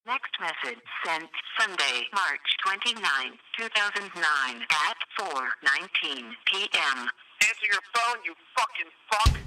Next message sent Sunday, March 29, 2009 at 4:19 p.m. Answer your phone, you fucking fuck.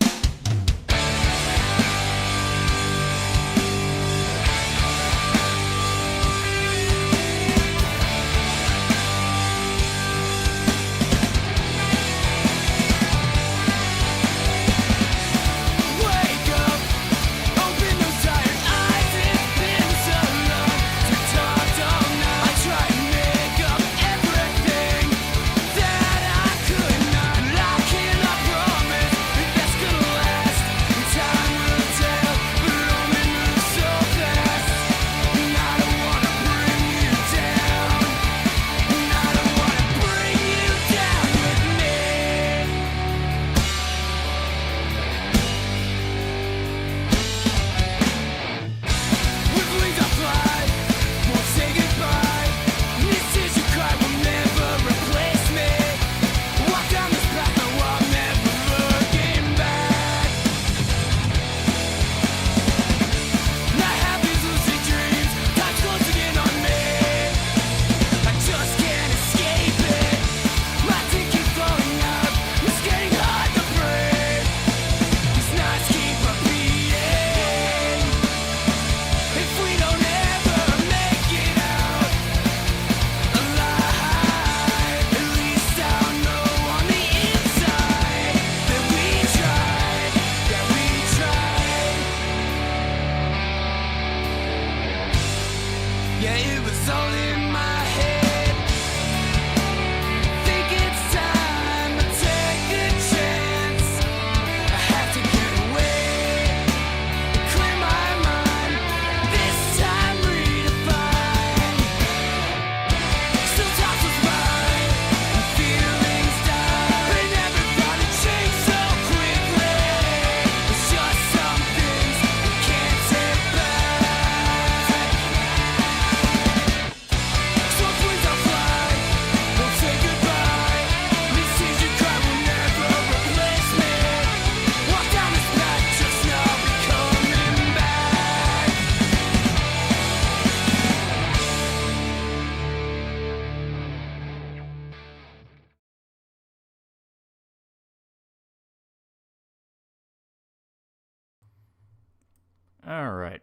Alright.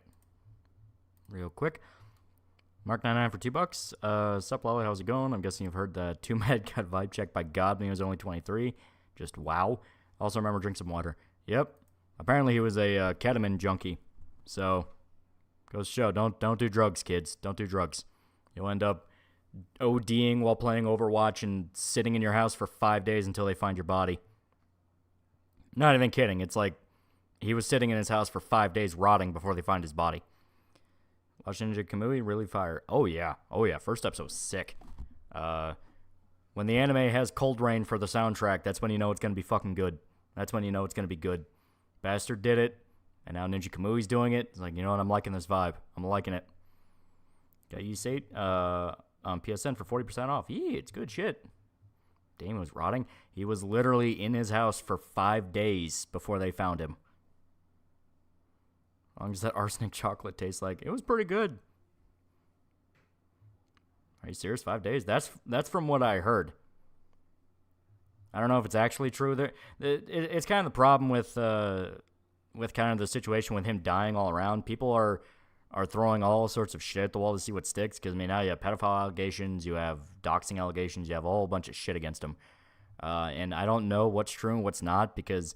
Real quick. Mark99 for $2. Sup, Lolly, how's it going? I'm guessing you've heard that 2Med got vibe checked by God when he was only 23. Just wow. Also remember, drink some water. Yep. Apparently he was a ketamine junkie. So, goes to show, don't do drugs, kids. Don't do drugs. You'll end up ODing while playing Overwatch and sitting in your house for 5 days until they find your body. Not even kidding. It's like he was sitting in his house for 5 days rotting before they find his body. Watch Ninja Kamui, really fire. Oh yeah. First episode was sick. When the anime has Cold Rain for the soundtrack, that's when you know it's going to be fucking good. That's when you know it's going to be good. Bastard did it, and now Ninja Kamui's doing it. It's like, you know what, I'm liking this vibe. I'm liking it. Got Yeasate on PSN for 40% off. Yeah, it's good shit. Damon was rotting. He was literally in his house for 5 days before they found him. As long as that arsenic chocolate tastes like, it was pretty good. Are you serious? 5 days? That's from what I heard. I don't know if it's actually true. It's kind of the problem with kind of the situation with him dying all around. People are throwing all sorts of shit at the wall to see what sticks. Because, I mean, now you have pedophile allegations, you have doxing allegations, you have a whole bunch of shit against him. And I don't know what's true and what's not, because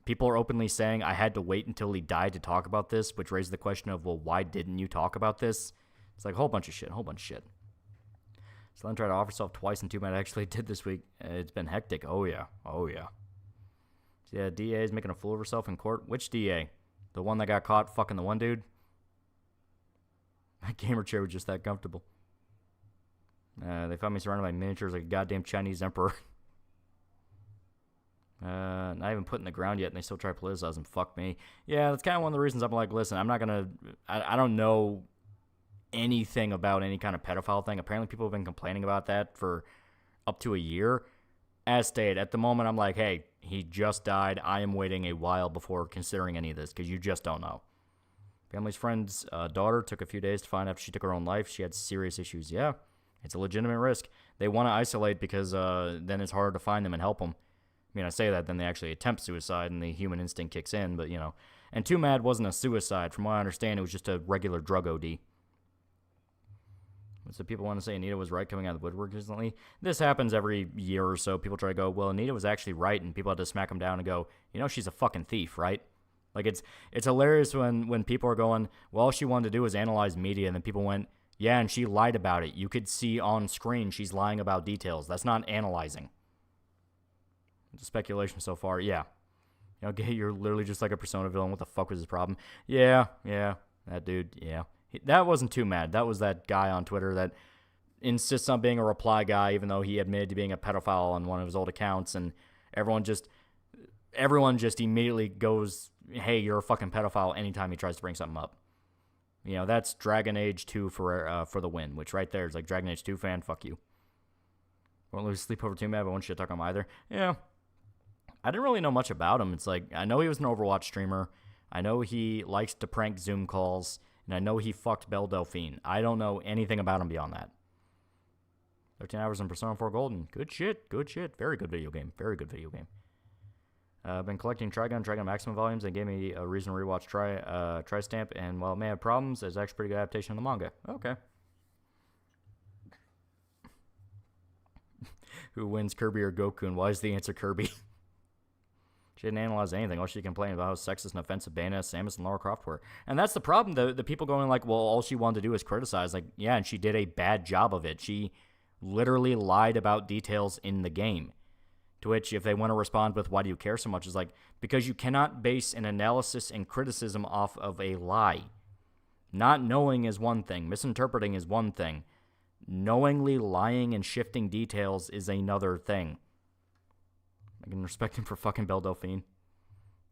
people are openly saying, I had to wait until he died to talk about this, which raises the question of, well, why didn't you talk about this? It's like a whole bunch of shit. Sloan tried to offer herself twice, and 2Med actually did this week. It's been hectic. Oh, yeah. Yeah, DA is making a fool of herself in court. Which DA? The one that got caught fucking the one dude? My gamer chair was just that comfortable. They found me surrounded by miniatures like a goddamn Chinese emperor. Not even put in the ground yet, and they still try to politicize them. Fuck me. Yeah, that's kind of one of the reasons I'm like, listen, I'm not gonna. I don't know anything about any kind of pedophile thing. Apparently, people have been complaining about that for up to a year. As stated, at the moment, I'm like, hey, he just died. I am waiting a while before considering any of this because you just don't know. Family's friend's daughter took a few days to find after she took her own life. She had serious issues. Yeah, it's a legitimate risk. They want to isolate because then it's harder to find them and help them. I mean, I say that, then they actually attempt suicide and the human instinct kicks in, but, you know. And Too Mad wasn't a suicide. From what I understand, it was just a regular drug OD. So people want to say Anita was right coming out of the woodwork recently. This happens every year or so. People try to go, well, Anita was actually right, and people have to smack them down and go, you know, she's a fucking thief, right? Like, it's hilarious when people are going, well, all she wanted to do was analyze media, and then people went, yeah, and she lied about it. You could see on screen she's lying about details. That's not analyzing. It's speculation so far. Yeah. You know, you're literally just like a Persona villain. What the fuck was his problem? Yeah, that dude, yeah. That wasn't Too Mad. That was that guy on Twitter that insists on being a reply guy, even though he admitted to being a pedophile on one of his old accounts, and everyone just immediately goes, hey, you're a fucking pedophile anytime he tries to bring something up. You know, that's Dragon Age 2 for the win, which right there is like, Dragon Age 2 fan, fuck you. Won't lose sleep over Too Mad, but won't shit talk on him either. Yeah. I didn't really know much about him. It's like, I know he was an Overwatch streamer. I know he likes to prank Zoom calls. And I know he fucked Belle Delphine. I don't know anything about him beyond that. 13 hours in Persona 4 Golden. Good shit. Very good video game. I've been collecting Trigun Maximum volumes and gave me a reason to rewatch Tri-Stamp. And while it may have problems, it's actually a pretty good adaptation of the manga. Okay. Who wins, Kirby or Goku? And why is the answer Kirby? She didn't analyze anything. All she complained about how sexist and offensive Bayonetta, Samus, and Lara Croft were. And that's the problem. The people going like, well, all she wanted to do is criticize. Like, yeah, and she did a bad job of it. She literally lied about details in the game. To which, if they want to respond with, why do you care so much? Is like, because you cannot base an analysis and criticism off of a lie. Not knowing is one thing. Misinterpreting is one thing. Knowingly lying and shifting details is another thing. I can respect him for fucking Belle Delphine.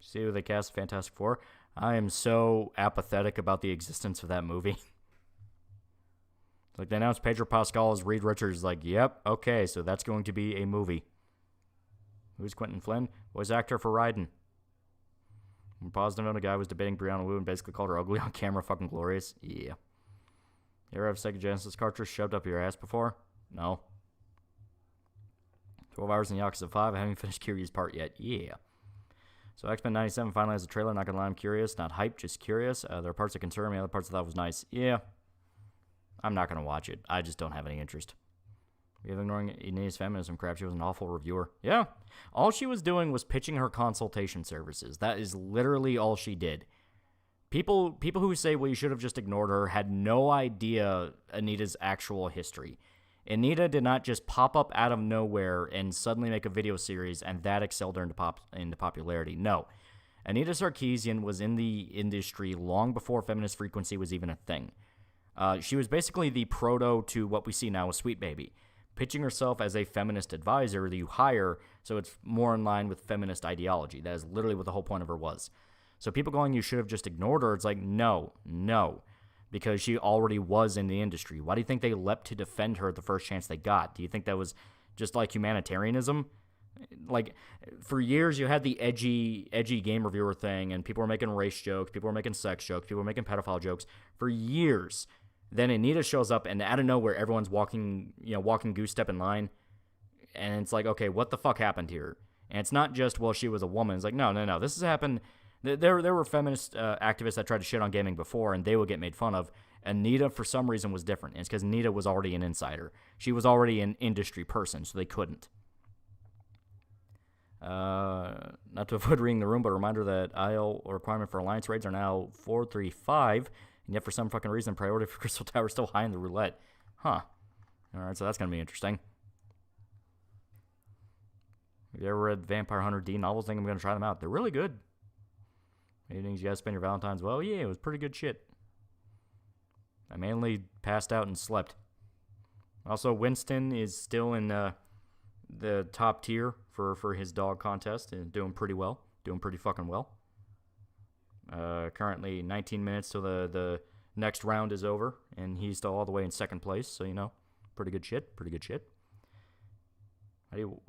See who they cast Fantastic Four? I am so apathetic about the existence of that movie. Like, they announced Pedro Pascal as Reed Richards. Like, yep, okay, so that's going to be a movie. Who's Quentin Flynn? Voice actor for Raiden. On a positive note, a guy was debating Brianna Wu and basically called her ugly on camera. Fucking glorious. Yeah. You ever have a Sega Genesis cartridge shoved up your ass before? No. 12 hours in Yakuza 5. I haven't finished Kiryu's part yet. Yeah. So X-Men 97 finally has a trailer. Not gonna lie, I'm curious. Not hyped, just curious. There are parts that concern me. Other parts I thought was nice. Yeah. I'm not gonna watch it. I just don't have any interest. We have ignoring Inê's feminism crap. She was an awful reviewer. Yeah. All she was doing was pitching her consultation services. That is literally all she did. People who say, well, you should have just ignored her, had no idea Anita's actual history. Anita did not just pop up out of nowhere and suddenly make a video series and that excelled her into popularity. No. Anita Sarkeesian was in the industry long before feminist frequency was even a thing. She was basically the proto to what we see now with Sweet Baby, pitching herself as a feminist advisor that you hire so it's more in line with feminist ideology. That is literally what the whole point of her was. So people going, you should have just ignored her, it's like, no. Because she already was in the industry. Why do you think they leapt to defend her at the first chance they got? Do you think that was just like humanitarianism? Like, for years you had the edgy game reviewer thing, and people were making race jokes, people were making sex jokes, people were making pedophile jokes for years. Then Anita shows up, and out of nowhere, everyone's walking goose step in line, and it's like, okay, what the fuck happened here? And it's not just, well, she was a woman. It's like, no, this has happened. There were feminist activists that tried to shit on gaming before, and they would get made fun of. Anita, for some reason, was different. And it's because Anita was already an insider. She was already an industry person, so they couldn't. Not to avoid reading the room, but a reminder that IL requirement for alliance raids are now 435, and yet for some fucking reason, priority for Crystal Tower is still high in the roulette. Huh. Alright, so that's going to be interesting. Have you ever read Vampire Hunter D novels? I think I'm going to try them out. They're really good. Evenings you guys spend your Valentine's? Well, yeah, it was pretty good shit. I mainly passed out and slept. Also, Winston is still in the top tier for his dog contest and doing pretty well. Doing pretty fucking well. Currently 19 minutes till the next round is over, and he's still all the way in second place, so, pretty good shit. What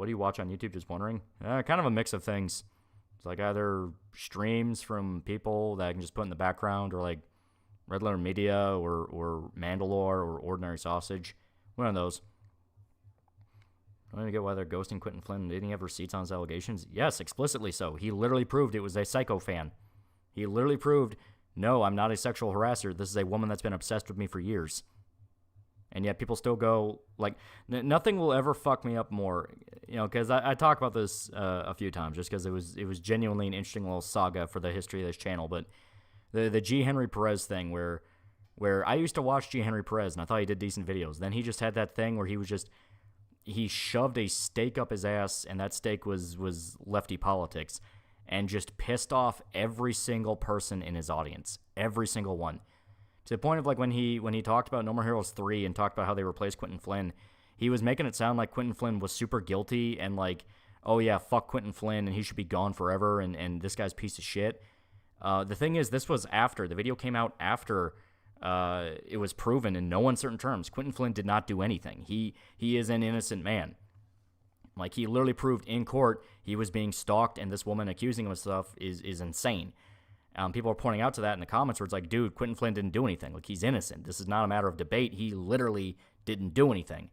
do you watch on YouTube? Just wondering. Kind of a mix of things. It's like either streams from people that I can just put in the background, or like Red Letter Media or Mandalore or Ordinary Sausage. One of those. I don't even get why they're ghosting Quentin Flynn. Didn't he have receipts on his allegations? Yes, explicitly so. He literally proved it was a Psycho fan. He literally proved, no, I'm not a sexual harasser. This is a woman that's been obsessed with me for years. And yet people still go, like, nothing will ever fuck me up more. You know, because I talk about this a few times just because it was genuinely an interesting little saga for the history of this channel. But the G. Henry Perez thing where I used to watch G. Henry Perez and I thought he did decent videos. Then he just had that thing where he shoved a stake up his ass, and that stake was lefty politics, and just pissed off every single person in his audience. Every single one. To the point of, like, when he talked about No More Heroes 3 and talked about how they replaced Quentin Flynn, he was making it sound like Quentin Flynn was super guilty and like, oh yeah, fuck Quentin Flynn and he should be gone forever and this guy's a piece of shit. The thing is, this was after. The video came out after it was proven in no uncertain terms. Quentin Flynn did not do anything. He is an innocent man. Like, he literally proved in court he was being stalked, and this woman accusing him of stuff is insane. People are pointing out to that in the comments where it's like, dude, Quentin Flynn didn't do anything. Like, he's innocent. This is not a matter of debate. He literally didn't do anything.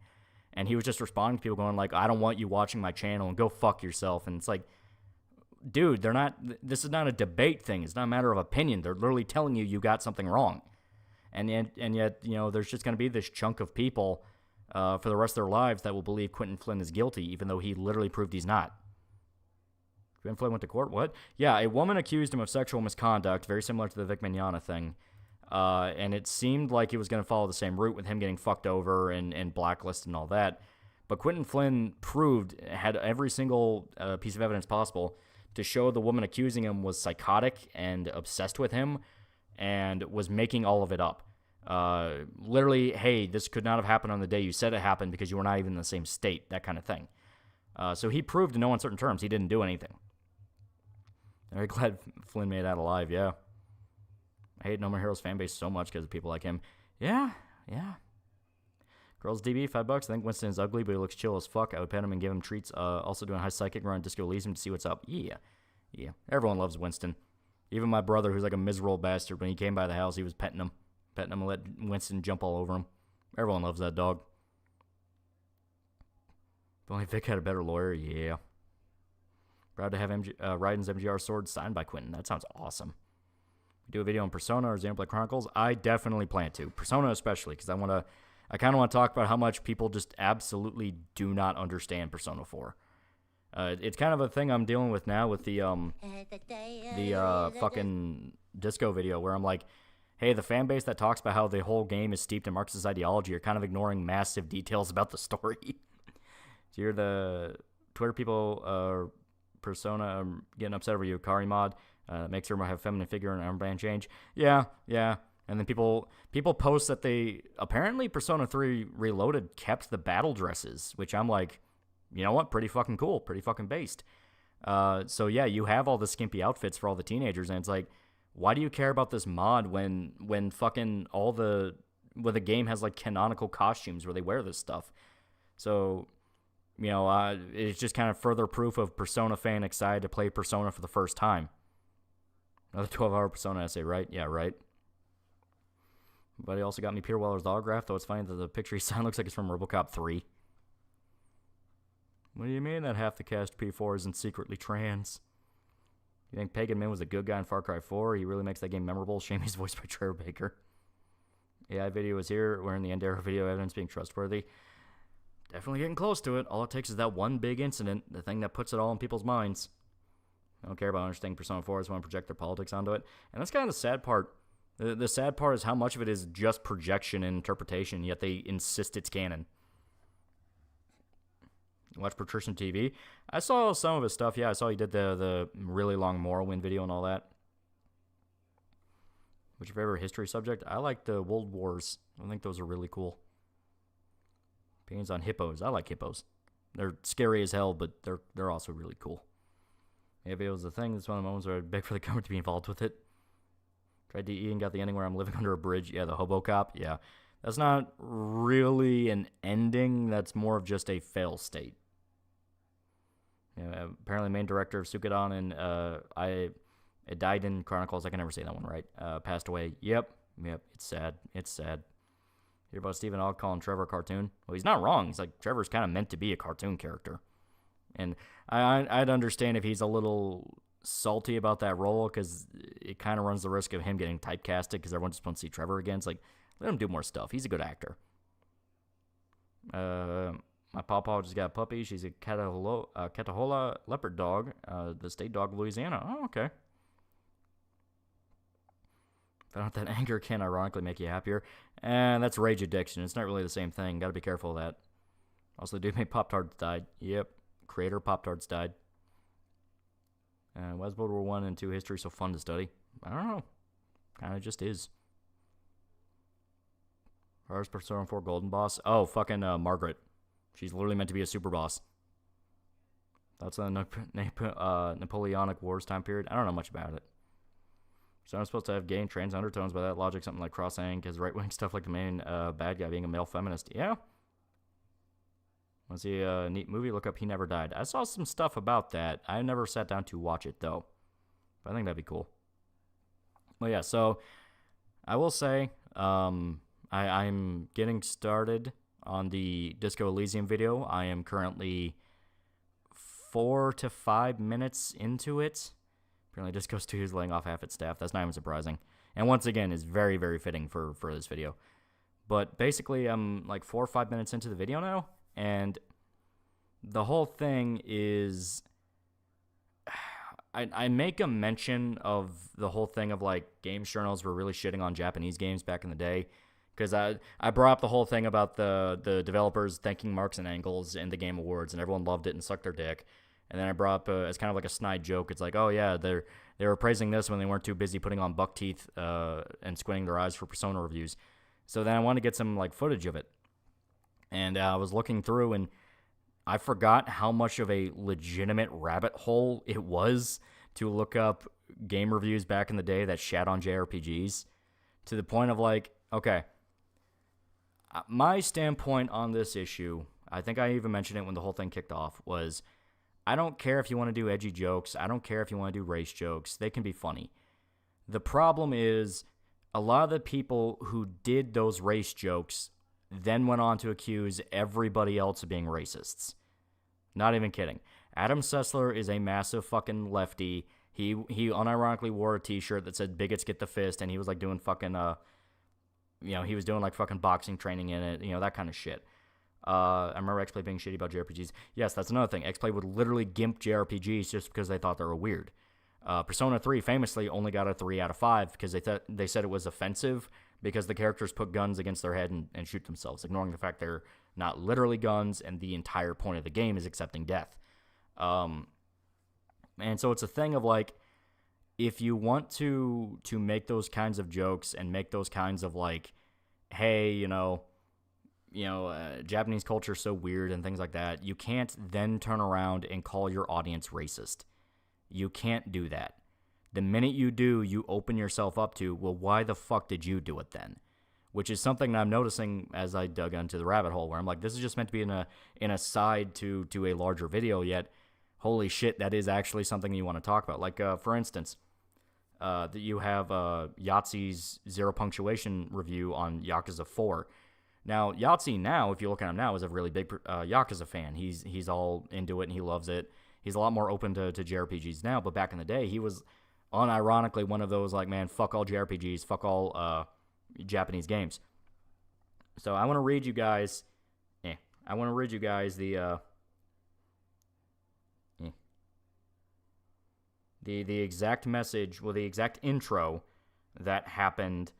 And he was just responding to people going like, I don't want you watching my channel and go fuck yourself. And it's like, dude, this is not a debate thing. It's not a matter of opinion. They're literally telling you got something wrong. And yet, you know, there's just going to be this chunk of people for the rest of their lives that will believe Quentin Flynn is guilty, even though he literally proved he's not. Quentin Flynn went to court? What? Yeah, a woman accused him of sexual misconduct, very similar to the Vic Mignogna thing. And it seemed like it was going to follow the same route with him getting fucked over and blacklisted and all that. But Quentin Flynn had every single piece of evidence possible to show the woman accusing him was psychotic and obsessed with him and was making all of it up. Literally, hey, this could not have happened on the day you said it happened because you were not even in the same state, that kind of thing. So he proved in no uncertain terms he didn't do anything. I'm very glad Flynn made it out alive, yeah. I hate No More Heroes fanbase so much because of people like him. Yeah. Girls DB, $5. I think Winston is ugly, but he looks chill as fuck. I would pet him and give him treats. Also doing high psychic run Disco Elysium to see what's up. Yeah. Everyone loves Winston. Even my brother, who's like a miserable bastard, when he came by the house, he was petting him and let Winston jump all over him. Everyone loves that dog. If only Vic had a better lawyer, yeah. Proud to have Raiden's MGR sword signed by Quentin. That sounds awesome. Do a video on Persona or Xenoblade Chronicles? I definitely plan to. Persona especially, because I kind of want to talk about how much people just absolutely do not understand Persona 4. It's kind of a thing I'm dealing with now with the fucking disco video where I'm like, hey, the fan base that talks about how the whole game is steeped in Marxist ideology are kind of ignoring massive details about the story. So you're the Twitter people, Persona getting upset over Yukari mod. Makes her have feminine figure and armband change. Yeah. And then people post that they apparently Persona 3 Reloaded kept the battle dresses, which I'm like, you know what? Pretty fucking cool. Pretty fucking based. So yeah, you have all the skimpy outfits for all the teenagers, and it's like, why do you care about this mod when fucking the game has like canonical costumes where they wear this stuff? So, you know, it's just kind of further proof of Persona fan excited to play Persona for the first time. Another 12-hour Persona essay, right? Yeah, right. But he also got me Pierre Weller's autograph, though it's funny that the picture he signed looks like it's from RoboCop 3. What do you mean that half the cast P4 isn't secretly trans? You think Pagan Min was a good guy in Far Cry 4? He really makes that game memorable. Shame he's voiced by Trevor Baker. AI video is here. We're in the end era video evidence being trustworthy. Definitely getting close to it. All it takes is that one big incident, the thing that puts it all in people's minds. I don't care about understanding Persona 4. I just want to project their politics onto it. And that's kind of the sad part. The sad part is how much of it is just projection and interpretation, yet they insist it's canon. Watch Patrician TV. I saw some of his stuff. Yeah, I saw he did the really long Morrowind video and all that. What's your favorite history subject? I like the World Wars. I think those are really cool. Opinions on hippos. I like hippos. They're scary as hell, but they're also really cool. Maybe it was the thing. That's one of the moments where I'd beg for the government to be involved with it. Tried DE and got the ending where I'm living under a bridge. Yeah, the hobo cop. Yeah. That's not really an ending. That's more of just a fail state. Yeah, apparently main director of Suikoden and Daiden Chronicles, I can never say that one right, passed away. Yep. Yep, it's sad. It's sad. Hear about Stephen Ogg calling Trevor a cartoon? Well, he's not wrong. He's like, Trevor's kind of meant to be a cartoon character. And I'd understand if he's a little salty about that role, because it kind of runs the risk of him getting typecasted because everyone just wants to see Trevor again. It's like, let him do more stuff. He's a good actor. My pawpaw just got a puppy. She's a Catahoula leopard dog, the state dog of Louisiana. Oh, okay. Found out that anger can ironically make you happier. And that's rage addiction. It's not really the same thing. Got to be careful of that. Also, the dude made Pop-Tarts died. Yep. Creator Pop-Tarts died. Why is World War I and II history so fun to study? I don't know. Kind of just is. First Persona 4 Golden Boss. Oh, fucking Margaret. She's literally meant to be a super boss. That's a Napoleonic Wars time period. I don't know much about it. So I'm supposed to have gay and trans undertones. By that logic, something like cross-saying, because right-wing stuff like the main bad guy being a male feminist. Yeah. Want to see a neat movie? Look up He Never Died. I saw some stuff about that. I never sat down to watch it, though. But I think that'd be cool. Well, yeah, so I will say I'm getting started on the Disco Elysium video. I am currently 4 to 5 minutes into it. Apparently Disco Studio is laying off half its staff. That's not even surprising. And once again, is very, very fitting for this video. But basically, I'm like 4 or 5 minutes into the video now. And the whole thing is, I make a mention of the whole thing of like games journals were really shitting on Japanese games back in the day. Because I brought up the whole thing about the developers thanking Marks and Engels in the Game Awards, and everyone loved it and sucked their dick. And then I brought up as kind of like a snide joke. It's like, oh yeah, they were praising this when they weren't too busy putting on buck teeth and squinting their eyes for Persona reviews. So then I wanted to get some like footage of it. And I was looking through, and I forgot how much of a legitimate rabbit hole it was to look up game reviews back in the day that shat on JRPGs. To the point of like, okay, my standpoint on this issue, I think I even mentioned it when the whole thing kicked off, was I don't care if you want to do edgy jokes. I don't care if you want to do race jokes. They can be funny. The problem is a lot of the people who did those race jokes then went on to accuse everybody else of being racists. Not even kidding. Adam Sessler is a massive fucking lefty. He unironically wore a t-shirt that said bigots get the fist, and he was like doing fucking he was doing like fucking boxing training in it, that kind of shit. I remember X-Play being shitty about JRPGs. Yes, that's another thing. X-Play would literally gimp JRPGs just because they thought they were weird. Persona 3 famously only got a 3 out of 5 because they said it was offensive because the characters put guns against their head and shoot themselves, ignoring the fact they're not literally guns, and the entire point of the game is accepting death. And so it's a thing of like, if you want to make those kinds of jokes and make those kinds of like, hey, Japanese culture is so weird and things like that, you can't then turn around and call your audience racist. You can't do that. The minute you do, you open yourself up to, well, why the fuck did you do it then? Which is something that I'm noticing as I dug into the rabbit hole, where I'm like, this is just meant to be in a side to a larger video, yet holy shit, that is actually something you want to talk about. Like, for instance, that you have Yahtzee's Zero Punctuation review on Yakuza 4. Now, Yahtzee now, if you look at him now, is a really big Yakuza fan. He's all into it and he loves it. He's a lot more open to JRPGs now, but back in the day, he was unironically one of those like, man, fuck all JRPGs, fuck all Japanese games. So I want to read you guys the exact message, well, the exact intro that happened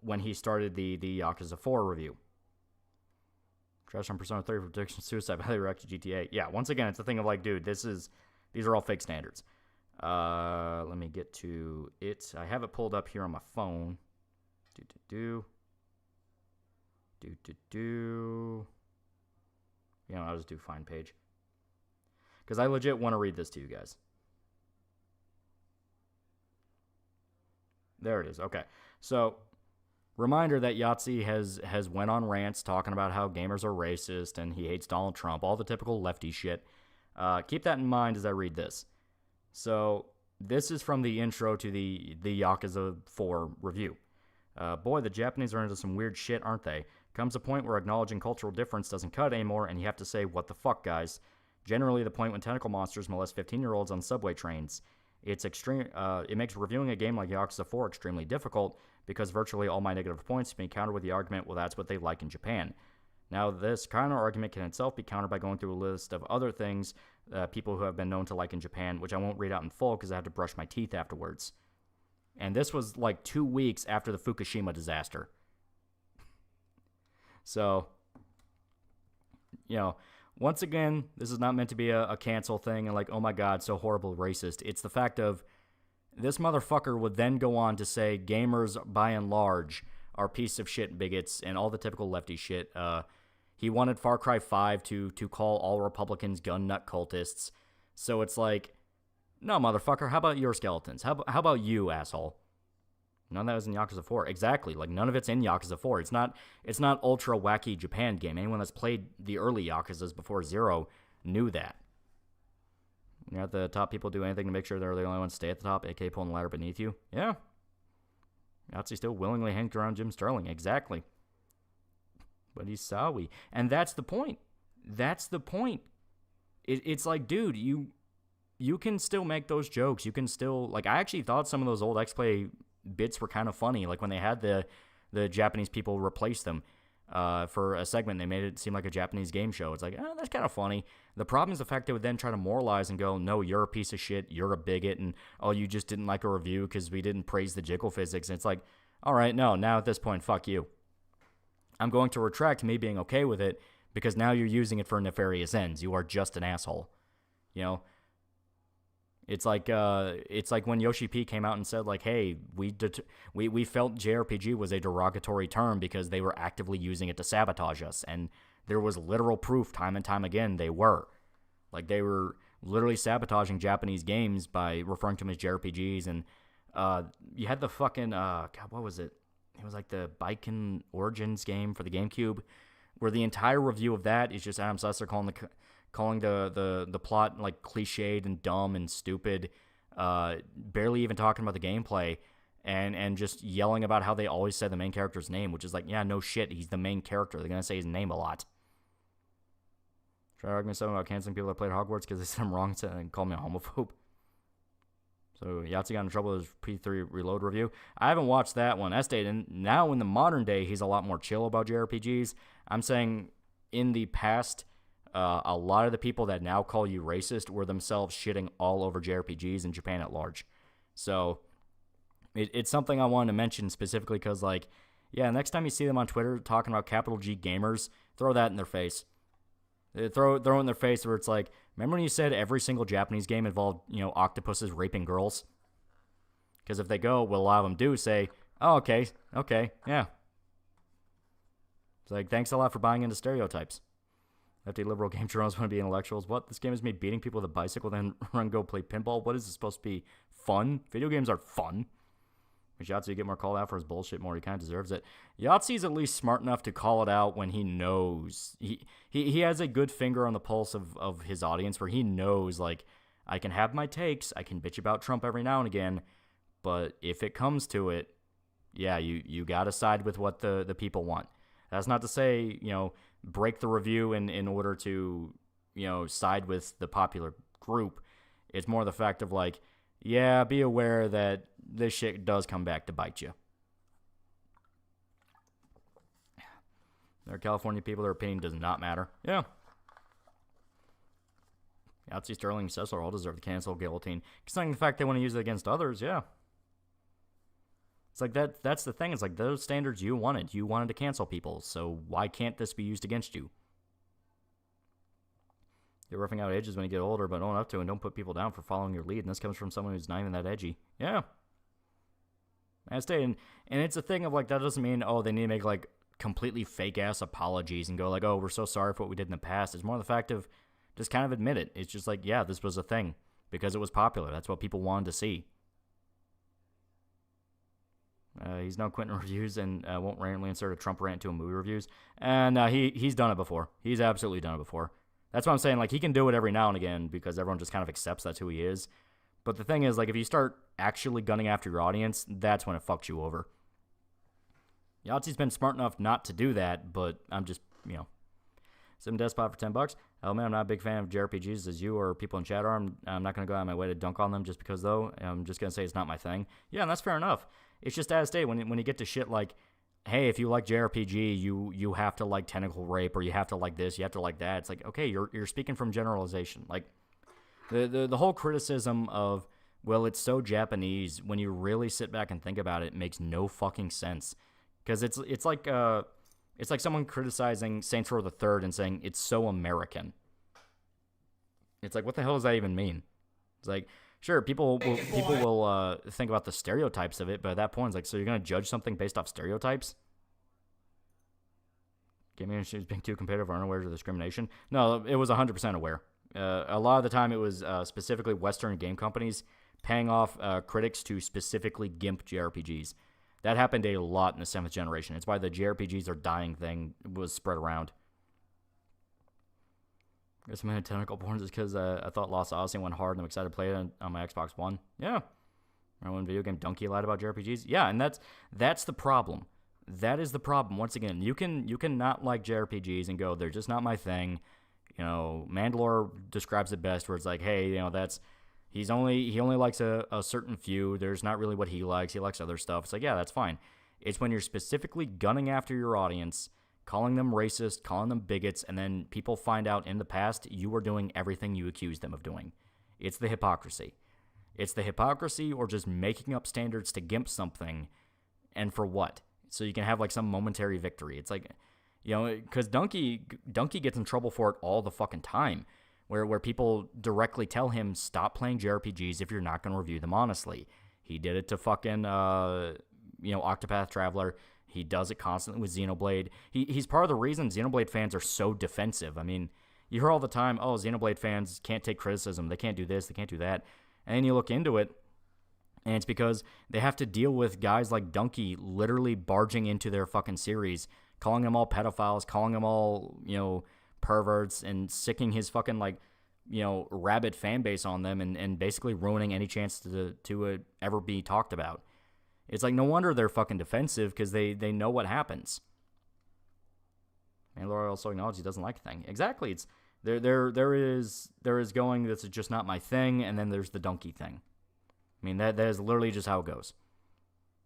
when he started the Yakuza 4 review. Trash on Persona 3 for prediction suicide, highly reacted GTA. Yeah, once again, it's the thing of like, dude, these are all fake standards. Let me get to it. I have it pulled up here on my phone. I'll just do find page. Because I legit want to read this to you guys. There it is. Okay. So, reminder that Yahtzee has went on rants talking about how gamers are racist and he hates Donald Trump, all the typical lefty shit. Keep that in mind as I read this. So, this is from the intro to the Yakuza 4 review. Boy, the Japanese are into some weird shit, aren't they? Comes a point where acknowledging cultural difference doesn't cut anymore, and you have to say, what the fuck, guys? Generally, the point when tentacle monsters molest 15-year-olds on subway trains. It's extreme. It makes reviewing a game like Yakuza 4 extremely difficult, because virtually all my negative points can be countered with the argument, well, that's what they like in Japan. Now, this counter-argument can itself be countered by going through a list of other things people who have been known to like in Japan, which I won't read out in full because I had to brush my teeth afterwards. And this was like 2 weeks after the Fukushima disaster. So, once again, this is not meant to be a cancel thing and like, oh my god, so horrible, racist. It's the fact of this motherfucker would then go on to say gamers, by and large, are piece of shit bigots and all the typical lefty shit. He wanted Far Cry 5 to call all Republicans gun nut cultists. So it's like, no, motherfucker, how about your skeletons? How about you, asshole? None of that was in Yakuza 4. Exactly. Like, none of it's in Yakuza 4. It's not ultra wacky Japan game. Anyone that's played the early Yakuzas before 0 knew that. At the top people do anything to make sure they're the only ones to stay at the top, aka pulling the ladder beneath you. Yeah. Yahtzee still willingly hangs around Jim Sterling. Exactly. But he's sorry. And that's the point. That's the point. It's like, dude, you can still make those jokes. You can still, like, I actually thought some of those old X-Play bits were kind of funny. Like when they had the Japanese people replace them for a segment, they made it seem like a Japanese game show. It's like, that's kind of funny. The problem is the fact they would then try to moralize and go, no, you're a piece of shit, you're a bigot, and oh, you just didn't like a review because we didn't praise the jiggle physics. And it's like, all right, no, now at this point, fuck you. I'm going to retract me being okay with it because now you're using it for nefarious ends. You are just an asshole. It's like when Yoshi P came out and said, like, hey, we felt JRPG was a derogatory term because they were actively using it to sabotage us. And there was literal proof time and time again they were. Like, they were literally sabotaging Japanese games by referring to them as JRPGs. And you had the fucking, God, what was it? It was like the Biken Origins game for the GameCube, where the entire review of that is just Adam Susser calling the plot like cliched and dumb and stupid, barely even talking about the gameplay, and just yelling about how they always say the main character's name, which is like, yeah, no shit, he's the main character. They're gonna say his name a lot. Try arguing something about canceling people that played Hogwarts because they said I'm wrong and called me a homophobe. So Yahtzee got in trouble with his P3 Reload review. I haven't watched that one. And now in the modern day, he's a lot more chill about JRPGs. I'm saying in the past, a lot of the people that now call you racist were themselves shitting all over JRPGs in Japan at large. So it's something I wanted to mention specifically because, like, yeah, next time you see them on Twitter talking about capital G gamers, throw that in their face. Throw it in their face where it's like, remember when you said every single Japanese game involved, octopuses raping girls? Because if they go, well, a lot of them do say, oh, okay, yeah. It's like, thanks a lot for buying into stereotypes. FD liberal game journalists want to be intellectuals. What? This game is me beating people with a bicycle, then run, go play pinball? What is this supposed to be? Fun? Video games are fun. Yahtzee get more called out for his bullshit more. He kind of deserves it. Yahtzee's at least smart enough to call it out when he knows. He has a good finger on the pulse of his audience where he knows, like, I can have my takes. I can bitch about Trump every now and again. But if it comes to it, yeah, you got to side with what the people want. That's not to say, break the review in order to, side with the popular group. It's more the fact of, like, yeah, be aware that this shit does come back to bite you. There are California people, their opinion does not matter. Yeah. Yahtzee, Sterling, and Sessler all deserve the cancel guillotine. Considering the fact they want to use it against others, yeah. It's like that's the thing. It's like those standards you wanted. You wanted to cancel people, so why can't this be used against you? You're roughing out edges when you get older, but own up to and don't put people down for following your lead. And this comes from someone who's not even that edgy. Yeah. I stay and it's a thing of, like, that doesn't mean, oh, they need to make, like, completely fake-ass apologies and go, like, oh, we're so sorry for what we did in the past. It's more the fact of just kind of admit it. It's just like, yeah, this was a thing because it was popular. That's what people wanted to see. He's no Quentin reviews and won't randomly insert a Trump rant to a movie reviews. And he's done it before. He's absolutely done it before. That's what I'm saying. Like, he can do it every now and again because everyone just kind of accepts that's who he is. But the thing is, like, if you start actually gunning after your audience, that's when it fucks you over. Yahtzee's been smart enough not to do that, but I'm just, Sim Despot for $10. Oh man, I'm not a big fan of JRPGs as you or people in chat are. I'm not going to go out of my way to dunk on them just because, though. I'm just going to say it's not my thing. Yeah, and that's fair enough. It's just as day when you get to shit like, hey, if you like JRPG, you have to like tentacle rape, or you have to like this, you have to like that. It's like, okay, you're speaking from generalization. Like the whole criticism of, well, it's so Japanese, when you really sit back and think about it, it makes no fucking sense. Because it's like someone criticizing Saints Row the Third and saying it's so American. It's like, what the hell does that even mean? It's like, sure, people will think about the stereotypes of it, but at that point, it's like, so you're gonna judge something based off stereotypes? Gaming industry is being too competitive or unaware of discrimination? No, it was 100% aware. A lot of the time, it was specifically Western game companies paying off critics to specifically gimp JRPGs. That happened a lot in the 7th generation. It's why the JRPGs are dying thing was spread around. I guess my tentacle porn is because I thought Lost Odyssey went hard and I'm excited to play it on my Xbox One. Yeah. Remember when video game Donkey lied about JRPGs? Yeah, and that's the problem. That is the problem. Once again, you can not like JRPGs and go, they're just not my thing. Mandalore describes it best, where it's like, hey, he only likes a certain few. There's not really what he likes. He likes other stuff. It's like, yeah, that's fine. It's when you're specifically gunning after your audience, calling them racist, calling them bigots, and then people find out in the past you were doing everything you accused them of doing. It's the hypocrisy. It's the hypocrisy, or just making up standards to gimp something, and for what? So you can have like some momentary victory. It's like, because Donkey gets in trouble for it all the fucking time. Where people directly tell him, stop playing JRPGs if you're not going to review them honestly. He did it to fucking, Octopath Traveler. He does it constantly with Xenoblade. He's part of the reason Xenoblade fans are so defensive. I mean, you hear all the time, oh, Xenoblade fans can't take criticism. They can't do this. They can't do that. And then you look into it, and it's because they have to deal with guys like Donkey literally barging into their fucking series, calling them all pedophiles, calling them all, perverts, and sicking his fucking rabid fan base on them, and basically ruining any chance to ever be talked about. It's like, no wonder they're fucking defensive, because they know what happens. Mandalore also acknowledges he doesn't like a thing. Exactly. It's there is going, this is just not my thing, and then there's the Donkey thing. I mean, that is literally just how it goes.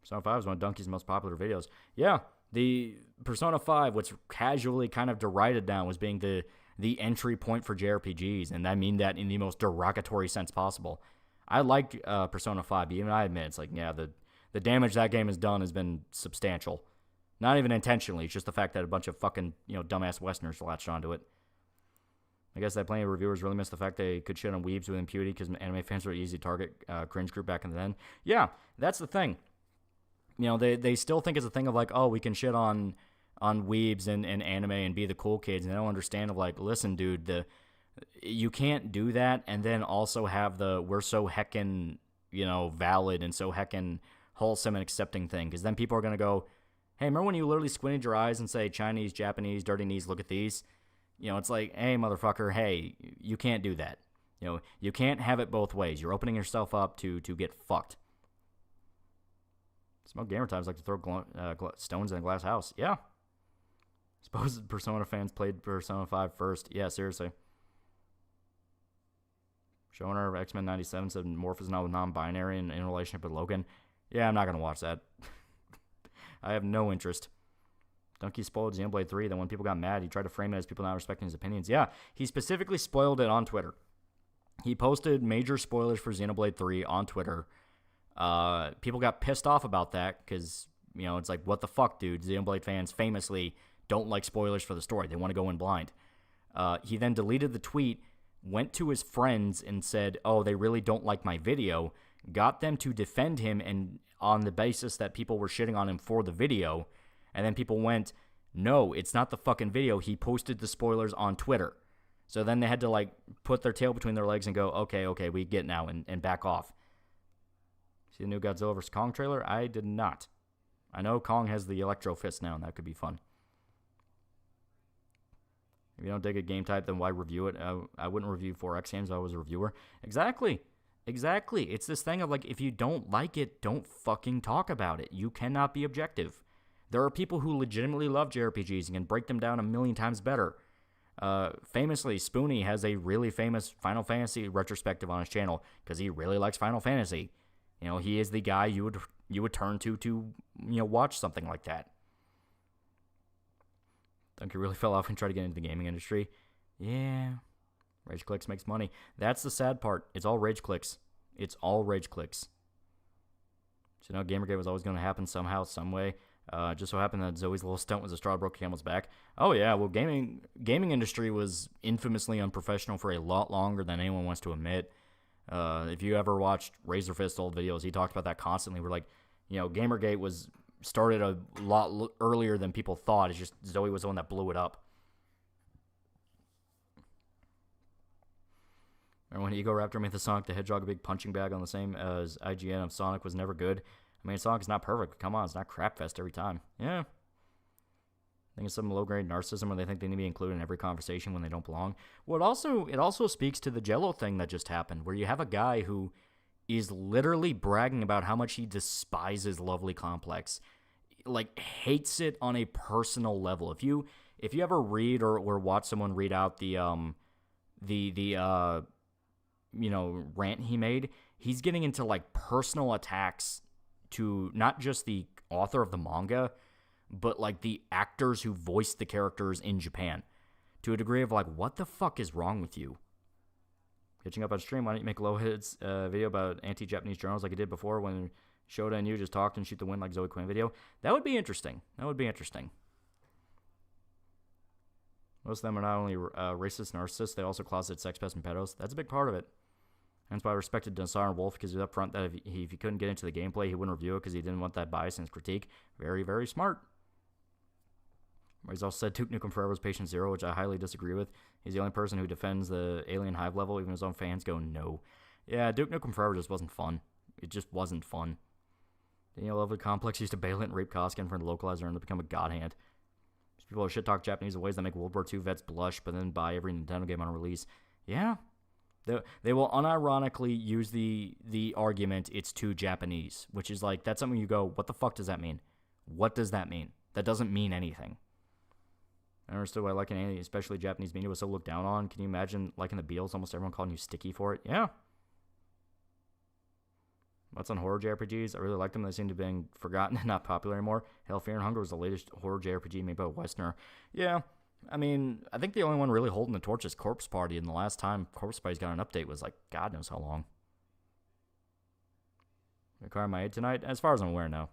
Persona 5 is one of Donkey's most popular videos. Yeah. The Persona 5, what's casually kind of derided now as being the entry point for JRPGs, and I mean that in the most derogatory sense possible. I liked Persona 5, even I admit, it's like, yeah, the damage that game has done has been substantial. Not even intentionally, it's just the fact that a bunch of fucking, dumbass Westerners latched onto it. I guess that plenty of reviewers really missed the fact they could shit on weebs with impunity because anime fans were an easy target cringe group back in the then. Yeah, that's the thing. They still think it's a thing of like, oh, we can shit on weebs and anime and be the cool kids, and they don't understand of like, listen, dude, you can't do that and then also have we're so heckin', valid and so heckin' wholesome and accepting thing, because then people are going to go, hey, remember when you literally squinted your eyes and say Chinese, Japanese, dirty knees, look at these? It's like, hey, motherfucker, hey, you can't do that. You can't have it both ways. You're opening yourself up to get fucked. Smoke gamer times like to throw stones in a glass house. Yeah. Suppose Persona fans played Persona 5 first. Yeah, seriously. Showing her X-Men 97 said Morph is now non-binary and in relationship with Logan. Yeah, I'm not going to watch that. I have no interest. Donkey spoiled Xenoblade 3. Then when people got mad, he tried to frame it as people not respecting his opinions. Yeah, he specifically spoiled it on Twitter. He posted major spoilers for Xenoblade 3 on Twitter. People got pissed off about that because, it's like, what the fuck, dude? Xenoblade fans famously don't like spoilers for the story. They want to go in blind. He then deleted the tweet, went to his friends and said, oh, they really don't like my video, got them to defend him and on the basis that people were shitting on him for the video, and then people went, no, it's not the fucking video. He posted the spoilers on Twitter. So then they had to, put their tail between their legs and go, okay, we get now, and back off. See the new Godzilla vs. Kong trailer? I did not. I know Kong has the Electro Fist now, and that could be fun. If you don't dig a game type, then why review it? I wouldn't review 4X games if I was a reviewer. Exactly. It's this thing of, if you don't like it, don't fucking talk about it. You cannot be objective. There are people who legitimately love JRPGs and can break them down a million times better. Famously, Spoonie has a really famous Final Fantasy retrospective on his channel because he really likes Final Fantasy. You know, he is the guy you would turn to watch something like that. Duncan really fell off and tried to get into the gaming industry. Yeah, Rage Clicks makes money. That's the sad part. It's all Rage Clicks. It's all Rage Clicks. So Gamergate was always going to happen somehow, some way. Just so happened that Zoe's little stunt was a straw broke camel's back. Oh yeah, well gaming industry was infamously unprofessional for a lot longer than anyone wants to admit. If you ever watched Razorfist old videos, he talked about that constantly. We're like, Gamergate was started a lot earlier than people thought. It's just Zoe was the one that blew it up. Remember when Ego Raptor made the Sonic the Hedgehog a big punching bag on the same as IGN of Sonic was never good? I mean, Sonic's not perfect, but come on, it's not crapfest every time. Yeah. I think it's some low-grade narcissism where they think they need to be included in every conversation when they don't belong. Well, it also speaks to the Jello thing that just happened, where you have a guy who is literally bragging about how much he despises Lovely Complex. Like, hates it on a personal level. If you ever read or watch someone read out the rant he made, he's getting into, like, personal attacks to not just the author of the manga, but like the actors who voiced the characters in Japan, to a degree of like, what the fuck is wrong with you? Catching up on stream, why don't you make Lowhead's video about anti-Japanese journals like you did before when Shoda and you just talked and shoot the wind like Zoe Quinn video? That would be interesting. Most of them are not only racist narcissists, they also closet sex pests and pedos. That's a big part of it. Hence why I respected Desire Wolf, because he was upfront that if he couldn't get into the gameplay, he wouldn't review it because he didn't want that bias in his critique. Very, very smart. He's also said Duke Nukem Forever is patient zero, which I highly disagree with. He's the only person who defends the Alien Hive level, even his own fans go, no. Yeah, Duke Nukem Forever just wasn't fun. It just wasn't fun. Lovely Complex used to bail it and rape Koska in front of the localizer and to become a god hand. These people shit talk Japanese in ways that make World War II vets blush, but then buy every Nintendo game on release. Yeah. They will unironically use the argument it's too Japanese, which is like, that's something you go, what the fuck does that mean? What does that mean? That doesn't mean anything. I understood why liking any, especially Japanese media, was so looked down on. Can you imagine liking the Beatles? Almost everyone calling you sticky for it. Yeah. What's on horror JRPGs? I really like them. They seem to be being forgotten and not popular anymore. Hell, Fear and Hunger was the latest horror JRPG made by a Westerner. Yeah. I mean, I think the only one really holding the torch is Corpse Party, and the last time Corpse Party's got an update was like, God knows how long. Require my aid tonight? As far as I'm aware, no.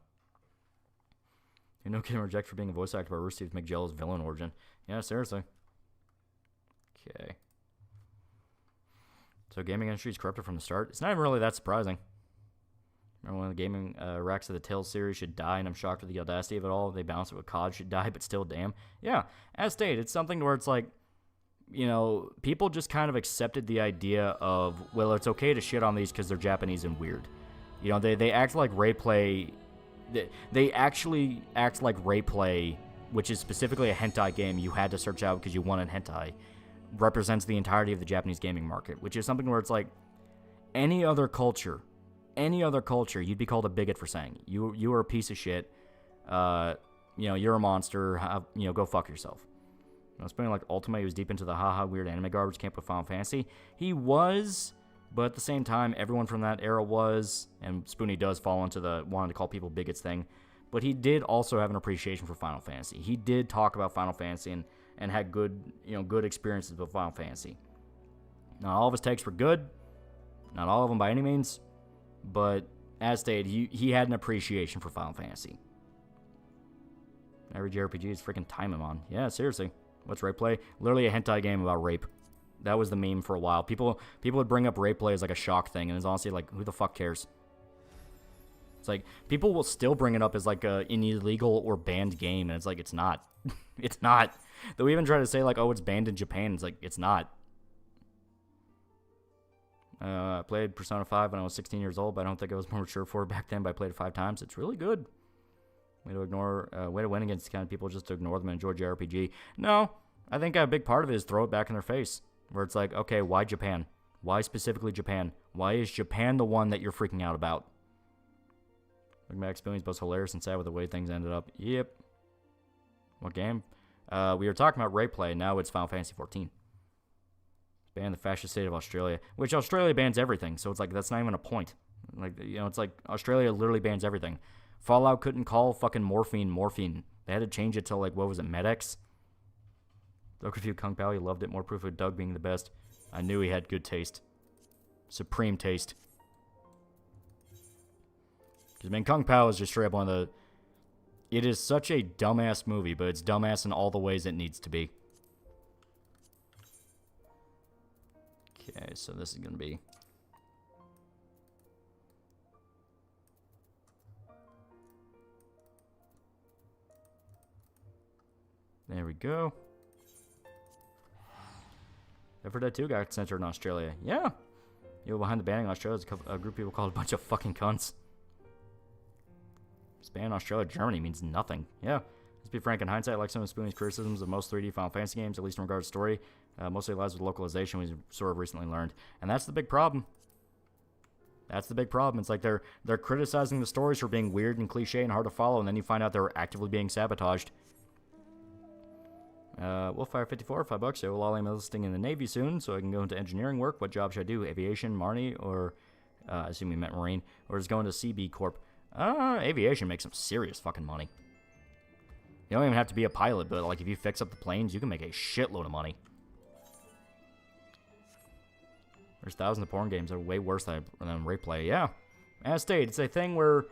You're no kidding, reject for being a voice actor by Rooster to make Jello's villain origin. Yeah, seriously. Okay. So gaming industry is corrupted from the start? It's not even really that surprising. Remember when the gaming Racks of the Tales series should die, and I'm shocked at the audacity of it all. They balance it with COD should die, but still, damn. Yeah, as stated, it's something where it's like, people just kind of accepted the idea of, well, it's okay to shit on these because they're Japanese and weird. They act like Rayplay. They actually act like Rayplay, which is specifically a hentai game you had to search out because you wanted hentai, represents the entirety of the Japanese gaming market, which is something where it's like, any other culture, you'd be called a bigot for saying. You are a piece of shit. You're a monster. Go fuck yourself. Spoonie like Ultimate, he was deep into the haha weird anime garbage camp with Final Fantasy. He was, but at the same time, everyone from that era was, and Spoonie does fall into the wanting to call people bigots thing. But he did also have an appreciation for Final Fantasy. He did talk about Final Fantasy and had good experiences with Final Fantasy. Not all of his takes were good. Not all of them by any means. But, as stated, he had an appreciation for Final Fantasy. Every JRPG is freaking time him on. Yeah, seriously. What's Rape Play? Literally a hentai game about rape. That was the meme for a while. People would bring up Rape Play as like a shock thing, and it's honestly like, who the fuck cares? It's like, people will still bring it up as like an illegal or banned game, and it's like, it's not. It's not. They'll even try to say like, oh, it's banned in Japan. It's like, it's not. I played Persona 5 when I was 16 years old, but I don't think I was more mature for it back then, but I played it 5 times. It's really good. Way to win against these kind of people just to ignore them and enjoy JRPG. No, I think a big part of it is throw it back in their face. Where it's like, okay, why Japan? Why specifically Japan? Why is Japan the one that you're freaking out about? Like Max Spoonie's both hilarious and sad with the way things ended up. Yep. What game? We were talking about Rayplay. Now it's Final Fantasy 14. Ban the fascist state of Australia, which Australia bans everything. So it's like that's not even a point. Like, you know, it's like Australia literally bans everything. Fallout couldn't call fucking morphine. They had to change it to, like, what was it, Med-X? Doug reviewed Kung Pao. He loved it. More proof of Doug being the best. I knew he had good taste. Supreme taste. Because, man, Kung Pao is just straight up one of the... It is such a dumbass movie, but it's dumbass in all the ways it needs to be. Okay, so this is going to be... There we go. Left 4 Dead 2 got censored in Australia. Yeah. You know, behind the banning in Australia is a group of people called a bunch of fucking cunts. Ban in Australia, Germany means nothing. Yeah. Let's be frank, in hindsight, like some of Spooney's criticisms of most 3D Final Fantasy games, at least in regards to story, mostly lies with localization, we've sort of recently learned. And that's the big problem. That's the big problem. It's like they're criticizing the stories for being weird and cliche and hard to follow, and then you find out they're actively being sabotaged. Wolfire 54, $5. Yeah, well, I'm enlisting in the Navy soon, so I can go into engineering work. What job should I do? Aviation, Marnie, or I assume you meant Marine, or just go into CB Corp? Aviation makes some serious fucking money. You don't even have to be a pilot, but like if you fix up the planes, you can make a shitload of money. There's thousands of porn games that are way worse than Rayplay. Yeah, as stated, it's a thing where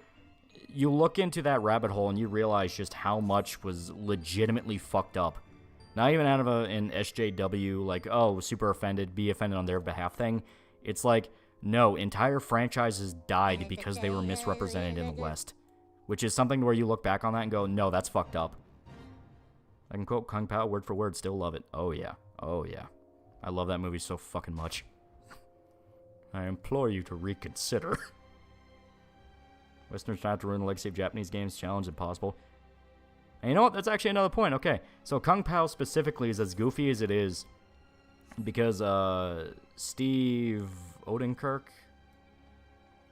you look into that rabbit hole and you realize just how much was legitimately fucked up. Not even out of an SJW, like, oh, super offended, be offended on their behalf thing. It's like, no, entire franchises died because they were misrepresented in the West. Which is something where you look back on that and go, no, that's fucked up. I can quote Kung Pao word for word, still love it. Oh, yeah. Oh, yeah. I love that movie so fucking much. I implore you to reconsider. Westerners try to ruin the legacy of Japanese games, challenge impossible. And you know what? That's actually another point. Okay, so Kung Pao specifically is as goofy as it is because Steve Odenkirk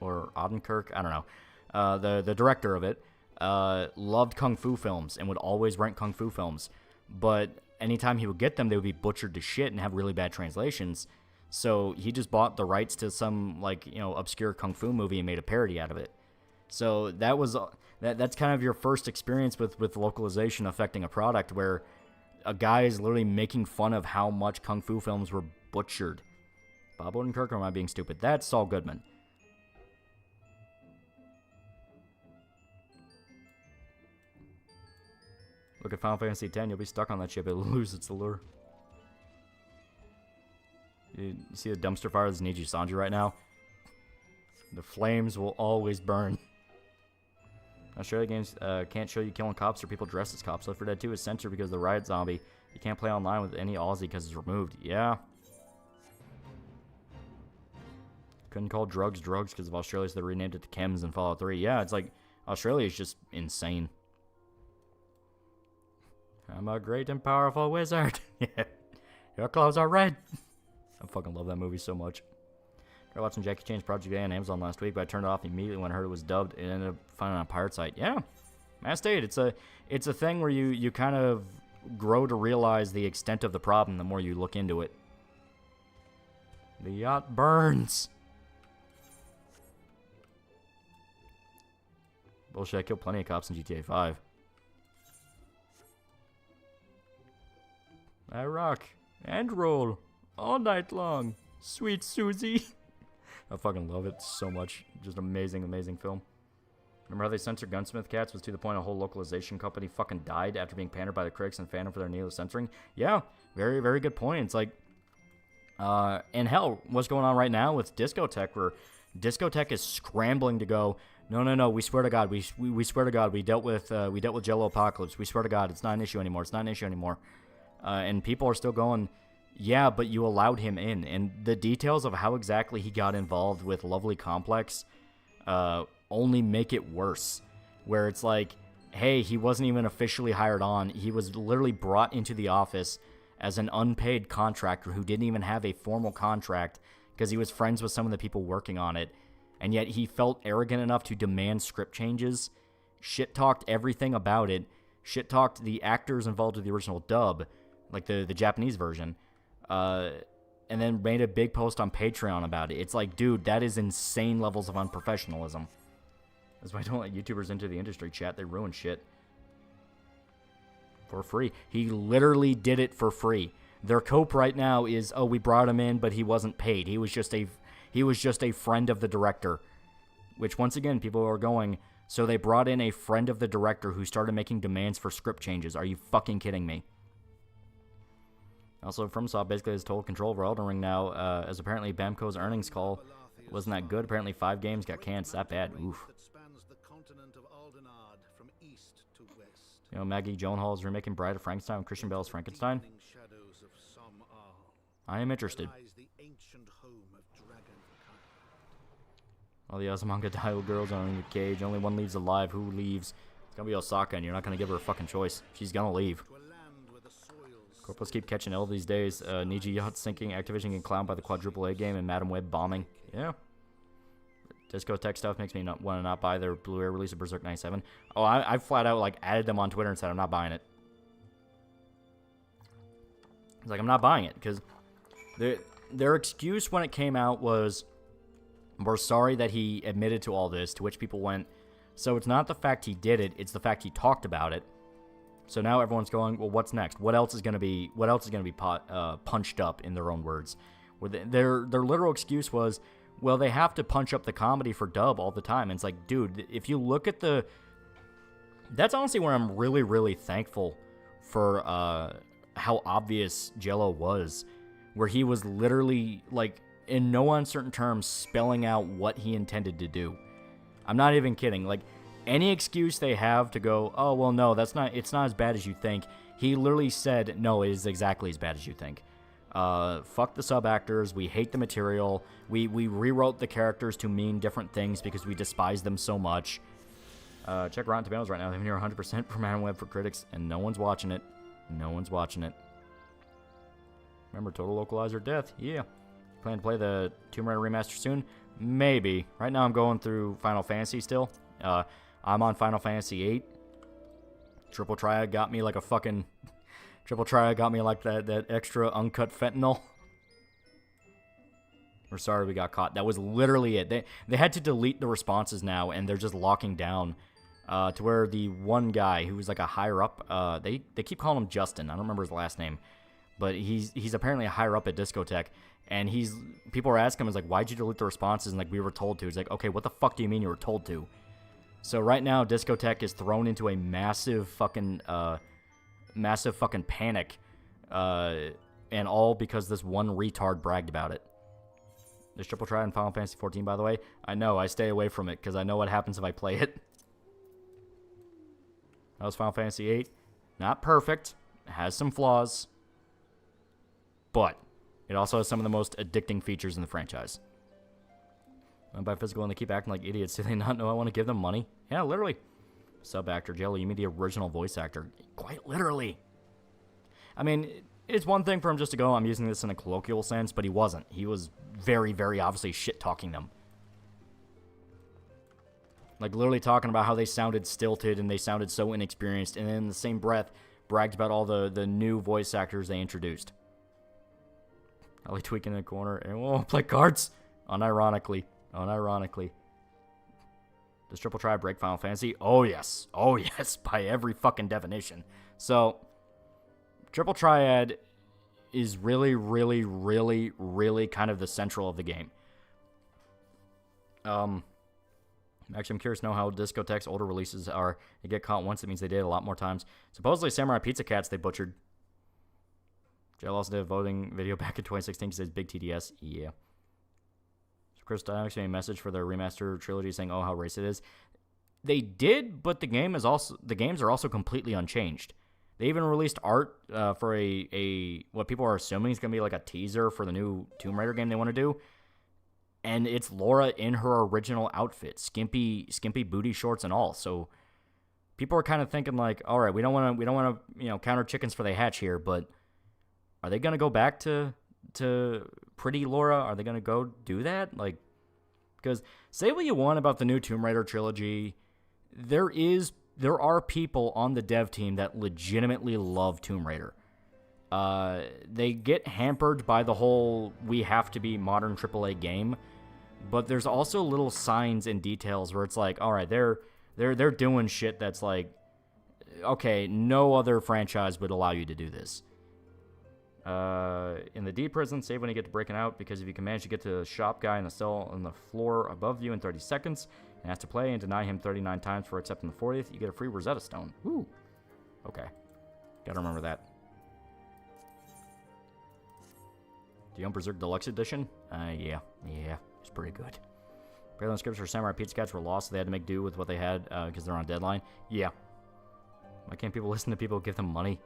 or Odenkirk, I don't know, the director of it, loved Kung Fu films and would always rent Kung Fu films. But anytime he would get them, they would be butchered to shit and have really bad translations. So he just bought the rights to some, like, you know, obscure Kung Fu movie and made a parody out of it. So that was that's kind of your first experience with localization affecting a product where a guy is literally making fun of how much Kung Fu films were butchered. Bob Odenkirk, or am I being stupid? That's Saul Goodman. Look at Final Fantasy X, you'll be stuck on that ship. It'll lose its allure. You see the dumpster fire that's Niji Sanji right now? The flames will always burn. Australia games can't show you killing cops or people dressed as cops. Left 4 Dead 2 is censored because of the riot zombie. You can't play online with any Aussie because it's removed. Yeah. Couldn't call drugs because of Australia, so they renamed it to Chems in Fallout 3. Yeah, it's like, Australia is just insane. I'm a great and powerful wizard. Yeah. Your clothes are red. I fucking love that movie so much. I watched Jackie Chan's Project A on Amazon last week, but I turned it off immediately when I heard it was dubbed and ended up finding it on a pirate site. Yeah, Mass State. It's a thing where you kind of grow to realize the extent of the problem the more you look into it. The yacht burns. Bullshit, I killed plenty of cops in GTA 5. I rock and roll all night long. Sweet Susie. I fucking love it so much. Just amazing, amazing film. Remember how they censored Gunsmith Cats was to the point a whole localization company fucking died after being pandered by the critics and fandom for their neo-censoring? Yeah, very, very good point. It's like, and hell, what's going on right now with Discotech, where Discotech is scrambling to go, no, we swear to God, we swear to God, we dealt with Jello Apocalypse. We swear to God, it's not an issue anymore. It's not an issue anymore. And people are still going, yeah, but you allowed him in. And the details of how exactly he got involved with Lovely Complex only make it worse. Where it's like, hey, he wasn't even officially hired on. He was literally brought into the office as an unpaid contractor who didn't even have a formal contract because he was friends with some of the people working on it. And yet he felt arrogant enough to demand script changes, shit-talked everything about it, shit-talked the actors involved with the original dub, like the Japanese version, and then made a big post on Patreon about it. It's like, dude, that is insane levels of unprofessionalism. That's why I don't let YouTubers into the industry, chat. They ruin shit. For free. He literally did it for free. Their cope right now is, oh, we brought him in, but he wasn't paid. He was just a friend of the director. Which, once again, people are going, so they brought in a friend of the director who started making demands for script changes. Are you fucking kidding me? Also, FromSoft basically has total control over Elden Ring now, as apparently Bamco's earnings call wasn't that good. Apparently 5 games got canned. It's that bad. Oof. You know, Maggie Gyllenhaal is remaking Bride of Frankenstein with Christian Bale's Frankenstein. I am interested. All the Azumanga Daioh girls are in the cage. Only one leaves alive. Who leaves? It's gonna be Osaka, and you're not gonna give her a fucking choice. She's gonna leave. Corporals keep catching L these days. Niji Yacht sinking. Activision getting clowned by the quadruple A game and Madam Web bombing. Yeah. Discotech stuff makes me want to not buy their Blu-ray release of Berserk 97. Oh, I flat out like added them on Twitter and said I'm not buying it. It's like I'm not buying it because their excuse when it came out was, we're sorry that he admitted to all this, to which people went, so it's not the fact he did it, it's the fact he talked about it. So now everyone's going, well, what's next? What else is going to be punched up, in their own words? Their literal excuse was, well, they have to punch up the comedy for dub all the time. And it's like, dude, if you look at that's honestly where I'm really, really thankful for how obvious Jello was, where he was literally, like, in no uncertain terms, spelling out what he intended to do. I'm not even kidding. Like, any excuse they have to go, oh, well, no, it's not as bad as you think. He literally said, no, it is exactly as bad as you think. Fuck the sub-actors. We hate the material. We rewrote the characters to mean different things because we despise them so much. Check Rotten Tomatoes right now. They have near 100% for Madam Web for critics, and no one's watching it. No one's watching it. Remember, Total Localizer Death? Yeah. Plan to play the Tomb Raider remaster soon? Maybe. Right now I'm going through Final Fantasy still. I'm on Final Fantasy 8. Triple Triad got me like a fucking... Triple Triad got me like that extra uncut fentanyl. We're sorry we got caught. That was literally it. They had to delete the responses now, and they're just locking down to where the one guy who was like a higher up, they keep calling him Justin. I don't remember his last name. But he's apparently a higher up at Discotech. And people are asking him, like, why'd you delete the responses? And like, we were told to. He's like, okay, what the fuck do you mean you were told to? So right now, Discotech is thrown into a massive fucking panic, and all because this one retard bragged about it. There's Triple Triad in Final Fantasy 14, by the way. I know, I stay away from it, because I know what happens if I play it. That was Final Fantasy 8. Not perfect. It has some flaws. But it also has some of the most addicting features in the franchise. I buy physical and they keep acting like idiots. Do they not know I want to give them money? Yeah, literally. Sub-actor, Jelly, you mean the original voice actor. Quite literally. I mean, it's one thing for him just to go, I'm using this in a colloquial sense, but he wasn't. He was very, very obviously shit-talking them. Like, literally talking about how they sounded stilted and they sounded so inexperienced, and then in the same breath, bragged about all the new voice actors they introduced. Ellie tweaking in the corner, and won't play cards? Unironically. Does Triple Triad break Final Fantasy? Oh yes, by every fucking definition. So, Triple Triad is really, really, really, really kind of the central of the game. Actually, I'm curious to know how Discotech's older releases are. They get caught once, it means they did it a lot more times. Supposedly, Samurai Pizza Cats they butchered. Jill also did a voting video back in 2016. She says big TDS. Yeah. So Chris Dynamics made a message for their remaster trilogy saying, "Oh, how racist it is." They did, but the games are also completely unchanged. They even released art for a what people are assuming is going to be like a teaser for the new Tomb Raider game they want to do, and it's Laura in her original outfit, skimpy booty shorts and all. So people are kind of thinking like, all right, we don't want to counter chickens for they hatch here, but are they going to go back to pretty Laura? Are they going to go do that? Like, because say what you want about the new Tomb Raider trilogy, there is there are people on the dev team that legitimately love Tomb Raider. They get hampered by the whole we have to be modern AAA game, but there's also little signs and details where it's like, all right, they're doing shit that's like, okay, no other franchise would allow you to do this. In the D prison, save when you get to breaking out, because if you can manage to get to the shop guy in the cell on the floor above you in 30 seconds and has to play and deny him 39 times for accepting the 40th, you get a free Rosetta Stone. Ooh. Okay. Gotta remember that. Do you own Berserk Deluxe Edition? Yeah. It's pretty good. Apparently the scripts for Samurai Pizza Cats were lost, so they had to make do with what they had because they're on deadline. Yeah. Why can't people listen to people who give them money?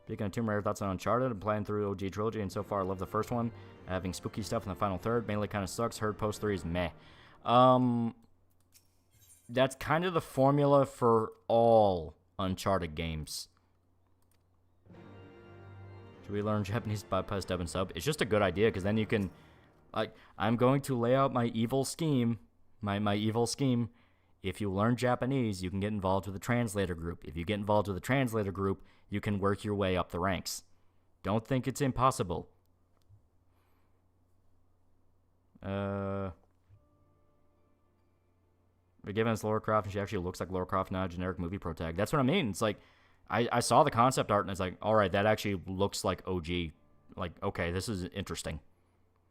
Speaking of Tomb Raider, thoughts on Uncharted? I'm playing through OG Trilogy, and so far I love the first one. Having spooky stuff in the final third mainly kind of sucks. Heard post 3 is meh. That's kind of the formula for all Uncharted games. Should we learn Japanese bypass dub and sub? It's just a good idea, because then you can... Like, I'm going to lay out my evil scheme. My evil scheme. If you learn Japanese, you can get involved with a translator group. If you get involved with a translator group, you can work your way up the ranks. Don't think it's impossible. We're giving us Lara Croft, and she actually looks like Lara Croft, not a generic movie pro tag. That's what I mean. It's like, I saw the concept art, and it's like, all right, that actually looks like OG. Like, okay, this is interesting.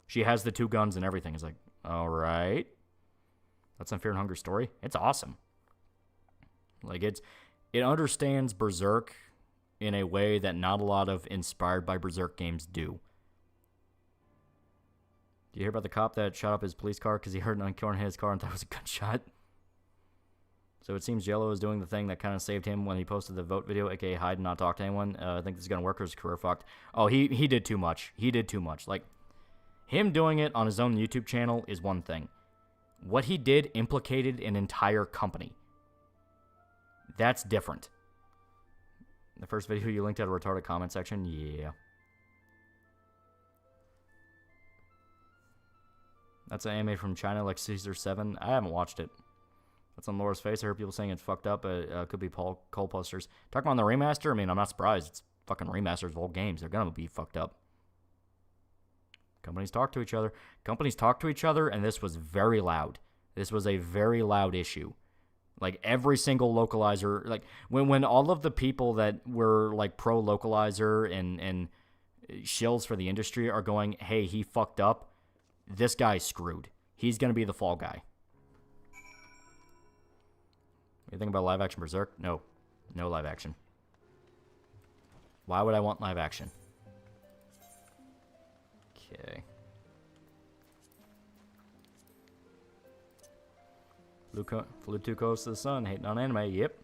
She has the 2 guns and everything. It's like, all right. That's a Fear and Hunger story. It's awesome. Like, it understands Berserk in a way that not a lot of inspired by Berserk games do. Do you hear about the cop that shot up his police car because he heard an uncorn hit his car and thought it was a gunshot? So it seems Jello is doing the thing that kind of saved him when he posted the vote video, aka hide and not talk to anyone. I think this is going to work, or his career fucked. Oh, he did too much. He did too much. Like, him doing it on his own YouTube channel is one thing. What he did implicated an entire company. That's different. The first video you linked at a retarded comment section? Yeah. That's an anime from China, like Caesar 7. I haven't watched it. That's on Laura's face. I heard people saying it's fucked up. Could be Paul Cole posters. Talking about the remaster, I mean, I'm not surprised. It's fucking remasters of old games. They're gonna be fucked up. Companies talk to each other. Companies talk to each other, and this was very loud. This was a very loud issue. Like, every single localizer, like, when all of the people that were, like, pro-localizer and shills for the industry are going, hey, he fucked up, this guy's screwed. He's going to be the fall guy. What do you think about live-action Berserk? No. No live-action. Why would I want live-action? Okay. Flew too close to the sun, hating on anime. Yep.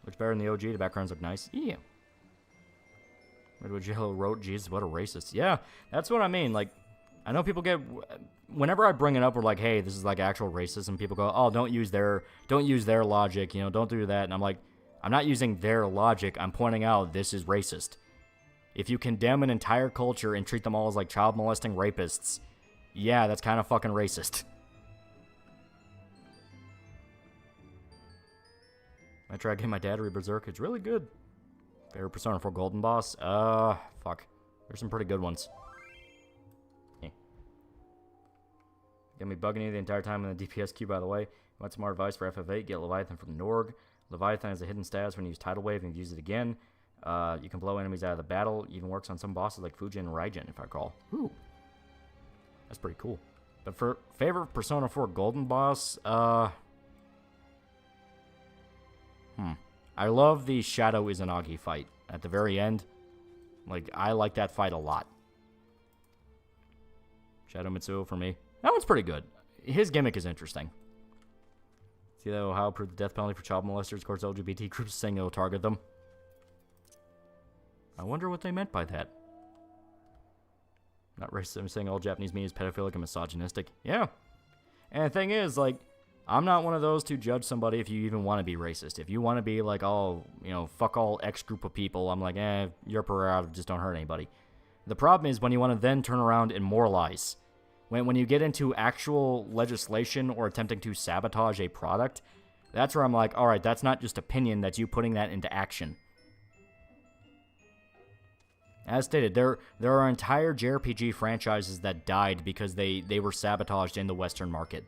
Looks better than the OG. The backgrounds look nice. Yeah. Redwood Jello wrote, "Jesus, what a racist." Yeah, that's what I mean. Like, I know people get, whenever I bring it up, we're like, "Hey, this is like actual racism." People go, "Oh, don't use their logic. You know, don't do that." And I'm like, I'm not using their logic. I'm pointing out this is racist. If you condemn an entire culture and treat them all as like child molesting rapists, yeah, that's kind of fucking racist. I tried getting my dad to read Berserk. It's really good. Favorite Persona 4 Golden Boss? Fuck. There's some pretty good ones. Eh. Got me bugging you the entire time in the DPS queue, by the way. Want some more advice for FF8? Get Leviathan from Norg. Leviathan has a hidden status when you use Tidal Wave and use it again. You can blow enemies out of the battle. Even works on some bosses like Fujin and Raijin, if I recall. Ooh. That's pretty cool. But for favorite Persona 4 Golden Boss, I love the Shadow Izanagi fight at the very end. Like, I like that fight a lot. Shadow Mitsuo for me. That one's pretty good. His gimmick is interesting. See that Ohio approved the death penalty for child molesters. Of course, LGBT groups saying it'll target them. I wonder what they meant by that. Not racist. I'm saying all Japanese media is pedophilic and misogynistic. Yeah. And the thing is, like, I'm not one of those to judge somebody if you even want to be racist. If you want to be like, oh, you know, fuck all X group of people, I'm like, you're prerogative, just don't hurt anybody. The problem is when you want to then turn around and moralize. When you get into actual legislation or attempting to sabotage a product, That's where I'm like, all right, that's not just opinion, that's you putting that into action. As stated, there are entire JRPG franchises that died because they were sabotaged in the Western market.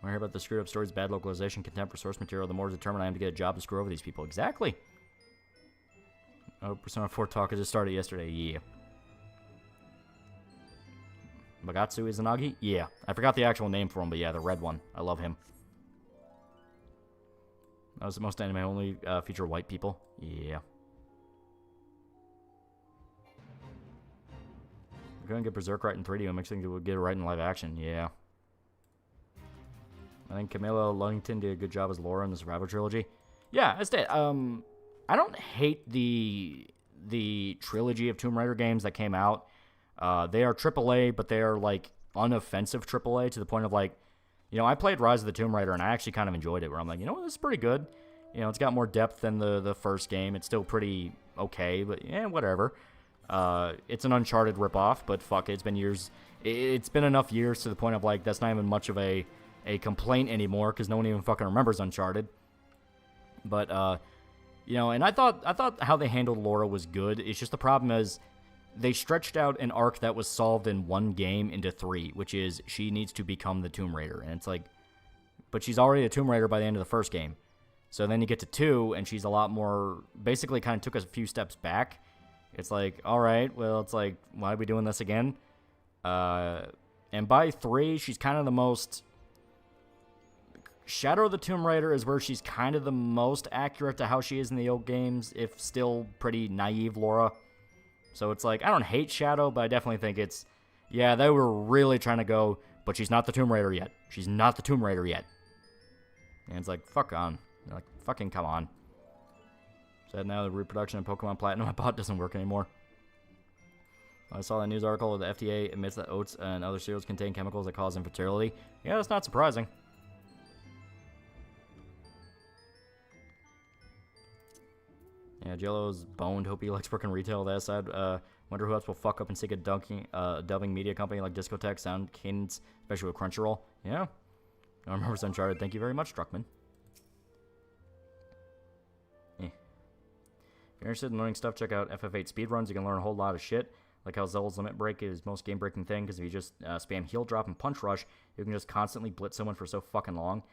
When I hear about the screwed up stories, bad localization, contempt for source material, the more determined I am to get a job to screw over these people. Exactly. Oh, Persona 4 talk has just started yesterday. Yeah. Bagatsu Izanagi? Yeah. I forgot the actual name for him, but yeah, the red one. I love him. That was the most anime only feature white people. Yeah. We're going to get Berserk right in 3D. I'm actually going to get it right in live action. Yeah. I think Camilla Luddington did a good job as Laura in the Survivor trilogy. Yeah, I did. I don't hate the trilogy of Tomb Raider games that came out. They are AAA, but they are, like, unoffensive AAA to the point of, like, you know, I played Rise of the Tomb Raider, and I actually kind of enjoyed it, where I'm like, you know what, this is pretty good. You know, it's got more depth than the first game. It's still pretty okay, but, yeah, whatever. It's an Uncharted ripoff, but fuck it, it's been years. It's been enough years to the point of, like, that's not even much of a complaint anymore, because no one even fucking remembers Uncharted. But, you know, and I thought how they handled Laura was good. It's just the problem is they stretched out an arc that was solved in one game into 3, which is she needs to become the Tomb Raider. And it's like, but she's already a Tomb Raider by the end of the first game. So then you get to 2, and she's a lot more, basically kind of took us a few steps back. It's like, all right, well, it's like, why are we doing this again? And by 3, she's kind of the most... Shadow of the Tomb Raider is where she's kind of the most accurate to how she is in the old games, if still pretty naive Laura. So it's like, I don't hate Shadow, but I definitely think it's, yeah, they were really trying to go, but she's not the Tomb Raider yet. She's not the Tomb Raider yet. And it's like, fuck on. You're like, fucking come on. Said now the reproduction of Pokemon Platinum I bought doesn't work anymore. I saw that news article where the FDA admits that oats and other cereals contain chemicals that cause infertility. Yeah, that's not surprising. Yeah, Jello's boned. Hope he likes working retail. That aside, wonder who else will fuck up and seek a dubbing media company like Discotheque, Sound Cadence, especially with Crunchyroll. Yeah. I remember Uncharted. Thank you very much, Struckman. If you're interested in learning stuff, check out FF8 speedruns. You can learn a whole lot of shit. Like how Zelda's Limit Break is most game-breaking thing, because if you just spam Heal Drop and Punch Rush, you can just constantly blitz someone for so fucking long.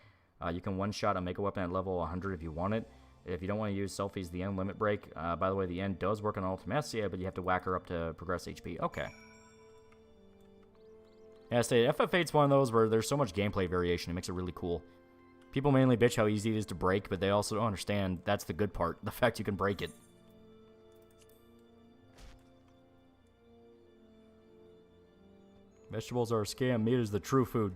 You can one-shot a Mega Weapon at level 100 if you want it. If you don't want to use selfies, the end limit break. By the way, the end does work on Ultimacia, but you have to whack her up to progress HP. Okay. Yeah, I say FF8's one of those where there's so much gameplay variation, it makes it really cool. People mainly bitch how easy it is to break, but they also don't understand that's the good part, the fact you can break it. Vegetables are a scam, meat is the true food.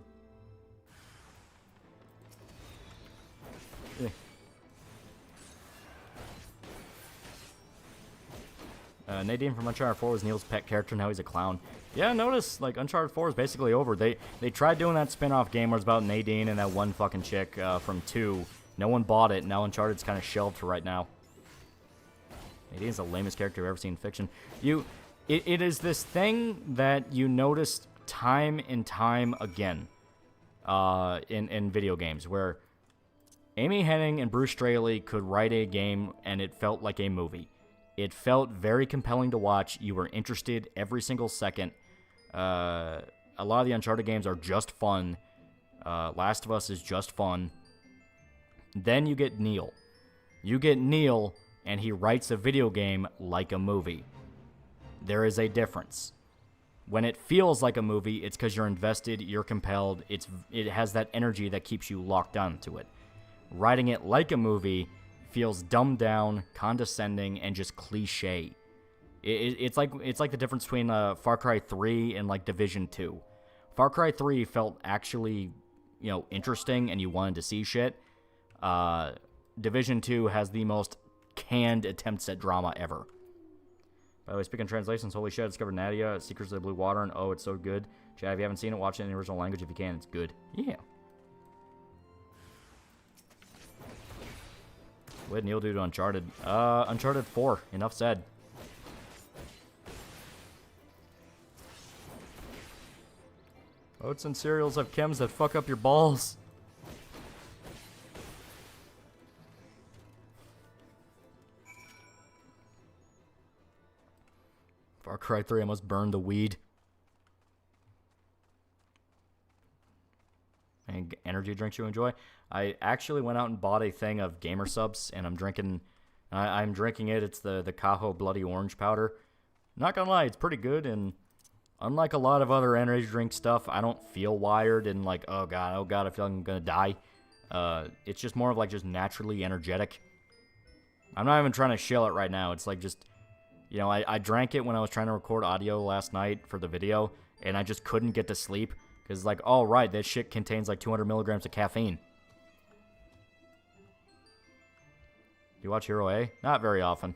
Nadine from Uncharted 4 was Neil's pet character, now he's a clown. Yeah, notice, like, Uncharted 4 is basically over. They tried doing that spin-off game where it's about Nadine and that one fucking chick from 2. No one bought it, and now Uncharted's kind of shelved for right now. Nadine's the lamest character I've ever seen in fiction. It is this thing that you notice time and time again in video games, where Amy Hennig and Bruce Straley could write a game and it felt like a movie. It felt very compelling to watch. You were interested every single second. A lot of the Uncharted games are just fun. Last of Us is just fun. Then you get Neil. You get Neil, and he writes a video game like a movie. There is a difference. When it feels like a movie, it's because you're invested, you're compelled. It has that energy that keeps you locked onto it. Writing it like a movie feels dumbed down, condescending, and just cliche. It's like the difference between Far Cry 3 and like Division 2. Far Cry 3 felt actually, you know, interesting, and you wanted to see shit. Division 2 has the most canned attempts at drama ever. By the way, speaking of translations, holy shit, I discovered Nadia, Secrets of the Blue Water, and oh, it's so good. Chad, if you haven't seen it, watch it in the original language if you can. It's good. Yeah. What did Neil do to Uncharted? Uncharted 4. Enough said. Oats and cereals have chems that fuck up your balls. Far Cry 3, I must burn the weed. Any energy drinks you enjoy? I actually went out and bought a thing of Gamer Subs, and I'm drinking it. It's the Cajo Bloody Orange powder. Not gonna lie, it's pretty good, and unlike a lot of other energy drink stuff, I don't feel wired and like, oh god, I feel like I'm gonna die. It's just more of like just naturally energetic. I'm not even trying to shill it right now. It's like just, you know, I drank it when I was trying to record audio last night for the video, and I just couldn't get to sleep. Because, like, oh, right, that shit contains, like, 200 milligrams of caffeine. Do you watch Hero A? Not very often.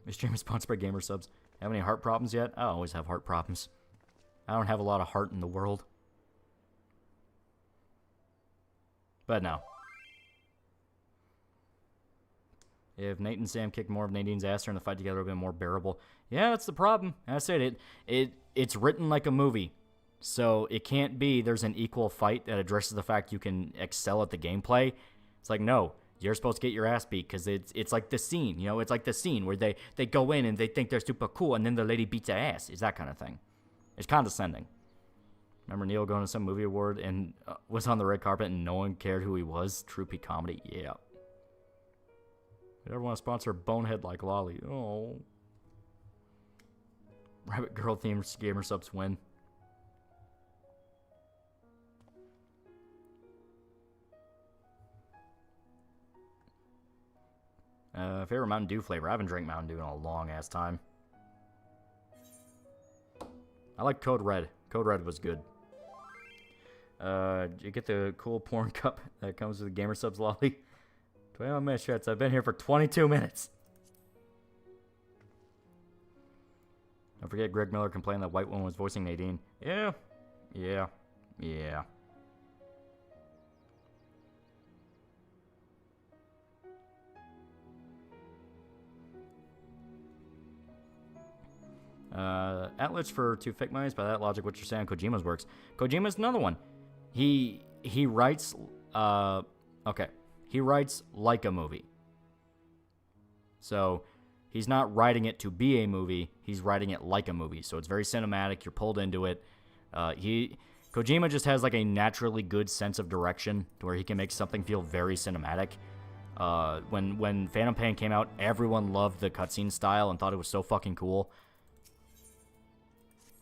This stream is sponsored by Gamer Subs. Have any heart problems yet? I always have heart problems. I don't have a lot of heart in the world. But no. If Nate and Sam kicked more of Nadine's ass during the fight together, it would have been more bearable. Yeah, that's the problem. I said it's written like a movie. So it can't be there's an equal fight that addresses the fact you can excel at the gameplay. It's like, no, you're supposed to get your ass beat because it's like the scene, you know? It's like the scene where they go in and they think they're super cool and then the lady beats their ass. It's that kind of thing. It's condescending. Remember Neil going to some movie award and was on the red carpet and no one cared who he was? True peak comedy? Yeah. You ever want to sponsor Bonehead like Lolly? Oh. Rabbit Girl themed Gamer Subs win. Favorite Mountain Dew flavor? I haven't drank Mountain Dew in a long ass time. I like Code Red. Code Red was good. Did you get the cool porn cup that comes with the Gamer Subs Lolly? 21 minutes, shits. I've been here for 22 minutes. Don't forget Greg Miller complained that white woman was voicing Nadine. Yeah. Atlas for 2 fake monies. By that logic, what you're saying, Kojima's works. Kojima's another one. He writes, okay. He writes like a movie. So, he's not writing it to be a movie, he's writing it like a movie. So it's very cinematic, you're pulled into it. Kojima just has like a naturally good sense of direction to where he can make something feel very cinematic. When Phantom Pain came out, everyone loved the cutscene style and thought it was so fucking cool.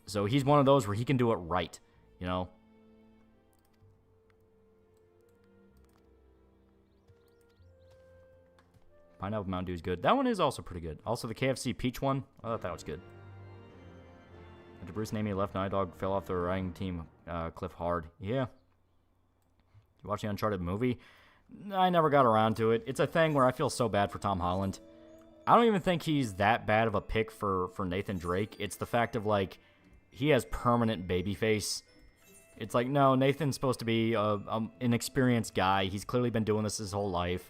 So he's one of those where he can do it right, you know? Pineapple Mountain Dew is good. That one is also pretty good. Also, the KFC Peach one, I thought that was good. After Bruce named me left, Night Dog fell off the riding team cliff hard. Yeah. You watch the Uncharted movie? I never got around to it. It's a thing where I feel so bad for Tom Holland. I don't even think he's that bad of a pick for Nathan Drake. It's the fact of, like, he has permanent baby face. It's like, no, Nathan's supposed to be an experienced guy. He's clearly been doing this his whole life.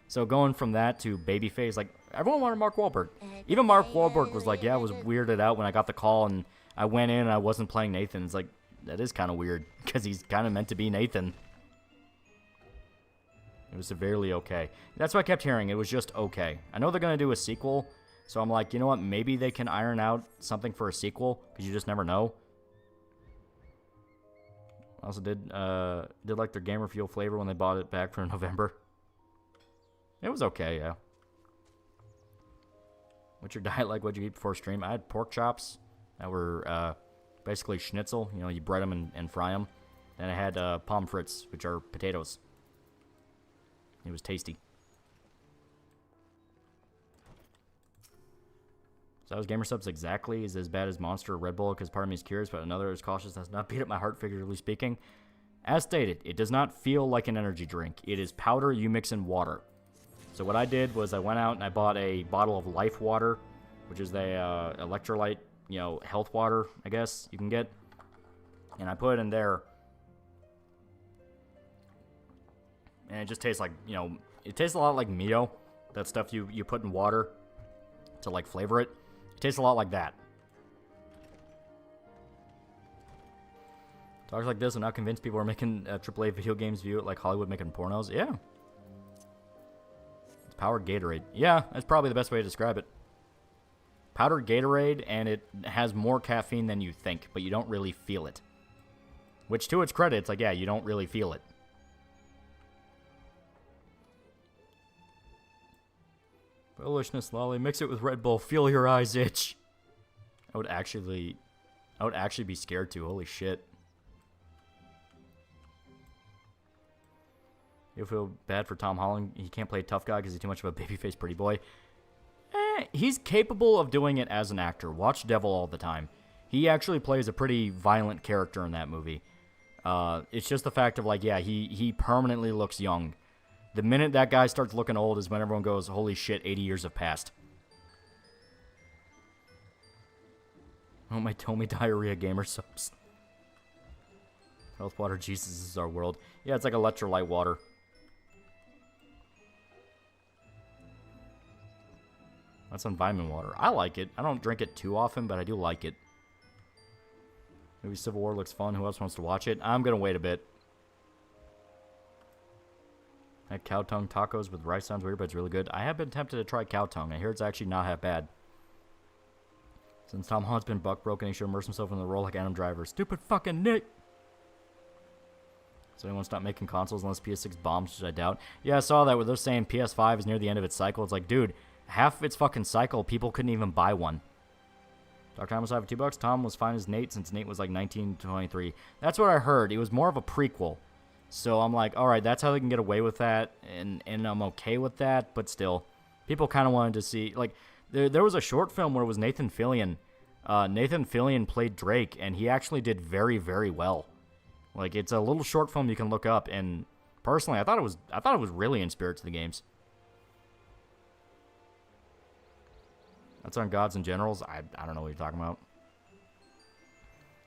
So going from that to babyface, like, everyone wanted Mark Wahlberg. Even Mark Wahlberg was like, yeah, I was weirded out when I got the call and I went in and I wasn't playing Nathan. It's like, that is kind of weird because he's kind of meant to be Nathan. It was severely okay. That's what I kept hearing. It was just okay. I know they're going to do a sequel, so I'm like, you know what? Maybe they can iron out something for a sequel because you just never know. I also did like their Gamer Fuel flavor when they bought it back for November. It was okay, yeah. What's your diet like? What'd you eat before stream? I had pork chops that were basically schnitzel. You know, you bread them and fry them. And I had pommes frites, which are potatoes. It was tasty. So I was Gamer Subs exactly is as bad as Monster or Red Bull because part of me is curious, but another is cautious. Does not beat up my heart, figuratively speaking. As stated, it does not feel like an energy drink. It is powder you mix in water. So what I did was I went out and I bought a bottle of Life Water, which is the electrolyte, you know, health water, I guess you can get. And I put it in there. And it just tastes like, you know, it tastes a lot like Mio. That stuff you put in water to, like, flavor it. It tastes a lot like that. Talks like this, I'm not convinced people are making AAA video games view it like Hollywood making pornos. Yeah. Powdered Gatorade. Yeah, that's probably the best way to describe it. Powdered Gatorade, and it has more caffeine than you think, but you don't really feel it. Which, to its credit, it's like, yeah, you don't really feel it. Foolishness, Lolly. Mix it with Red Bull. Feel your eyes itch. I would actually be scared to. Holy shit. You feel bad for Tom Holland. He can't play a tough guy because he's too much of a babyface pretty boy. He's capable of doing it as an actor. Watch Devil all the time. He actually plays a pretty violent character in that movie. It's just the fact of, like, yeah, he permanently looks young. The minute that guy starts looking old is when everyone goes, holy shit, 80 years have passed. Oh, my Tomy Diarrhea Gamer subs. Health water, Jesus is our world. Yeah, it's like electrolyte water. That's on vitamin water. I like it. I don't drink it too often, but I do like it. Maybe Civil War looks fun. Who else wants to watch it? I'm going to wait a bit. That cow tongue tacos with rice sounds weird, but it's really good. I have been tempted to try cow tongue. I hear it's actually not half bad. Since Tom Holland's been buck broken, he should immerse himself in the role like Adam Driver. Stupid fucking Nick! So anyone stop making consoles unless PS6 bombs, which I doubt. Yeah, I saw that where they're saying PS5 is near the end of its cycle. It's like, dude, half its fucking cycle, people couldn't even buy one. Dr. Thomas have $2. Tom was fine as Nate since Nate was like 1923. That's what I heard. It was more of a prequel. So I'm like, all right, that's how they can get away with that, and I'm okay with that. But still, people kind of wanted to see, like, there was a short film where it was Nathan Fillion. Nathan Fillion played Drake, and he actually did very, very well. Like, it's a little short film you can look up, and personally, I thought it was really in spirit to the games. That's on Gods and Generals. I don't know what you're talking about.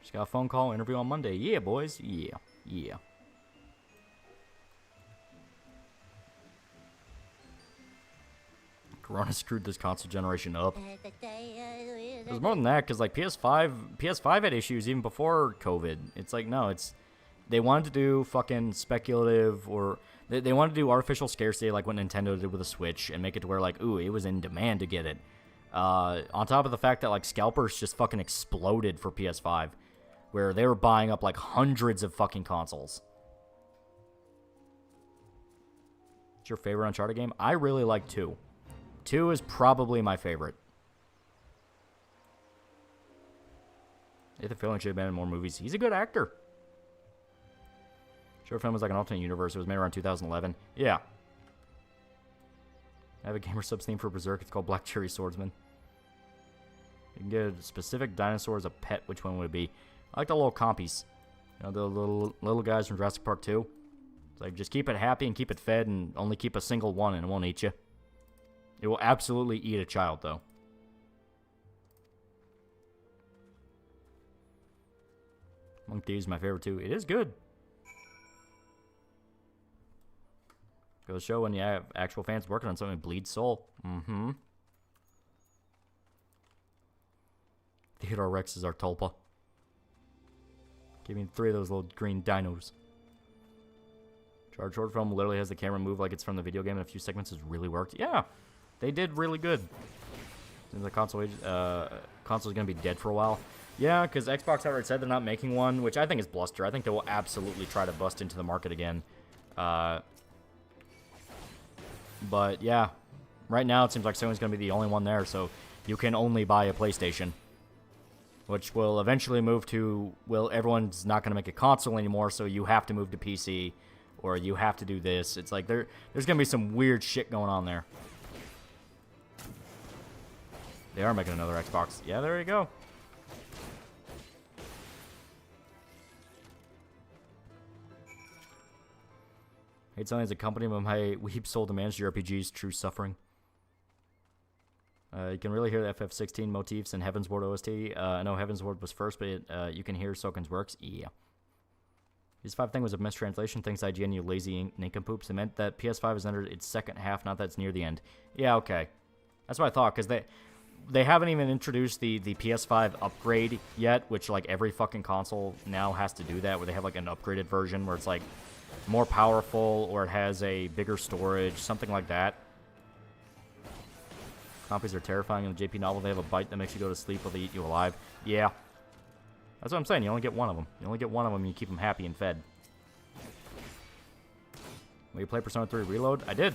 Just got a phone call, interview on Monday. Yeah, boys. Yeah. Corona screwed this console generation up. It was more than that, because like PS5 had issues even before COVID. It's like, no, they wanted to do fucking speculative, or they wanted to do artificial scarcity like what Nintendo did with the Switch, and make it to where, like, ooh, it was in demand to get it. On top of the fact that, like, scalpers just fucking exploded for PS5, where they were buying up like hundreds of fucking consoles. What's your favorite Uncharted game? I really like 2. 2 is probably my favorite. Nathan Fillion should have been in more movies. He's a good actor. Short film was like an alternate universe. It was made around 2011. Yeah. I have a gamer subs theme for Berserk. It's called Black Cherry Swordsman. You can get a specific dinosaur as a pet. Which one would it be? I like the little compies. You know, the little guys from Jurassic Park 2. It's like, just keep it happy and keep it fed, and only keep a single one, and it won't eat you. It will absolutely eat a child, though. Monk Thieves is my favorite, too. It is good. Goes to show when you have actual fans working on something, bleeds soul. Mm-hmm. Theodore Rex is our tulpa. Give me 3 of those little green dinos. Charge short film literally has the camera move like it's from the video game in a few segments. Has really worked. Yeah, they did really good. And the console's gonna be dead for a while. Yeah, because Xbox outright said they're not making one, which I think is bluster. I think they will absolutely try to bust into the market again. But yeah, right now it seems like Sony's going to be the only one there, so you can only buy a PlayStation. Which will eventually move to, well, everyone's not going to make a console anymore, so you have to move to PC, or you have to do this. It's like there's going to be some weird shit going on there. They are making another Xbox. Yeah, there you go. Hate Sony as a company, but my weeb soul demands JRPGs, true suffering. You can really hear the FF16 motifs in Heaven's Ward OST. I know Heaven's Ward was first, but you can hear Soken's works. Yeah. PS5 thing was a mistranslation. Thanks, IGN, you lazy nincompoops. It meant that PS5 has entered its second half, not that it's near the end. Yeah, okay. That's what I thought, because they haven't even introduced the PS5 upgrade yet, which, like, every fucking console now has to do that, where they have, like, an upgraded version where it's, like, more powerful, or it has a bigger storage, something like that. Compies are terrifying in the JP novel. They have a bite that makes you go to sleep while they eat you alive. Yeah. That's what I'm saying. You only get one of them. You only get one of them and you keep them happy and fed. Will you play Persona 3 Reload? I did.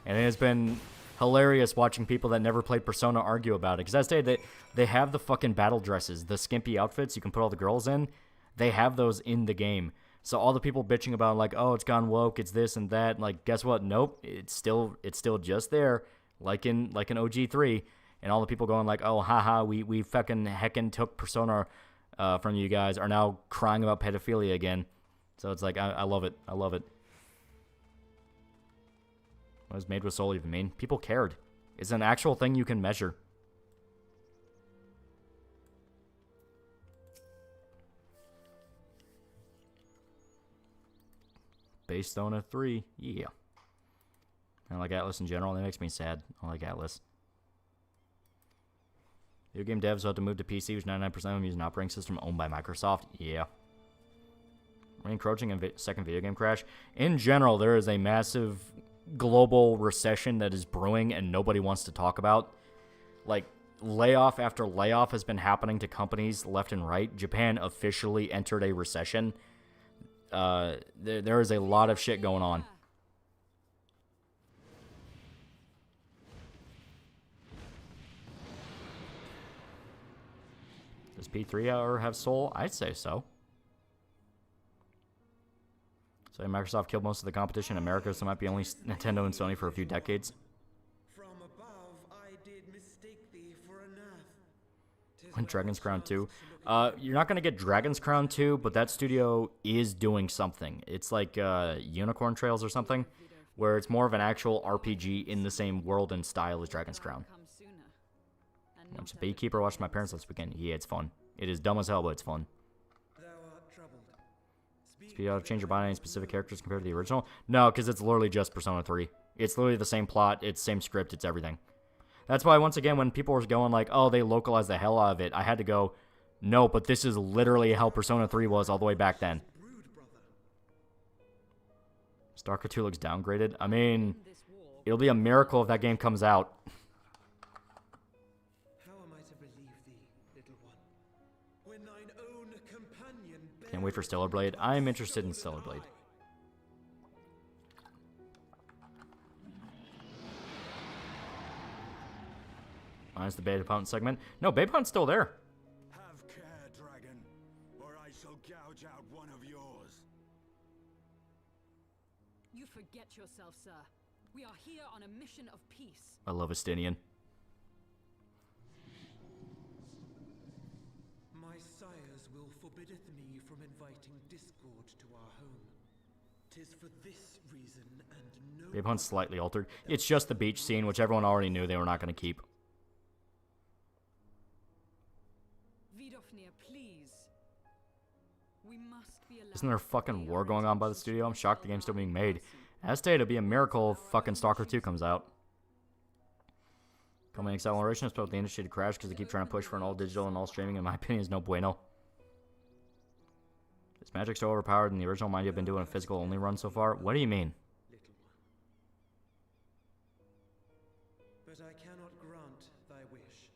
And it has been hilarious watching people that never played Persona argue about it. Because I stated that they have the fucking battle dresses, the skimpy outfits you can put all the girls in. They have those in the game. So all the people bitching about like, oh, it's gone woke, it's this and that. Like, guess what? Nope, it's still just there, like in OG3. And all the people going like, oh, haha, we fucking heckin' took Persona from you guys, are now crying about pedophilia again. So it's like, I love it. I love it. What does Made with Soul even mean? People cared. It's an actual thing you can measure. Based on a 3. Yeah. I like Atlas in general. That makes me sad. I like Atlas. Video game devs will have to move to PC, which 99% of them use an operating system owned by Microsoft. Yeah. We're encroaching in second video game crash. In general, there is a massive global recession that is brewing and nobody wants to talk about. Like, layoff after layoff has been happening to companies left and right. Japan officially entered a recession. There is a lot of shit going on. Does P3 ever have soul? I'd say so. So Microsoft killed most of the competition in America, so it might be only Nintendo and Sony for a few decades. From above, I did mistake thee for a nerve. When Dragon's Crown 2. You're not going to get Dragon's Crown 2, but that studio is doing something. It's like Unicorn Trails or something, where it's more of an actual RPG in the same world and style as Dragon's Crown. I'm a beekeeper. Watched my parents last weekend. Yeah, it's fun. It is dumb as hell, but it's fun. Speed out, change your body any specific characters compared to the original? No, because it's literally just Persona 3. It's literally the same plot, it's same script, it's everything. That's why, once again, when people were going like, oh, they localized the hell out of it, I had to go, no, but this is literally how Persona 3 was all the way back then. Stalker 2 looks downgraded. I mean, it'll be a miracle if that game comes out. Can't wait for Stellar Blade. I'm interested in Stellar Blade. Minus the Beta Punt segment. No, Beta Punt's still there. Have care, dragon, or I shall gouge out one of yours. You forget yourself, sir. We are here on a mission of peace. I love Estinian. My sires will forbiddeth me from inviting discord to our home. 'Tis for this reason and no. Beta Punt's slightly altered. It's just the beach scene, which everyone already knew they were not going to keep. Vidofnir, please. We must be allowed. Isn't there a fucking war going on by the studio? I'm shocked the game's still being made. As stated, it'll be a miracle if fucking Stalker 2 comes out. Coming acceleration is about the industry to crash because they keep trying to push for an all digital and all streaming. In my opinion, is no bueno. Is Magic so overpowered in the original? Mind you, I've been doing a physical only run so far. What do you mean? But I cannot grant thy wish.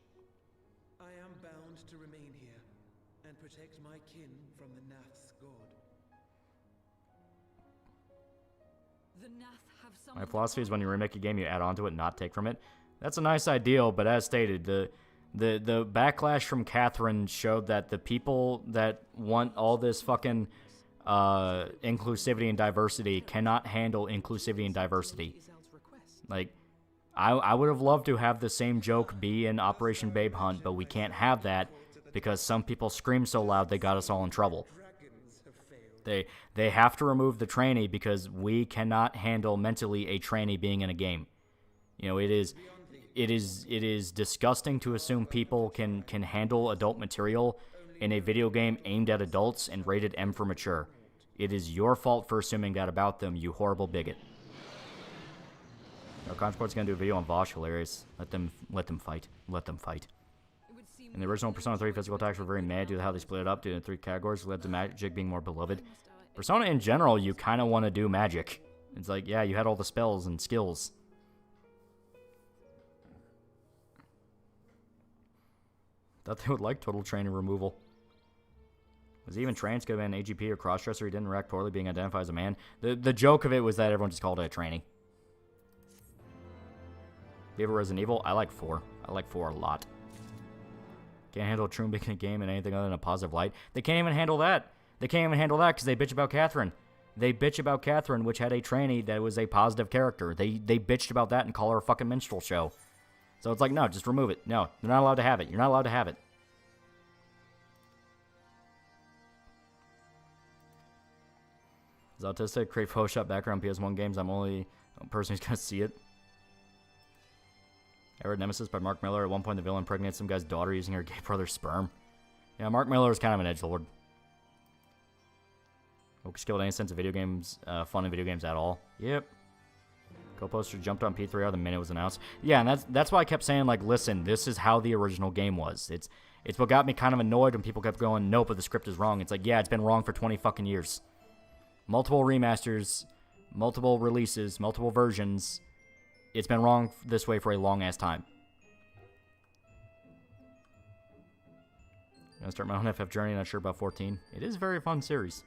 I am bound to remain here and protect my kin from the Nath's god. The Nath have some. My philosophy is when you remake a game, you add on to it, not take from it. That's a nice ideal, but as stated, the backlash from Catherine showed that the people that want all this fucking inclusivity and diversity cannot handle inclusivity and diversity. Like, I would have loved to have the same joke be in Operation Babe Hunt, but we can't have that because some people scream so loud they got us all in trouble. They have to remove the tranny because we cannot handle mentally a tranny being in a game. You know, it is disgusting to assume people can handle adult material in a video game aimed at adults and rated M for mature. It is your fault for assuming that about them, you horrible bigot. No, Consport's gonna do a video on Vosh. Hilarious. Let them fight. Let them fight. In the original Persona 3, physical attacks were very mad due to how they split it up due to 3 categories, led to magic being more beloved. Persona in general, you kind of want to do magic. It's like, yeah, you had all the spells and skills. Thought they would like total training removal. Was he even trans? Could have been AGP or crossdresser. He didn't react poorly being identified as a man. The joke of it was that everyone just called it a trainee. You ever Resident Evil? I like 4. I like 4 a lot. Can't handle Troon being a game in anything other than a positive light. They can't even handle that. They can't even handle that because they bitch about Catherine. They bitch about Catherine, which had a trainee that was a positive character. They bitched about that and call her a fucking minstrel show. So it's like, no, just remove it. No, you're not allowed to have it. You're not allowed to have it. Is autistic, create Photoshop background PS1 games. I'm only a person who's going to see it. I read Nemesis by Mark Miller. At one point, the villain impregnates some guy's daughter using her gay brother's sperm. Yeah, Mark Miller is kind of an edgelord. Woke skill at any sense of video games, fun in video games at all. Yep. Co-poster jumped on P3R the minute it was announced. Yeah, and that's why I kept saying, like, listen, this is how the original game was. It's what got me kind of annoyed when people kept going, nope, but the script is wrong. It's like, yeah, it's been wrong for 20 fucking years. Multiple remasters, multiple releases, multiple versions. It's been wrong this way for a long-ass time. I'm going to start my own FF journey, not sure about 14. It is a very fun series.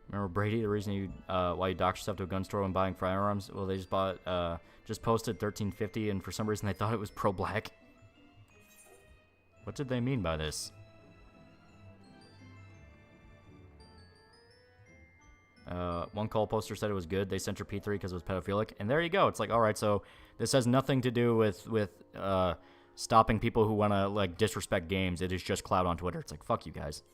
Remember Brady, the reason you why you docked yourself to a gun store when buying firearms? Well, they just posted $13.50, and for some reason they thought it was pro-black. What did they mean by this? One call poster said it was good. They sent her P3 because it was pedophilic. And there you go. It's like, all right, so this has nothing to do with stopping people who want to, like, disrespect games. It is just clout on Twitter. It's like, fuck you guys.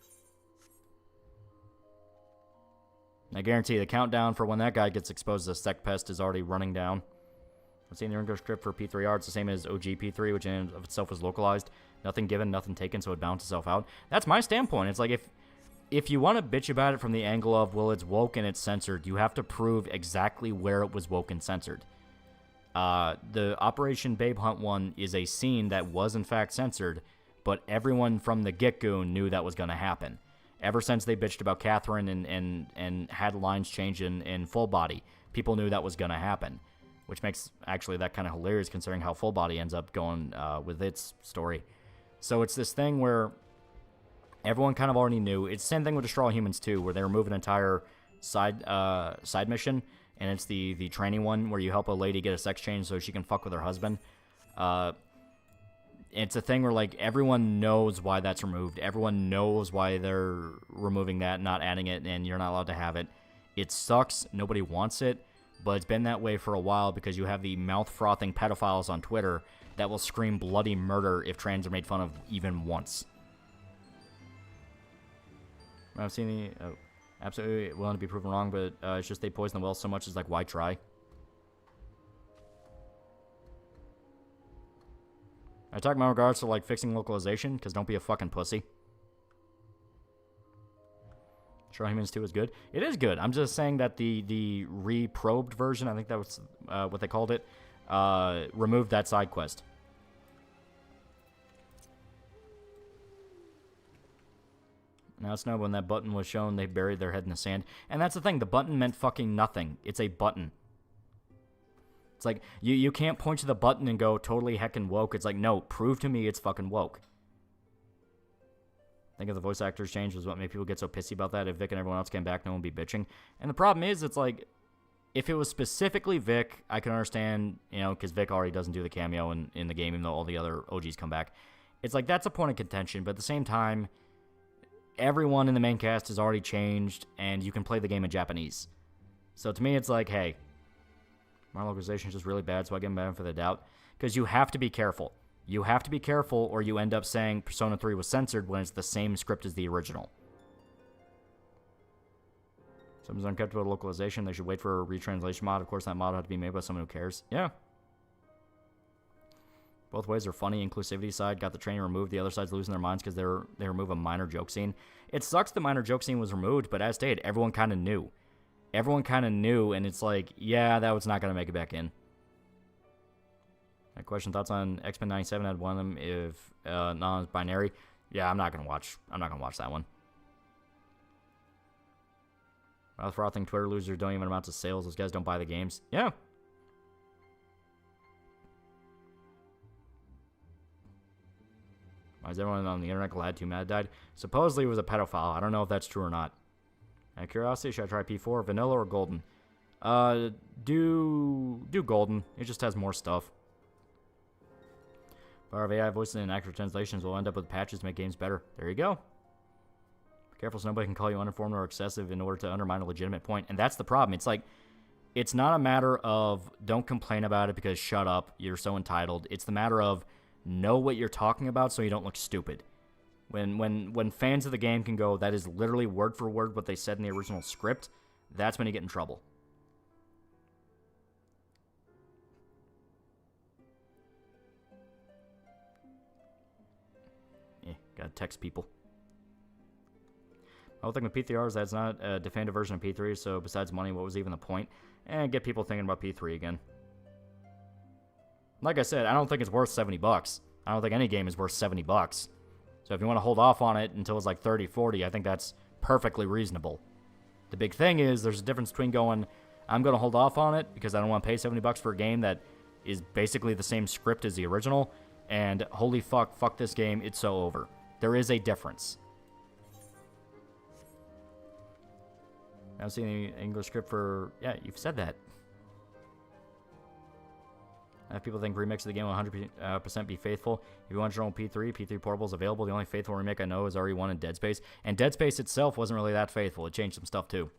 I guarantee the countdown for when that guy gets exposed as a sect pest is already running down. I've seen the English script for P3R. It's the same as OG P3, which in of itself was localized. Nothing given, nothing taken, so it balanced itself out. That's my standpoint. It's like, if you want to bitch about it from the angle of, well, it's woke and it's censored, you have to prove exactly where it was woke and censored. The Operation Babe Hunt one is a scene that was, in fact, censored, but everyone from the get-go knew that was going to happen. Ever since they bitched about Catherine and had lines change in Full Body, people knew that was going to happen, which makes, actually, that kind of hilarious considering how Full Body ends up going with its story. So it's this thing where everyone kind of already knew. It's the same thing with Destroy All Humans 2, where they remove an entire side mission, and it's the training one where you help a lady get a sex change so she can fuck with her husband. It's a thing where, like, everyone knows why that's removed. Everyone knows why they're removing that, not adding it, and you're not allowed to have it. It sucks. Nobody wants it, but it's been that way for a while because you have the mouth-frothing pedophiles on Twitter that will scream bloody murder if trans are made fun of even once. I've seen the absolutely willing to be proven wrong, but it's just they poison the well so much. It's like, why try? I talk in regards to, like, fixing localization, because don't be a fucking pussy. Sure, Humans 2 is good. It is good. I'm just saying that the re-probed version, I think that was what they called it, removed that side quest. Now it's no, when that button was shown, they buried their head in the sand. And that's the thing. The button meant fucking nothing. It's a button. It's like, you can't point to the button and go, totally heckin' woke. It's like, no, prove to me it's fucking woke. I think if the voice actors change was what made people get so pissy about that. If Vic and everyone else came back, no one would be bitching. And the problem is, it's like, if it was specifically Vic, I can understand, you know, because Vic already doesn't do the cameo in the game, even though all the other OGs come back. It's like, that's a point of contention, but at the same time, everyone in the main cast has already changed, and you can play the game in Japanese. So to me, it's like, hey, my localization is just really bad, so I give them benefit of the doubt. Because you have to be careful. You have to be careful, or you end up saying Persona 3 was censored when it's the same script as the original. Someone's uncomfortable with localization, they should wait for a retranslation mod. Of course, that mod had to be made by someone who cares. Yeah. Both ways are funny. Inclusivity side got the training removed. The other side's losing their minds because they remove a minor joke scene. It sucks the minor joke scene was removed, but as stated, everyone kind of knew. Everyone kind of knew, and it's like, yeah, that was not going to make it back in. My question, thoughts on X-Men 97? I'd want them if non-binary. Yeah, I'm not going to watch that one. Mouth frothing Twitter losers don't even amount to sales. Those guys don't buy the games. Yeah. Why is everyone on the internet glad Too Mad died? Supposedly he was a pedophile. I don't know if that's true or not. Out of curiosity, should I try P4, vanilla or golden? Do golden. It just has more stuff. Power of AI voices and accurate translations will end up with patches to make games better. There you go. Be careful so nobody can call you uninformed or excessive in order to undermine a legitimate point. And that's the problem. It's like, it's not a matter of don't complain about it because shut up, you're so entitled. It's the matter of know what you're talking about so you don't look stupid. When fans of the game can go, that is literally word for word what they said in the original script, that's when you get in trouble. Gotta text people. The whole thing with P3R is that it's not a definitive version of P3, so besides money, what was even the point? And get people thinking about P3 again. Like I said, I don't think it's worth $70. I don't think any game is worth $70. So if you want to hold off on it until it's like 30, 40, I think that's perfectly reasonable. The big thing is there's a difference between going, I'm going to hold off on it because I don't want to pay $70 for a game that is basically the same script as the original, and holy fuck this game, it's so over. There is a difference. I don't see any English script for... Yeah, you've said that. If people think remakes of the game will 100% be faithful, if you want your own P3 Portable is available. The only faithful remake I know is RE1 and Dead Space. And Dead Space itself wasn't really that faithful. It changed some stuff too.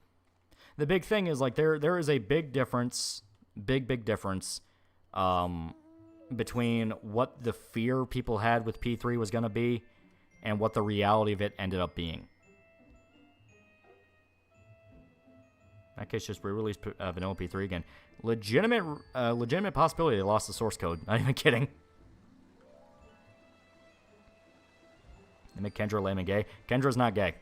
The big thing is, like, there is a big difference, big difference, between what the fear people had with P3 was going to be and what the reality of it ended up being. In that case, just re-release vanilla P3 again. Legitimate possibility they lost the source code. Not even kidding. They make Kendra lame and gay. Kendra's not gay.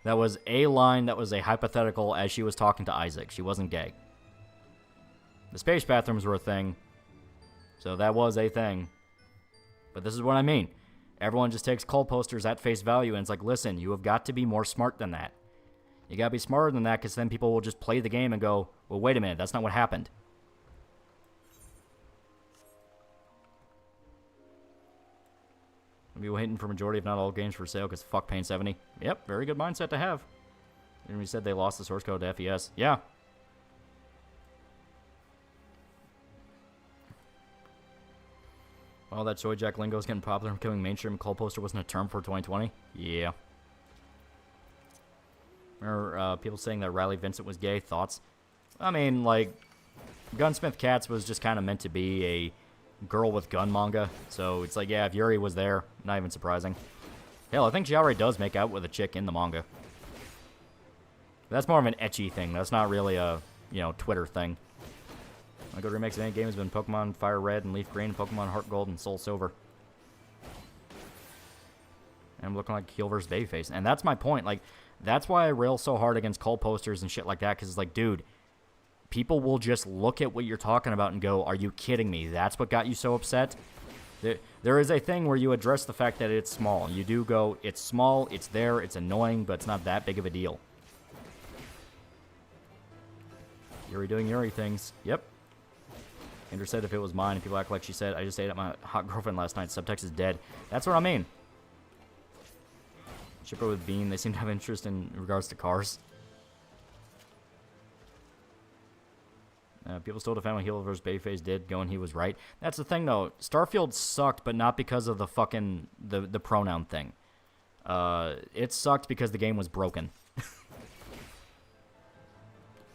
That was a line that was a hypothetical as she was talking to Isaac. She wasn't gay. The space bathrooms were a thing. So that was a thing. But this is what I mean. Everyone just takes call posters at face value and it's like, listen, you have got to be more smart than that. You gotta be smarter than that because then people will just play the game and go, well, wait a minute, that's not what happened. Maybe we're hitting for majority, if not all games for sale because fuck paying 70. Yep, very good mindset to have. And we said they lost the source code to FES. Yeah. All that Joy Jack lingo is getting popular and becoming mainstream. Call poster wasn't a term for 2020. Yeah. Remember people saying that Riley Vincent was gay? Thoughts? I mean, like, Gunsmith Cats was just kind of meant to be a girl with gun manga. So it's like, yeah, if Yuri was there, not even surprising. Hell, I think she already does make out with a chick in the manga. That's more of an ecchi thing. That's not really a, Twitter thing. My good remakes of any game has been Pokemon Fire Red and Leaf Green, Pokemon Heart Gold, and Soul Silver. And I'm looking like Heel vs. Babyface. And that's my point. Like, that's why I rail so hard against call posters and shit like that. Because it's like, dude, people will just look at what you're talking about and go, are you kidding me? That's what got you so upset? There is a thing where you address the fact that it's small. You do go, it's small, it's there, it's annoying, but it's not that big of a deal. Yuri doing Yuri things. Yep. Andrew said if it was mine, and people act like she said, I just ate at my hot girlfriend last night. Subtext is dead. That's what I mean. Shipper with Bean, they seem to have interest in regards to cars. People still defend what Heel vs. Bayface did, going he was right. That's the thing, though. Starfield sucked, but not because of the fucking, the pronoun thing. It sucked because the game was broken.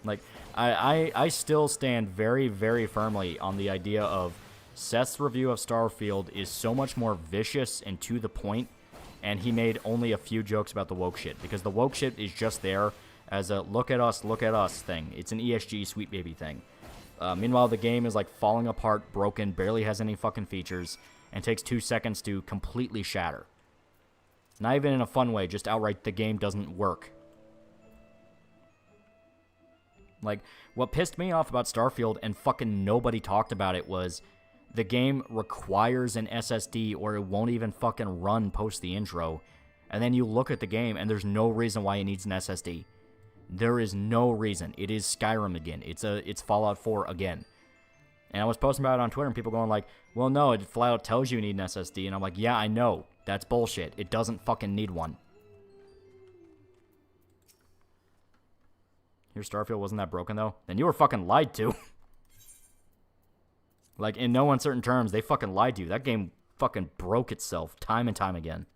Like, I still stand very, very firmly on the idea of Seth's review of Starfield is so much more vicious and to the point, and he made only a few jokes about the woke shit, because the woke shit is just there as a look at us thing. It's an ESG sweet baby thing. Meanwhile, the game is like falling apart, broken, barely has any fucking features, and takes 2 seconds to completely shatter. Not even in a fun way, just outright the game doesn't work. Like, what pissed me off about Starfield, and fucking nobody talked about it, was the game requires an SSD or it won't even fucking run post the intro. And then you look at the game and there's no reason why it needs an SSD. There is no reason. It is Skyrim again. It's Fallout 4 again. And I was posting about it on Twitter, and people going like, well, no, it flat out tells you need an SSD. And I'm like, yeah, I know. That's bullshit. It doesn't fucking need one. Your Starfield wasn't that broken, though? Then you were fucking lied to. Like, in no uncertain terms, they fucking lied to you. That game fucking broke itself time and time again.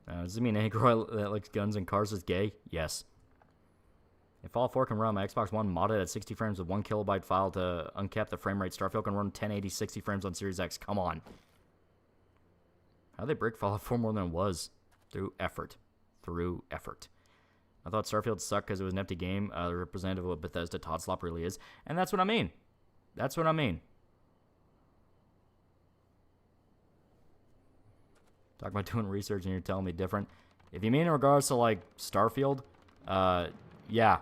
Does it mean any girl that likes guns and cars is gay? Yes. If Fallout 4 can run on my Xbox One modded at 60 frames with 1 kilobyte file to uncap the frame rate, Starfield can run 1080 60 frames on Series X. Come on. How'd they break Fallout 4 more than it was? Through effort. Through effort. I thought Starfield sucked because it was an empty game. The representative of what Bethesda Todd Slop really is. And that's what I mean. That's what I mean. Talk about doing research and you're telling me different. If you mean in regards to, like, Starfield, yeah.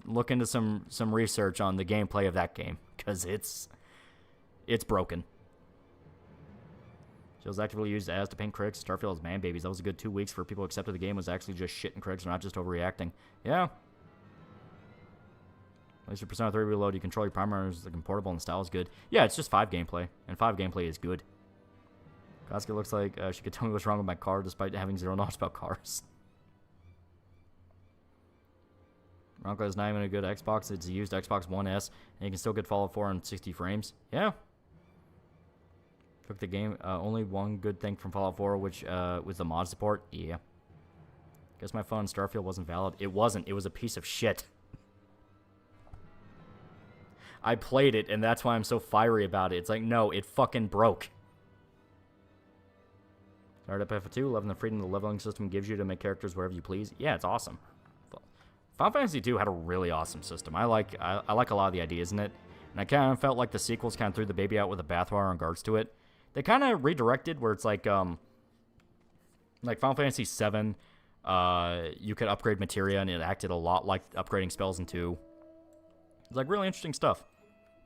Look into some research on the gameplay of that game. Because it's broken. She was actively used as to paint critics. Starfield as man babies. That was a good 2 weeks for people who accepted the game was actually just shitting critics, not just overreacting. Yeah. At least your Persona 3 Reload, you control your primary is looking portable and the style is good. Yeah, it's just 5 gameplay. And 5 gameplay is good. Koska looks like she could tell me what's wrong with my car despite having zero knowledge about cars. Ronco is not even a good Xbox. It's a used Xbox One S, and you can still get Fallout 4 in 60 frames. Yeah. Took the game. Only one good thing from Fallout 4, which was the mod support. Yeah. Guess my phone Starfield wasn't valid. It wasn't. It was a piece of shit. I played it, and that's why I'm so fiery about it. It's like, no, it fucking broke. Started up F2, loving the freedom the leveling system gives you to make characters wherever you please. Yeah, it's awesome. Final Fantasy 2 had a really awesome system. I like a lot of the ideas in it. And I kind of felt like the sequels kind of threw the baby out with the bathwater in regards to it. They kind of redirected where it's like Final Fantasy 7, you could upgrade materia and it acted a lot like upgrading spells in 2. It's like really interesting stuff.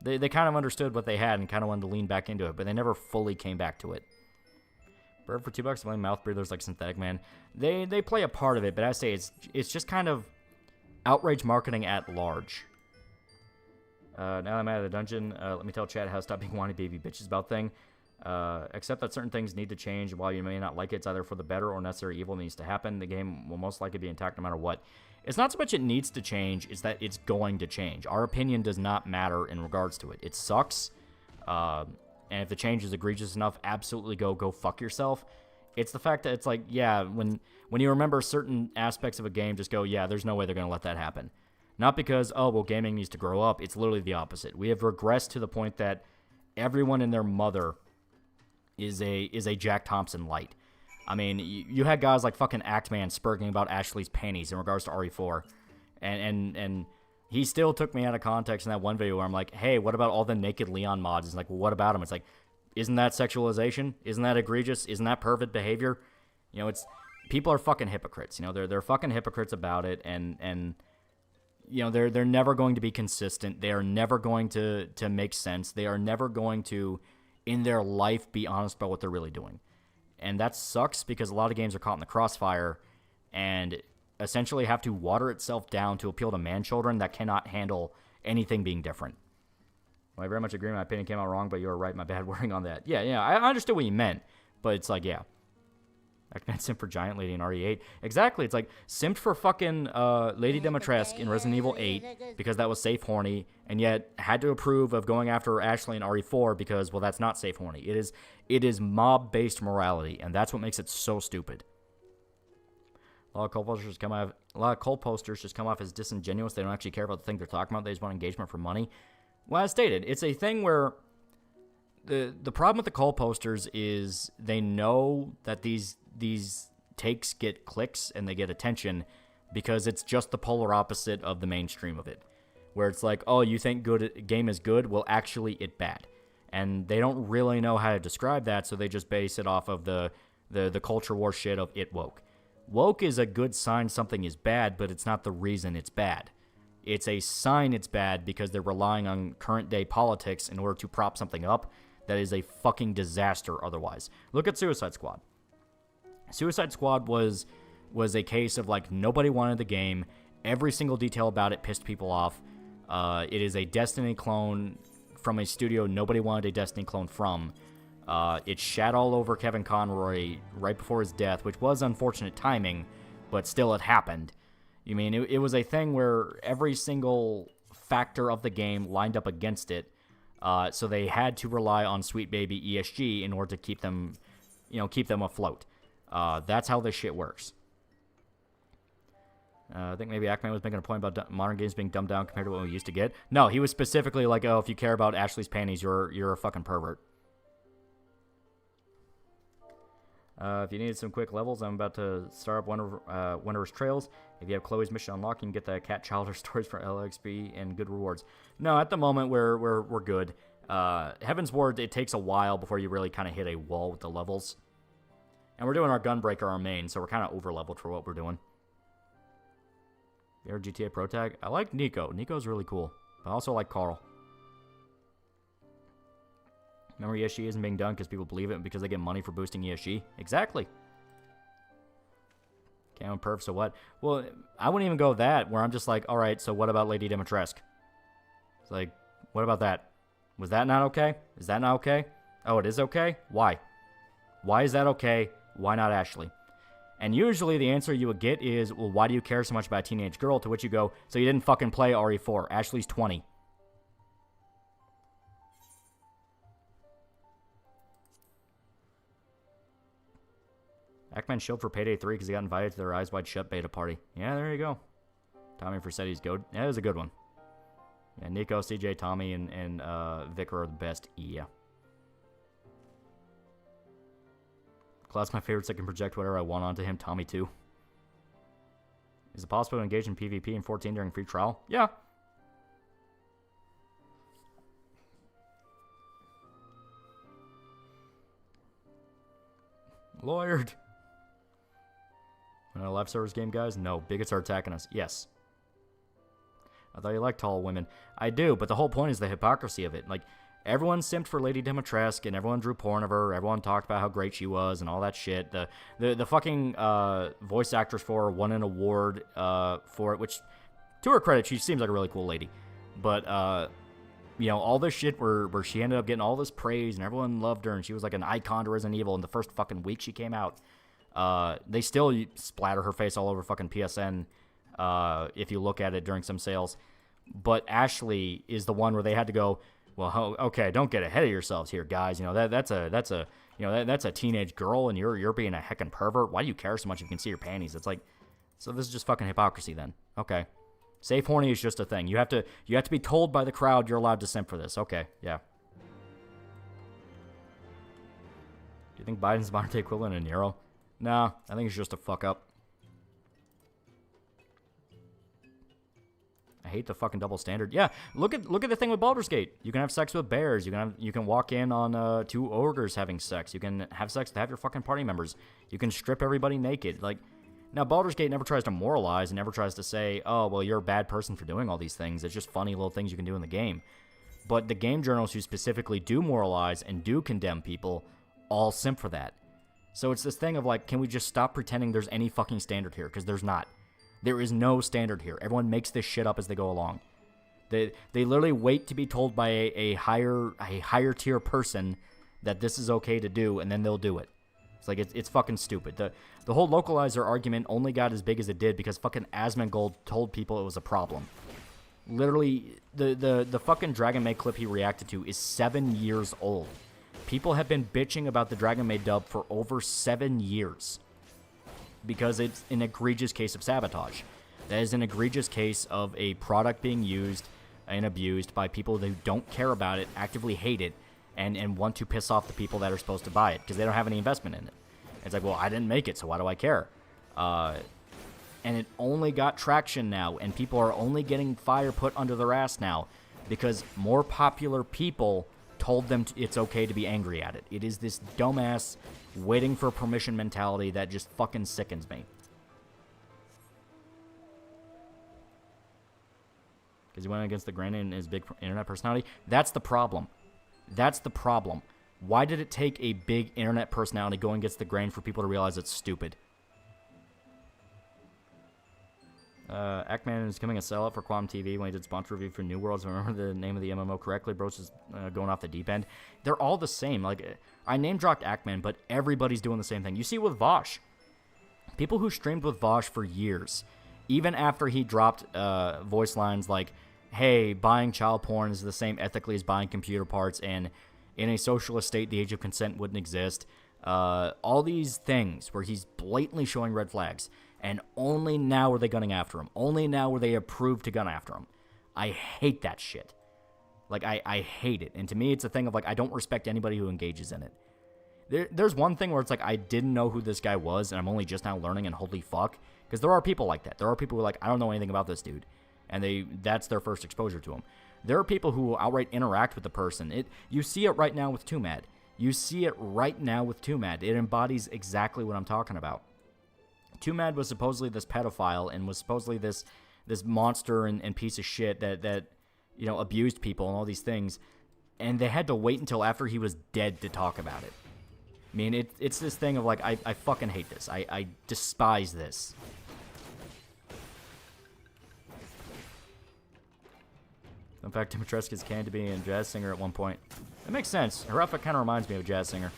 They kind of understood what they had and kind of wanted to lean back into it, but they never fully came back to it. Bird for $2, playing mouth breathers like Synthetic Man. They play a part of it, but I say it's just kind of outrage marketing at large. Now that I'm out of the dungeon, let me tell chat how to stop being whiny baby bitches about thing. Except that certain things need to change. While you may not like it, it's either for the better or necessary evil needs to happen. The game will most likely be intact no matter what. It's not so much it needs to change, it's that it's going to change. Our opinion does not matter in regards to it. It sucks. And if the change is egregious enough, absolutely go fuck yourself. It's the fact that it's like, yeah, when you remember certain aspects of a game, just go, yeah, there's no way they're going to let that happen. Not because, oh, well, gaming needs to grow up. It's literally the opposite. We have regressed to the point that everyone and their mother is a Jack Thompson light. I mean, you had guys like fucking Actman spurging about Ashley's panties in regards to RE4. And he still took me out of context in that one video where I'm like, hey, what about all the naked Leon mods? It's like, well, what about them? It's like, isn't that sexualization? Isn't that egregious? Isn't that pervert behavior? You know, it's people are fucking hypocrites. You know, they're fucking hypocrites about it, and you know, they're never going to be consistent. They are never going to make sense. They are never going to, in their life, be honest about what they're really doing. And that sucks because a lot of games are caught in the crossfire and essentially have to water itself down to appeal to man-children that cannot handle anything being different. Well, I very much agree. My opinion came out wrong, but you were right. My bad wording on that. Yeah, I understood what you meant, but it's like, yeah. Actman simped for Giant Lady in RE8. Exactly. It's like simped for fucking Lady Dimitrescu in Resident Evil 8 because that was safe horny, and yet had to approve of going after Ashley in RE4 because, well, that's not safe horny. It is mob-based morality, and that's what makes it so stupid. A lot of cold posters just come off as disingenuous. They don't actually care about the thing they're talking about. They just want engagement for money. Well, as stated, it's a thing where the problem with the cold posters is they know that these takes get clicks and they get attention because it's just the polar opposite of the mainstream of it. Where it's like, oh, you think game is good? Well, actually, it's bad. And they don't really know how to describe that, so they just base it off of the culture war shit of it woke. Woke is a good sign something is bad, but it's not the reason it's bad. It's a sign it's bad because they're relying on current day politics in order to prop something up that is a fucking disaster otherwise. Look at Suicide Squad. Suicide Squad was was a case of, like, nobody wanted the game. Every single detail about it pissed people off. It is a Destiny clone from a studio nobody wanted a Destiny clone from. It shat all over Kevin Conroy right before his death, which was unfortunate timing, but still it happened. I mean, it was a thing where every single factor of the game lined up against it, so they had to rely on Sweet Baby ESG in order to keep them, keep them afloat. That's how this shit works. I think maybe Ackman was making a point about modern games being dumbed down compared to what we used to get. No, he was specifically like, oh, if you care about Ashley's panties, you're a fucking pervert. If you needed some quick levels, I'm about to start up Wondrous Trails. If you have Chloe's mission unlocked, you can get the Cat Childer stories for LXP and good rewards. No, at the moment, we're good. Heaven's Ward, it takes a while before you really kind of hit a wall with the levels. And we're doing our Gunbreaker, our main, so we're kind of over-leveled for what we're doing. You ever GTA Pro Tag? I like Nico. Nico's really cool. But I also like Carl. Remember, ESG isn't being done because people believe it because they get money for boosting ESG? Exactly. Cam and perf, so what? Well, I wouldn't even go that, where I'm just like, alright, so what about Lady Dimitrescu? It's like, what about that? Was that not okay? Is that not okay? Oh, it is okay? Why? Why is that okay? Why not Ashley? And usually the answer you would get is, well, why do you care so much about a teenage girl? To which you go, so you didn't fucking play RE4. Ashley's 20. Ackman shilled for Payday 3 because he got invited to their Eyes Wide Shut beta party. Yeah, there you go. Tommy Forssetti's goat. Yeah, that was a good one. Yeah, Nico, CJ, Tommy, and Vicar are the best. Yeah. Cloud's my favorite, so I can project whatever I want onto him. Tommy, too. Is it possible to engage in PvP in 14 during free trial? Yeah. Lawyered. When a live service game, guys? No. Bigots are attacking us. Yes. I thought you liked tall women. I do, but the whole point is the hypocrisy of it. Like, everyone simped for Lady Dimitrescu, and everyone drew porn of her. Everyone talked about how great she was and all that shit. The fucking voice actress for her won an award for it, which, to her credit, she seems like a really cool lady. But, all this shit where she ended up getting all this praise, and everyone loved her, and she was like an icon to Resident Evil in the first fucking week she came out. They still splatter her face all over fucking PSN if you look at it during some sales. But Ashley is the one where they had to go, well, okay, don't get ahead of yourselves here, guys. That's a teenage girl, and you're being a heckin' pervert. Why do you care so much if you can see your panties? It's like, so this is just fucking hypocrisy then. Okay. Safe horny is just a thing. You have to be told by the crowd you're allowed to simp for this. Okay, yeah. Do you think Biden's modern day equivalent of Nero? Nah, I think it's just a fuck up. I hate the fucking double standard. Yeah, look at the thing with Baldur's Gate. You can have sex with bears. You can walk in on two ogres having sex. You can have sex to have your fucking party members. You can strip everybody naked. Like, now Baldur's Gate never tries to moralize and never tries to say, oh, well, you're a bad person for doing all these things. It's just funny little things you can do in the game. But the game journalists who specifically do moralize and do condemn people all simp for that. So it's this thing of like, can we just stop pretending there's any fucking standard here? Because there's not. There is no standard here. Everyone makes this shit up as they go along. They literally wait to be told by a higher tier person that this is okay to do, and then they'll do it. It's like it's fucking stupid. The whole localizer argument only got as big as it did because fucking Asmongold told people it was a problem. Literally, the fucking Dragon Maid clip he reacted to is 7 years old. People have been bitching about the Dragon Maid dub for over 7 years. Because it's an egregious case of sabotage. That is an egregious case of a product being used and abused by people who don't care about it, actively hate it, and want to piss off the people that are supposed to buy it because they don't have any investment in it. It's like, well, I didn't make it, so why do I care? And it only got traction now, and people are only getting fire put under their ass now because more popular people told them it's okay to be angry at it. It is this dumbass waiting for permission mentality that just fucking sickens me. Because he went against the grain in his big internet personality. That's the problem. That's the problem. Why did it take a big internet personality going against the grain for people to realize it's stupid? Ackman is becoming a sellout for Quantum TV when he did sponsor review for New Worlds. If I remember the name of the MMO correctly, bro's is going off the deep end. They're all the same. Like, I name-dropped Ackman, but everybody's doing the same thing. You see with Vosh. People who streamed with Vosh for years, even after he dropped voice lines like, hey, buying child porn is the same ethically as buying computer parts, and in a socialist state, the age of consent wouldn't exist. All these things where he's blatantly showing red flags. And only now are they gunning after him. Only now were they approved to gun after him. I hate that shit. Like, I hate it. And to me, it's a thing of, like, I don't respect anybody who engages in it. There's one thing where it's like, I didn't know who this guy was, and I'm only just now learning, and holy fuck. Because there are people like that. There are people who are like, I don't know anything about this dude. And that's their first exposure to him. There are people who will outright interact with the person. You see it right now with Tumad. You see it right now with Tumad. It embodies exactly what I'm talking about. Tumad was supposedly this pedophile and was supposedly this monster and piece of shit that abused people and all these things, and they had to wait until after he was dead to talk about it. I mean, it's this thing of like, I fucking hate this. I despise this. In fact, Dimitrescu's came to be a jazz singer at one point. That makes sense. Her outfit kind of reminds me of a jazz singer.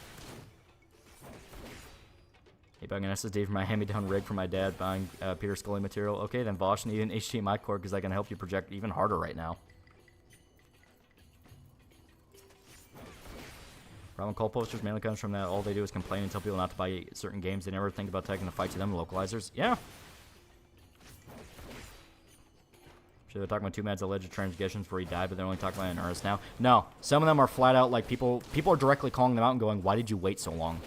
Hey, buying an SSD for my hand-me-down rig for my dad, buying Peter Scully material. Okay, then Vosh, need an HDMI cord because I can help you project even harder right now. Problem call posters mainly comes from that all they do is complain and tell people not to buy certain games. They never think about taking the fight to them localizers. Yeah. Sure, they're talking about Tumad's alleged transgressions where he died, but they're only talking about it in earnest now. No, some of them are flat out like people are directly calling them out and going, why did you wait so long?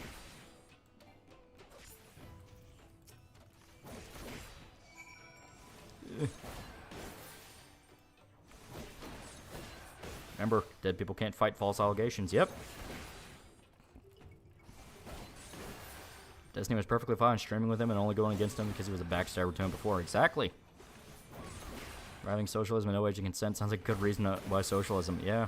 Remember, dead people can't fight false allegations. Yep. Destiny was perfectly fine streaming with him and only going against him because he was a backstabber to him before. Exactly. Driving socialism and no age of consent sounds like a good reason why socialism. Yeah.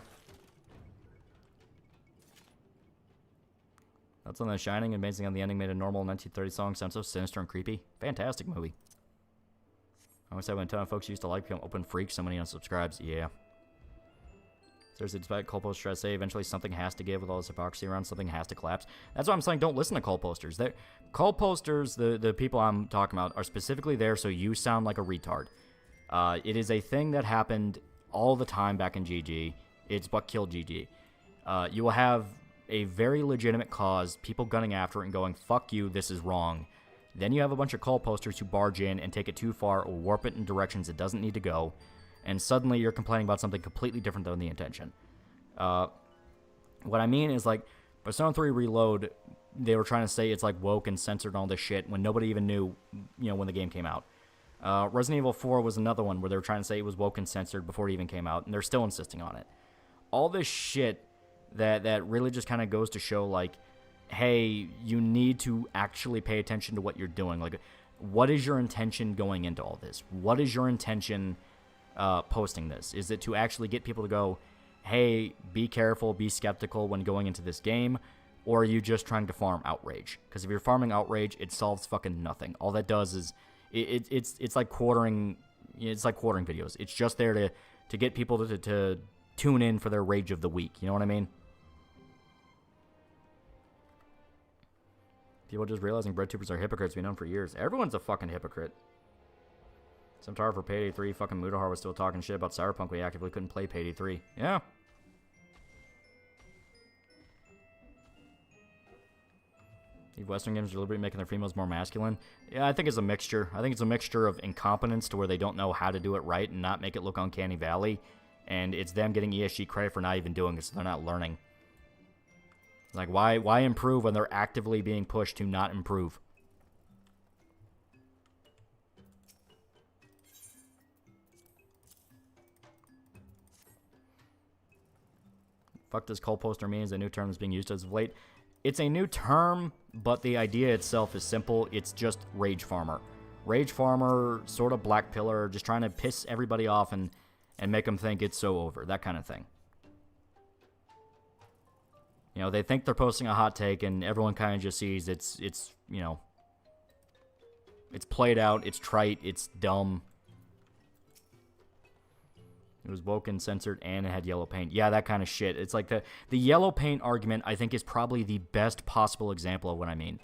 That's on The Shining, and basing on the ending made a normal 1930 song sound so sinister and creepy. Fantastic movie. I always said when a ton of folks used to like become open freaks, so many unsubscribes. Yeah. Seriously, despite call posters try to say eventually something has to give with all this hypocrisy around, something has to collapse. That's why I'm saying don't listen to call posters. Call posters, the people I'm talking about, are specifically there so you sound like a retard. It is a thing that happened all the time back in GG. It's what killed GG. You will have a very legitimate cause, people gunning after it and going, fuck you, this is wrong. Then you have a bunch of call posters who barge in and take it too far or warp it in directions it doesn't need to go. And suddenly you're complaining about something completely different than the intention. What I mean is, like, Persona 3 Reload, they were trying to say it's, like, woke and censored and all this shit when nobody even knew, when the game came out. Resident Evil 4 was another one where they were trying to say it was woke and censored before it even came out, and they're still insisting on it. All this shit that really just kind of goes to show, like, hey, you need to actually pay attention to what you're doing. Like, what is your intention going into all this? What is your intention posting this? Is it to actually get people to go, hey, be careful, be skeptical when going into this game, or are you just trying to farm outrage? Because if you're farming outrage, it solves fucking nothing. All that does is it's like quartering. It's like quartering videos. It's just there to get people to tune in for their rage of the week. You know what I mean? People just realizing breadtubers are hypocrites. We've known for years. Everyone's a fucking hypocrite. Some tar for Payday 3, fucking Mudahar was still talking shit about Cyberpunk. We actively couldn't play Payday 3. Yeah. These Western games are deliberately making their females more masculine. Yeah, I think it's a mixture. I think it's a mixture of incompetence to where they don't know how to do it right and not make it look uncanny valley. And it's them getting ESG credit for not even doing it, so they're not learning. Like, why improve when they're actively being pushed to not improve? Fuck does call poster mean is a new term that's being used as of late. It's a new term, but the idea itself is simple. It's just rage farmer. Rage farmer, sort of black pillar, just trying to piss everybody off and make them think it's so over. That kind of thing. You know, they think they're posting a hot take and everyone kind of just sees it's played out, it's trite, it's dumb, It was woke and censored, and it had yellow paint. Yeah, that kind of shit. It's like the yellow paint argument, I think, is probably the best possible example of what I mean.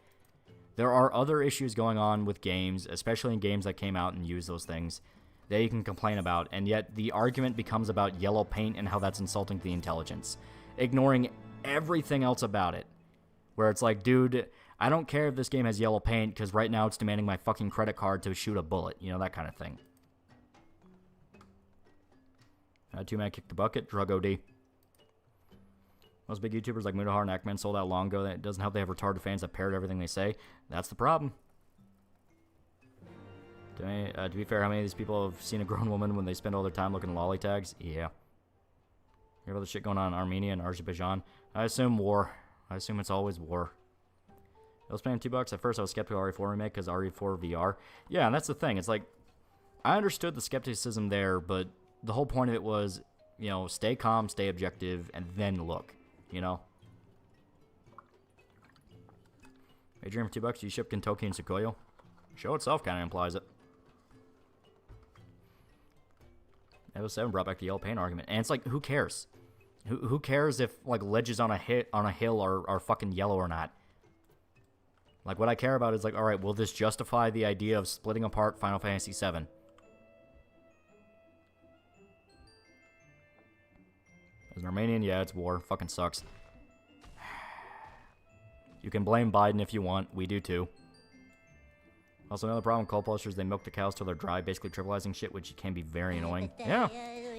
There are other issues going on with games, especially in games that came out and use those things, that you can complain about, and yet the argument becomes about yellow paint and how that's insulting to the intelligence, ignoring everything else about it. Where it's like, dude, I don't care if this game has yellow paint, because right now it's demanding my fucking credit card to shoot a bullet. You know, that kind of thing. Two-man kick the bucket, drug OD. Most big YouTubers like Mudahar and Ackman sold out long ago. That doesn't help they have retarded fans that parrot everything they say. That's the problem. To be fair, how many of these people have seen a grown woman when they spend all their time looking at lolly tags? Yeah. You have all the shit going on in Armenia and Azerbaijan. I assume war. I assume it's always war. I was paying $2. At first, I was skeptical of RE4 remake because RE4 VR. Yeah, and that's the thing. It's like, I understood the skepticism there, but the whole point of it was, you know, stay calm, stay objective, and then look, you know? Adrian for $2, you ship Kentucky and Sequoia? Show itself kind of implies it. Episode 7 brought back the yellow paint argument. And it's like, who cares? Who cares if, like, ledges on a hill are fucking yellow or not? Like, what I care about is, like, alright, will this justify the idea of splitting apart Final Fantasy VII? As an Armenian, yeah, it's war. Fucking sucks. You can blame Biden if you want. We do too. Also, another problem with coal posters, they milk the cows till they're dry, basically trivializing shit, which can be very annoying. Yeah.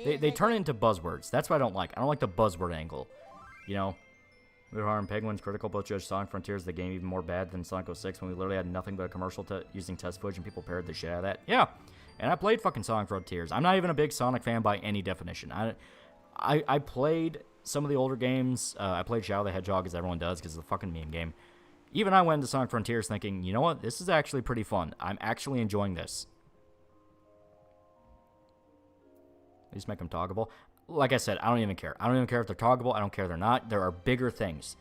They turn it into buzzwords. That's what I don't like. I don't like the buzzword angle. You know? Luhar and Penguin's critical both judged Sonic Frontiers the game even more bad than Sonic 06 when we literally had nothing but a commercial using test footage and people parroted the shit out of that. Yeah. And I played fucking Sonic Frontiers. I'm not even a big Sonic fan by any definition. I played some of the older games. I played Shadow the Hedgehog, as everyone does, because it's a fucking meme game. Even I went into Sonic Frontiers thinking, you know what? This is actually pretty fun. I'm actually enjoying this. At least make them toggable. Like I said, I don't even care. I don't even care if they're toggable. I don't care if they're not. There are bigger things.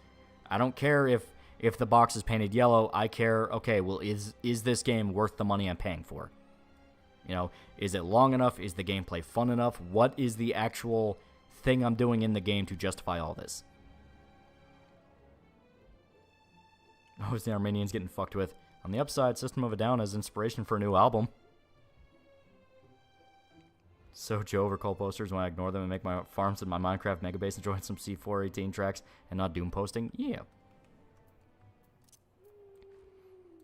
I don't care if the box is painted yellow. I care, okay, well, is this game worth the money I'm paying for? You know, is it long enough? Is the gameplay fun enough? What is the actual thing I'm doing in the game to justify all this? Oh, is the Armenians getting fucked with? On the upside, System of a Down has inspiration for a new album. So Joe over coal posters when I ignore them and make my farms in my Minecraft megabase and join some C418 tracks and not doom posting? Yeah.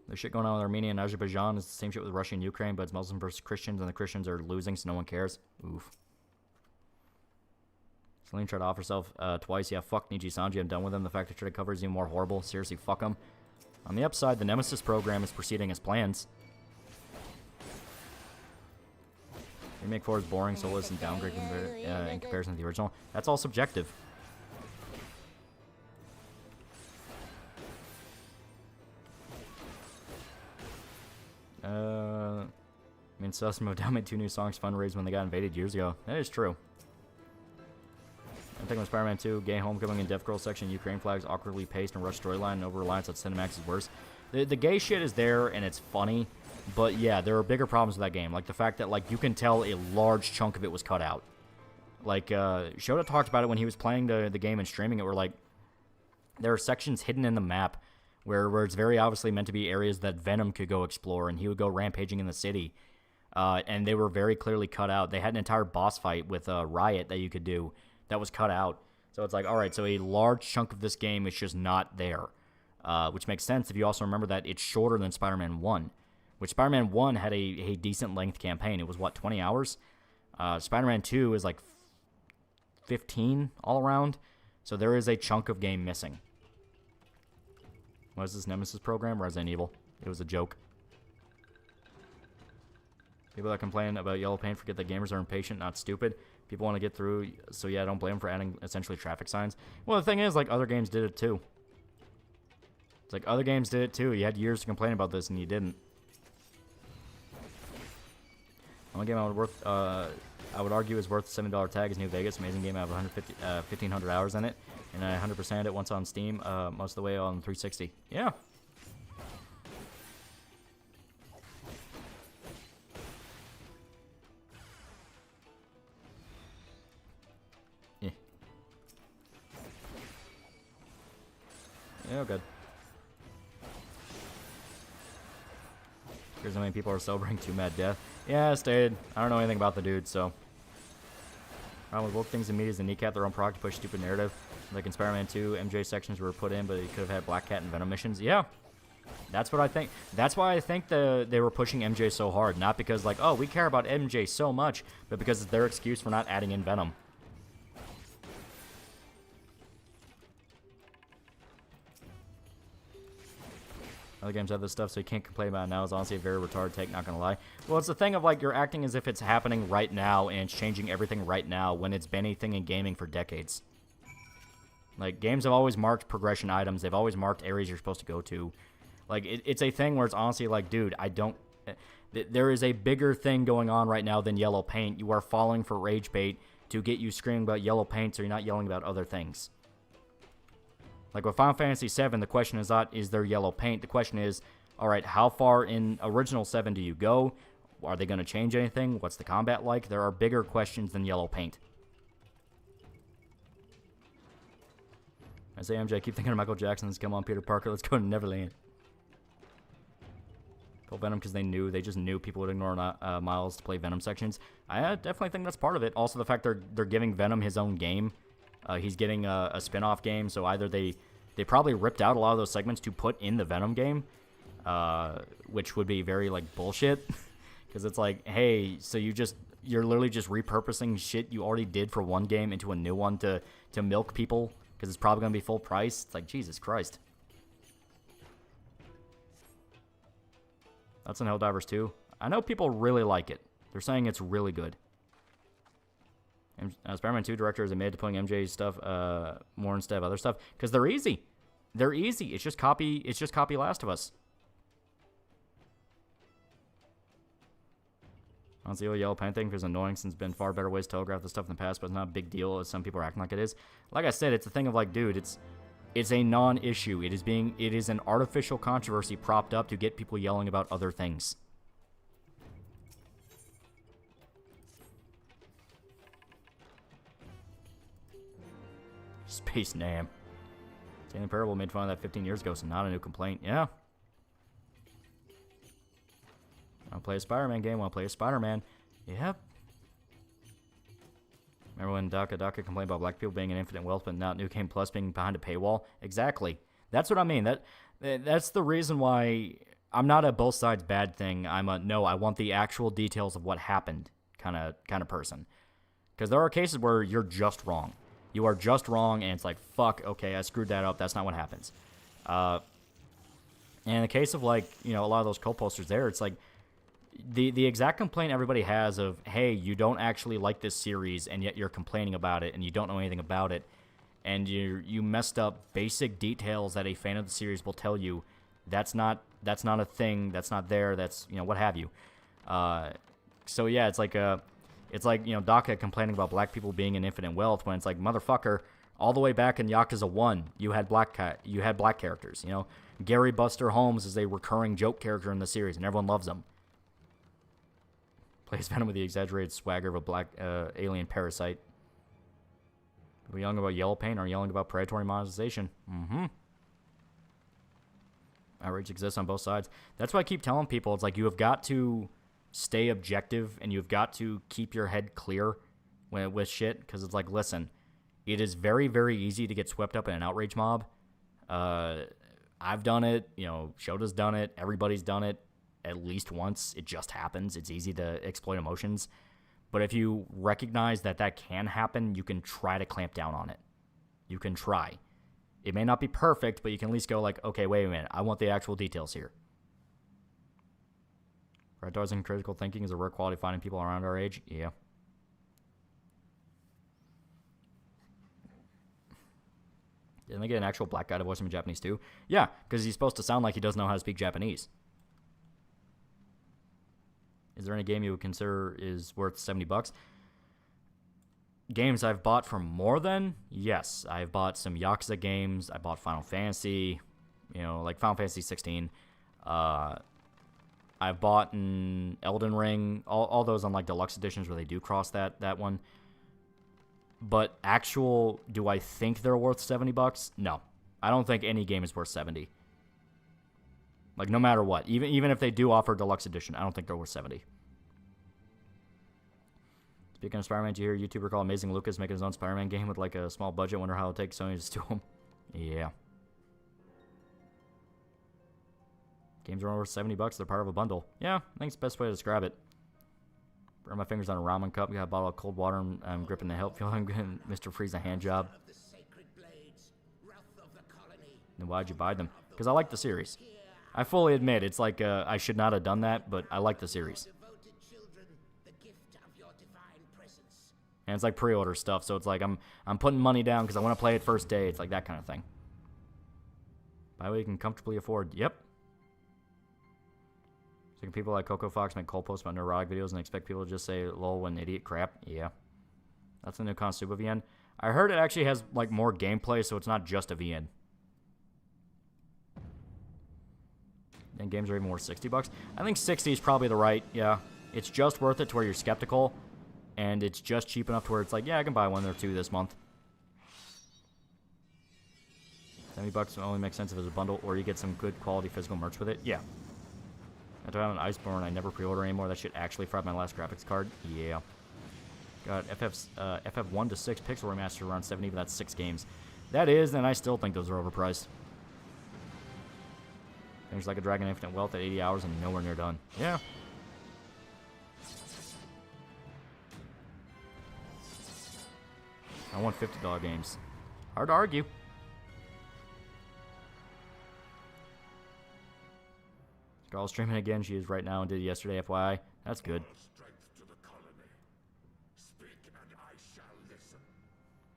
There's shit going on with Armenia and Azerbaijan. It's the same shit with Russia and Ukraine, but it's Muslims versus Christians, and the Christians are losing, so no one cares. Oof. Celine tried to offer herself twice. Yeah, fuck Niji Sanji. I'm done with him. The fact that tried to cover is even more horrible. Seriously, fuck him. On the upside, the Nemesis program is proceeding as planned. Remake 4 is boring, soulless, and downgrade in comparison to the original. That's all subjective. I mean, System of a Down made 2 new songs fundraised when they got invaded years ago. That is true. I'm thinking of Spider-Man 2, Gay Homecoming and Death Girl section, Ukraine flags, awkwardly paced and rushed storyline, and over-reliance on Cinemax is worse. The gay shit is there, and it's funny, but yeah, there are bigger problems with that game. Like the fact that, like, you can tell a large chunk of it was cut out. Like, Shota talked about it when he was playing the game and streaming it, where, like, there are sections hidden in the map where it's very obviously meant to be areas that Venom could go explore, and he would go rampaging in the city. And they were very clearly cut out. They had an entire boss fight with Riot that you could do that was cut out. So it's like, alright, so a large chunk of this game is just not there. Which makes sense if you also remember that it's shorter than Spider-Man 1. Which Spider-Man 1 had a decent length campaign. It was, what, 20 hours? Spider-Man 2 is like 15 all around. So there is a chunk of game missing. What is this Nemesis program? Resident Evil. It was a joke. People that complain about yellow paint forget that gamers are impatient, not stupid. People want to get through, so yeah, don't blame them for adding essentially traffic signs. Well, the thing is, like, other games did it too. It's like, other games did it too. You had years to complain about this, and you didn't. The only game I would argue is worth $7 tag is New Vegas. Amazing game. I have 1,500 hours in it, and I 100%ed it once on Steam, most of the way on 360. Yeah. Yeah, good. Here's how many people are celebrating 2 Mad Death. Yeah, stated. I don't know anything about the dude, so. With both things in media is the kneecap their own product to push stupid narrative. Like in Spider-Man 2, MJ sections were put in, but he could have had Black Cat and Venom missions. Yeah. That's what I think. That's why I think they were pushing MJ so hard. Not because, like, oh, we care about MJ so much, but because it's their excuse for not adding in Venom. Other games have this stuff, so you can't complain about it now. It's honestly a very retarded take, not gonna lie. Well, it's the thing of, like, you're acting as if it's happening right now and it's changing everything right now when it's been anything in gaming for decades. Like, games have always marked progression items. They've always marked areas you're supposed to go to. Like, it's a thing where it's honestly like, dude, I don't... There is a bigger thing going on right now than yellow paint. You are falling for rage bait to get you screaming about yellow paint so you're not yelling about other things. Like with Final Fantasy VII, the question is not, is there yellow paint? The question is, all right, how far in Original 7 do you go? Are they going to change anything? What's the combat like? There are bigger questions than yellow paint. I say, MJ, I keep thinking of Michael Jackson's Come On, Peter Parker, let's go to Neverland. Pull Venom because they just knew people would ignore Miles to play Venom sections. I definitely think that's part of it. Also, the fact they're giving Venom his own game. He's getting a spin-off game, so either they probably ripped out a lot of those segments to put in the Venom game, which would be very, like, bullshit. Because it's like, hey, so you're literally just repurposing shit you already did for one game into a new one to milk people, because it's probably going to be full price. It's like, Jesus Christ. That's in Helldivers 2. I know people really like it. They're saying it's really good. Spider-Man 2 director is admitted to putting MJ's stuff more instead of other stuff because they're easy. They're easy. It's just copy Last of Us. Honestly, the yellow paint thing is annoying since there's been far better ways to telegraph this stuff in the past, but it's not a big deal as some people are acting like it is. Like I said, it's a thing of like, dude, it's a non-issue. It is an artificial controversy propped up to get people yelling about other things. Space Nam. Stanley Parable made fun of that 15 years ago, so not a new complaint. Yeah. Want to play a Spider-Man game? Want to play a Spider-Man? Yep. Remember when Daka complained about black people being in infinite wealth, but not New Game Plus being behind a paywall? Exactly. That's what I mean. That's the reason why I'm not a both sides bad thing. I'm a no, I want the actual details of what happened kind of person. Because there are cases where you're just wrong. You are just wrong, and it's like, fuck, okay, I screwed that up. That's not what happens. And in the case of, like, you know, a lot of those co-posters there, it's like, the exact complaint everybody has of, hey, you don't actually like this series, and yet you're complaining about it, and you don't know anything about it, and you messed up basic details that a fan of the series will tell you. That's not a thing. That's not there. That's, you know, what have you. So yeah, it's like you know, Daka complaining about black people being in infinite wealth when it's like, motherfucker, all the way back in Yakuza 1, you had black characters, you know. Gary Buster Holmes is a recurring joke character in the series, and everyone loves him. Plays Venom with the exaggerated swagger of a black alien parasite. Are we yelling about yellow paint or yelling about predatory monetization? Mm-hmm. Outrage exists on both sides. That's why I keep telling people, it's like, you have got to stay objective, and you've got to keep your head clear with shit, because it's like, listen, it is very, very easy to get swept up in an outrage mob. I've done it, you know, Shota's done it, everybody's done it at least once. It just happens. It's easy to exploit emotions. But if you recognize that can happen, you can try to clamp down on it. You can try. It may not be perfect, but you can at least go like, okay, wait a minute, I want the actual details here. Prioritizing critical thinking is a rare quality finding people around our age. Yeah. Didn't they get an actual black guy to voice him in Japanese too? Yeah, because he's supposed to sound like he doesn't know how to speak Japanese. Is there any game you would consider is worth $70? Games I've bought for more than? Yes. I've bought some Yakuza games. I bought Final Fantasy. You know, like Final Fantasy 16. I've bought an Elden Ring, all those on like deluxe editions where they do cross that one. But do I think they're worth $70? No, I don't think any game is worth 70. Like, no matter what. Even if they do offer deluxe edition, I don't think they're worth 70. Speaking of Spider-Man, did you hear a YouTuber called Amazing Lucas making his own Spider-Man game with, like, a small budget? Wonder how it'll take Sony to steal him. Yeah. Games are worth $70. They're part of a bundle. Yeah, I think it's the best way to describe it. Burn my fingers on a ramen cup. Got a bottle of cold water, and I'm gripping the help. Feel I'm getting Mr. Freeze a hand job. Then why'd you buy them? Because I like the series. I fully admit it's like I should not have done that, but I like the series. And it's like pre-order stuff, so it's like I'm putting money down because I want to play it first day. It's like that kind of thing. By the way, you can comfortably afford. Yep. So can people like Coco Fox make cold posts about neurotic videos and expect people to just say lol when idiot crap? Yeah. That's the new Konosuba VN. I heard it actually has like more gameplay, so it's not just a VN. And games are even worth $60. I think 60 is probably the right, yeah. It's just worth it to where you're skeptical, and it's just cheap enough to where it's like, yeah, I can buy one or two this month. $70 only makes sense if it's a bundle, or you get some good quality physical merch with it. Yeah. After having an Iceborne, I never pre-order anymore. That shit actually fried my last graphics card. Yeah. Got FF 1 to 6 pixel remaster around 70, but that's 6 games. That is, and I still think those are overpriced. Things like a Dragon Infinite Wealth at 80 hours and nowhere near done. Yeah. I want $50 games. Hard to argue. Girl's streaming again. She is right now and did yesterday, FYI. That's good.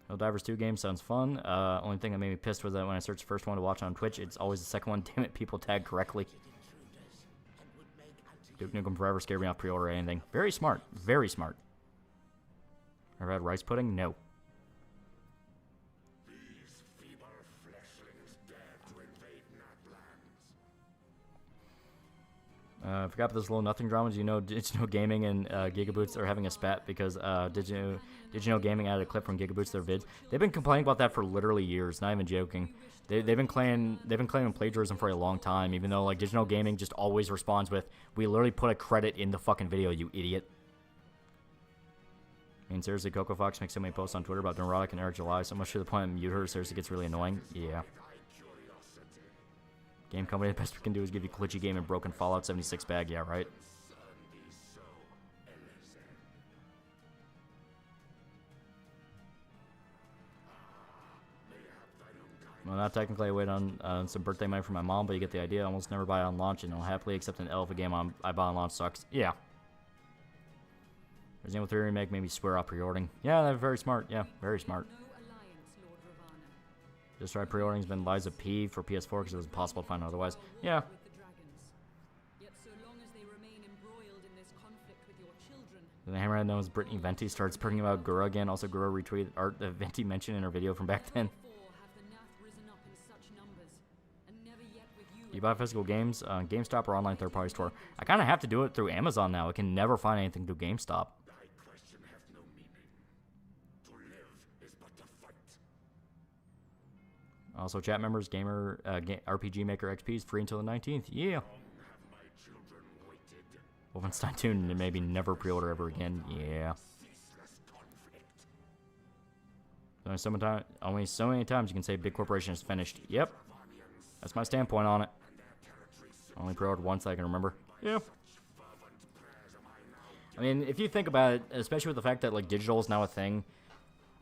Helldivers 2 game sounds fun. Only thing that made me pissed was that when I searched the first one to watch on Twitch, it's always the second one. Damn it, people tag correctly. Duke Nukem Forever scared me off pre-order or anything. Very smart. Very smart. Ever had rice pudding? No. I forgot about this little nothing drama. Did you know Gaming and Gigaboots are having a spat because did you know Gaming added a clip from Gigaboots to their vids? They've been complaining about that for literally years. Not even joking. They've been claiming plagiarism for a long time. Even though like Digital Gaming just always responds with, "We literally put a credit in the fucking video, you idiot." I mean, seriously, Coco Fox makes so many posts on Twitter about Neurotic and Eric July, so much to the point I mute her. Seriously, gets really annoying. Yeah. Game company, the best we can do is give you glitchy game and broken Fallout 76 bag. Yeah, right. Well, not technically. I wait on some birthday money from my mom, but you get the idea. I almost never buy on launch, and I'll happily accept an L if a game I buy on launch sucks. Yeah. Resident Evil 3 Remake made me swear off pre-ordering. Yeah, that's very smart. Yeah, very smart. Just tried pre-ordering's been Liza P for PS4 because it was impossible to find otherwise. Yeah. Then the Hammerhead knows Brittany Venti starts speaking about Gura again. Also, Gura retweeted art that Venti mentioned in her video from back then. You buy physical games on GameStop or online third-party store? I kind of have to do it through Amazon now. I can never find anything through GameStop. Also, chat members, Gamer, RPG Maker XP is free until the 19th. Yeah. Wolfenstein 2 and maybe never pre-order ever again. Yeah. Only so many times you can say big corporation is finished. Yep. That's my standpoint on it. Only pre-ordered once I can remember. Yeah. I mean, if you think about it, especially with the fact that like digital is now a thing,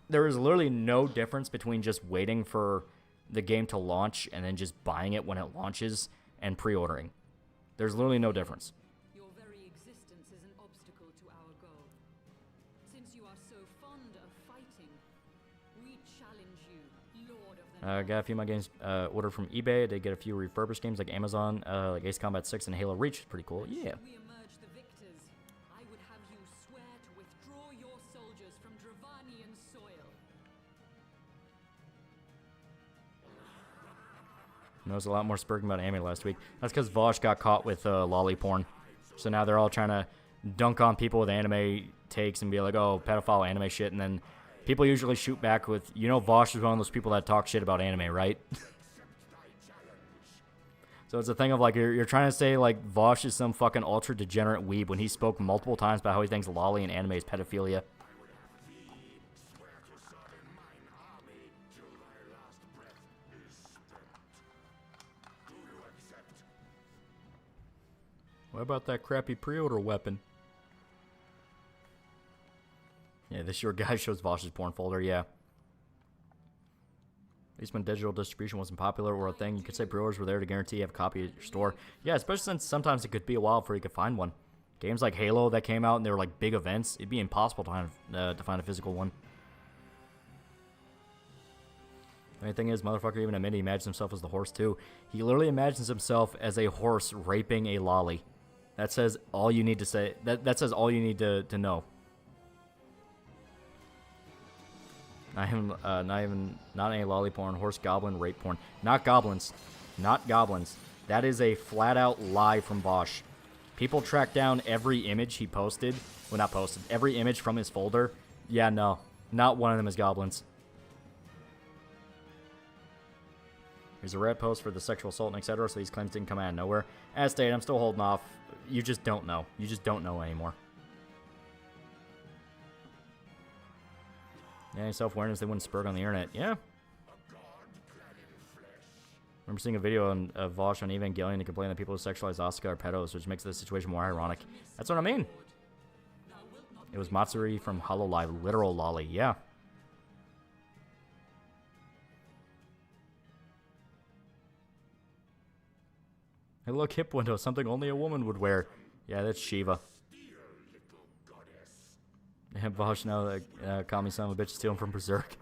there is literally no difference between just waiting for the game to launch and then just buying it when it launches and pre-ordering. There's literally no difference. Your very existence is an obstacle to our goal. Since you are so fond of fighting, we challenge you, Lord of the Got a few of my games ordered from eBay. They get a few refurbished games like Amazon, like Ace Combat 6 and Halo Reach. It's pretty cool. Yeah. We emerge the victors. I would have you swear to withdraw your soldiers from Dravanian soil. I noticed a lot more spurting about anime last week. That's because Vosh got caught with lolly porn. So now they're all trying to dunk on people with anime takes and be like, oh, pedophile anime shit. And then people usually shoot back with, you know, Vosh is one of those people that talk shit about anime, right? So it's a thing of like you're trying to say like Vosh is some fucking ultra degenerate weeb when he spoke multiple times about how he thinks lolly and anime is pedophilia. What about that crappy pre-order weapon? Yeah, this your guy shows Vosh's porn folder, yeah. At least when digital distribution wasn't popular or a thing, you could say pre-orders were there to guarantee you have a copy at your store. Yeah, especially since sometimes it could be a while before you could find one. Games like Halo that came out and they were like big events, it'd be impossible to find a physical one. The only thing is, motherfucker even admitted he imagines himself as the horse too. He literally imagines himself as a horse raping a lolly. That says all you need to say. That says all you need to know. Not any lolly porn, horse goblin rape porn. Not goblins. Not goblins. That is a flat out lie from Vosh. People track down every image he posted. Well, not posted. Every image from his folder. Yeah, no. Not one of them is goblins. Here's a red post for the sexual assault and etc. So these claims didn't come out of nowhere. As stated, I'm still holding off. You just don't know. You just don't know anymore. Yeah, self-awareness they wouldn't spurt on the internet. Yeah. Remember seeing a video of Vosh on Evangelion to complain that people who sexualize Asuka are pedos, which makes the situation more ironic. That's what I mean. It was Matsuri from HoloLive, literal lolly. Yeah. Hey, look, hip window, something only a woman would wear. Yeah, that's Shiva. Yeah, Vosh now that call me son of a bitch stealing from Berserk.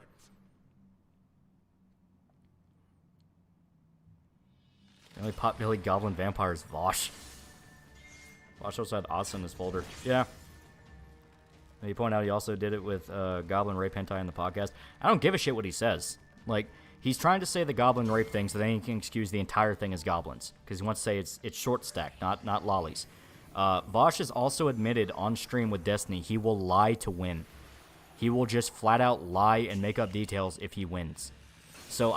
The only pot-bellied goblin vampire is Vosh. Vosh also had Asa in his folder. Yeah. And he pointed out he also did it with goblin rape hentai in the podcast. I don't give a shit what he says. Like, he's trying to say the goblin rape thing so then he can excuse the entire thing as goblins. Because he wants to say it's short stack, not lollies. Vosh has also admitted on stream with Destiny he will lie to win. He will just flat out lie and make up details if he wins. So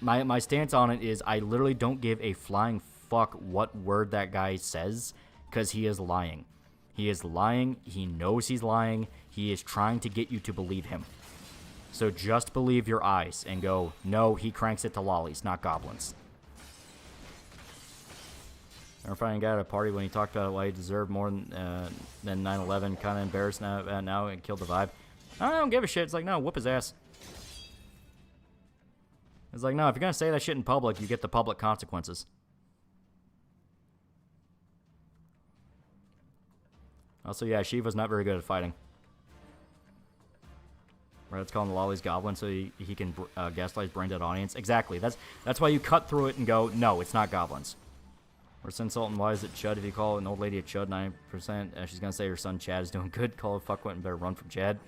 my stance on it is I literally don't give a flying fuck what word that guy says because he is lying. He is lying. He knows he's lying. He is trying to get you to believe him. So just believe your eyes and go, no, he cranks it to lollies, not goblins. Remember finding a guy at a party when he talked about why he deserved more than 9/11. Kind of embarrassed now and killed the vibe. I don't give a shit. It's like, no, whoop his ass. It's like, no, if you're going to say that shit in public, you get the public consequences. Also, yeah, Shiva's not very good at fighting. Right, let's call him the Lolly's Goblin so he can gaslight his brain-dead audience. Exactly. That's why you cut through it and go, no, it's not goblins. Or insulting, why is it Chud? If you call an old lady a Chud 90%, she's going to say her son Chad is doing good. Call it fuckwit and better run from Chad.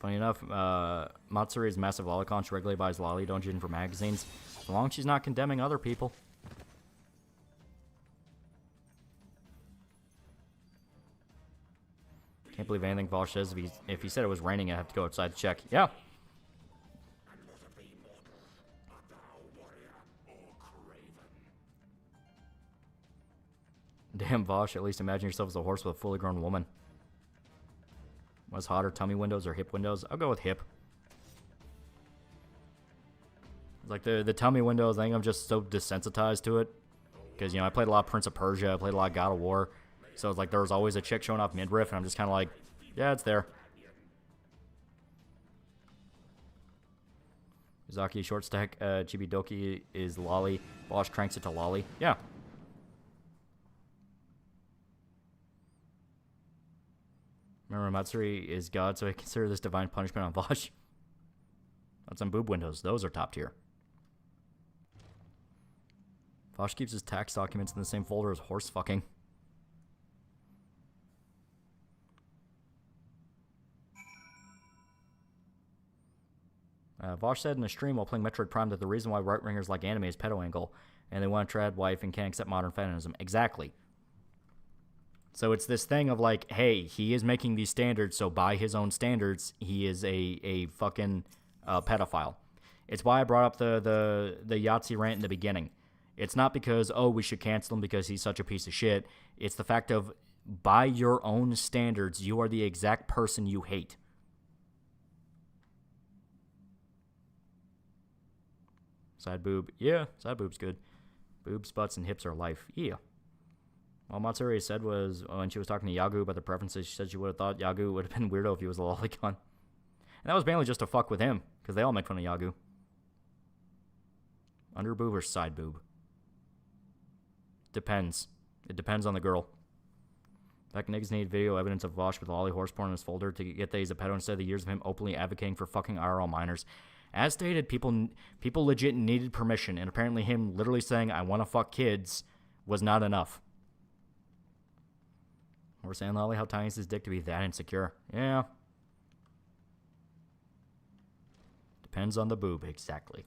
Funny enough, Matsuri is massive lolicon. She regularly buys lolly dungeon for magazines. As long as she's not condemning other people. Can't believe anything Vosh says. If he said it was raining, I have to go outside to check. Yeah. Damn, Vosh, at least imagine yourself as a horse with a fully grown woman. What's hotter, tummy windows or hip windows? I'll go with hip. Like the tummy windows, I think I'm just so desensitized to it. Because, you know, I played a lot of Prince of Persia, I played a lot of God of War. So it's like there was always a chick showing off midriff, and I'm just kind of like, yeah, it's there. Uzaki short stack, Chibidoki is lolly. Bosch cranks it to lolly. Yeah. Remember, Matsuri is God, so I consider this divine punishment on Bosch. That's on boob windows. Those are top tier. Bosch keeps his tax documents in the same folder as horse fucking. Vosh said in a stream while playing Metroid Prime that the reason why right-wingers like anime is pedo angle, and they want a trad wife and can't accept modern feminism. Exactly. So it's this thing of like, hey, he is making these standards, so by his own standards, he is a fucking pedophile. It's why I brought up the Yahtzee rant in the beginning. It's not because, oh, we should cancel him because he's such a piece of shit. It's the fact of, by your own standards, you are the exact person you hate. Side boob. Yeah, side boob's good. Boobs, butts, and hips are life. Yeah. All Matsuri said was, when she was talking to Yagu about the preferences, she said she would have thought Yagu would have been weirdo if he was a lolicon. And that was mainly just to fuck with him, because they all make fun of Yagu. Under boob or side boob? Depends. It depends on the girl. Back niggas need video evidence of Vosh with lolly horse porn in his folder to get that he's a pedo instead of the years of him openly advocating for fucking IRL minors. As stated, people legit needed permission, and apparently him literally saying, I want to fuck kids, was not enough. We're saying, Lolly, how tiny is his dick to be that insecure? Yeah. Depends on the boob, exactly.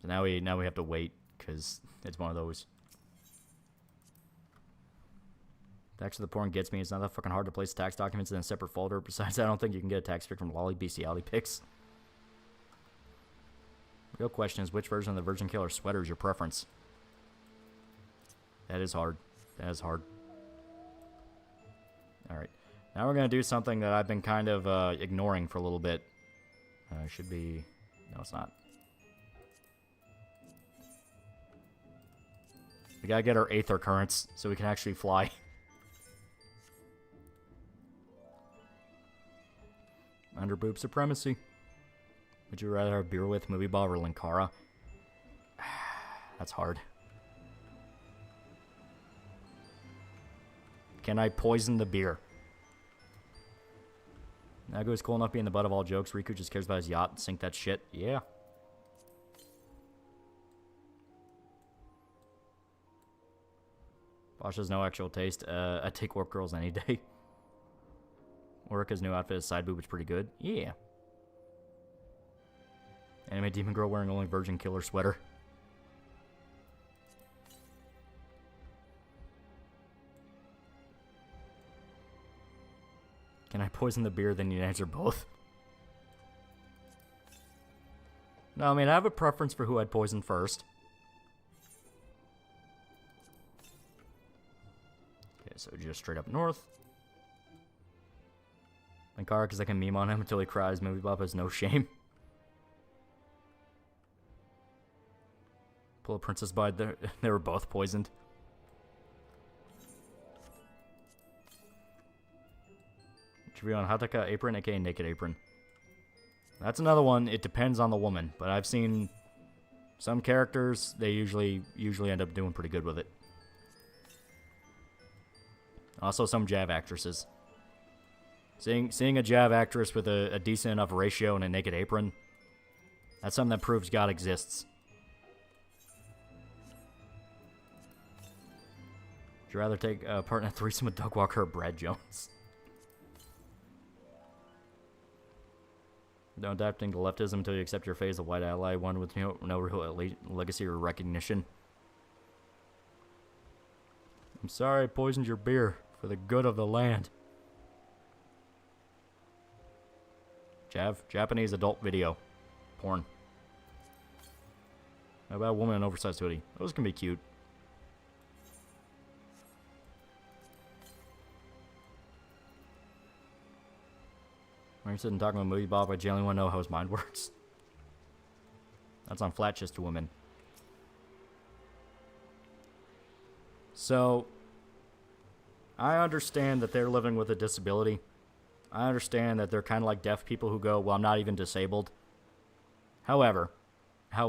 So now we have to wait, because it's one of those. Actually, the porn gets me. It's not that fucking hard to place tax documents in a separate folder. Besides, I don't think you can get a tax pic from Lolly bestiality pics. Real question is, which version of the Virgin Killer sweater is your preference? That is hard. That is hard. Alright. Now we're going to do something that I've been kind of ignoring for a little bit. Should be... No, it's not. We gotta get our aether currents so we can actually fly. Under boob supremacy. Would you rather have beer with Movie Bob or Linkara? That's hard. Can I poison the beer? Nago is cool enough being the butt of all jokes. Riku just cares about his yacht. Sink that shit. Yeah. Bosch has no actual taste. I'd take Warp Girls any day. Orika's new outfit is side boob, which is pretty good. Yeah. Anime demon girl wearing only Virgin Killer sweater. Can I poison the beer? Then you answer both. No, I mean, I have a preference for who I'd poison first. Okay, so just straight up north. Linkara, because I can meme on him until he cries. Movie Bob has no shame. Pull a princess by there. They were both poisoned. Review on Hataka Apron, aka Naked Apron. That's another one. It depends on the woman, but I've seen some characters, they usually end up doing pretty good with it. Also, some Jav actresses. Seeing a Jav actress with a decent enough ratio and a naked apron, that's something that proves God exists. Would you rather take part in a threesome with Doug Walker or Brad Jones? Don't adapting to leftism until you accept your fate as a white ally, one with no real legacy or recognition. I'm sorry I poisoned your beer for the good of the land. Japanese adult video. Porn. How about a woman in an oversized hoodie? Those can be cute. I'm interested in talking about Movie Bob, I genuinely want to know how his mind works. That's on Flat Chest Women. So, I understand that they're living with a disability. I understand that they're kind of like deaf people who go, well, I'm not even disabled. However, I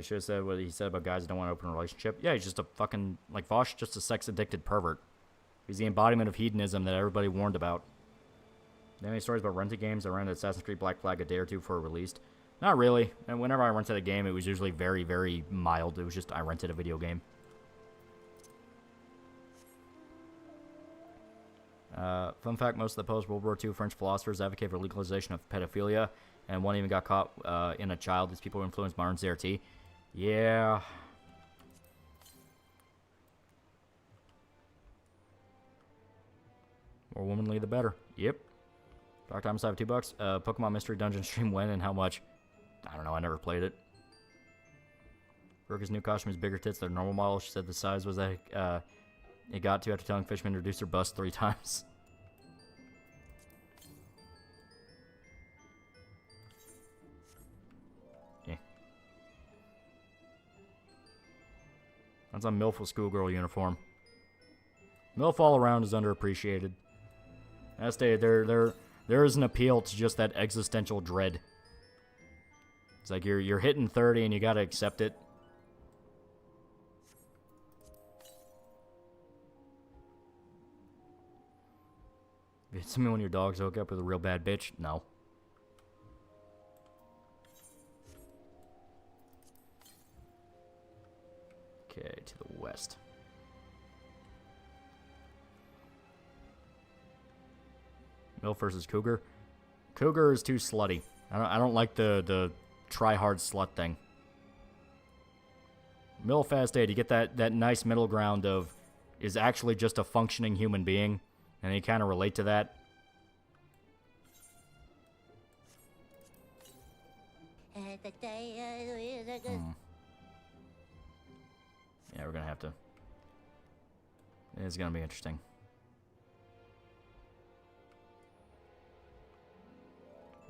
should have said what he said about guys that don't want to open a relationship. Yeah, he's just a fucking, like Vosh, just a sex-addicted pervert. He's the embodiment of hedonism that everybody warned about. Do you have any stories about rented games? I rented Assassin's Creed Black Flag a day or two before it released. Not really. And whenever I rented a game, it was usually very, very mild. It was just I rented a video game. Fun fact, most of the post-World War II French philosophers advocate for legalization of pedophilia, and one even got caught in a child. These people were influenced by modern CRT. Yeah. More womanly, the better. Yep. Dark Times, I have $2. Pokemon Mystery Dungeon stream when and how much? I don't know. I never played it. Rookie's new costume is bigger tits than normal model. She said the size was that it got to after telling Fishman to reduce her bust 3 times. Yeah. That's a MILF with schoolgirl uniform. MILF all around is underappreciated. I stated, there is an appeal to just that existential dread. It's like you're hitting 30 and you gotta accept it. It's me when your dogs hook up with a real bad bitch? No. Okay, to the west. MILF versus Cougar. Cougar is too slutty. I don't like the try hard slut thing. MILF Fast 8, you get that nice middle ground of is actually just a functioning human being, and you kind of relate to that. Yeah, we're gonna have to. It's gonna be interesting.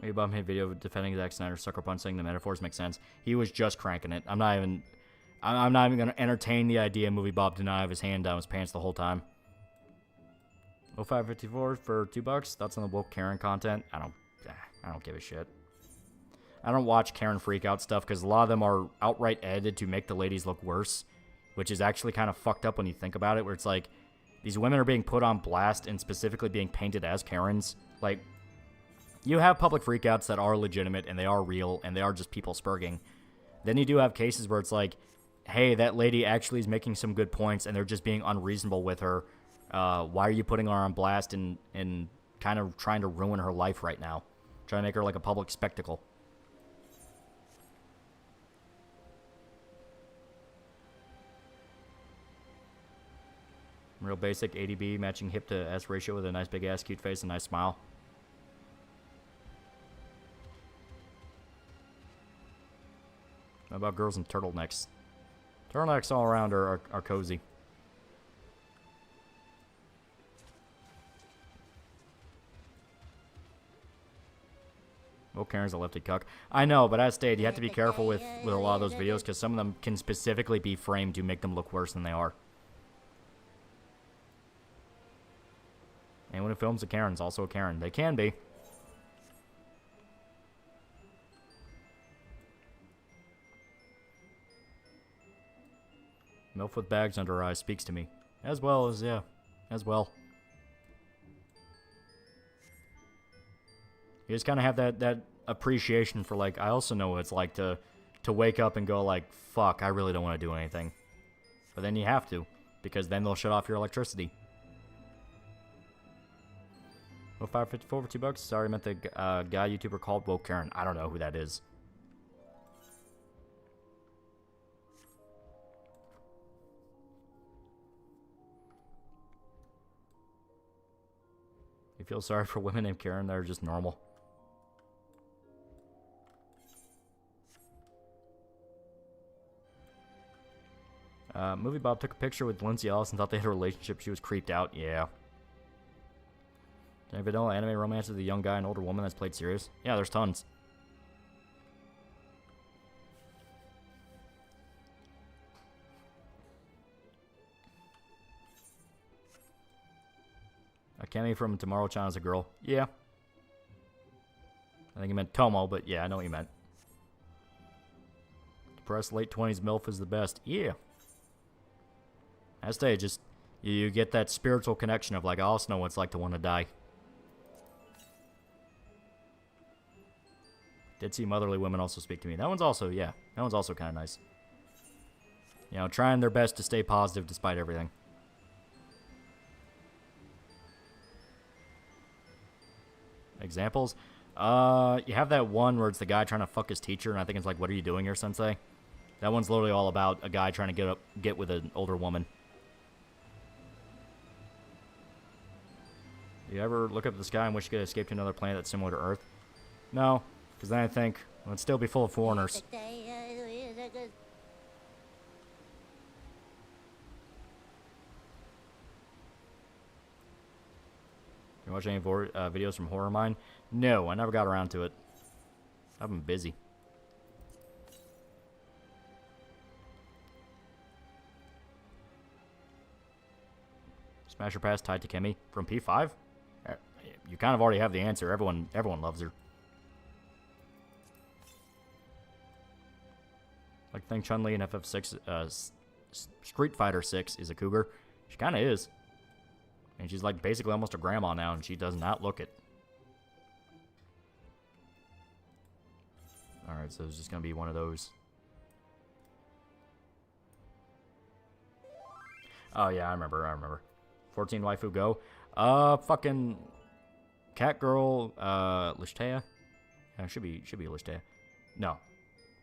Maybe Bob made a video defending Zack Snyder's sucker punch, saying the metaphors make sense. He was just cranking it. I'm not even gonna entertain the idea of movie Bob did not have his hand down his pants the whole time. 0554 for $2. Thoughts on the woke Karen content? I don't give a shit. I don't watch Karen freakout stuff because a lot of them are outright edited to make the ladies look worse, which is actually kind of fucked up when you think about it, where it's like these women are being put on blast and specifically being painted as Karens. Like, you have public freakouts that are legitimate and they are real and they are just people spurging. Then you do have cases where it's like, hey, that lady actually is making some good points and they're just being unreasonable with her. Why are you putting her on blast and kind of trying to ruin her life right now? Trying to make her like a public spectacle. Real basic ADB, matching hip to S ratio with a nice big ass, cute face, and nice smile. How about girls in turtlenecks? Turtlenecks all around are cozy. Oh, Karen's a lefty cuck. I know, but as stated, you have to be careful with a lot of those videos because some of them can specifically be framed to make them look worse than they are. Anyone who films a Karen's also a Karen. They can be. MILF with bags under her eyes speaks to me. As well as, yeah. As well. You just kind of have that appreciation for, like, I also know what it's like to wake up and go, like, fuck, I really don't want to do anything. But then you have to, because then they'll shut off your electricity. Well, 554 for $2. Sorry, I meant the guy YouTuber called Woke Karen. I don't know who that is. You feel sorry for women named Karen that are just normal. Movie Bob took a picture with Lindsay Ellis and thought they had a relationship. She was creeped out. Yeah. Any vanilla anime romance with a young guy and older woman that's played serious? Yeah, there's tons. Akemi from Tomorrow-chan is a girl. Yeah. I think he meant Tomo, but yeah, I know what you meant. Depressed late 20s MILF is the best. Yeah. As they just, you get that spiritual connection of like, I also know what it's like to want to die. Did see motherly women also speak to me. That one's also, yeah, that one's also kind of nice. You know, trying their best to stay positive despite everything. Examples? You have that one where it's the guy trying to fuck his teacher, and I think it's like, what are you doing here, sensei? That one's literally all about a guy trying to get with an older woman. You ever look up at the sky and wish you could escape to another planet that's similar to Earth? No, because then I think, well, it'd still be full of foreigners. You watch any videos from Horror Mine? No, I never got around to it. I've been busy. Smasher Pass tied to Kimmy from P5? You kind of already have the answer. Everyone loves her. Like, I think Chun-Li in FF6, Street Fighter 6 is a cougar. She kind of is. And she's like basically almost a grandma now, and she does not look it. Alright, so it's just going to be one of those. Oh, yeah, I remember. 14 waifu go. Fucking cat girl, Lishtea. Yeah, should be Lishtea. No.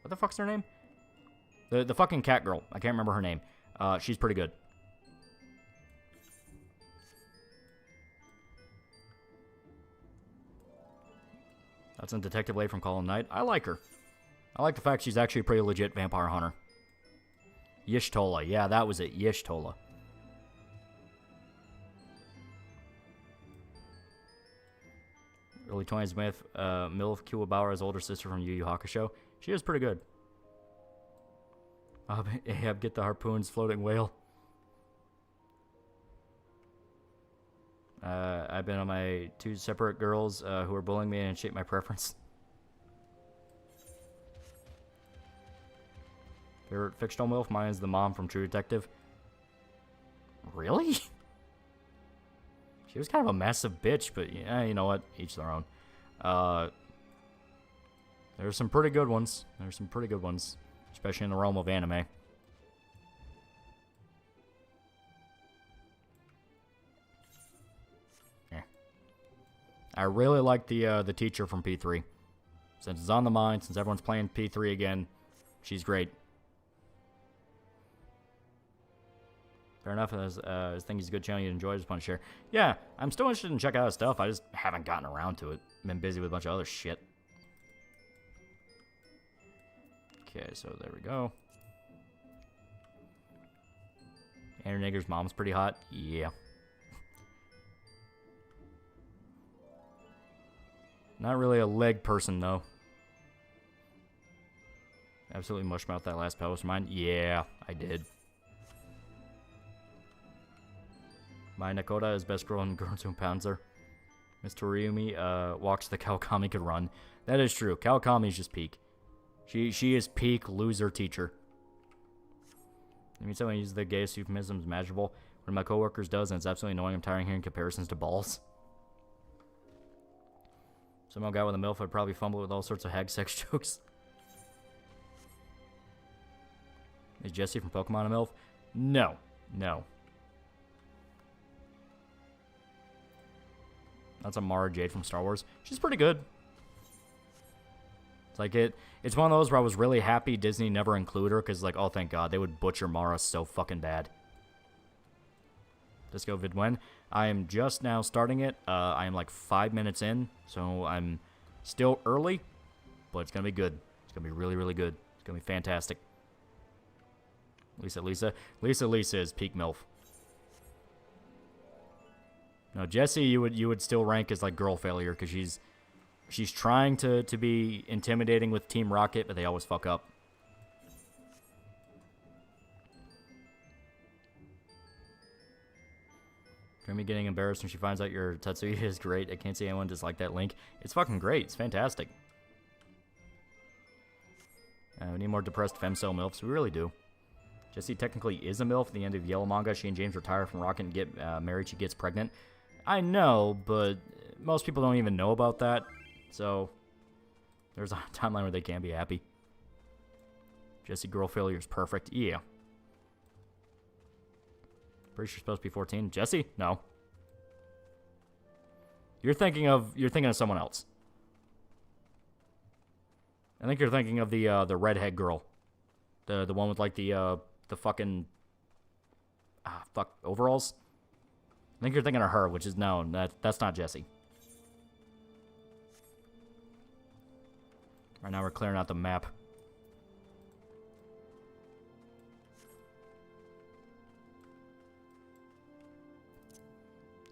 What the fuck's her name? The fucking cat girl. I can't remember her name. She's pretty good. That's in Detective Lay from Column Night. I like her. I like the fact she's actually a pretty legit vampire hunter. Y'shtola. Yeah, that was it. Y'shtola. Early 20s myth, Milf Kiwabara's older sister from Yu Yu Hakusho. She is pretty good. Ahab, get the harpoons, floating whale. I've been on my 2 separate girls who are bullying me and shape my preference. Favorite fictional MILF? Mine is the mom from True Detective. Really? She was kind of a massive bitch, but yeah, you know what? Each their own. There's some pretty good ones. Especially in the realm of anime. Yeah. I really like the teacher from P3. Since it's on the mind, since everyone's playing P3 again, she's great. Fair enough. I think he's a good channel you enjoy. Just want to share. Yeah, I'm still interested in checking out his stuff. I just haven't gotten around to it. Been busy with a bunch of other shit. Okay, so there we go. Andrew Nigger's mom's pretty hot. Yeah. Not really a leg person, though. Absolutely mushmouth that last post of mine. Yeah, I did. My Nakoda is best girl in Girls Who Pounds Her. Miss Toriumi walks the Kawakami could run. That is true. Kawakami's just peak. She is peak loser teacher. I mean, someone uses the gayest euphemisms imaginable. One of my coworkers does, and it's absolutely annoying. I'm tired of hearing comparisons to balls. Some guy with a MILF would probably fumble with all sorts of hag sex jokes. Is Jessie from Pokemon a MILF? No. No. That's a Mara Jade from Star Wars. She's pretty good. It's like it's one of those where I was really happy Disney never included her, because like, oh thank God, they would butcher Mara so fucking bad. Disco Vidwen. I am just now starting it. I am like 5 minutes in, so I'm still early, but it's gonna be good. It's gonna be really, really good. It's gonna be fantastic. Lisa is peak MILF. No, Jessie, you would still rank as like girl failure, because she's trying to be intimidating with Team Rocket, but they always fuck up. Krimi getting embarrassed when she finds out your Tatsuya is great. I can't see anyone dislike that link. It's fucking great. It's fantastic. We need more depressed femcel MILFs. We really do. Jessie technically is a MILF. At the end of Yellow Manga, she and James retire from Rocket and get married. She gets pregnant. I know, but most people don't even know about that. So, there's a timeline where they can be happy. Jessie girl failure is perfect. Yeah. Pretty sure she's supposed to be 14. Jessie? No. You're thinking of someone else. I think you're thinking of the redhead girl. The one with like the fucking overalls. I think you're thinking of her, which is no, that's not Jessie. Right now we're clearing out the map.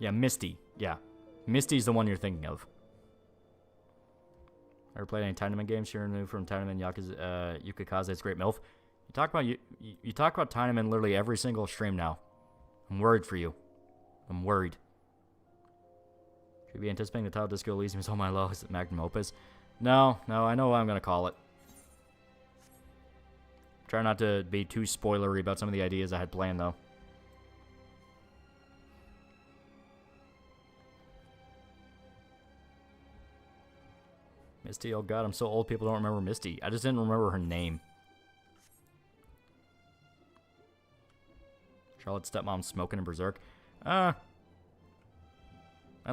Yeah, Misty. Yeah. Misty's the one you're thinking of. Ever played any Tiedemann games? You're new from Tiedemann, Yukikaze's Great MILF. You talk about Tiedemann literally every single stream now. I'm worried for you. I'm worried. Should we be anticipating the title Disco Elysium is all my low? Is it Magnum Opus? No, I know what I'm going to call it. Try not to be too spoilery about some of the ideas I had planned, though. Misty, oh god, I'm so old people don't remember Misty. I just didn't remember her name. Charlotte's stepmom smoking in Berserk. I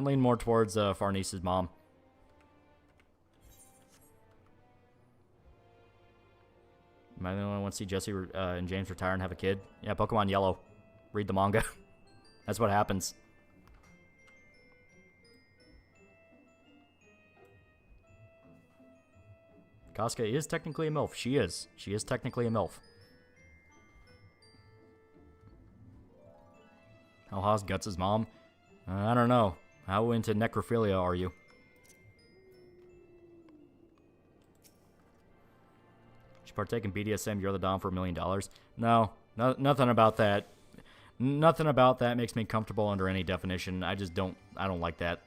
lean more towards Farnice's mom. Am I the only one who wants to see Jesse and James retire and have a kid? Yeah, Pokemon Yellow. Read the manga. That's what happens. Casca is technically a MILF. She is. She is technically a MILF. How hot's Guts' mom? I don't know. How into necrophilia are you? Should partake in BDSM, you're the Dom for $1 million? No, nothing about that. Nothing about that makes me comfortable under any definition. I don't like that.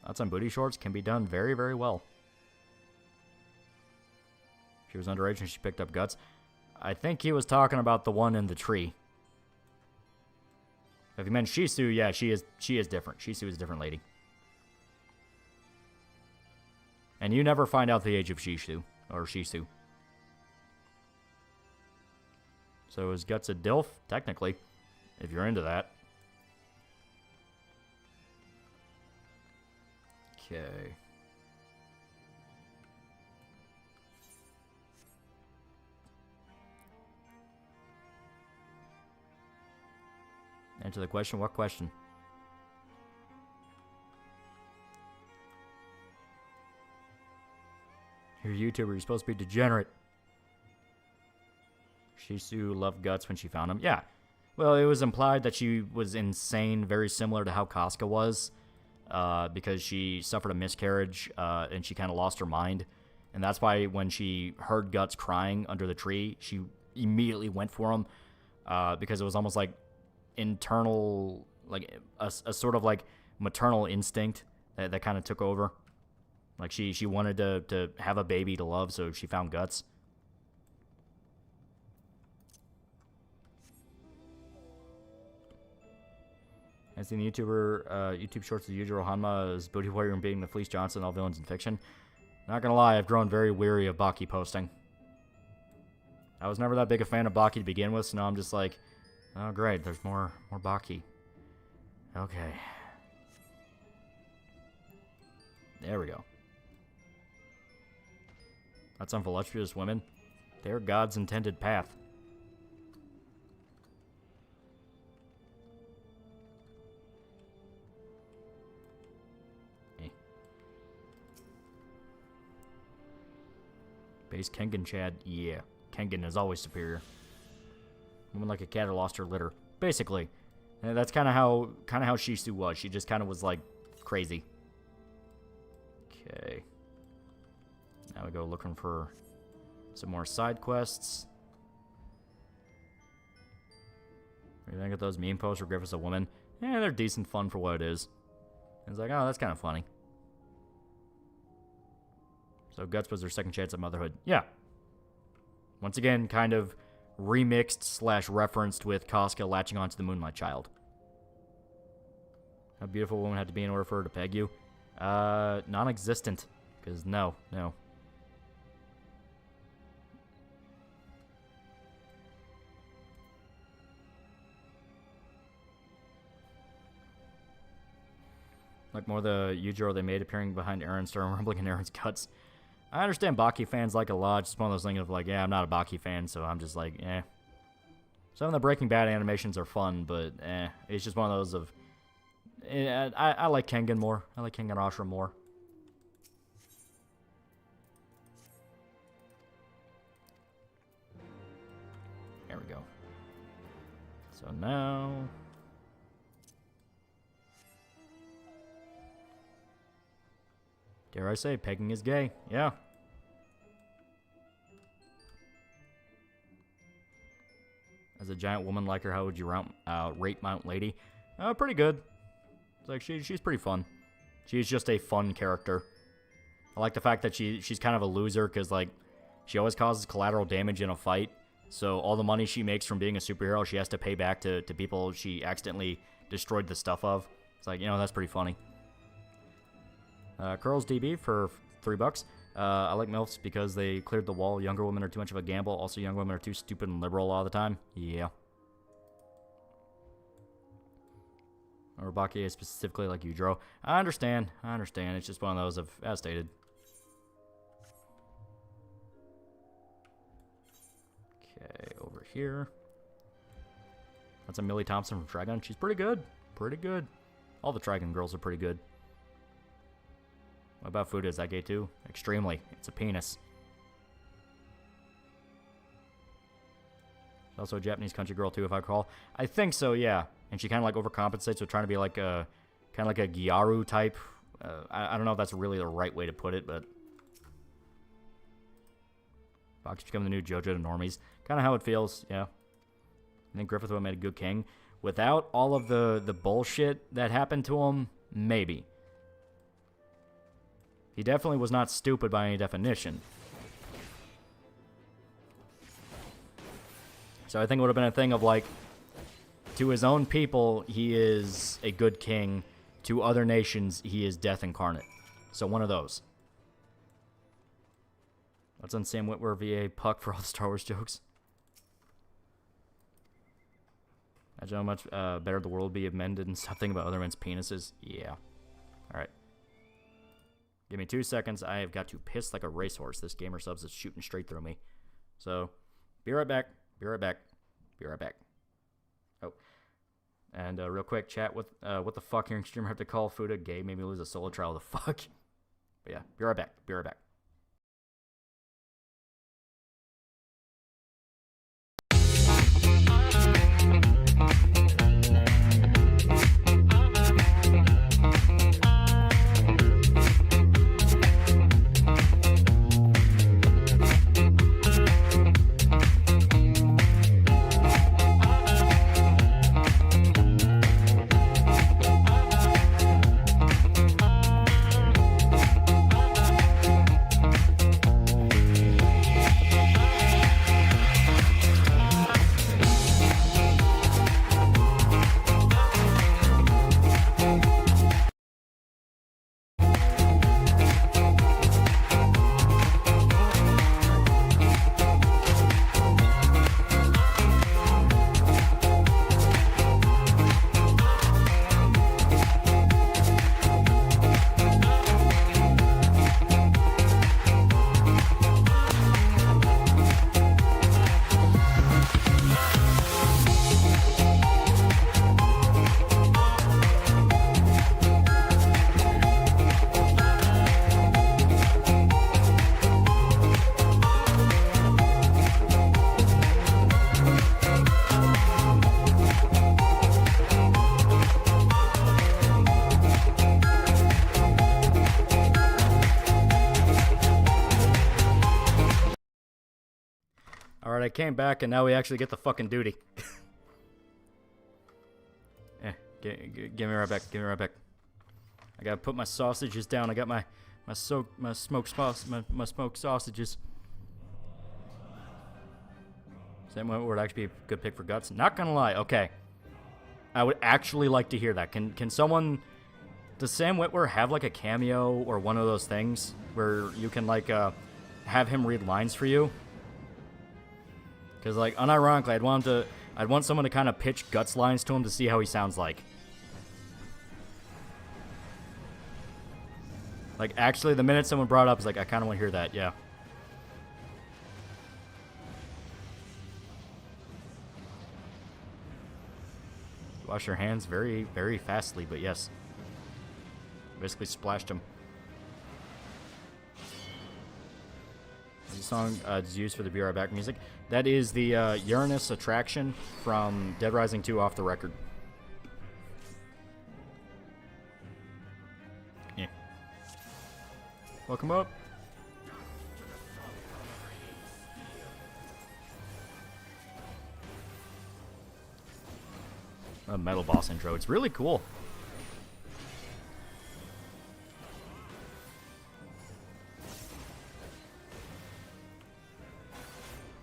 That's on booty shorts can be done very, very well. She was underage and she picked up Guts. I think he was talking about the one in the tree. If you meant Shisu, yeah, she is different. Shisu is a different lady. And you never find out the age of Shisu. So is Guts a DILF? Technically. If you're into that. Okay. Answer the question. What question? You're a YouTuber. You're supposed to be degenerate. Shisu loved Guts when she found him. Yeah. Well, it was implied that she was insane, very similar to how Casca was. Because she suffered a miscarriage, and she kind of lost her mind. And that's why when she heard Guts crying under the tree, she immediately went for him, because it was almost like internal, like a sort of like maternal instinct that kind of took over. Like she wanted to have a baby to love, so she found Guts. I've seen the YouTube shorts of Yujiro Hanma as Booty Warrior and beating the Fleece Johnson, all villains in fiction. Not gonna lie, I've grown very weary of Baki posting. I was never that big a fan of Baki to begin with, so now I'm just like, oh great, there's more Baki. Okay. There we go. That's on voluptuous women. They're God's intended path. Base Kengan Chad, yeah. Kengan is always superior. Woman like a cat who lost her litter. Basically. And that's kind of how Shisu was. She just kind of was like crazy. Okay. Now we go looking for some more side quests. What do you think of those meme posts where Griff is a woman? Yeah, they're decent fun for what it is. It's like, oh, that's kind of funny. So Guts was her second chance at motherhood. Yeah. Once again, kind of remixed / referenced with Casca latching onto the Moonlight Child. How beautiful a woman had to be in order for her to peg you? Non-existent. Because no. Like more the Yujiro they made appearing behind Eren, starting rumbling in Eren's guts. I understand Baki fans like it a lot. Just one of those things of like, yeah, I'm not a Baki fan, so I'm just like, eh. Some of the Breaking Bad animations are fun, but eh. It's just one of those of... I like Kengan more. I like Kengan Ashura more. There we go. So now... Dare I say, pegging is gay. Yeah. As a giant woman like her, how would you rate Mount Lady? Pretty good. It's like she's pretty fun. She's just a fun character. I like the fact that she's kind of a loser because like she always causes collateral damage in a fight. So all the money she makes from being a superhero, she has to pay back to people she accidentally destroyed the stuff of. It's like, you know, that's pretty funny. Curls DB for $3. I like MILFs because they cleared the wall. Younger women are too much of a gamble. Also, young women are too stupid and liberal all the time. Yeah. Or Baki is specifically like Yujiro. I understand. It's just one of those of, as stated. Okay, over here. That's a Millie Thompson from Trigun. She's pretty good. Pretty good. All the Trigun girls are pretty good. What about Fuda? Is that gay too? Extremely. It's a penis. She's also a Japanese country girl too, if I recall. I think so, yeah. And she kind of like overcompensates with trying to be like a kind of like a Gyaru type. I don't know if that's really the right way to put it, but Fox become the new JoJo to normies. Kind of how it feels, yeah. I think Griffith would have made a good king. Without all of the bullshit that happened to him, maybe. He definitely was not stupid by any definition. So I think it would have been a thing of like, to his own people, he is a good king. To other nations, he is death incarnate. So one of those. Let's on Sam Witwer VA Puck for all the Star Wars jokes. Imagine how much better the world would be if men didn't stop thinking about other men's penises. Yeah. Alright. Give me 2 seconds. I have got to piss like a racehorse. This gamer subs is shooting straight through me. So, be right back. Be right back. Be right back. Oh. And real quick, chat with what the fuck hearing streamer have to call Fuda gay made me lose a solo trial. The fuck? But yeah, be right back. Be right back. I came back and now we actually get the fucking duty. Give me right back. Give me right back. I gotta put my sausages down. I got my smoked sausages. Same way would actually be a good pick for Guts. Not gonna lie. Okay. I would actually like to hear that. Can someone... Does Sam Witwer have like a cameo or one of those things where you can like have him read lines for you? Because like unironically, I'd want someone to kind of pitch Guts lines to him to see how he sounds like. Like, actually, the minute someone brought it up, it's like, I kind of want to hear that, yeah. Wash your hands very, very fastly, but yes. Basically splashed them. This song is used for the Be Right Back music. That is the Uranus Attraction from Dead Rising 2 off the record. Yeah. Welcome up. A metal boss intro. It's really cool.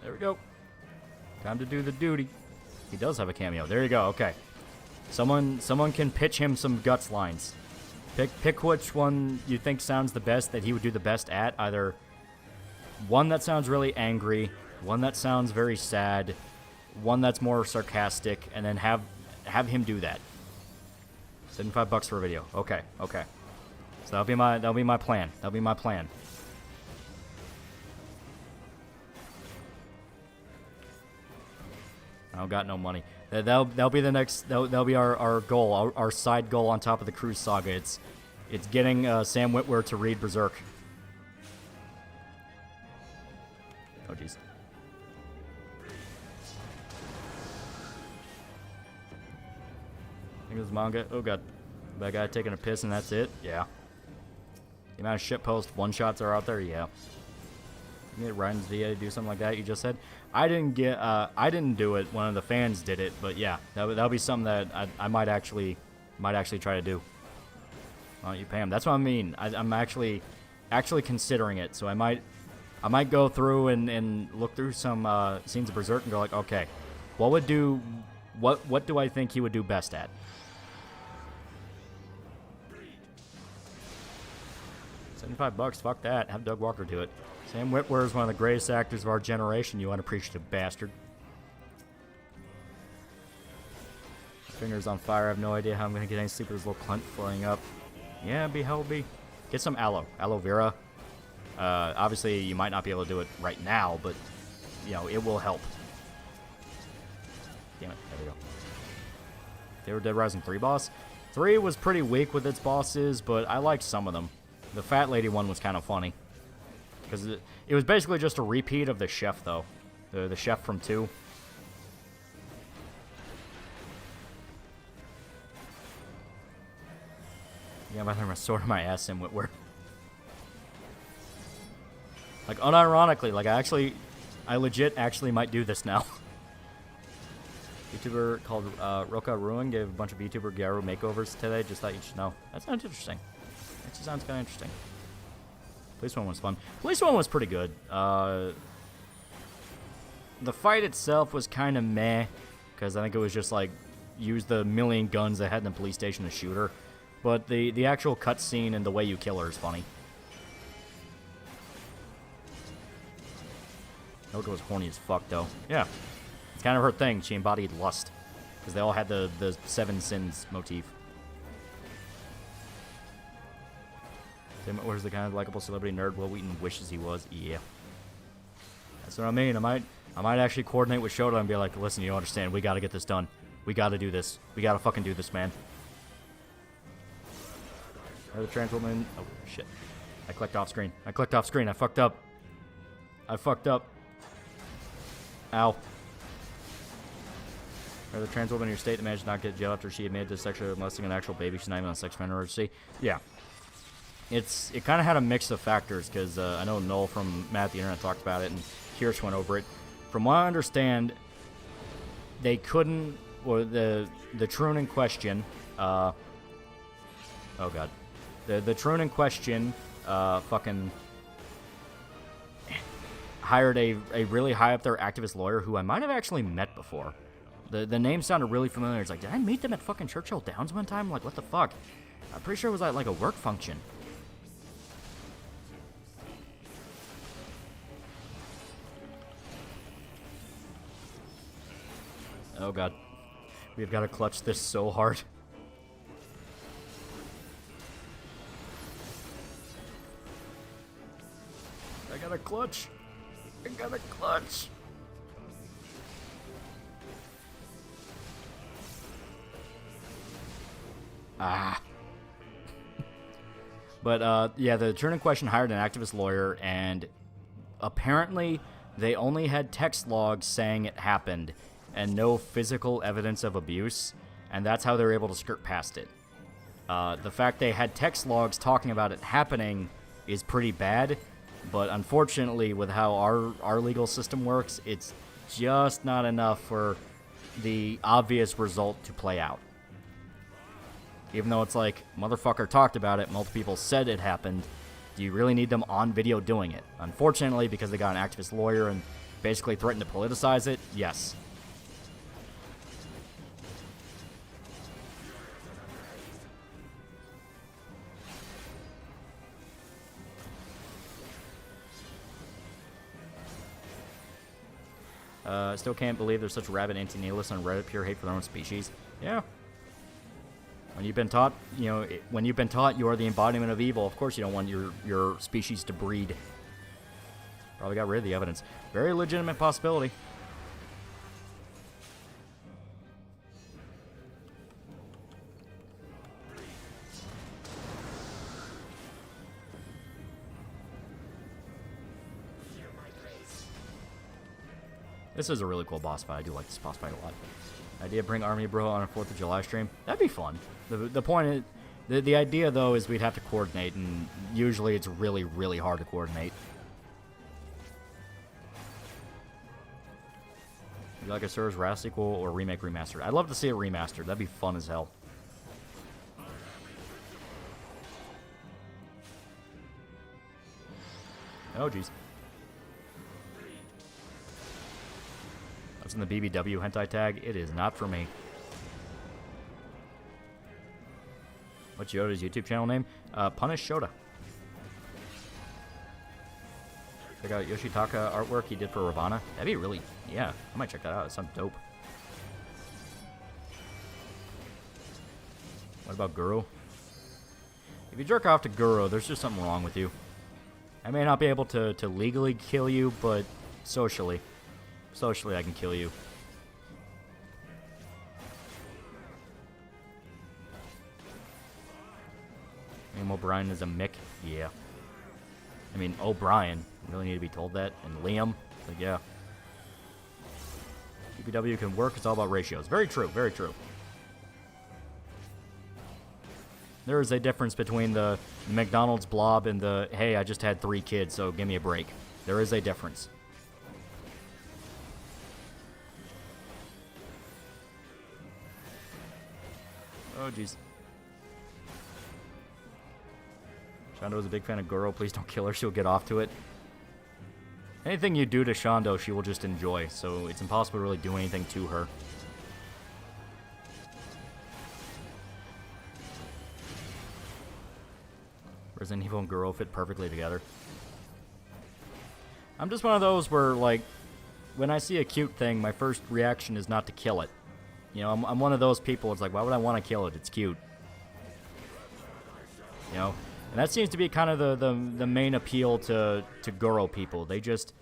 There we go. Time to do the duty. He does have a cameo. There you go. Okay. Someone can pitch him some guts lines. Pick which one you think sounds the best that he would do the best at. Either one that sounds really angry, one that sounds very sad, one that's more sarcastic, and then have him do that. $75 for a video. Okay. Okay. So that'll be my plan. That'll be my plan. I don't got no money. That'll be the next. That'll be our goal. Our side goal on top of the Cruise Saga. It's getting Sam Witwer to read Berserk. Oh jeez. I think it was manga. Oh god. That guy taking a piss and that's it? Yeah. The amount of shitpost one-shots are out there? Yeah. You get Ryan's VA to do something like that, you just said? I didn't do it. One of the fans did it, but yeah. That'll be something that I might actually try to do. Why don't you pay him? That's what I mean. I'm actually considering it, so I might go through and look through some scenes of Berserk and go like, okay, what do I think he would do best at? $75, fuck that. Have Doug Walker do it. Sam Witwer is one of the greatest actors of our generation, you unappreciative bastard. My finger's on fire. I have no idea how I'm going to get any sleep with this little clunt flying up. Yeah, be hell be. Get some aloe vera. Obviously, you might not be able to do it right now, but, you know, it will help. Damn it. There we go. They were Dead Rising 3 boss. 3 was pretty weak with its bosses, but I liked some of them. The fat lady one was kind of funny. Because it was basically just a repeat of the chef, though. The chef from 2. Yeah, I'm going to sword my ass in Witwer. Like, unironically, like, I legit actually might do this now. YouTuber called Roka Ruin gave a bunch of YouTuber Gyaru makeovers today. Just thought you should know. That sounds interesting. Actually sounds kind of interesting. Police one was fun. Police one was pretty good. The fight itself was kind of meh, because I think it was just like use the million guns they had in the police station to shoot her. But the actual cutscene and the way you kill her is funny. Noka was horny as fuck though. Yeah, it's kind of her thing. She embodied lust, because they all had the 7 sins motif. Tim Witwer's the kind of likable celebrity nerd Will Wheaton wishes he was. Yeah. That's what I mean. I might actually coordinate with Shota and be like, listen, you don't understand. We gotta get this done. We gotta do this. We gotta fucking do this, man. The trans woman. Oh, shit. I clicked off screen. I fucked up. Ow. The trans woman in your state that managed to not get jailed after she admitted to sexually molesting an actual baby. She's not even on a sex offender registry. Yeah. It kind of had a mix of factors, because I know Noel from Matt the Internet talked about it, and Kirsch went over it. From what I understand, they couldn't, or the Troon in question, oh god, the Troon in question, fucking hired a really high up there activist lawyer who I might have actually met before. The name sounded really familiar. It's like, did I meet them at fucking Churchill Downs one time? Like, what the fuck? I'm pretty sure it was at like a work function. Oh god. We've got to clutch this so hard. got a clutch. I got a clutch. Ah. But, yeah, the attorney in question hired an activist lawyer, and apparently they only had text logs saying it happened and no physical evidence of abuse, and that's how they were able to skirt past it. The fact they had text logs talking about it happening is pretty bad, but unfortunately, with how our legal system works, it's just not enough for the obvious result to play out. Even though it's like, motherfucker talked about it, multiple people said it happened, do you really need them on video doing it? Unfortunately, because they got an activist lawyer and basically threatened to politicize it, yes. Still can't believe there's such rabid anti-nihilists on Reddit, pure hate for their own species. Yeah. When you've been taught, when you've been taught you are the embodiment of evil, of course you don't want your species to breed. Probably got rid of the evidence. Very legitimate possibility. This is a really cool boss fight. I do like this boss fight a lot. Idea of bring Army Bro on a 4th of July stream. That'd be fun. The point is, the idea though is we'd have to coordinate, and usually it's really, really hard to coordinate. You like a Surge Wrath sequel or remake remastered? I'd love to see it remastered. That'd be fun as hell. Oh jeez. That's in the BBW hentai tag. It is not for me. What's Yoda's YouTube channel name? Punish Shota. Check out Yoshitaka artwork he did for Ravana. That'd be really, yeah, I might check that out. It sounds dope. What about Guru? If you jerk off to Guru, there's just something wrong with you. I may not be able to legally kill you, but socially I can kill you. Liam O'Brien is a Mick? Yeah. I mean, O'Brien. You really need to be told that. And Liam? Like, yeah. GPW can work. It's all about ratios. Very true. Very true. There is a difference between the McDonald's blob and the, hey, I just had 3 kids, so give me a break. There is a difference. Oh, jeez. Shondo is a big fan of Goro. Please don't kill her. She'll get off to it. Anything you do to Shondo, she will just enjoy. So it's impossible to really do anything to her. Resident Evil and Goro fit perfectly together. I'm just one of those where, like, when I see a cute thing, my first reaction is not to kill it. You know, I'm one of those people. It's like, why would I want to kill it? It's cute. You know? And that seems to be kind of the main appeal to Goro people. They just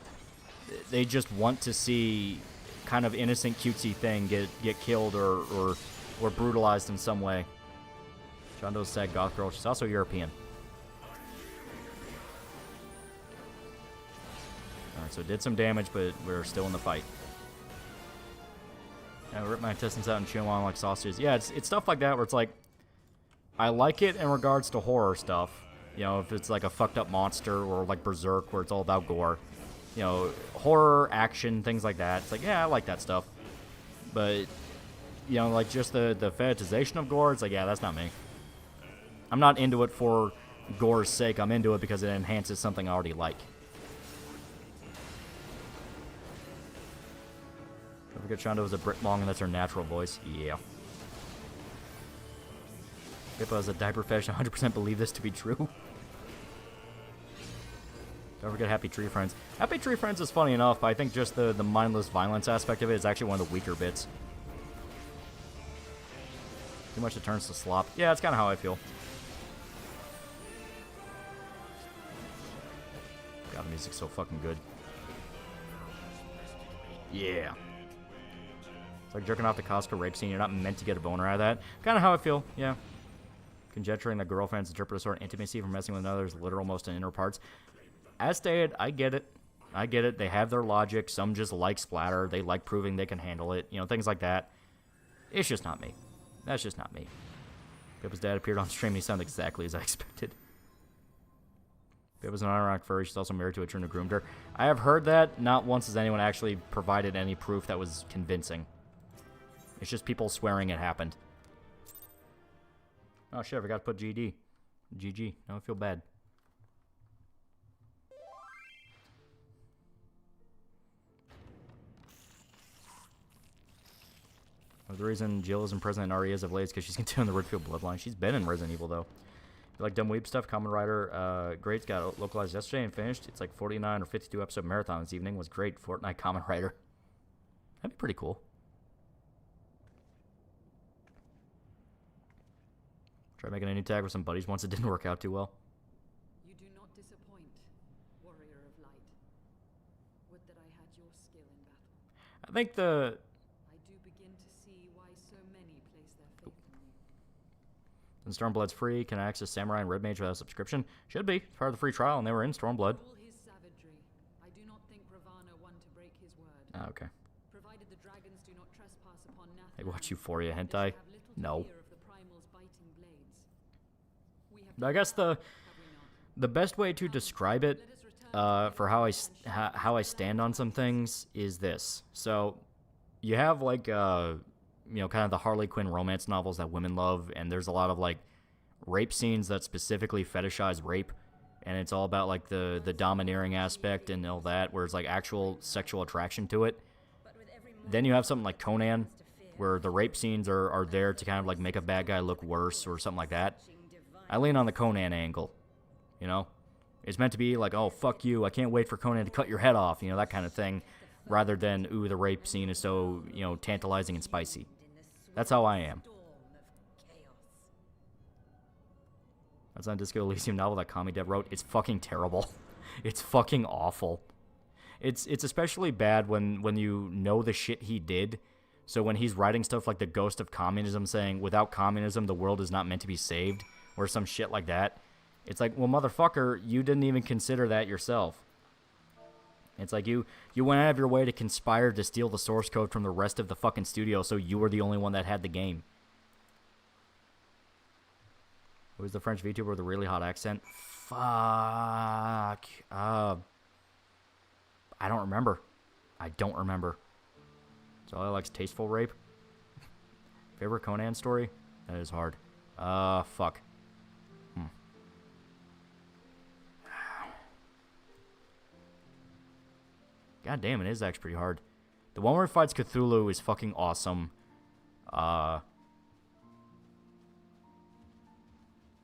want to see kind of innocent, cutesy thing get killed or brutalized in some way. Shondo's sad goth girl. She's also European. Alright, so it did some damage, but we're still in the fight. I rip my intestines out and chew them on like sausages. Yeah, it's stuff like that where it's like, I like it in regards to horror stuff. You know, if it's like a fucked up monster or like Berserk where it's all about gore. You know, horror, action, things like that. It's like, yeah, I like that stuff. But, you know, like just the fetishization of gore, it's like, yeah, that's not me. I'm not into it for gore's sake. I'm into it because it enhances something I already like. Don't forget Shondo is a Brit Long and that's her natural voice. Yeah. Pippa is a diaper fetish. 100% believe this to be true. Don't forget Happy Tree Friends. Happy Tree Friends is funny enough, but I think just the mindless violence aspect of it is actually one of the weaker bits. Too much it turns to slop. Yeah, that's kind of how I feel. Got music's so fucking good. Yeah. It's like jerking off the Costco rape scene. You're not meant to get a boner out of that. Kind of how I feel, yeah. Conjecturing that girlfriends interpret a sort of intimacy from messing with another's literal most inner parts. As stated, I get it. I get it. They have their logic. Some just like splatter. They like proving they can handle it. You know, things like that. It's just not me. That's just not me. Pippa's dad appeared on stream and he sounded exactly as I expected. Pippa's an ironic furry. She's also married to a trim who groomed her. I have heard that. Not once has anyone actually provided any proof that was convincing. It's just people swearing it happened. Oh shit, I forgot to put GD. GG. Now I feel bad. The reason Jill isn't present in RES of late is because she's continuing the Redfield bloodline. She's been in Resident Evil, though. You like dumb weeb stuff? Kamen Rider, great. Got localized yesterday and finished. It's like 49 or 52 episode marathon this evening. Was great. Fortnite Kamen Rider. That'd be pretty cool. Tried making a new tag with some buddies once. It didn't work out too well. You do not disappoint, warrior of light. Would that I had your skill in battle. I think the... I do begin to see why so many place their faith in you. And Stormblood's free. Can I access Samurai and Red Mage without a subscription? Should be. It's part of the free trial, and they were in Stormblood. All his savagery, I do not think Ravana one to break his word. Ah, okay. Provided the dragons do not trespass upon Nathan. Hey, watch Euphoria hentai? No. I guess the best way to describe it for how I stand on some things is this. So you have like you know, kind of the Harley Quinn romance novels that women love, and there's a lot of like rape scenes that specifically fetishize rape, and it's all about like the domineering aspect and all that, where it's like actual sexual attraction to it. Then you have something like Conan, where the rape scenes are there to kind of like make a bad guy look worse or something like that. I lean on the Conan angle, you know? It's meant to be like, oh, fuck you, I can't wait for Conan to cut your head off, you know, that kind of thing, rather than, ooh, the rape scene is so, you know, tantalizing and spicy. That's how I am. That's not a Disco Elysium novel that Kami Dev wrote. It's fucking terrible. It's fucking awful. It's especially bad when you know the shit he did. So when he's writing stuff like The Ghost of Communism saying, without communism, the world is not meant to be saved, or some shit like that. It's like, well, motherfucker, you didn't even consider that yourself. It's like you went out of your way to conspire to steal the source code from the rest of the fucking studio, so you were the only one that had the game. Who was the French VTuber with a really hot accent? Fuck. I don't remember. So all I like is tasteful rape. Favorite Conan story? That is hard. Fuck. God damn, it is actually pretty hard. The one where he fights Cthulhu is fucking awesome.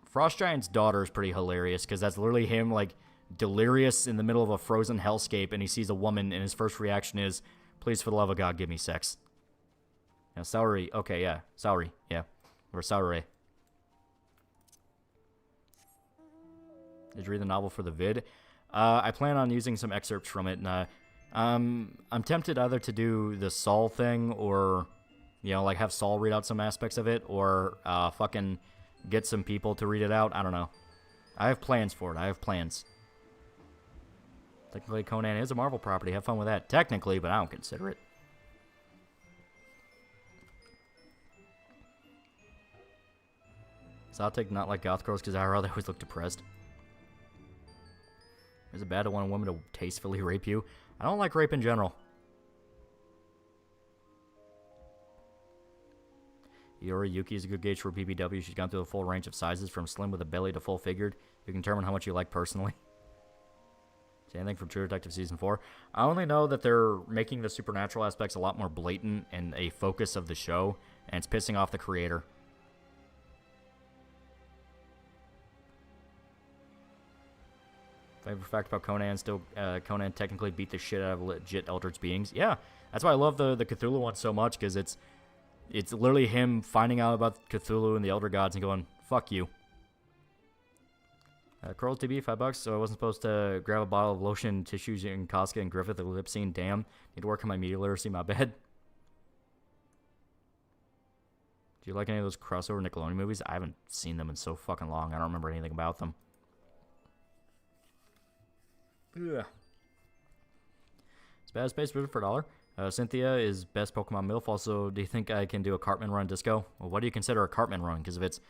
Frost Giant's daughter is pretty hilarious, because that's literally him, like, delirious in the middle of a frozen hellscape, and he sees a woman, and his first reaction is, please, for the love of God, give me sex. Now, Saori, okay, yeah, Saori, yeah, or Saori. Did you read the novel for the vid? I plan on using some excerpts from it, and I'm tempted either to do the Saul thing, or, you know, like have Saul read out some aspects of it, or fucking get some people to read it out. I don't know. I have plans for it. I have plans. Technically, Conan is a Marvel property. Have fun with that. Technically, but I don't consider it. So I'll take not like goth girls because I rather always look depressed. Is it bad to want a woman to tastefully rape you? I don't like rape in general. Yori Yuki is a good gauge for BBW. She's gone through the full range of sizes from slim with a belly to full figured. You can determine how much you like personally. Say anything from True Detective Season 4? I only know that they're making the supernatural aspects a lot more blatant and a focus of the show, and it's pissing off the creator. Favorite fact about Conan, Conan technically beat the shit out of legit Eldritch beings. Yeah, that's why I love the Cthulhu one so much, because it's literally him finding out about Cthulhu and the Elder Gods and going, fuck you. Curl TB, $5. So I wasn't supposed to grab a bottle of lotion, tissues, and Casca and Griffith the lip scene. Damn. Need to work on my media literacy, my bad. Do you like any of those crossover Nickelodeon movies? I haven't seen them in so fucking long. I don't remember anything about them. Ugh. It's bad space for $1. Cynthia is best Pokemon MILF. Also, do you think I can do a Cartman run disco? Well, what do you consider a Cartman run? Because if it's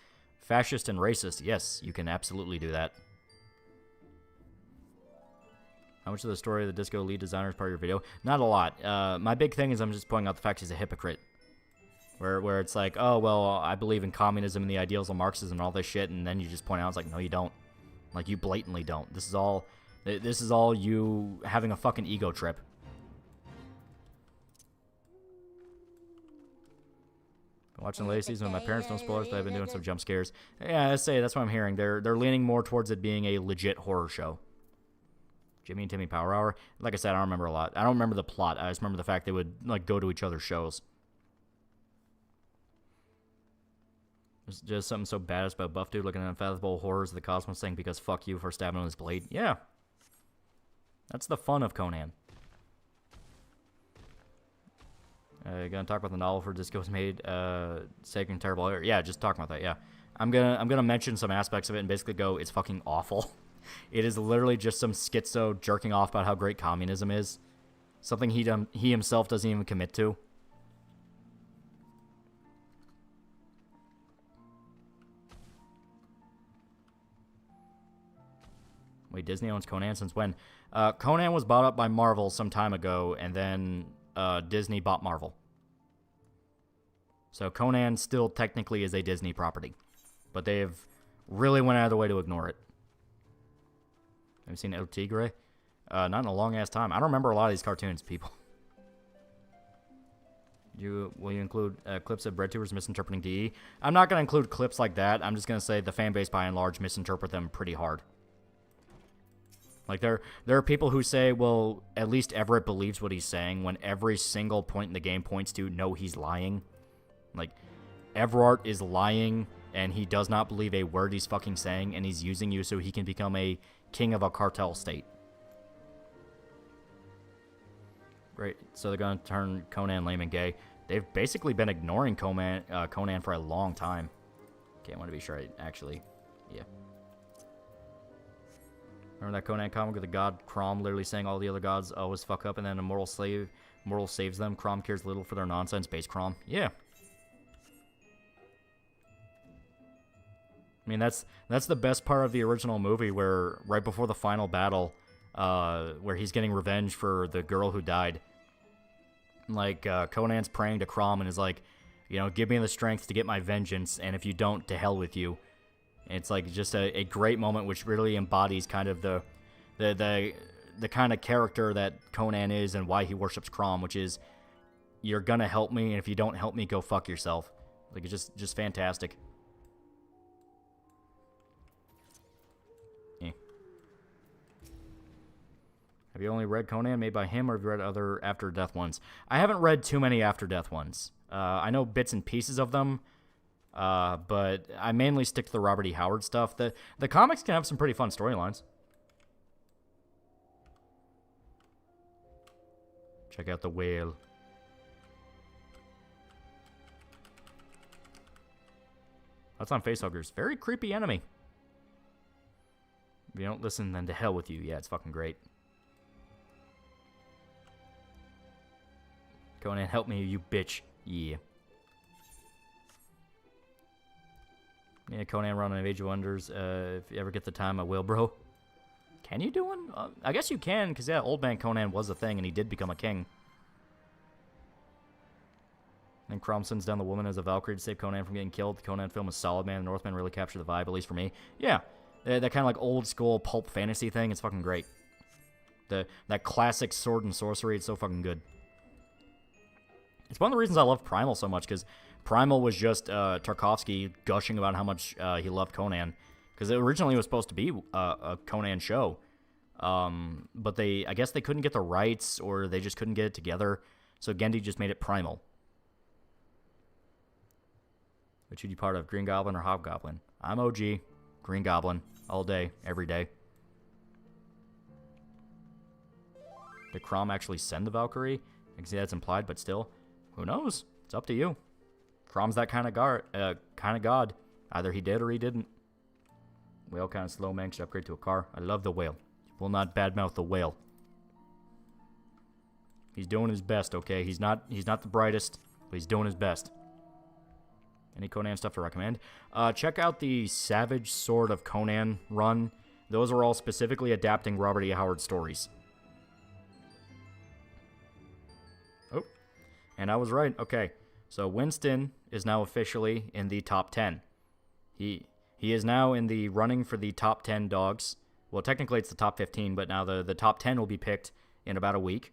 fascist and racist, yes, you can absolutely do that. How much of the story of the disco lead designer is part of your video? Not a lot. My big thing is I'm just pointing out the fact he's a hypocrite. Where it's like, oh, well, I believe in communism and the ideals of Marxism and all this shit, and then you just point out, it's like, no, you don't. Like, you blatantly don't. This is all you having a fucking ego trip. Been watching the latest season with my parents, no spoilers, but I've been doing some jump scares. Yeah, that's what I'm hearing. They're leaning more towards it being a legit horror show. Jimmy and Timmy Power Hour. Like I said, I don't remember a lot. I don't remember the plot. I just remember the fact they would like go to each other's shows. There's just something so badass about Buff Dude looking at unfathomable horrors of the cosmos saying because fuck you for stabbing with his blade. Yeah. That's the fun of Conan. Gonna talk about the novel for Disco was made, Sacred and Terrible Air. Yeah, just talking about that, yeah. I'm gonna mention some aspects of it and basically go, it's fucking awful. It is literally just some schizo jerking off about how great communism is. Something he himself doesn't even commit to. Wait, Disney owns Conan since when? Conan was bought up by Marvel some time ago, and then Disney bought Marvel. So Conan still technically is a Disney property. But they've really went out of the way to ignore it. Have you seen El Tigre? Not in a long-ass time. I don't remember a lot of these cartoons, people. Will you include clips of breadtubers misinterpreting DE? I'm not going to include clips like that. I'm just going to say the fan base, by and large, misinterpret them pretty hard. Like, there are people who say, well, at least Everett believes what he's saying, when every single point in the game points to, no, he's lying. Like, Everett is lying, and he does not believe a word he's fucking saying, and he's using you so he can become a king of a cartel state. Great, so they're going to turn Conan lame and gay. They've basically been ignoring Conan for a long time. Okay, I want to be sure I actually... Yeah. Remember that Conan comic with the god Crom literally saying all the other gods always fuck up, and then a mortal saves them? Crom cares little for their nonsense. Base Crom. Yeah. I mean, that's the best part of the original movie, where right before the final battle, where he's getting revenge for the girl who died. Like, Conan's praying to Crom and is like, you know, give me the strength to get my vengeance, and if you don't, to hell with you. It's like just a great moment which really embodies kind of the kind of character that Conan is and why he worships Crom, which is, you're gonna help me, and if you don't help me, go fuck yourself. Like, it's just fantastic. Yeah. Have you only read Conan made by him, or have you read other After Death ones? I haven't read too many After Death ones. I know bits and pieces of them. But I mainly stick to the Robert E. Howard stuff. The comics can have some pretty fun storylines. Check out the whale. That's on Facehuggers. Very creepy enemy. If you don't listen, then to hell with you. Yeah, it's fucking great. Conan, help me, you bitch. Yeah. Yeah, Conan running of Age of Wonders. If you ever get the time, I will, bro. Can you do one? I guess you can, because, yeah, Old Man Conan was a thing, and he did become a king. And Crom sends down the woman as a Valkyrie to save Conan from getting killed. The Conan film is solid, man. The Northmen really captured the vibe, at least for me. Yeah, that kind of like old-school pulp fantasy thing, it's fucking great. That classic sword and sorcery, it's so fucking good. It's one of the reasons I love Primal so much, because Primal was just Tarkovsky gushing about how much he loved Conan, because it originally was supposed to be a Conan show, but I guess they couldn't get the rights, or they just couldn't get it together, so Genndy just made it Primal. Which should you part of, Green Goblin or Hobgoblin? I'm OG, Green Goblin. all day, every day. Did Crom actually send the Valkyrie? I can see that's implied, but still, who knows? It's up to you. Crom's that kind of god. Either he did or he didn't. Whale kind of slow, man. Should upgrade to a car. I love the whale. Will not badmouth the whale. He's doing his best, okay? He's not the brightest, but he's doing his best. Any Conan stuff to recommend? Check out the Savage Sword of Conan run. Those are all specifically adapting Robert E. Howard stories. Oh, and I was right. Okay, so Winston is now officially in the top 10. He is now in the running for the top 10 dogs. Well, technically it's the top 15, but now the top 10 will be picked in about a week.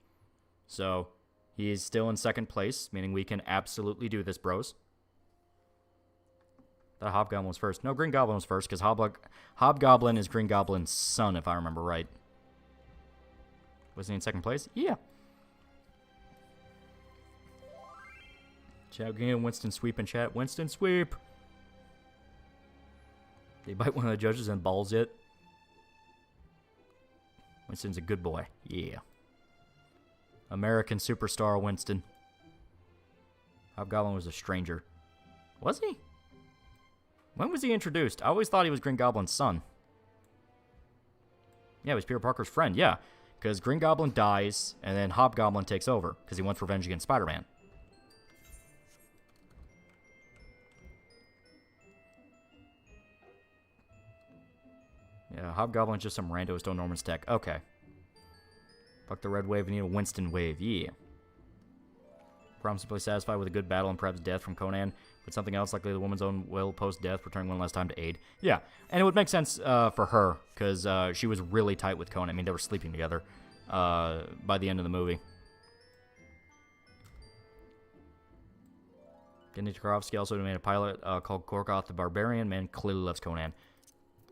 So he is still in second place, meaning we can absolutely do this, bros. The Hobgoblin was first. No, Green Goblin was first, because Hobgoblin is Green Goblin's son, if I remember right. Was he in second place? Yeah. Chat game, Winston sweep in chat. Winston sweep! They bite one of the judges and balls it. Winston's a good boy. Yeah. American superstar Winston. Hobgoblin was a stranger. Was he? When was he introduced? I always thought he was Green Goblin's son. Yeah, he was Peter Parker's friend. Yeah, because Green Goblin dies, and then Hobgoblin takes over, because he wants revenge against Spider-Man. Yeah, Hobgoblin's just some rando Stone Norman's tech. Okay. Fuck the red wave, we need a Winston wave. Yeah. Prom simply satisfied with a good battle and perhaps death from Conan, but something else, likely the woman's own will post-death, returning one last time to aid. Yeah, and it would make sense for her, because she was really tight with Conan. I mean, they were sleeping together by the end of the movie. Gendy Tarkovsky also made a pilot called Gorgoth the Barbarian. Man, clearly loves Conan.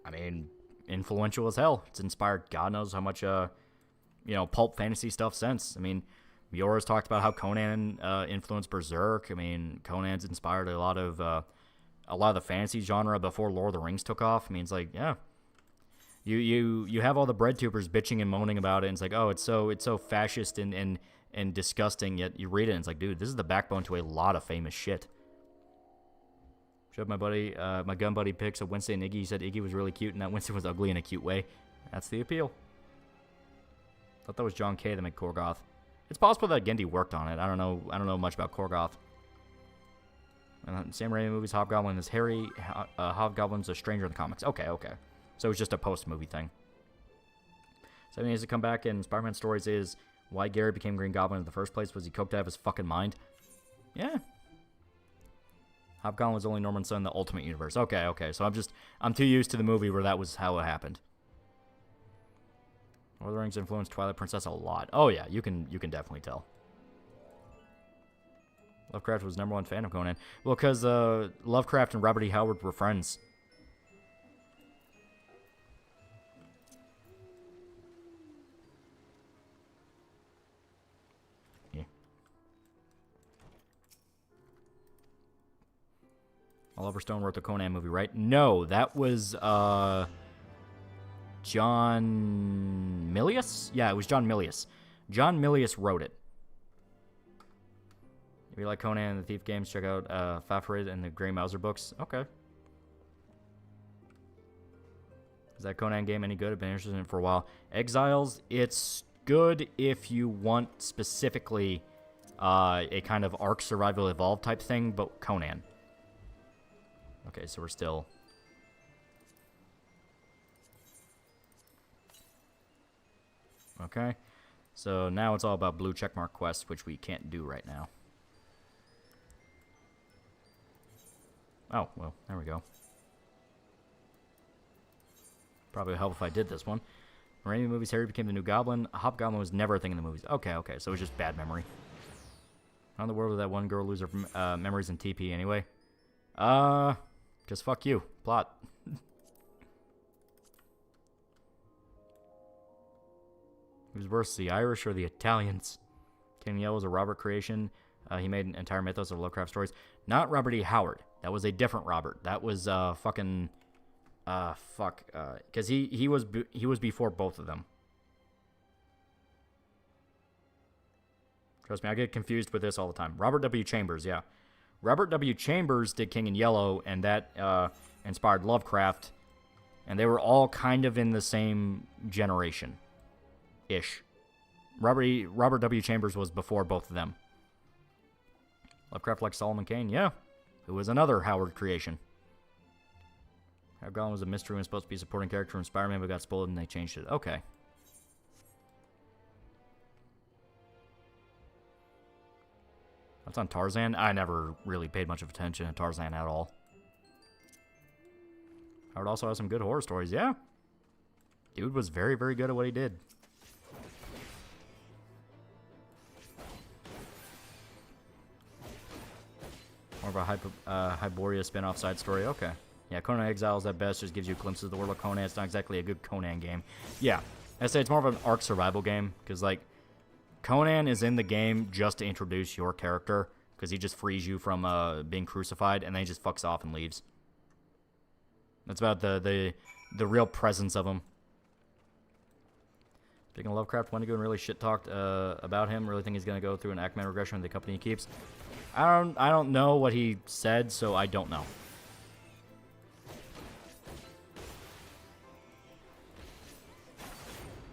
I mean, influential as hell. It's inspired God knows how much, pulp fantasy stuff since. I mean, Miora's talked about how Conan influenced Berserk. I mean, Conan's inspired a lot of the fantasy genre before Lord of the Rings took off. I mean, it's like, yeah, you have all the bread tubers bitching and moaning about it, and it's like, oh, it's so fascist and disgusting. Yet you read it, and it's like, dude, this is the backbone to a lot of famous shit. Showed my buddy, my gun buddy pics of Winston and Iggy. He said Iggy was really cute, and that Winston was ugly in a cute way. That's the appeal. Thought that was John Kay that made Gorgoth. It's possible that Gendy worked on it. I don't know much about Gorgoth. Sam Raimi movies, Hobgoblin is Harry. Hobgoblin's a stranger in the comics. Okay. So it's just a post-movie thing. 7 years to come back in Spider-Man stories is why Gary became Green Goblin in the first place. Was he coked out of his fucking mind? Yeah. Hobgoblin was only Norman's son in the Ultimate Universe. Okay. So I'm too used to the movie where that was how it happened. Lord of the Rings influenced Twilight Princess a lot. Oh yeah, you can definitely tell. Lovecraft was #1 fan of Conan. Well, because Lovecraft and Robert E. Howard were friends. Yeah. Oliver Stone wrote the Conan movie, right? No, that was John Milius? Yeah, it was John Milius. John Milius wrote it. If you like Conan and the Thief games, check out Fafhrd and the Grey Mouser books. Okay. Is that Conan game any good? I've been interested in it for a while. Exiles, it's good if you want specifically a kind of Ark Survival Evolved type thing, but Conan. Okay, so we're still... Okay, so now it's all about blue checkmark quests, which we can't do right now. Oh, well, there we go. Probably would help if I did this one. Raimi movies, Harry became the new Goblin. Hobgoblin was never a thing in the movies. Okay, so it was just bad memory. How in the world did that one girl lose her memories in TP anyway? Just fuck you. Plot. Who's worse, the Irish or the Italians? King Yell was a Robert creation. He made an entire mythos of Lovecraft stories. Not Robert E. Howard. That was a different Robert. That was fucking Fuck. Because he was before both of them. Trust me, I get confused with this all the time. Robert W. Chambers, yeah. Robert W. Chambers did King in Yellow, and that inspired Lovecraft, and they were all kind of in the same generation-ish. Robert W. Chambers was before both of them. Lovecraft likes Solomon Kane, yeah. Who was another Howard creation. Hobgoblin was a mystery and supposed to be a supporting character in Spider-Man, but got spoiled and they changed it. Okay. That's on Tarzan. I never really paid much of attention to Tarzan at all. Howard also has some good horror stories, yeah. Dude was very, very good at what he did. More of a Hyboria spin-off side story. Okay. Yeah, Conan Exiles at best just gives you glimpses of the world of Conan. It's not exactly a good Conan game. Yeah, I'd say it's more of an arc survival game, because, like, Conan is in the game just to introduce your character, because he just frees you from being crucified, and then he just fucks off and leaves. That's about the real presence of him. Speaking of Lovecraft, Wendigo really shit-talked about him. Really think he's going to go through an Ackman regression with the company he keeps. I don't know what he said, so I don't know.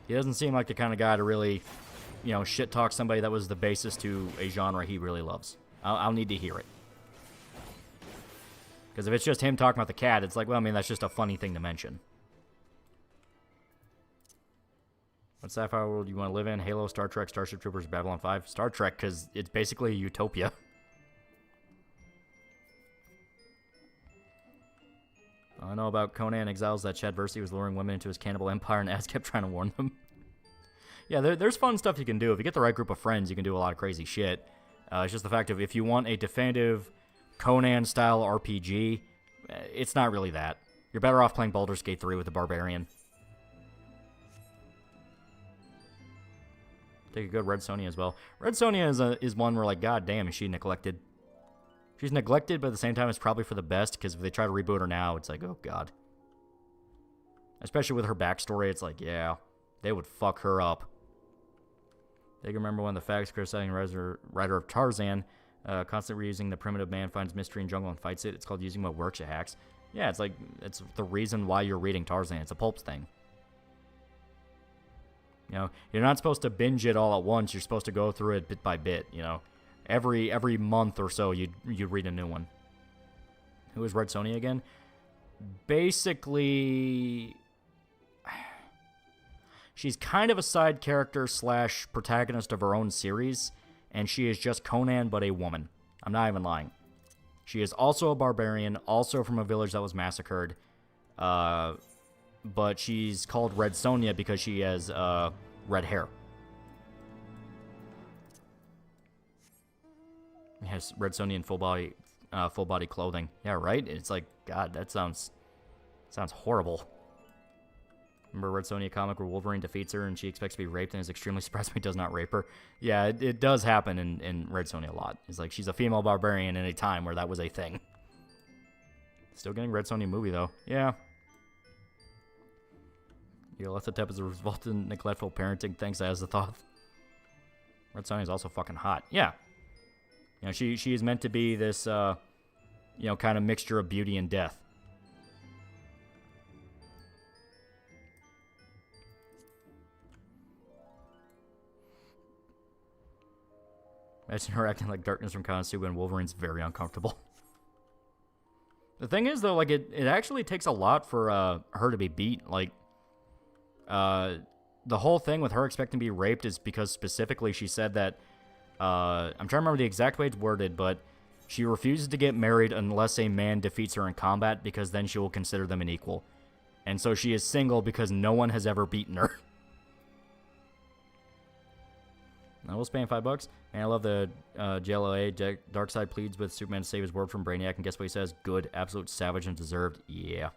He doesn't seem like the kind of guy to really, you know, shit-talk somebody that was the basis to a genre he really loves. I'll need to hear it. Because if it's just him talking about the cat, it's like, well, I mean, that's just a funny thing to mention. What sci-fi world do you want to live in? Halo, Star Trek, Starship Troopers, Babylon 5? Star Trek, because it's basically a utopia. I know about Conan Exiles that Chad Versity was luring women into his cannibal empire and Az kept trying to warn them. Yeah, there's fun stuff you can do. If you get the right group of friends, you can do a lot of crazy shit. It's just the fact of if you want a definitive Conan-style RPG, it's not really that. You're better off playing Baldur's Gate 3 with the Barbarian. Take a good Red Sonja as well. Red Sonja is one where, like, god damn, is she neglected. She's neglected, but at the same time, it's probably for the best, because if they try to reboot her now, it's like, oh, God. Especially with her backstory, it's like, yeah, they would fuck her up. They can remember when the facts criticizing writer of Tarzan, constantly reusing the primitive man finds mystery in jungle and fights it. It's called using what works, it hacks. Yeah, it's like, it's the reason why you're reading Tarzan. It's a pulps thing. You know, you're not supposed to binge it all at once. You're supposed to go through it bit by bit, you know. Every month or so, you'd read a new one. Who is Red Sonja again? Basically, she's kind of a side character / protagonist of her own series, and she is just Conan, but a woman. I'm not even lying. She is also a barbarian, also from a village that was massacred, but she's called Red Sonja because she has red hair. Has Red Sonja in full body clothing. Yeah, right? It's like, God, that sounds horrible. Remember Red Sonja comic where Wolverine defeats her and she expects to be raped and is extremely surprised when he does not rape her? Yeah, it does happen in Red Sonja a lot. It's like she's a female barbarian in a time where that was a thing. Still getting Red Sonja movie, though. Yeah. Elizabethtown is a result of neglectful parenting. Thanks, Azathoth. Red Sonja is also fucking hot. Yeah. You know, she is meant to be this, you know, kind of mixture of beauty and death. Imagine her acting like Darkness from Konosuba and Wolverine's very uncomfortable. The thing is, though, like, it actually takes a lot for her to be beat. Like, the whole thing with her expecting to be raped is because specifically she said that I'm trying to remember the exact way it's worded, but she refuses to get married unless a man defeats her in combat because then she will consider them an equal. And so she is single because no one has ever beaten her. I will spam $5. And I love the JLOA. Darkseid pleads with Superman to save his word from Brainiac, and guess what he says? Good, absolute savage, and deserved. Yeah.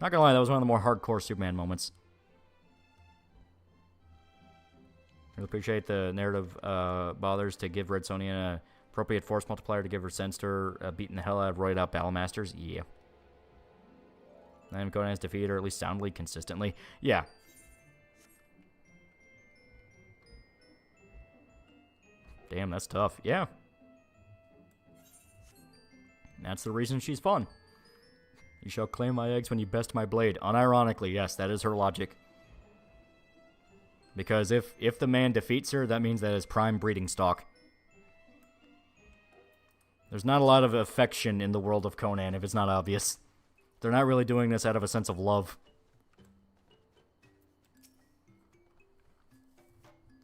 Not gonna lie, that was one of the more hardcore Superman moments. I appreciate the narrative bothers to give Red Sonja an appropriate force multiplier to give her sense to her beating the hell out of roided out battle masters. Yeah. And Conan has defeated her at least soundly, consistently. Yeah. Damn, that's tough. Yeah. That's the reason she's fun. You shall claim my eggs when you best my blade. Unironically, yes, that is her logic. Because if the man defeats her, that means that is prime breeding stock. There's not a lot of affection in the world of Conan, if it's not obvious. They're not really doing this out of a sense of love.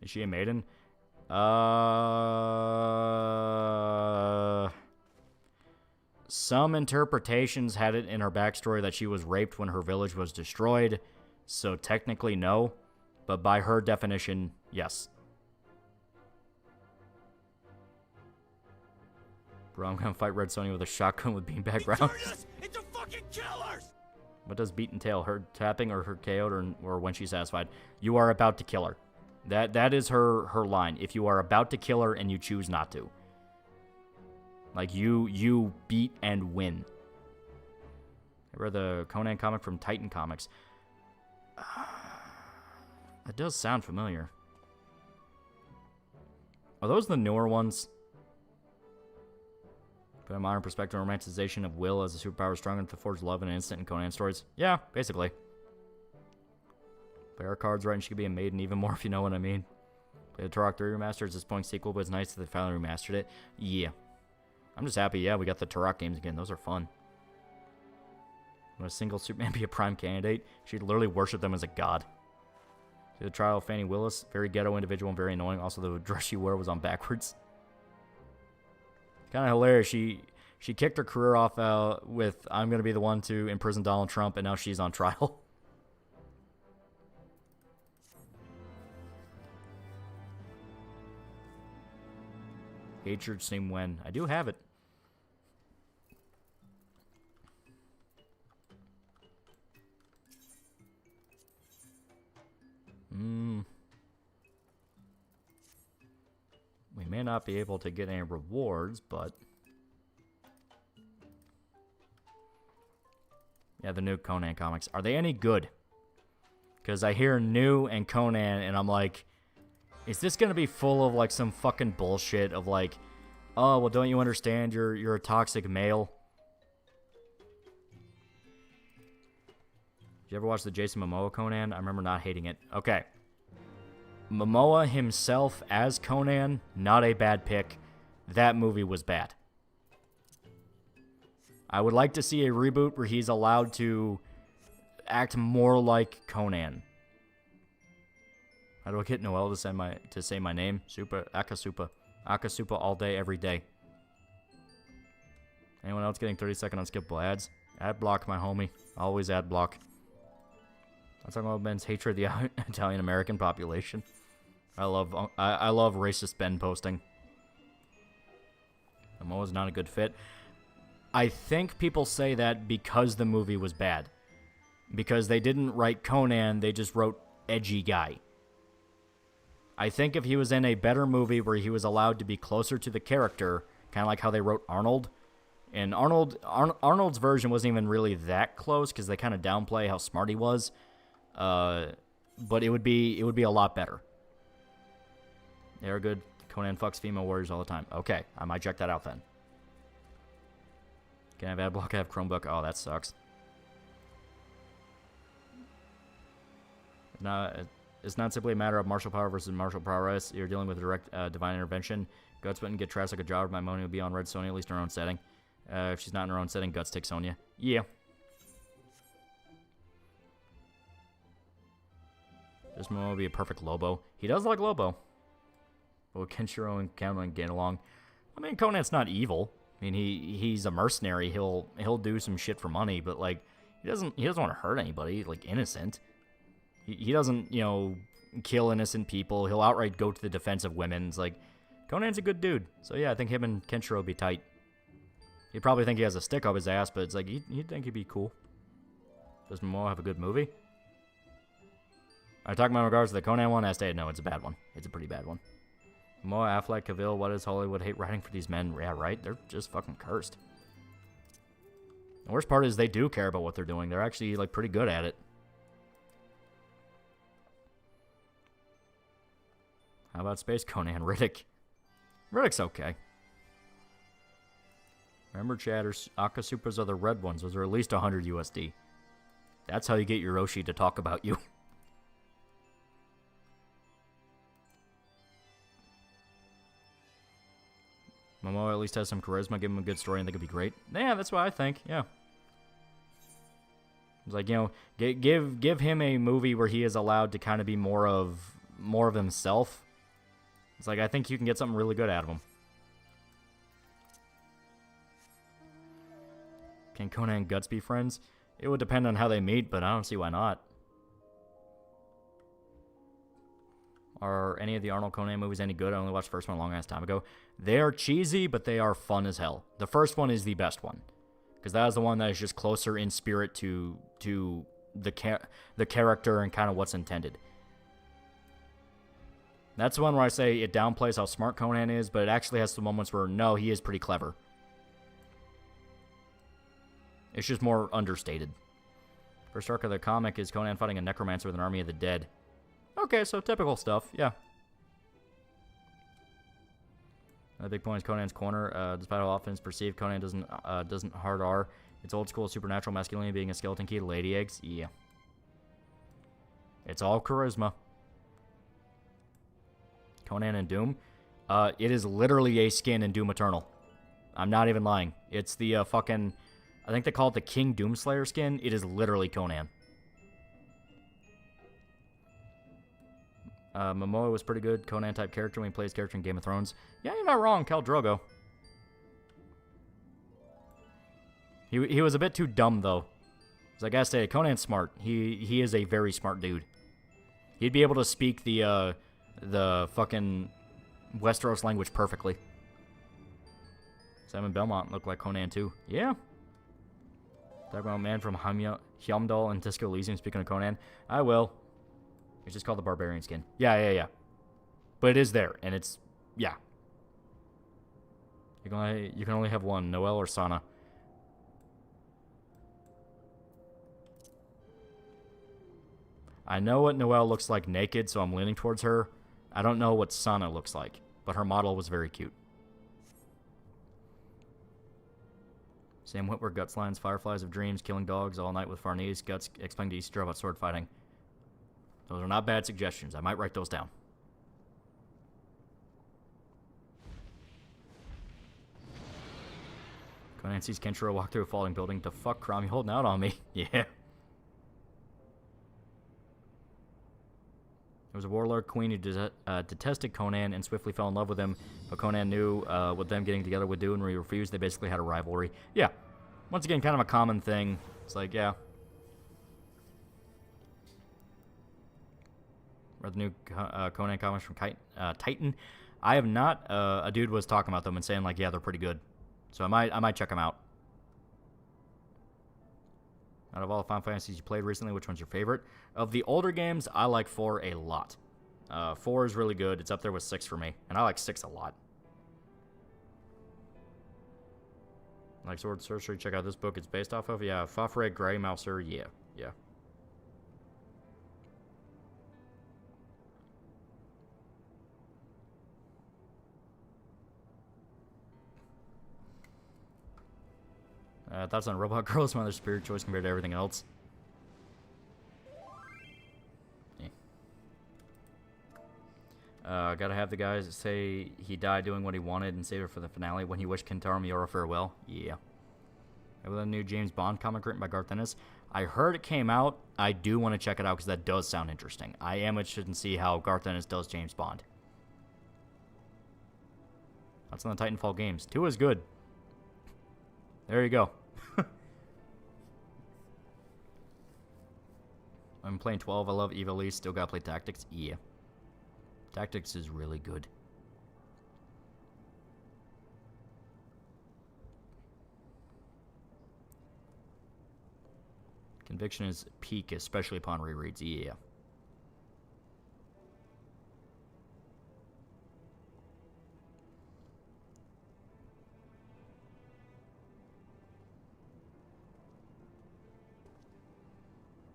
Is she a maiden? Some interpretations had it in her backstory that she was raped when her village was destroyed, so technically no, but by her definition, yes. Bro, I'm gonna fight Red Sonja with a shotgun with beanbag rounds. Into fucking killers! What does beat entail? Her tapping or her KO'd or when she's satisfied? You are about to kill her. That is her line. If you are about to kill her and you choose not to. Like, you beat and win. I read the Conan comic from Titan Comics. That does sound familiar. Are those the newer ones? Put a modern perspective, romanticization of will as a superpower stronger to forge love in an instant in Conan stories. Yeah, basically. Play our cards right and she could be a maiden even more if you know what I mean. Play the Turok 3 remaster. It's a disappointing sequel, but it's nice that they finally remastered it. Yeah. I'm just happy, yeah, we got the Turok games again. Those are fun. Would a single Superman be a prime candidate? She'd literally worship them as a god. See the trial of Fannie Willis. Very ghetto individual and very annoying. Also, the dress she wore was on backwards. Kind of hilarious. She kicked her career off with, I'm going to be the one to imprison Donald Trump, and now she's on trial. Hatred Steam when? I do have it. We may not be able to get any rewards, but... Yeah, the new Conan comics. Are they any good? Because I hear new and Conan, and I'm like... Is this going to be full of, like, some fucking bullshit of, like... Oh, well, don't you understand? You're a toxic male. Did you ever watch the Jason Momoa Conan? I remember not hating it. Okay. Momoa himself as Conan, not a bad pick. That movie was bad. I would like to see a reboot where he's allowed to act more like Conan. How do I get Noelle to say my name? Super Akasupa. Akasupa all day, every day. Anyone else getting 30-second unskippable ads? Ad block, my homie. Always ad block. I'm talking about Ben's hatred of the Italian-American population. I love racist Ben posting. Momoa's not a good fit. I think people say that because the movie was bad. Because they didn't write Conan, they just wrote edgy guy. I think if he was in a better movie where he was allowed to be closer to the character, kind of like how they wrote Arnold, and Arnold's version wasn't even really that close because they kind of downplay how smart he was. But it would be a lot better. They're good. Conan fucks female warriors all the time. Okay, I might check that out then. Can I have adblock? I have Chromebook. Oh, that sucks. It's not simply a matter of martial power versus martial prowess. You're dealing with direct divine intervention. Guts wouldn't get trash like a job. My money would be on Red Sonja, at least in her own setting. If she's not in her own setting, Guts takes Sonja. Yeah. This Momoa would be a perfect Lobo. He does like Lobo. But with Kenshiro and Conan get along. I mean, Conan's not evil. I mean, he's a mercenary. He'll do some shit for money, but like he doesn't want to hurt anybody. Like innocent. He doesn't, kill innocent people. He'll outright go to the defense of women. It's like Conan's a good dude. So yeah, I think him and Kenshiro would be tight. He'd probably think he has a stick up his ass, but it's like he'd think he'd be cool. Does Momoa have a good movie? Are you talking about in regards to the Conan one? I stated no, it's a bad one. It's a pretty bad one. Momoa, Affleck, Cavill, what does Hollywood hate writing for these men? Yeah, right? They're just fucking cursed. The worst part is they do care about what they're doing. They're actually, like, pretty good at it. How about Space Conan? Riddick. Riddick's okay. Remember, chatters, Akasupas are the red ones. Those are at least 100 USD. That's how you get your Roshi to talk about you. Momoa at least has some charisma. Give him a good story and they could be great. Yeah, that's what I think. Yeah. It's like, you know, give him a movie where he is allowed to kind of be more of himself. It's like, I think you can get something really good out of him. Can Conan and Guts be friends? It would depend on how they meet, but I don't see why not. Are any of the Arnold Conan movies any good? I only watched the first one a long ass time ago. They are cheesy, but they are fun as hell. The first one is the best one. Because that is the one that is just closer in spirit to the character and kind of what's intended. That's the one where I say it downplays how smart Conan is, but it actually has some moments where, no, he is pretty clever. It's just more understated. First arc of the comic is Conan fighting a necromancer with an army of the dead. Okay, so typical stuff, yeah. The big point is Conan's corner. Despite how often it's perceived, Conan doesn't hard R. It's old school supernatural masculinity being a skeleton key to lady eggs. Yeah. It's all charisma. Conan and Doom. It is literally a skin in Doom Eternal. I'm not even lying. It's the fucking... I think they call it the King Doomslayer skin. It is literally Conan. Momoa was pretty good Conan-type character when he plays character in Game of Thrones. Yeah, you're not wrong, Khal Drogo. He was a bit too dumb, though. Because I gotta say, Conan's smart. He is a very smart dude. He'd be able to speak the fucking Westeros language perfectly. Simon Belmont looked like Conan, too. Yeah. Talk about a man from Hyamdall and Disco Elysium speaking of Conan. I will. It's just called the Barbarian skin. Yeah. But it is there, and it's... Yeah. You can only have one, Noelle or Sana. I know what Noelle looks like naked, so I'm leaning towards her. I don't know what Sana looks like, but her model was very cute. Sam Whitwer, Guts lines, Fireflies of Dreams, Killing Dogs, All Night with Farnese, Guts explaining to Easter about sword fighting. Those are not bad suggestions. I might write those down. Conan sees Kenshiro walk through a falling building. The fuck, Crom? You holding out on me? Yeah. There was a warlord queen who detested Conan and swiftly fell in love with him, but Conan knew what them getting together would do, and when he refused, they basically had a rivalry. Yeah. Once again, kind of a common thing. It's like, yeah. Read the new Conan comics from Titan. I have not. A dude was talking about them and saying, like, yeah, they're pretty good. So I might check them out. Out of all the Final Fantasies you played recently, which one's your favorite? Of the older games, I like 4 a lot. 4 is really good. It's up there with 6 for me. And I like 6 a lot. Like Sword Sorcery, check out this book it's based off of. Yeah, Fafre Grey Mouser, yeah. Thoughts on Robot Girl is my other spirit choice compared to everything else. Gotta have the guys say he died doing what he wanted and save it for the finale when he wished Kentaro Miura farewell. Yeah. With a new James Bond comic written by Garth Ennis. I heard it came out. I do want to check it out because that does sound interesting. I am interested in see how Garth Ennis does James Bond. That's on the Titanfall games. 2 is good. There you go. I'm playing 12. I love Eva Lee. Still gotta play Tactics. Yeah. Tactics is really good. Conviction is peak, especially upon rereads. Yeah.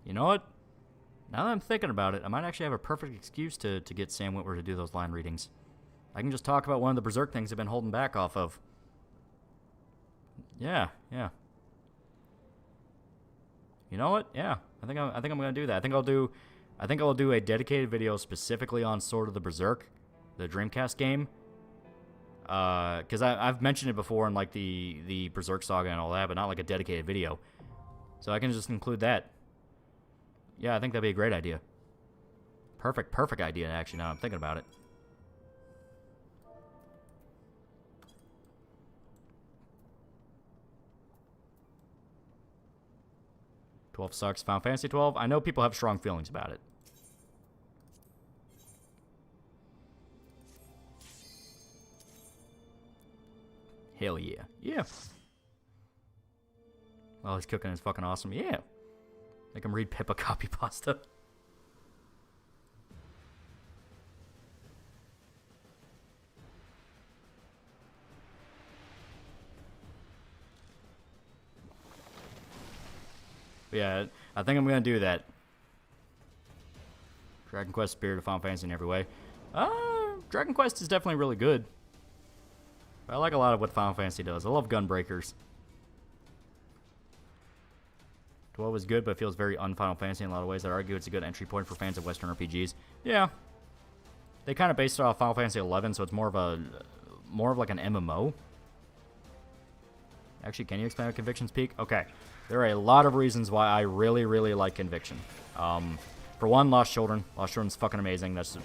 You know what? Now that I'm thinking about it, I might actually have a perfect excuse to get Sam Witwer to do those line readings. I can just talk about one of the Berserk things I've been holding back off of. Yeah. You know what? Yeah, I think I'm gonna do that. I think I'll do a dedicated video specifically on Sword of the Berserk, the Dreamcast game. Because I've mentioned it before in like the Berserk Saga and all that, but not like a dedicated video. So I can just include that. Yeah, I think that'd be a great idea. Perfect idea, actually, now I'm thinking about it. $12 sucks. Final Fantasy 12, I know people have strong feelings about it. Hell yeah. Yeah. Oh, his cooking is fucking awesome. Yeah. Make him read Pippa copy pasta. Yeah, I think I'm gonna do that. Dragon Quest Spirit of Final Fantasy in every way. Dragon Quest is definitely really good. I like a lot of what Final Fantasy does. I love Gunbreakers. 12 is good, but feels very un-Final Fantasy in a lot of ways. I'd argue it's a good entry point for fans of Western RPGs. Yeah. They kind of based it off Final Fantasy 11, so it's more of like an MMO. Actually, can you explain what Conviction's Peak? Okay. There are a lot of reasons why I really, really like Conviction. For one, Lost Children. Lost Children's fucking amazing. That's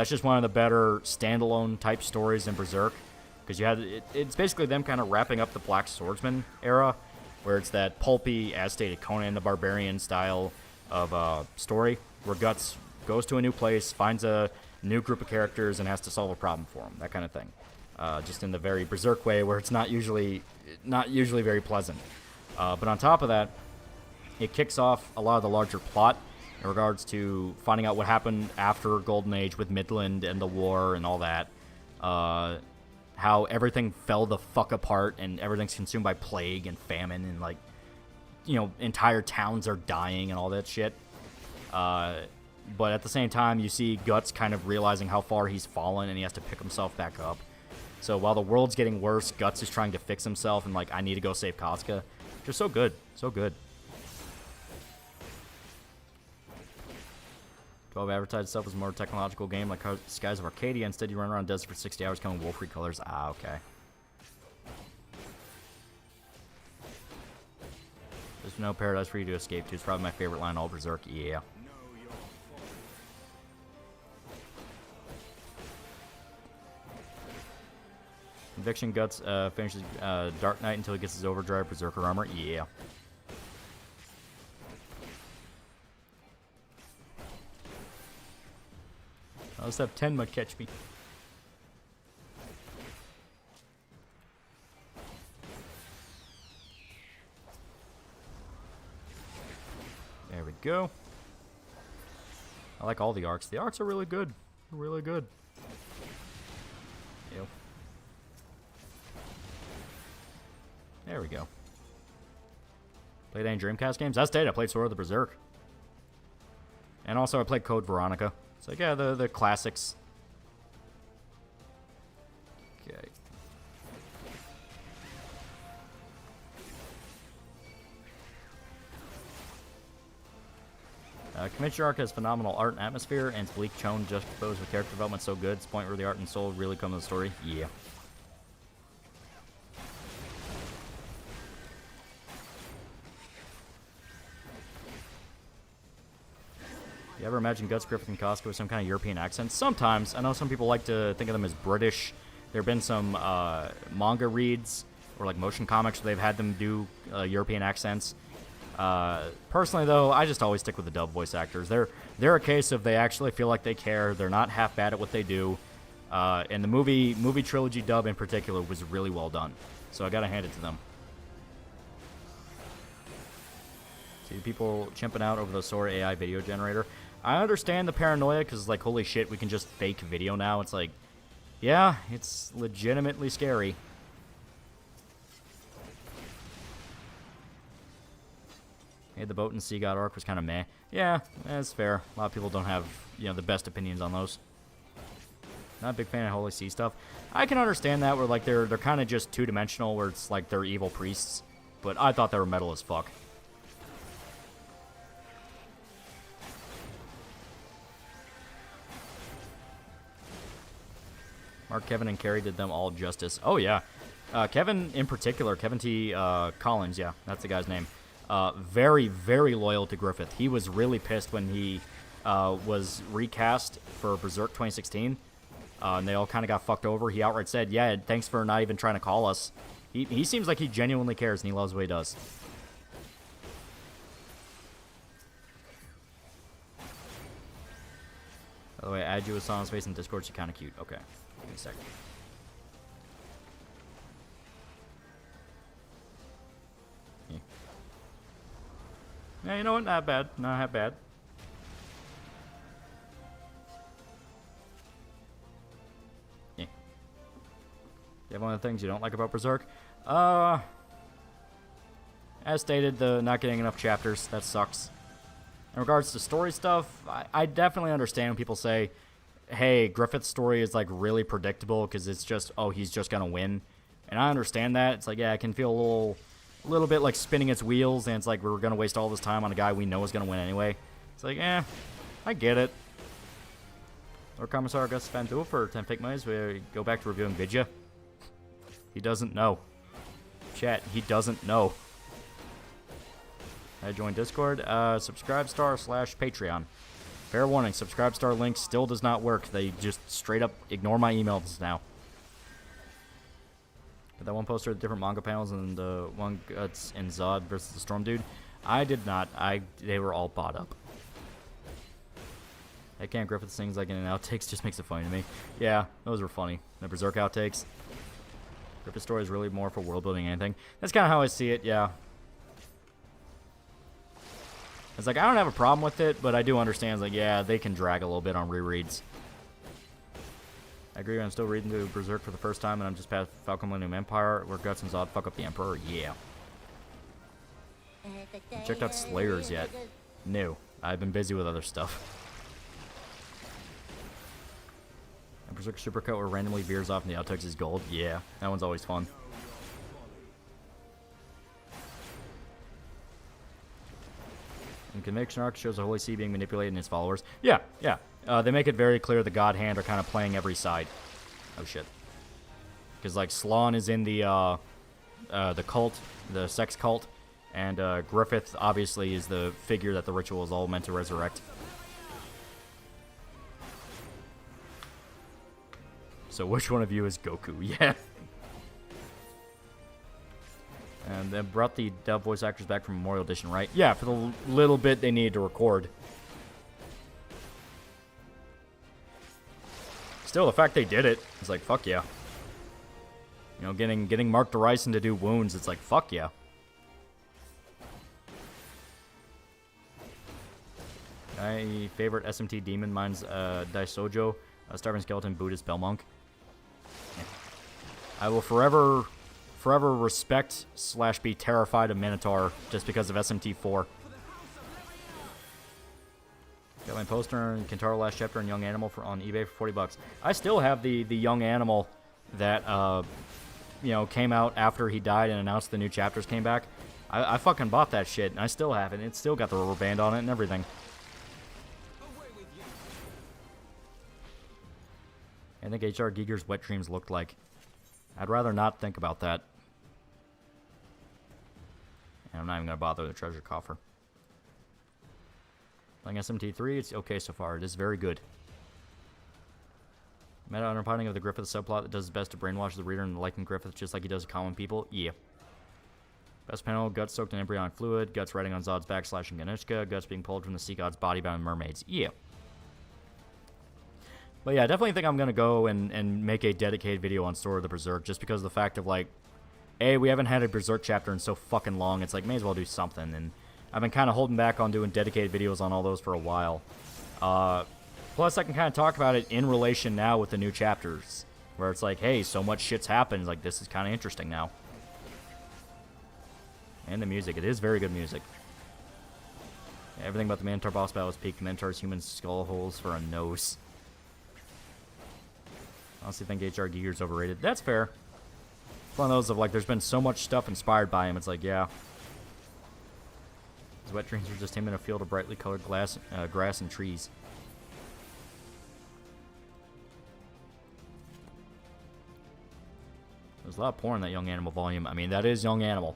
just one of the better standalone type stories in Berserk. Because you had it's basically them kind of wrapping up the Black Swordsman era, where it's that pulpy, as stated, Conan the Barbarian style of story, where Guts goes to a new place, finds a new group of characters, and has to solve a problem for them. That kind of thing. Just in the very Berserk way, where it's not usually very pleasant. But on top of that, it kicks off a lot of the larger plot in regards to finding out what happened after Golden Age with Midland and the war and all that. How everything fell the fuck apart and everything's consumed by plague and famine and, like, you know, entire towns are dying and all that shit. But at the same time, you see Guts kind of realizing how far he's fallen and he has to pick himself back up. So while the world's getting worse, Guts is trying to fix himself and, like, I need to go save Kasuga. Just so good. So good. 12 advertised itself as a more technological game like Skies of Arcadia. Instead, you run around the desert for 60 hours coming Wolfrey colors. Ah, okay. There's no paradise for you to escape to. It's probably my favorite line in all Berserk. Yeah. Conviction Guts finishes Dark Knight until he gets his overdrive Berserker armor. Yeah. I'll just have Tenma catch me. There we go. I like all the arcs. The arcs are really good. Really good. Ew. There we go. Played any Dreamcast games? That's date. I played Sword of the Berserk. And also I played Code Veronica. So yeah, the classics. Okay. Convention Arc has phenomenal art and atmosphere, and its bleak tone juxtaposed with character development so good. It's the point where the art and soul really come to the story. Yeah. You ever imagine Guts, Griffith, and Kasuga with some kind of European accent? Sometimes. I know some people like to think of them as British. There have been some manga reads or like motion comics where they've had them do European accents. Personally, though, I just always stick with the dub voice actors. They're a case of they actually feel like they care. They're not half bad at what they do. And the movie trilogy dub in particular was really well done. So I gotta hand it to them. See people chimping out over the Sora AI video generator. I understand the paranoia because, like, holy shit, we can just fake video now. It's like, yeah, it's legitimately scary. Hey, the boat and sea god arc was kind of meh. Yeah, that's fair. A lot of people don't have, you know, the best opinions on those. Not a big fan of Holy Sea stuff. I can understand that, where like they're kind of just two-dimensional, where it's like they're evil priests. But I thought they were metal as fuck. Mark, Kevin, and Carrie did them all justice. Oh, yeah. Kevin in particular, Kevin T. Collins, yeah, that's the guy's name. Very, very loyal to Griffith. He was really pissed when he was recast for Berserk 2016. And they all kind of got fucked over. He outright said, yeah, thanks for not even trying to call us. He seems like he genuinely cares and he loves what he does. By the way, add you with Silent Space in Discord. She's kind of cute. Okay. Give me a second. Yeah, you know what? Not bad. Not that bad. Yeah. You have one of the things you don't like about Berserk? As stated, the not getting enough chapters. That sucks. In regards to story stuff, I definitely understand when people say, hey, Griffith's story is like really predictable because it's just, oh, he's just gonna win. And I understand that. It's like, yeah, it can feel a little bit like spinning its wheels, and it's like we're gonna waste all this time on a guy we know is gonna win anyway. It's like, I get it. Or Commissar Gus Van Doel for 10 fake monies. We go back to reviewing Vidya. He doesn't know. Chat, he doesn't know. I joined Discord. Subscribestar/Patreon. Fair warning, Subscribestar link still does not work. They just straight up ignore my emails now. Got that one poster with different manga panels and the one Guts and Zod versus the Storm Dude. I did not. They were all bought up. I can't Griffith things like in an outtakes just makes it funny to me. Yeah, those were funny. The Berserk outtakes. Griffith's story is really more for world building than anything. That's kind of how I see it, yeah. It's like, I don't have a problem with it, but I do understand, like, yeah, they can drag a little bit on rereads. I agree, I'm still reading through Berserk for the first time, and I'm just past Falcon Millennium Empire, where Guts and Zod fuck up the Emperor. Yeah. Checked out Slayers yet? No. I've been busy with other stuff. And Berserk Supercut where randomly veers off and the outtakes is gold. Yeah, that one's always fun. And Conviction Arc shows the Holy See being manipulated in his followers. Yeah, yeah. They make it very clear the God Hand are kind of playing every side. Oh, shit. Because, like, Slawn is in the cult, the sex cult, and Griffith, obviously, is the figure that the ritual is all meant to resurrect. So which one of you is Goku? Yeah. And they brought the dub voice actors back from Memorial Edition, right? Yeah, for the little bit they needed to record. Still, the fact they did it, it's like, fuck yeah. You know, getting Mark DeRison to do wounds, it's like, fuck yeah. My favorite SMT demon, mine's Daisojo, Starving Skeleton, Buddhist Belmonk. Yeah. I will forever respect / be terrified of Minotaur just because of SMT4. Got my poster in Kentaro Last Chapter and Young Animal on eBay for $40. I still have the Young Animal that you know, came out after he died and announced the new chapters came back. I fucking bought that shit and I still have it. It's still got the rubber band on it and everything. I think H.R. Giger's Wet Dreams looked like. I'd rather not think about that. And I'm not even going to bother with the treasure coffer. Playing SMT3, it's okay so far. It is very good. Meta underpinning of the Griffith subplot that does its best to brainwash the reader and liking Griffith just like he does common people. Yeah. Best panel, Guts soaked in embryonic fluid, Guts riding on Zod's back slashing Ganushka, Guts being pulled from the sea god's body by mermaids. Yeah. But yeah, I definitely think I'm going to go and make a dedicated video on Sword of the Berserk just because of the fact of, like, A, we haven't had a Berserk chapter in so fucking long. It's like, may as well do something. And I've been kind of holding back on doing dedicated videos on all those for a while. Plus, I can kind of talk about it in relation now with the new chapters. Where it's like, hey, so much shit's happened. Like, this is kind of interesting now. And the music. It is very good music. Everything about the Minotaur boss battle is peak. The Minotaur's human skull holes for a nose. I honestly think HR Gear's overrated. That's fair. It's one of those of like, there's been so much stuff inspired by him. It's like, yeah. His wet dreams are just him in a field of brightly colored grass and trees. There's a lot of porn in that Young Animal volume. I mean, that is Young Animal.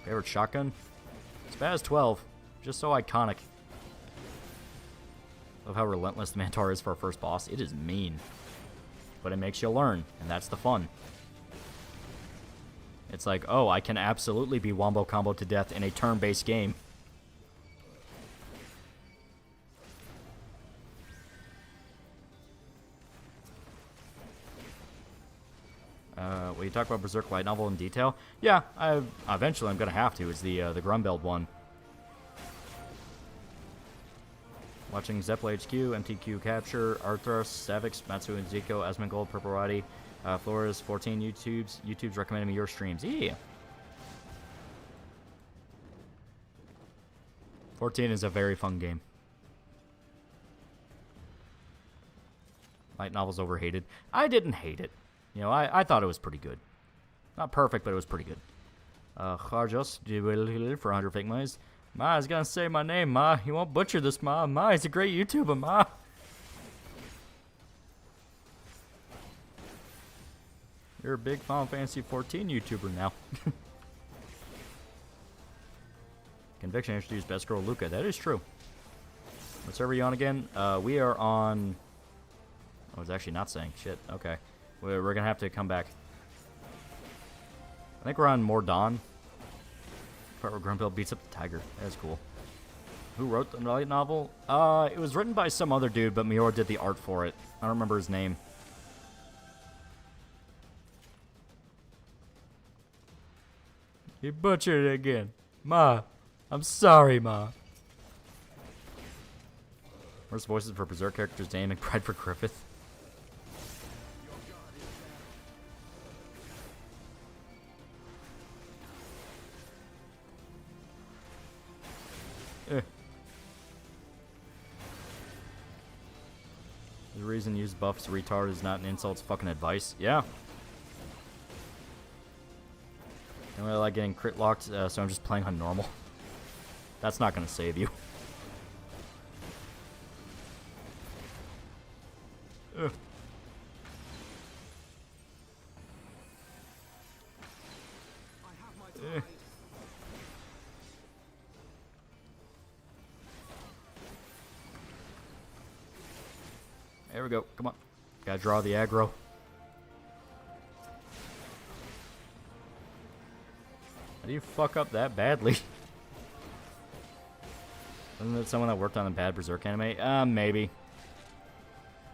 Favorite shotgun? Spaz 12. Just so iconic. Love how relentless the Minotaur is for a first boss. It is mean. But it makes you learn, and that's the fun. It's like, oh, I can absolutely be wombo combo to death in a turn-based game. Will you talk about Berserk light novel in detail? Yeah, eventually I'm gonna have to. It's the Grumbeld one. Watching Zeppla HQ, MTQ Capture, Arthros, Savix, Matsu and Zico, Asmongold, Purple Flores, 14 YouTube's recommending me your streams. Yeah. 14 is a very fun game. Light novel's overhated. I didn't hate it. You know, I thought it was pretty good. Not perfect, but it was pretty good. Kharjos, for 100 fake monies. Ma, I was gonna say my name, Ma. You won't butcher this, Ma. Ma, he's a great YouTuber, Ma. You're a big Final Fantasy 14 YouTuber now. Conviction introduced Best Girl Luca. That is true. What server are you on again? We are on... I was actually not saying. Shit, okay. We're gonna have to come back. I think we're on Mordon. Part where Grumbeld beats up the tiger. That's cool. Who wrote the light novel? It was written by some other dude, but Miura did the art for it. I don't remember his name. You butchered it again. Ma, I'm sorry, Ma. Where's voices for Berserk characters Dame and Pride for Griffith? The reason use buffs retard is not an insult, it's fucking advice. Yeah. I don't really like getting crit locked, so I'm just playing on normal. That's not gonna save you. Ugh. There we go. Come on. Gotta draw the aggro. How do you fuck up that badly? Wasn't it someone that worked on the bad Berserk anime? Maybe.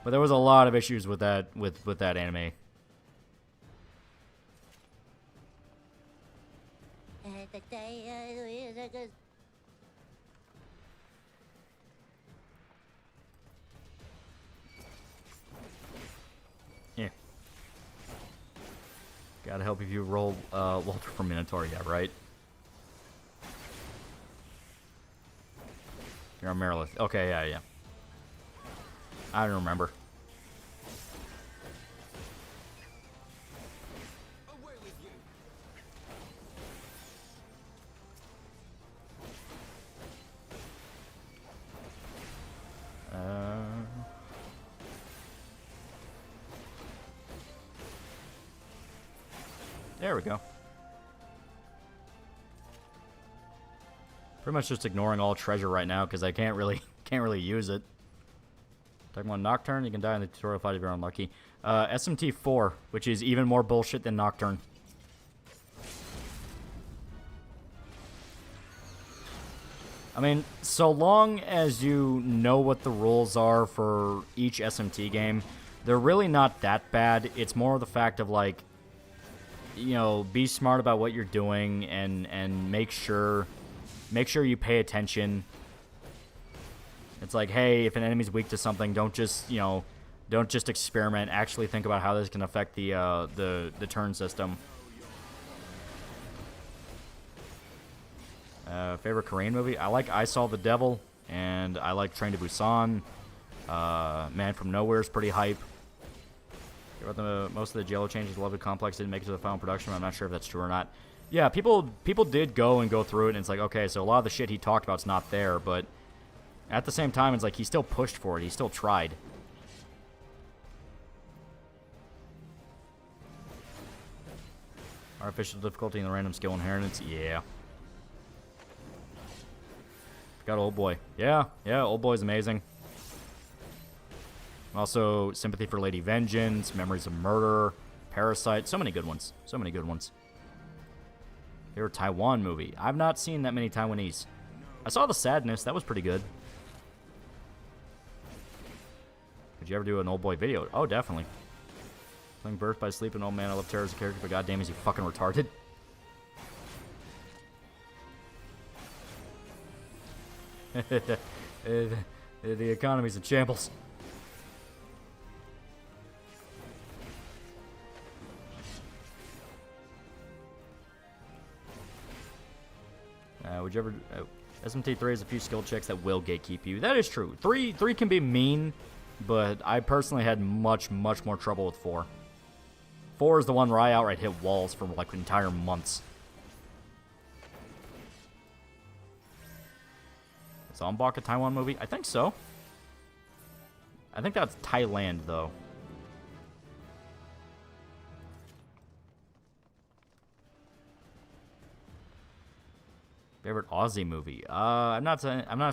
But there was a lot of issues with that with that anime. Yeah. Gotta help if you roll Walter from Minotaur, yeah, right? You're on Merilith. Okay, yeah. I don't remember. There we go. Pretty much just ignoring all treasure right now because I can't really use it. Talking about Nocturne, you can die in the tutorial fight if you're unlucky. SMT 4, which is even more bullshit than Nocturne. I mean, so long as you know what the rules are for each SMT game, they're really not that bad. It's more of the fact of like, you know, be smart about what you're doing and make sure you pay attention. It's like, hey, if an enemy's weak to something, don't just experiment. Actually think about how this can affect the turn system. Favorite Korean movie? I like I Saw the Devil, and I like Train to Busan. Man from Nowhere is pretty hype. Most of the JLo changes, Love It Complex didn't make it to the final production. I'm not sure if that's true or not. Yeah, people did go through it, and it's like, okay, so a lot of the shit he talked about is not there, but at the same time, it's like he still pushed for it. He still tried. Artificial difficulty and the random skill inheritance, yeah. Got Old Boy. Yeah, Old Boy's amazing. Also, Sympathy for Lady Vengeance, Memories of Murder, Parasite. So many good ones. So many good ones. Favorite Taiwan movie? I've not seen that many Taiwanese. I saw The Sadness. That was pretty good. Did you ever do an Old Boy video? Oh, definitely. Playing Birth by Sleep and Old Man. I love Terror as a character, but goddamn, is he fucking retarded. The economy's in shambles. Would you ever... SMT3 has a few skill checks that will gatekeep you. That is true. 3 can be mean, but I personally had much more trouble with 4. 4 is the one where I outright hit walls for like entire months. Is Ombak a Taiwan movie? I think so. I think that's Thailand, though. Favorite Aussie movie? I'm not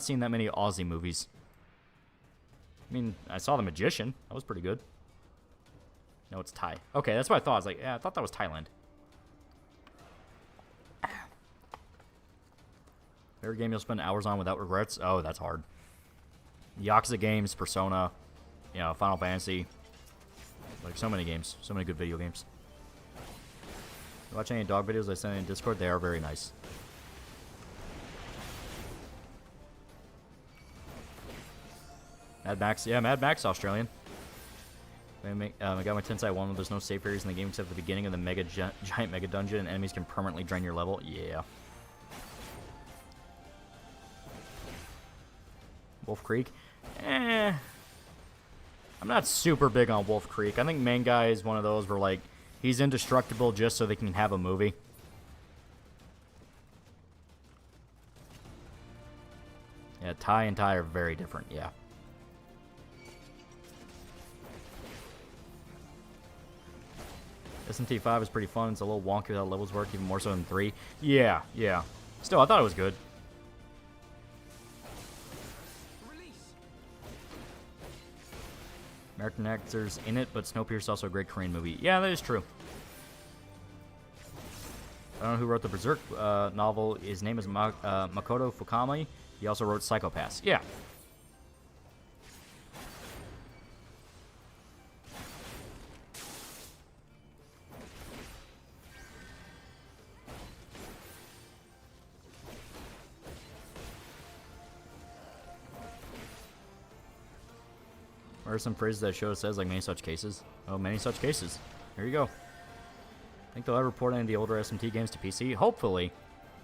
seeing that many Aussie movies. I mean, I saw The Magician. That was pretty good. No, it's Thai. Okay, that's what I thought. I was like, yeah, I thought that was Thailand. Favorite game you'll spend hours on without regrets? Oh, that's hard. Yakuza games, Persona, you know, Final Fantasy. Like, so many games. So many good video games. You watch any dog videos I send in Discord? They are very nice. Mad Max. Yeah, Mad Max Australian. I got my Tensei 1 where there's no save areas in the game except for the beginning of the giant mega dungeon, and enemies can permanently drain your level. Yeah. Wolf Creek. I'm not super big on Wolf Creek. I think main guy is one of those where, like, he's indestructible just so they can have a movie. Yeah, Thai and Thai are very different, yeah. SMT5 is pretty fun. It's a little wonky how levels work, even more so than 3. Yeah. Still, I thought it was good. American actors in it, but Snowpiercer is also a great Korean movie. Yeah, that is true. I don't know who wrote the Berserk novel. His name is Makoto Fukami. He also wrote Psycho-Pass. Yeah. What are some phrases that show says, like, many such cases? Oh, many such cases. Here you go. Think they'll ever port any of the older SMT games to PC? Hopefully.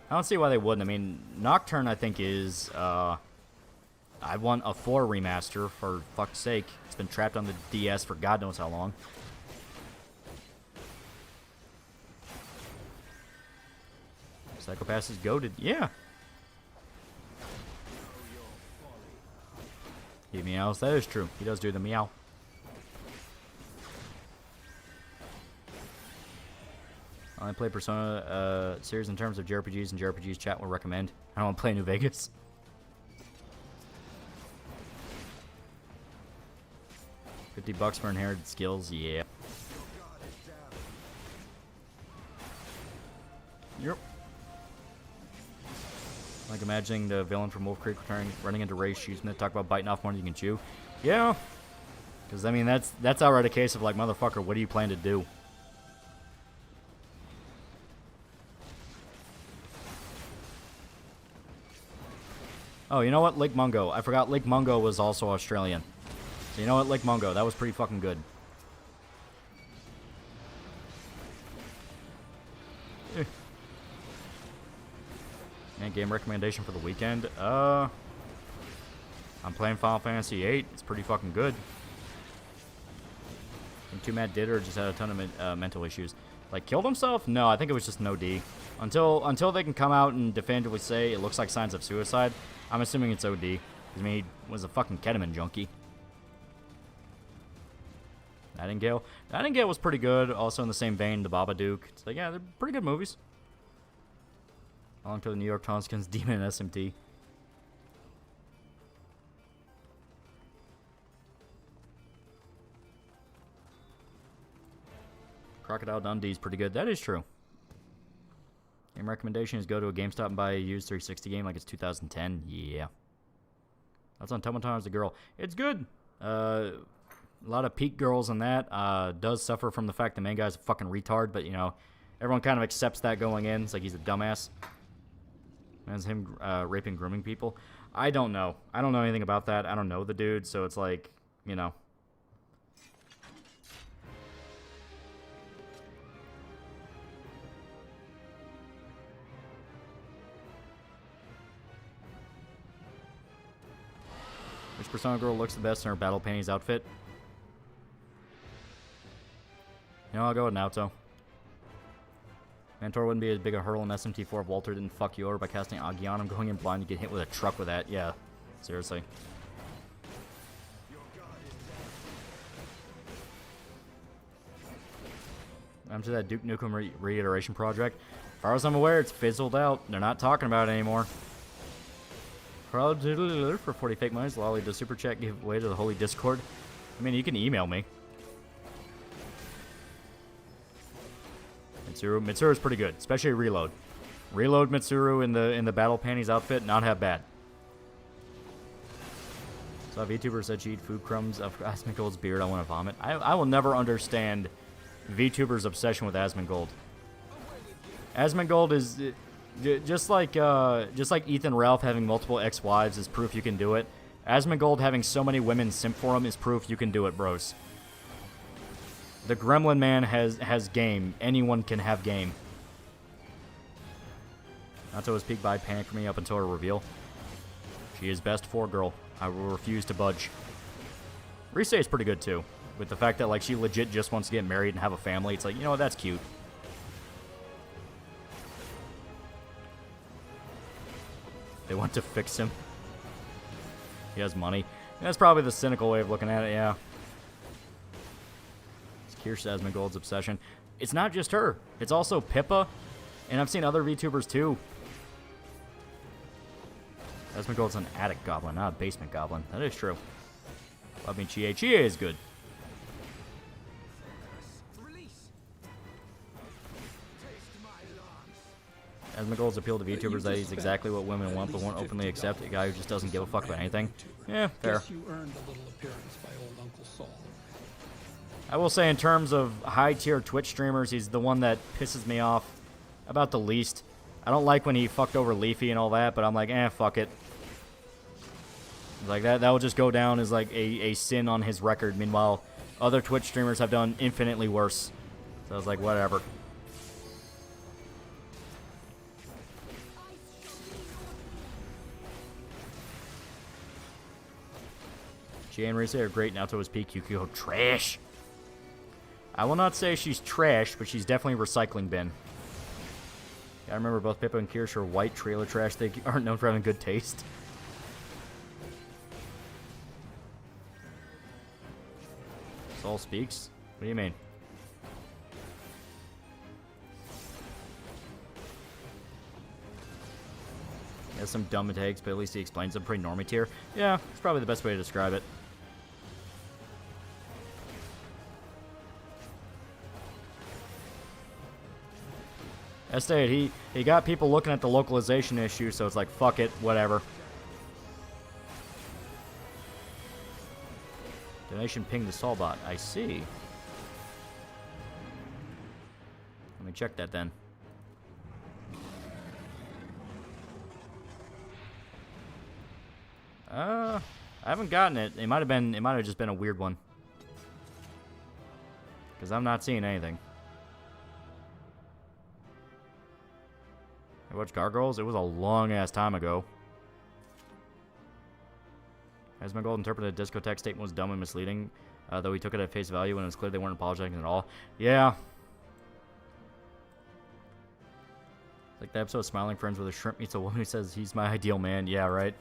I don't see why they wouldn't. I mean, Nocturne, I think, is, I want a 4 remaster, for fuck's sake. It's been trapped on the DS for God knows how long. Psycho-Pass is goated. Yeah. He meows. That is true. He does do the meow. I only play Persona series in terms of JRPGs, and JRPGs chat will recommend. I don't want to play New Vegas. $50 for inherited skills. Yeah. Yep. Like imagining the villain from Wolf Creek running into Ray's shoes and they talk about biting off more than you can chew. Yeah. Because, I mean, that's outright a case of, like, motherfucker, what do you plan to do? Oh, you know what? Lake Mungo. I forgot Lake Mungo was also Australian. So you know what? Lake Mungo. That was pretty fucking good. And game recommendation for the weekend. I'm playing Final Fantasy VIII. It's pretty fucking good. And Too Mad did or just had a ton of mental issues. Like, killed himself? No, I think it was just an OD. Until they can come out and definitively say it looks like signs of suicide, I'm assuming it's OD. Because, I mean, he was a fucking ketamine junkie. Nightingale. Nightingale was pretty good. Also in the same vein, The Babadook. It's like, yeah, they're pretty good movies. Along to the New York Tonskins, Demon and SMT. Crocodile Dundee's pretty good. That is true. Game recommendation is go to a GameStop and buy a used 360 game like it's 2010. Yeah. That's on Tumble Times the Girl. It's good. A lot of peak girls in that. Does suffer from the fact the main guy's a fucking retard, but, you know, everyone kind of accepts that going in. It's like he's a dumbass. As him raping, grooming people. I don't know. I don't know anything about that. I don't know the dude, so it's like, you know. Which Persona girl looks the best in her battle panties outfit? You know, I'll go with Naoto. Mantor wouldn't be as big a hurdle in SMT4 if Walter didn't fuck you over by casting Agi on him, going in blind to get hit with a truck with that. Yeah, seriously. I'm to that Duke Nukem reiteration project. As far as I'm aware, it's fizzled out. They're not talking about it anymore. Crowd for 40 fake monies. Lolly does super chat give way to the holy Discord. I mean, you can email me. Mitsuru is pretty good, especially Reload. Reload Mitsuru in the battle panties outfit, not half bad. So a VTuber said she eat food crumbs of Asmongold's beard. I want to vomit. I will never understand VTuber's obsession with Asmongold. Asmongold is just like Ethan Ralph having multiple ex-wives is proof you can do it. Asmongold having so many women simp for him is proof you can do it, bros. The Gremlin Man has game. Anyone can have game. Nato was peaked by panic for me up until her reveal. She is best for girl. I will refuse to budge. Rise is pretty good too. With the fact that like she legit just wants to get married and have a family. It's like, you know what, that's cute. They want to fix him. He has money. That's probably the cynical way of looking at it, yeah. Here's Asmongold's obsession. It's not just her. It's also Pippa. And I've seen other VTubers too. Asmongold's an attic goblin, not a basement goblin. That is true. I mean, Chie is good. Asmongold's appeal to VTubers that he's exactly what women want but won't openly accept. A guy who just doesn't give a fuck about anything. Yeah, fair. You earned a little appearance by old Uncle Saul. I will say in terms of high-tier Twitch streamers, he's the one that pisses me off about the least. I don't like when he fucked over Leafy and all that, but I'm like, fuck it. Like, that will just go down as, like, a sin on his record. Meanwhile, other Twitch streamers have done infinitely worse. So I was like, whatever. She and Rise are great. Naoto is peak. Yukiko trash. I will not say she's trash, but she's definitely a recycling bin. Yeah, I remember both Pippa and Kirsch are white trailer trash. They aren't known for having good taste. Saul speaks? What do you mean? He has some dumb takes, but at least he explains them pretty normie tier. Yeah, it's probably the best way to describe it. Estate, he got people looking at the localization issue, so it's like, fuck it, whatever. Donation ping to Solbot. I see. Let me check that then. I haven't gotten it. It might have just been a weird one. Because I'm not seeing anything. I watched Gargoyles? It was a long-ass time ago. Asmongold interpreted the discotheque statement was dumb and misleading, though he took it at face value when it was clear they weren't apologizing at all. Yeah. Like the episode Smiling Friends where the shrimp meets a woman who says he's my ideal man. Yeah, right.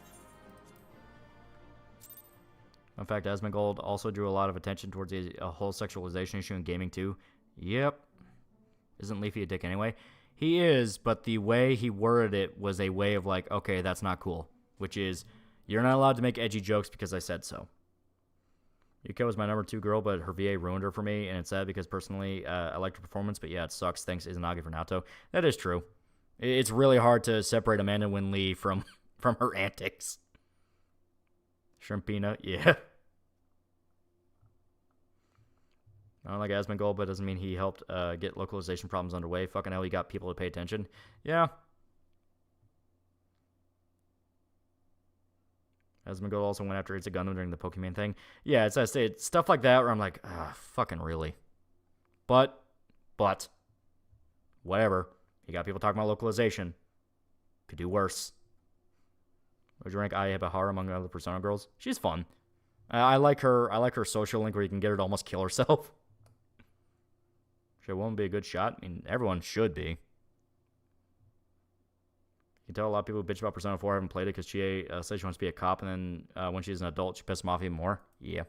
In fact, Asmongold also drew a lot of attention towards a whole sexualization issue in gaming too. Yep. Isn't Leafy a dick anyway? He is, but the way he worded it was a way of like, okay, that's not cool. Which is, you're not allowed to make edgy jokes because I said so. Yuka was my number 2 girl, but her VA ruined her for me, and it's sad because personally, I liked her performance, but yeah, it sucks. Thanks, Izanagi, for Naoto. That is true. It's really hard to separate Amanda Winley from her antics. Shrimpina, yeah. I don't like Asmongold, but doesn't mean he helped get localization problems underway. Fucking hell, he got people to pay attention. Yeah. Asmongold also went after It's a Gundam during the Pokemon thing. Yeah, it's stuff like that where I'm like, fucking really. But, whatever. You got people talking about localization. Could do worse. Would you rank Aya Bahara among other Persona girls? She's fun. I like her social link where you can get her to almost kill herself. Should a woman be a good shot? I mean, everyone should be. You can tell a lot of people who bitch about Persona 4 haven't played it because she says she wants to be a cop, and then when she's an adult, she pisses them off even more. Yeah.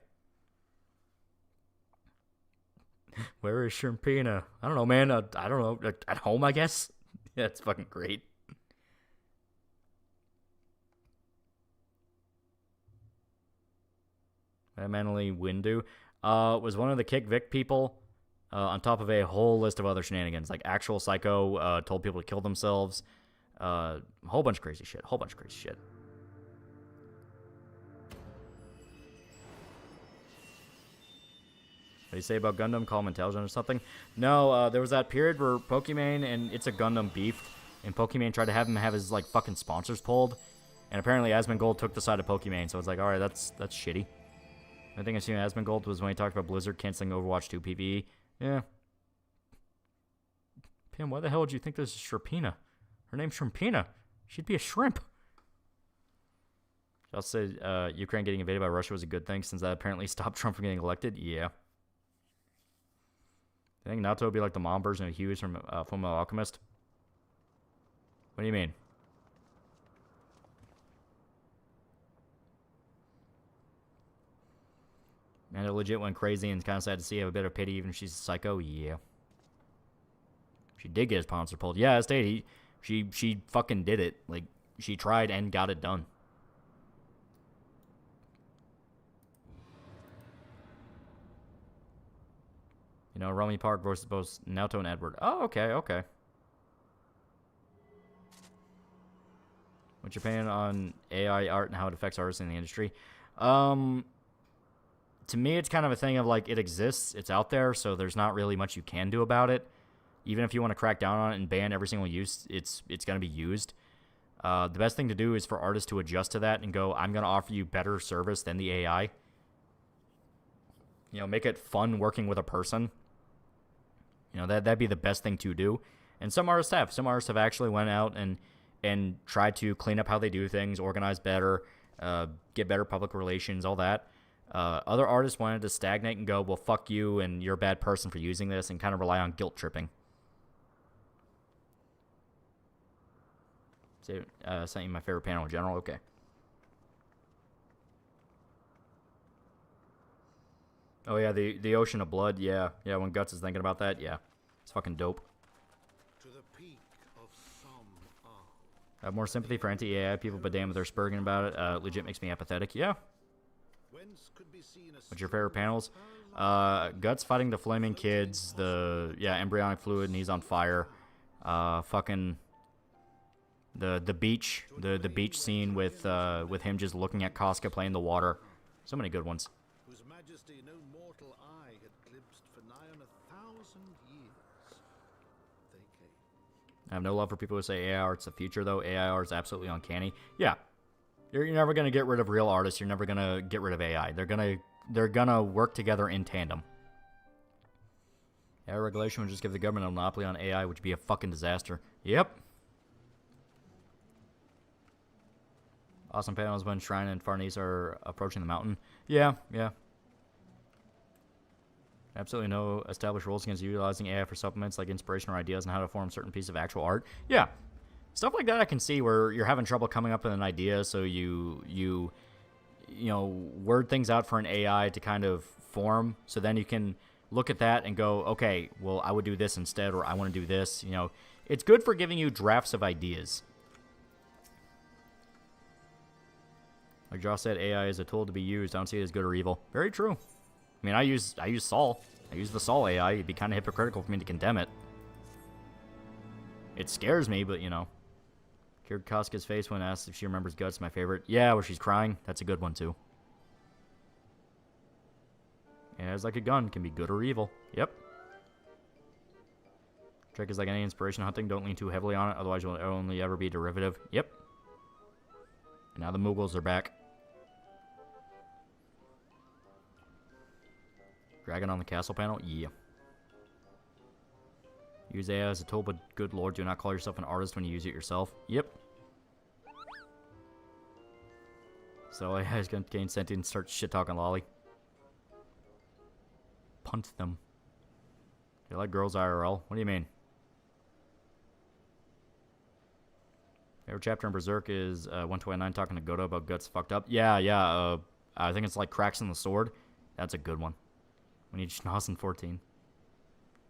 Where is Shrimpina? I don't know, man. I don't know. At home, I guess? Yeah, it's fucking great. Manly Windu was one of the Kick Vic people on top of a whole list of other shenanigans. Like actual psycho told people to kill themselves. A whole bunch of crazy shit. What do you say about Gundam? Call him intelligent or something? No, there was that period where Pokimane and It's a Gundam beefed, and Pokimane tried to have him have his like fucking sponsors pulled, and apparently Asmongold took the side of Pokimane, so it's like, alright, that's shitty. I think I seen Asmongold was when he talked about Blizzard canceling Overwatch 2 PvE. Yeah. Pam, why the hell would you think this is Shrimpina? Her name's Shrimpina. She'd be a shrimp. She also said Ukraine getting invaded by Russia was a good thing since that apparently stopped Trump from getting elected. Yeah. I think Naoto would be like the mom version of Hughes from Fullmetal Alchemist. What do you mean? Man, it legit went crazy and kind of sad to see. Have a bit of pity even if she's a psycho. Yeah. She did get his sponsor pulled. Yeah, I stated she fucking did it. Like, she tried and got it done. You know, Romy Park versus both Naoto and Edward. Oh, okay. What's your opinion on AI art and how it affects artists in the industry? To me, it's kind of a thing of, like, it exists, it's out there, so there's not really much you can do about it. Even if you want to crack down on it and ban every single use, it's going to be used. The best thing to do is for artists to adjust to that and go, I'm going to offer you better service than the AI. You know, make it fun working with a person. You know, that'd be the best thing to do. And some artists have. Some artists have actually went out and tried to clean up how they do things, organize better, get better public relations, all that. Other artists wanted to stagnate and go, well, fuck you, and you're a bad person for using this, and kind of rely on guilt tripping. Sent you my favorite panel in general? Okay. Oh, yeah, the Ocean of Blood, yeah. Yeah, when Guts is thinking about that, yeah. It's fucking dope. To the peak of some art. I have more sympathy for anti-AI people, but damn, they're spurging about it. Legit makes me apathetic. Yeah. What's your favorite panels? Guts fighting the flaming kids, embryonic fluid, and he's on fire. Fucking the beach, the beach scene with him just looking at Casca playing the water. So many good ones. Whose majesty no mortal eye had glimpsed for nigh on 1,000 years. They came. I have no love for people who say AI art's the future, though. AI art is absolutely uncanny. Yeah. You're never going to get rid of real artists. You're never going to get rid of AI. They're gonna work together in tandem. AI regulation would just give the government a monopoly on AI, which would be a fucking disaster. Yep. Awesome panels when Shrine and Farnese are approaching the mountain. Yeah, yeah. Absolutely no established rules against utilizing AI for supplements like inspiration or ideas on how to form certain piece of actual art. Yeah. Stuff like that I can see where you're having trouble coming up with an idea, so you know, word things out for an AI to kind of form, so then you can look at that and go, okay, well, I would do this instead, or I want to do this. You know, it's good for giving you drafts of ideas. Like Josh said, AI is a tool to be used. I don't see it as good or evil. Very true. I mean, I use Sol. I use the Sol AI. It'd be kind of hypocritical for me to condemn it. It scares me, but, you know. Cured Casca's face when asked if she remembers Guts, my favorite. Yeah, where she's crying. That's a good one, too. And it's like a gun. Can be good or evil. Yep. Trick is like any inspiration hunting. Don't lean too heavily on it. Otherwise, you'll only ever be derivative. Yep. And now the Mughals are back. Dragon on the castle panel? Yeah. Use AI as a tool, but good lord, do not call yourself an artist when you use it yourself. Yep. So AI is going to gain sentient and start shit-talking Lolly. Punt them. You like girls IRL? What do you mean? Favorite chapter in Berserk is 129 talking to Goto about Guts fucked up. Yeah. I think it's like Cracks in the Sword. That's a good one. We need Schnoz in 14.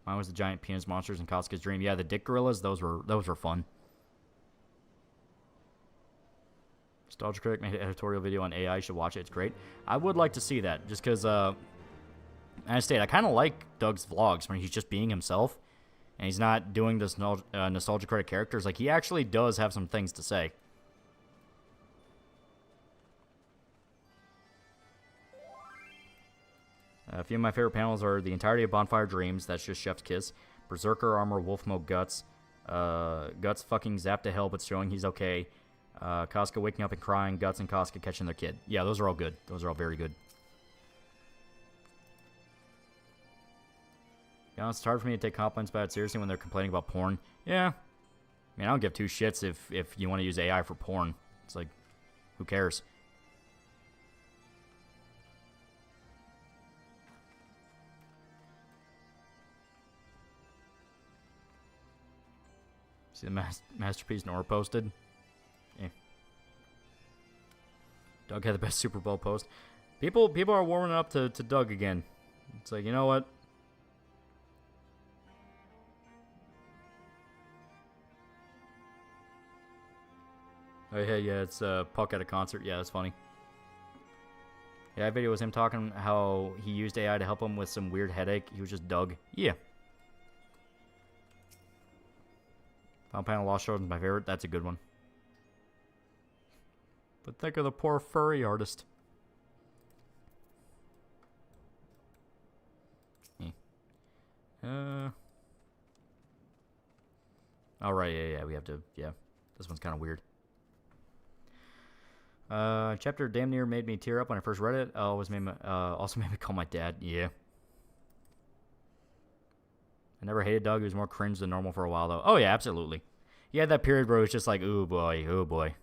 Mine was the giant penis monsters in Casca's dream. Yeah, the dick gorillas, those were fun. Nostalgia Critic made an editorial video on AI. You should watch it. It's great. I would like to see that, just because, as I stated, I kind of like Doug's vlogs when he's just being himself, and he's not doing this Nostalgia Critic characters. Like, he actually does have some things to say. A few of my favorite panels are the entirety of Bonfire Dreams. That's just Chef's Kiss. Berserker Armor, Wolf Mode Guts. Guts fucking zapped to hell, but showing he's okay. Casca waking up and crying. Guts and Casca catching their kid. Yeah, those are all good. Those are all very good. You know, it's hard for me to take compliments about it seriously when they're complaining about porn. Yeah. I mean, I don't give two shits if you want to use AI for porn. It's like, who cares? See the masterpiece Nora posted? Yeah. Doug had the best Super Bowl post. People are warming up to Doug again. It's like, you know what? Oh, yeah, it's Puck at a concert. Yeah, that's funny. Yeah, that video was him talking how he used AI to help him with some weird headache. He was just Doug. Yeah. Final Panel Lost Children's my favorite. That's a good one. But think of the poor furry artist. Alright, yeah, we have to, yeah. This one's kind of weird. Chapter damn near made me tear up when I first read it. Also made me call my dad. Yeah. I never hated Doug. He was more cringe than normal for a while, though. Oh, yeah, absolutely. He had that period where it was just like, ooh, boy, oh, boy.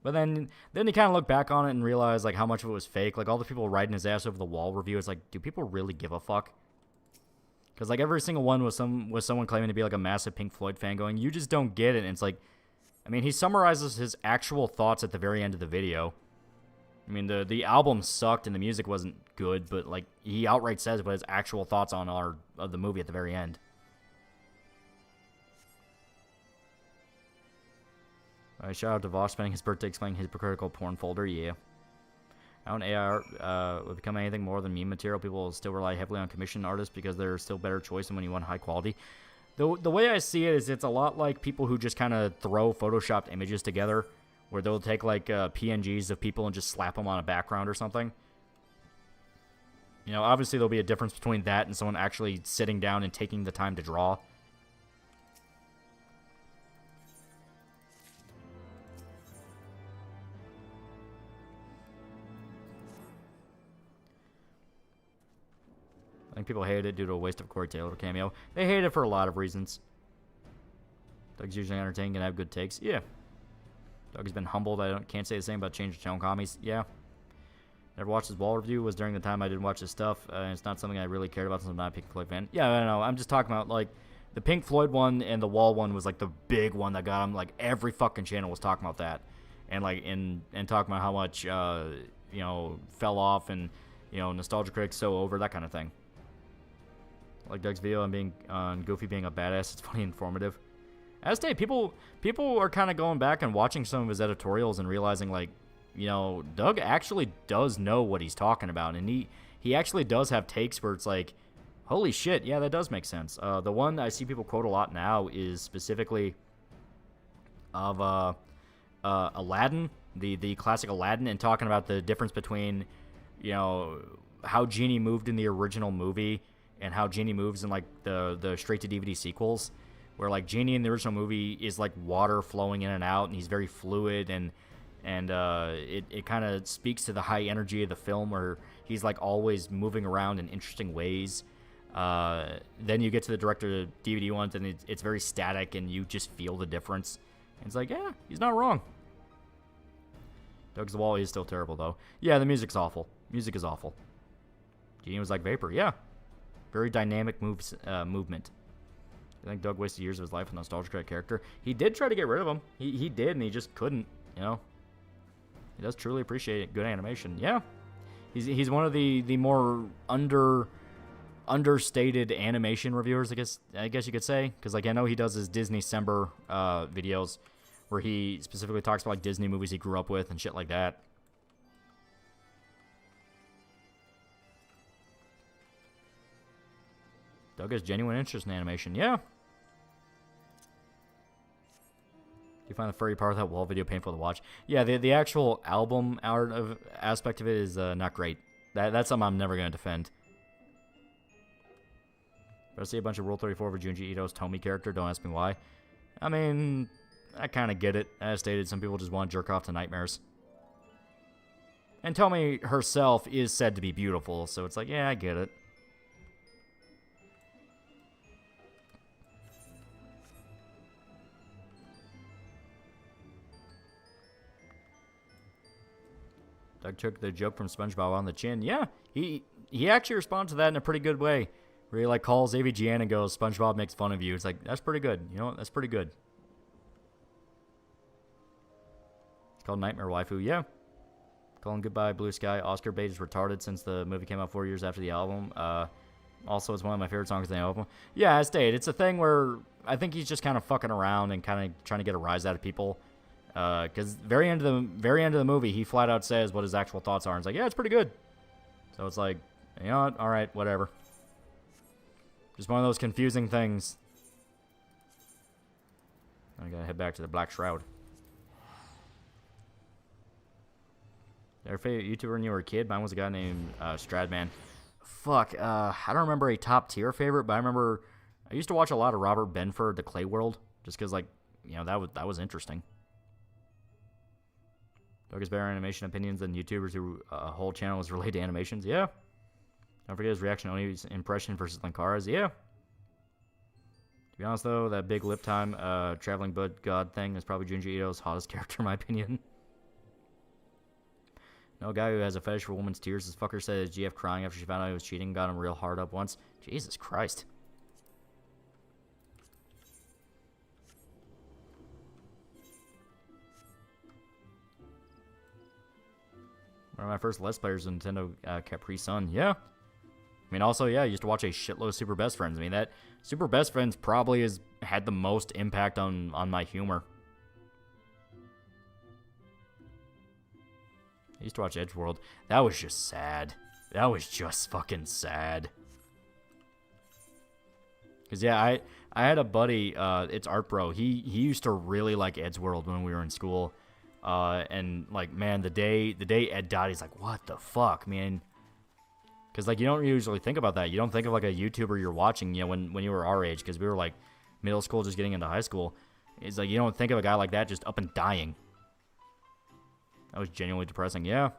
But then you kind of look back on it and realize, like, how much of it was fake. Like, all the people riding his ass over the wall review, it's like, do people really give a fuck? Because, like, every single one was someone claiming to be, like, a massive Pink Floyd fan going, you just don't get it. And it's like, I mean, he summarizes his actual thoughts at the very end of the video. I mean, the album sucked and the music wasn't good, but, like, he outright says what his actual thoughts on of the movie at the very end. Shout out to Vosh spending his birthday explaining his hypocritical porn folder. Yeah. I don't AI art would become anything more than meme material. People will still rely heavily on commissioned artists because they're still better choice than when you want high quality. The way I see it is it's a lot like people who just kind of throw photoshopped images together, where they'll take like PNGs of people and just slap them on a background or something. You know, obviously there'll be a difference between that and someone actually sitting down and taking the time to draw. I think people hated it due to a waste of Corey Taylor cameo. They hate it for a lot of reasons. Doug's usually entertaining and have good takes. Yeah. Doug has been humbled. Can't say the same about Change of Tone Commies. Yeah. Never watched his wall review. Was during the time I didn't watch his stuff. It's not something I really cared about since I'm not a Pink Floyd fan. Yeah, I don't know. I'm just talking about, like, the Pink Floyd one and the wall one was, like, the big one that got him. Like, every fucking channel was talking about that. And, like, and talking about how much, you know, fell off and, you know, Nostalgia Critic's so over, that kind of thing. Like Doug's video on being on Goofy being a badass. It's funny and informative. As I say, people are kind of going back and watching some of his editorials and realizing, like, you know, Doug actually does know what he's talking about, and he actually does have takes where it's like, holy shit, yeah, that does make sense. The one I see people quote a lot now is specifically of Aladdin, the classic Aladdin, and talking about the difference between, you know, how Genie moved in the original movie and how Genie moves in, like, the straight-to-DVD sequels, where, like, Genie in the original movie is, like, water flowing in and out, and he's very fluid, and it kind of speaks to the high energy of the film, where he's, like, always moving around in interesting ways. Then you get to the direct-to-DVD ones, and it's very static, and you just feel the difference. And it's like, yeah, he's not wrong. Doug's The Wall is still terrible, though. Yeah, the music's awful. Music is awful. Genie was like Vapor, yeah. Very dynamic movement. I think Doug wasted years of his life with a Nostalgia Critic character. He did try to get rid of him. He did, and he just couldn't, you know. He does truly appreciate good animation. Yeah. He's one of the more understated animation reviewers, I guess you could say. Because, like, I know he does his Disney December videos where he specifically talks about, like, Disney movies he grew up with and shit like that. Doug has genuine interest in animation. Yeah. Do you find the furry part of that wall video painful to watch? Yeah, the actual album aspect of it is not great. That's something I'm never going to defend. But I see a bunch of Rule 34 for Junji Ito's Tomy character. Don't ask me why. I mean, I kind of get it. As stated, some people just want to jerk off to nightmares. And Tomy herself is said to be beautiful, so it's like, yeah, I get it. Doug took the joke from SpongeBob on the chin. Yeah, he actually responded to that in a pretty good way. Where he, like, calls AVGN and goes, SpongeBob makes fun of you. It's like, that's pretty good. You know what? That's pretty good. It's called Nightmare Waifu. Yeah. Calling Goodbye Blue Sky. Oscar bait is retarded since the movie came out 4 years after the album. Also, it's one of my favorite songs in the album. Yeah, as stated, it's a thing where I think he's just kind of fucking around and kind of trying to get a rise out of people. Because very end of the movie, he flat out says what his actual thoughts are. And it's like, yeah, it's pretty good. So it's like, you know what? All right, whatever. Just one of those confusing things. I gotta head back to the Black Shroud. Your favorite YouTuber when you were a kid? Mine was a guy named Stradman. Fuck, I don't remember a top tier favorite, but I remember I used to watch a lot of Robert Benford, The Clay World, just because, like, you know, that was interesting. Doug has better animation opinions than YouTubers who a whole channel is related to animations. Yeah. Don't forget his reaction on his impression versus Linkara's. Yeah. To be honest, though, that big lip time traveling bud god thing is probably Junji Ito's hottest character, in my opinion. No guy who has a fetish for women's tears. This fucker said his GF crying after she found out he was cheating got him real hard up once. Jesus Christ. One of my first Let's Players was Nintendo Capri Sun. Yeah. I mean, also, yeah, I used to watch a shitload of Super Best Friends. I mean, that Super Best Friends probably has had the most impact on my humor. I used to watch Edgeworld. That was just sad. That was just fucking sad. Because, yeah, I had a buddy, it's Art Bro. He used to really like Edgeworld when we were in school. And, like, man, the day Ed died, he's like, what the fuck, man? Because, like, you don't usually think about that. You don't think of, like, a YouTuber you're watching, you know, when you were our age. Because we were, like, middle school, just getting into high school. It's like, you don't think of a guy like that just up and dying. That was genuinely depressing, yeah.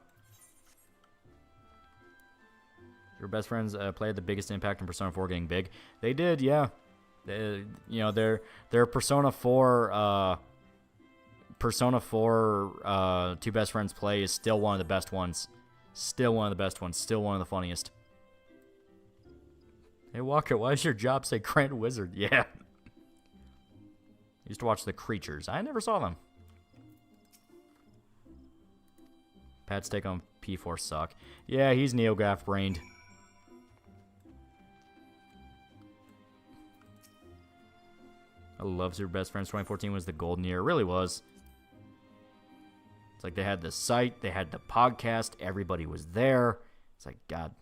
Your best friends played the biggest impact in Persona 4 getting big. They did, yeah. You know, their Persona 4 Persona 4 Two Best Friends Play is still one of the best ones. Still one of the best ones. Still one of the funniest. Hey, Walker, why does your job say Grand Wizard? Yeah. Used to watch The Creatures. I never saw them. Pat's take on P4 suck. Yeah, he's NeoGaf brained. I love Super Best Friends. 2014 was the golden year. It really was. It's like they had the site, they had the podcast, everybody was there. It's like, God.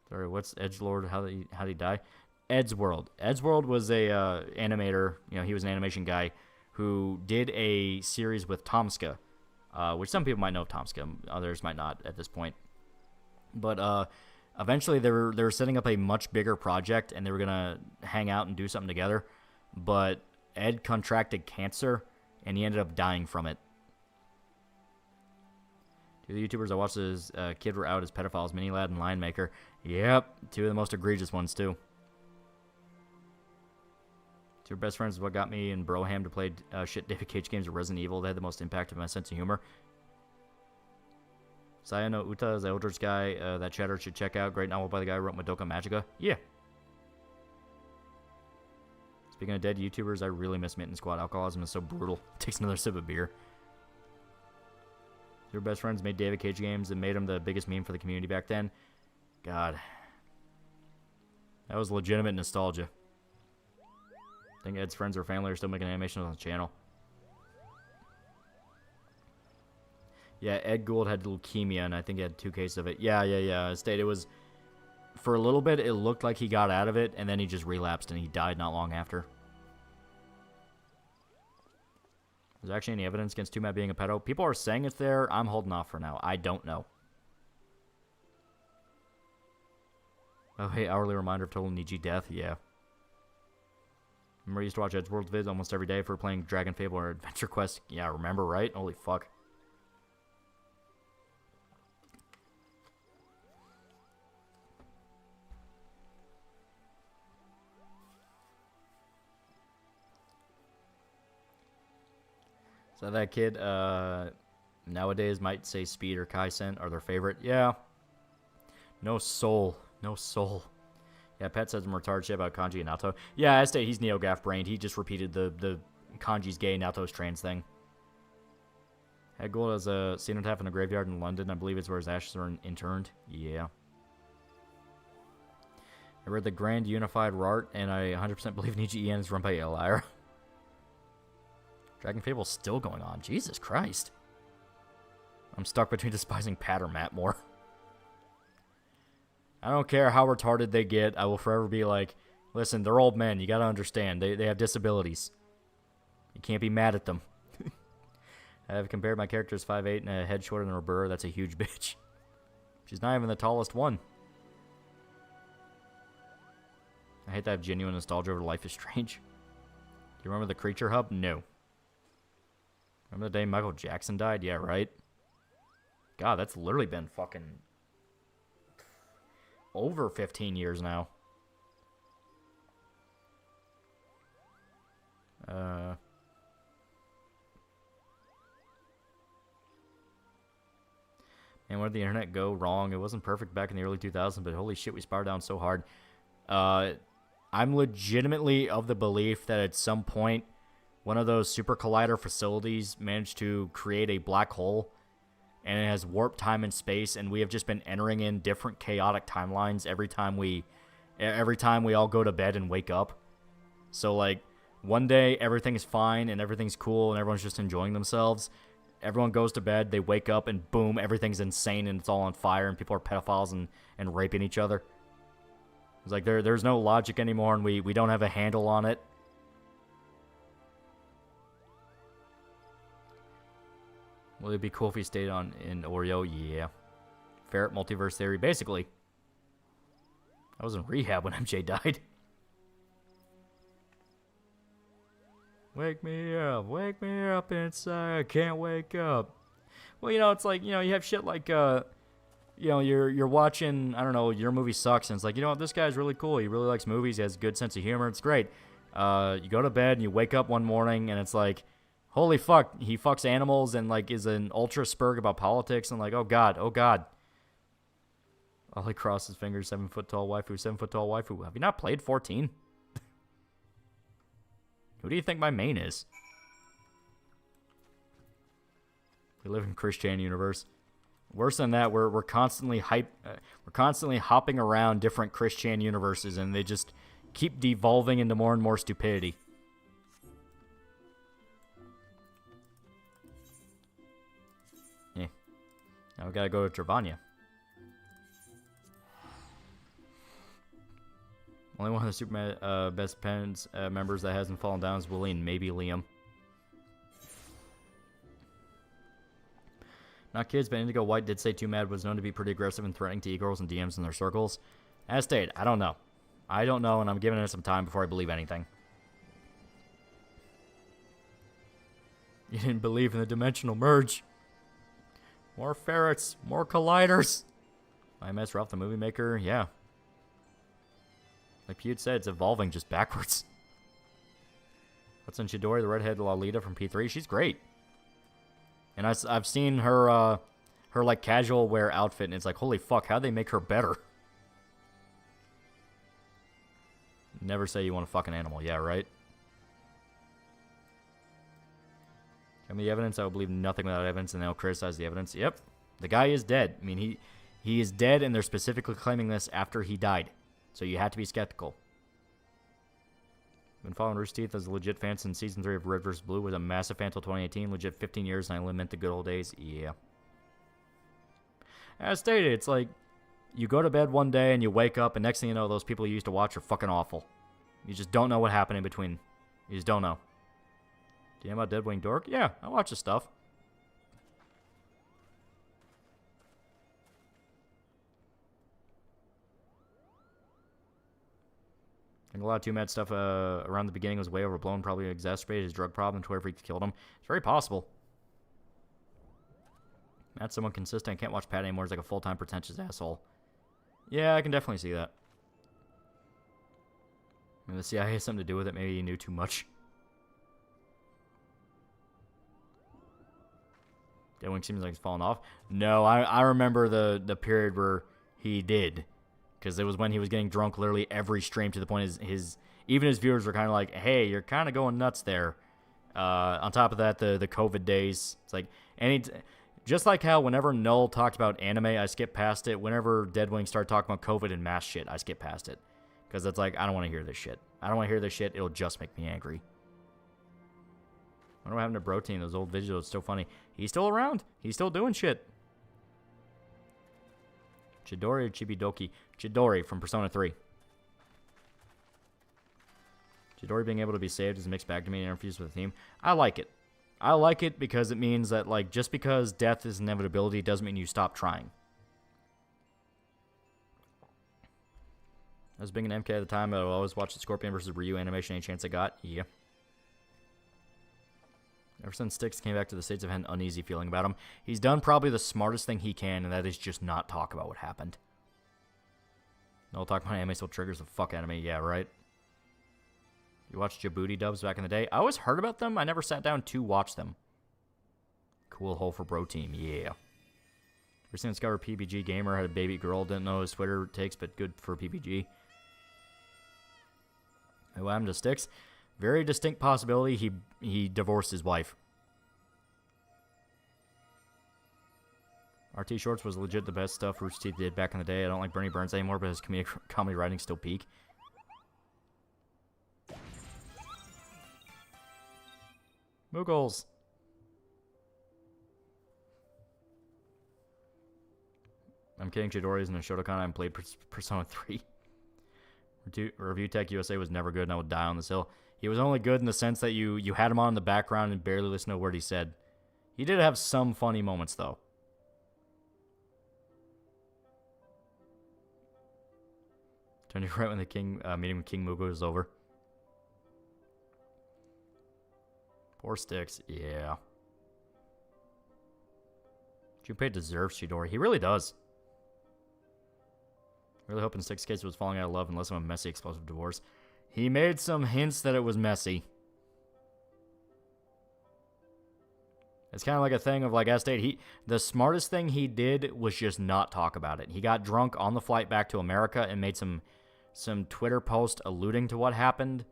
Sorry, what's Edgelord? How did he die? Eddsworld. Eddsworld was a animator. You know, he was an animation guy who did a series with Tomska, which some people might know of Tomska, others might not at this point. But eventually they were setting up a much bigger project, and they were gonna hang out and do something together. But Ed contracted cancer, and he ended up dying from it. Two of the YouTubers I watched as a kid were out as pedophiles, Mini Lad and Lion Maker. Yep, two of the most egregious ones, too. Two best friends is what got me and Broham to play shit David Cage games of Resident Evil. They had the most impact on my sense of humor. Sayano Uta is the Eldritch guy that Chatter should check out. Great novel by the guy who wrote Madoka Magica. Yeah. Speaking of dead YouTubers, I really miss Mitten Squad. Alcoholism is so brutal. It takes another sip of beer. Your best friends made David Cage games and made him the biggest meme for the community back then. God. That was legitimate nostalgia. I think Ed's friends or family are still making animations on the channel. Yeah, Ed Gould had leukemia, and I think he had 2 cases of it. Yeah. It was... For a little bit, it looked like he got out of it, and then he just relapsed, and he died not long after. Is there actually any evidence against Two Matt being a pedo? People are saying it's there. I'm holding off for now. I don't know. Oh, hey, hourly reminder of Total Niji death. Yeah. Remember I used to watch Edgeworld's vids almost every day for playing Dragon Fable or Adventure Quest? Yeah, remember, right? Holy fuck. So that kid nowadays might say Speed or Kai-Sen are their favorite. Yeah. No soul. No soul. Yeah, Pet says some retarded shit about Kanji and Naoto. Yeah, I say he's NeoGaf brained. He just repeated the Kanji's gay, Naoto's trans thing. Head Gold has a cenotaph in a graveyard in London. I believe it's where his ashes are interned. Yeah. I read the Grand Unified Rart, and I 100% believe Niji En is run by Elira. Dragon Fable's still going on. Jesus Christ. I'm stuck between despising Pat or Matt more. I don't care how retarded they get. I will forever be like, listen, they're old men. You gotta understand. They have disabilities. You can't be mad at them. I have compared my characters 5'8" and a head shorter than Roberta. That's a huge bitch. She's not even the tallest one. I hate that I have genuine nostalgia over Life is Strange. Do you remember the Creature Hub? No. Remember the day Michael Jackson died? Yeah, right? God, that's literally been fucking over 15 years now. Man, where did the internet go wrong? It wasn't perfect back in the early 2000s, but holy shit, we spiraled down so hard. I'm legitimately of the belief that at some point, one of those super collider facilities managed to create a black hole, and it has warped time and space, and we have just been entering in different chaotic timelines every time we all go to bed and wake up. So, like, one day everything is fine and everything's cool and everyone's just enjoying themselves. Everyone goes to bed, they wake up, and boom, everything's insane and it's all on fire and people are pedophiles and raping each other. It's like there's no logic anymore, and we don't have a handle on it. Will it be cool if he stayed on in Oreo? Yeah. Ferret multiverse theory. Basically. I was in rehab when MJ died. Wake me up inside. I can't wake up. Well, you know, it's like, you know, you have shit like, you know, you're watching, I don't know, your movie sucks, and it's like, you know what, this guy's really cool. He really likes movies. He has a good sense of humor. It's great. You go to bed and you wake up one morning and it's like, holy fuck, he fucks animals and, like, is an ultra spurg about politics, and, like, oh god, oh god. Ollie crossed his fingers, 7-foot-tall waifu, 7-foot-tall waifu. Have you not played 14? Who do you think my main is? We live in Christian universe. Worse than that, we're constantly we're constantly hopping around different Christian universes, and they just keep devolving into more and more stupidity. Yeah. Now we gotta go to Travania. Only one of the Super Best Pens members that hasn't fallen down is Willie and maybe Liam. Not kids, but Indigo White did say Too Mad was known to be pretty aggressive and threatening to e-girls and DMs in their circles. As stated, I don't know. I don't know, and I'm giving it some time before I believe anything. You didn't believe in the dimensional merge. More ferrets, more colliders. IMS Ralph the Movie Maker, yeah. Like Pewd said, it's evolving just backwards. What's in Chidori, the redhead Lolita from P3? She's great. And I've seen her, her like casual wear outfit, and it's like, holy fuck, how'd they make her better? Never say you want to fuck an animal, yeah, right? Show me the evidence, I will believe nothing without evidence, and they'll criticize the evidence. Yep, the guy is dead. I mean, he is dead, and they're specifically claiming this after he died. So you have to be skeptical. Been following Rooster Teeth as a legit fan since Season 3 of Red vs. Blue. Was a massive fan till 2018. Legit 15 years, and I lament the good old days. Yeah. As stated, it's like, you go to bed one day, and you wake up, and next thing you know, those people you used to watch are fucking awful. You just don't know what happened in between. You just don't know. Do you know about Deadwing Dork? Yeah, I watch his stuff. I think a lot of Too Mad stuff around the beginning was way overblown, probably exacerbated his drug problem to where Freak killed him. It's very possible. Matt's someone consistent. I can't watch Pat anymore. He's like a full-time pretentious asshole. Yeah, I can definitely see that. I mean, the CIA has something to do with it. Maybe he knew too much. Deadwing seems like he's fallen off. No, I remember the period where he did. Because it was when he was getting drunk literally every stream, to the point even his viewers were kind of like, hey, you're kind of going nuts there. On top of that, the COVID days. It's like, just like how whenever Null talked about anime, I skipped past it. Whenever Deadwing started talking about COVID and mass shit, I skipped past it. Because it's like, I don't want to hear this shit. I don't want to hear this shit. It'll just make me angry. I wonder what happened to Protein. Those old videos, still funny. He's still around. He's still doing shit. Chidori or Chibidoki? Chidori from Persona 3. Chidori being able to be saved is a mixed bag to me in interviews with the theme. I like it. I like it because it means that, like, just because death is inevitability doesn't mean you stop trying. I was being an MK at the time, but I always watched the Scorpion vs. Ryu animation any chance I got. Yeah. Ever since Styx came back to the States, I've had an uneasy feeling about him. He's done probably the smartest thing he can, and that is just not talk about what happened. No talk about anime still triggers the fuck out of me. Yeah, right? You watched Djibouti dubs back in the day? I always heard about them. I never sat down to watch them. Cool hole for Bro Team. Yeah. Recently discovered PBG Gamer had a baby girl. Didn't know his Twitter takes, but good for PBG. What happened to Styx? Very distinct possibility he divorced his wife. RT Shorts was legit the best stuff Rooster Teeth did back in the day. I don't like Bernie Burns anymore, but his comedy writing still peak. Moogles. I'm kidding, Chidori isn't a Shotokan. I played Persona 3. Review Tech USA was never good, and I would die on this hill. He was only good in the sense that you had him on in the background and barely listened to a word he said. He did have some funny moments, though. Turned you right when the meeting with King Mugo was over. Poor Styx, yeah. Junpei deserves Chidori. He really does. Really hoping Styx Kids was falling out of love unless of a messy, explosive divorce. He made some hints that it was messy. It's kind of like a thing of, like, Estate, the smartest thing he did was just not talk about it. He got drunk on the flight back to America and made some Twitter post alluding to what happened,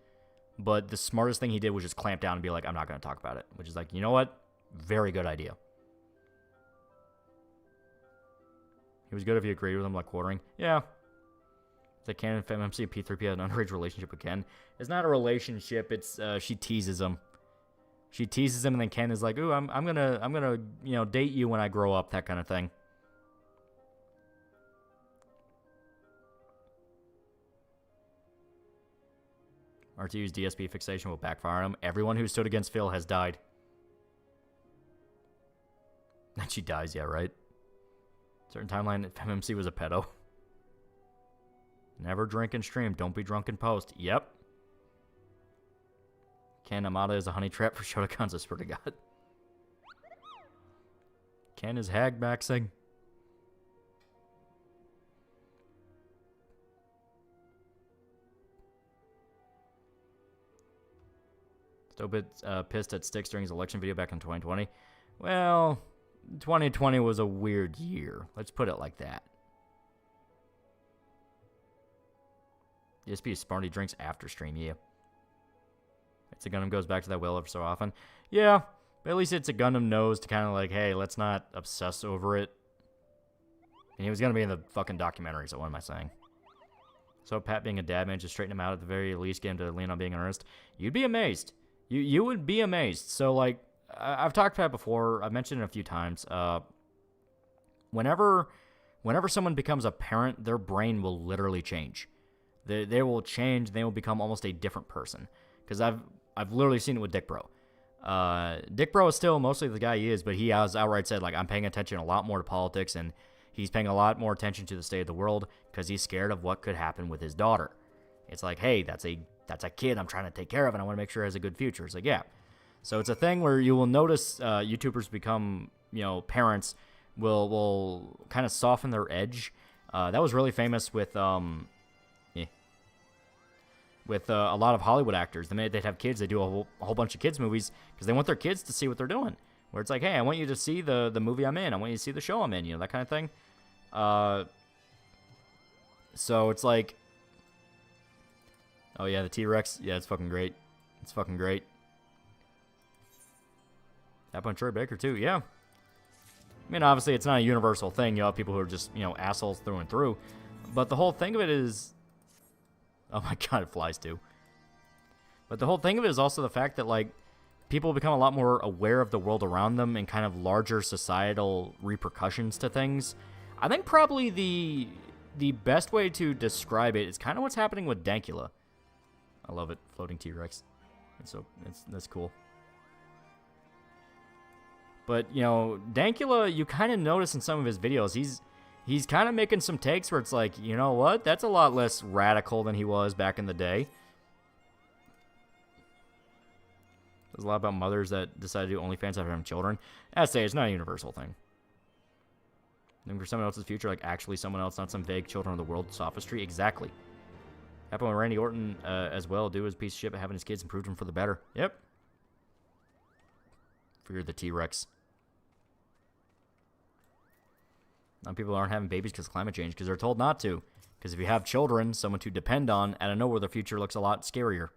but the smartest thing he did was just clamp down and be like, I'm not going to talk about it, which is like, you know what? Very good idea. He was good if you agreed with him, like quartering. Yeah. The Ken and FemMC and P3P had an underage relationship with Ken. It's not a relationship, it's, she teases him. She teases him, and then Ken is like, "Ooh, I'm gonna, date you when I grow up," that kind of thing. R2's DSP fixation will backfire on him. Everyone who stood against Phil has died. And she dies, yeah, right? Certain timeline, FMMC was a pedo. Never drink and stream. Don't be drunk and post. Yep. Ken Amada is a honey trap for Shotacons, I swear to God. Ken is hag maxing. Still a bit pissed at Styx during his election video back in 2020. Well, 2020 was a weird year. Let's put it like that. ESP Sparty drinks after stream, yeah. It's a Gundam goes back to that well every so often. Yeah, but at least it's a Gundam knows to kind of like, hey, let's not obsess over it. And he was going to be in the fucking documentary, so what am I saying? So Pat being a dad man, just straighten him out at the very least, get him to lean on being earnest. You'd be amazed. You would be amazed. So, like, I've talked about it before. I've mentioned it a few times. Whenever someone becomes a parent, their brain will literally change. They will change. They will become almost a different person. Because I've literally seen it with Dick Bro. Dick Bro is still mostly the guy he is, but he has outright said, like, I'm paying attention a lot more to politics, and he's paying a lot more attention to the state of the world because he's scared of what could happen with his daughter. It's like, hey, that's a kid I'm trying to take care of, and I want to make sure it has a good future. It's like, yeah. So it's a thing where you will notice YouTubers become, parents will kind of soften their edge. That was really famous with a lot of Hollywood actors. The minute they'd have kids, they do a whole bunch of kids movies because they want their kids to see what they're doing. Where it's like, hey, I want you to see the movie I'm in. I want you to see the show I'm in, that kind of thing. So it's like, oh yeah, the T-Rex. Yeah, it's fucking great. It's fucking great. That on Troy Baker too, yeah. I mean, obviously, it's not a universal thing. You have people who are just, assholes through and through. But the whole thing of it is... Oh my god, it flies too. But the whole thing of it is also the fact that, like, people become a lot more aware of the world around them and kind of larger societal repercussions to things. I think probably the best way to describe it is kind of what's happening with Dankula. I love it. Floating T-Rex. That's cool. But, Dankula, you kind of notice in some of his videos, he's kind of making some takes where it's like, you know what? That's a lot less radical than he was back in the day. There's a lot about mothers that decide to do OnlyFans after having children. I say it's not a universal thing. Looking for someone else's future, like actually someone else, not some vague children of the world sophistry. Exactly. Happened with Randy Orton as well. Dude was a piece of shit, but having his kids improved him for the better. Yep. Fear the T-Rex. Some people aren't having babies because of climate change because they're told not to. Because if you have children, someone to depend on, out of nowhere, the future looks a lot scarier.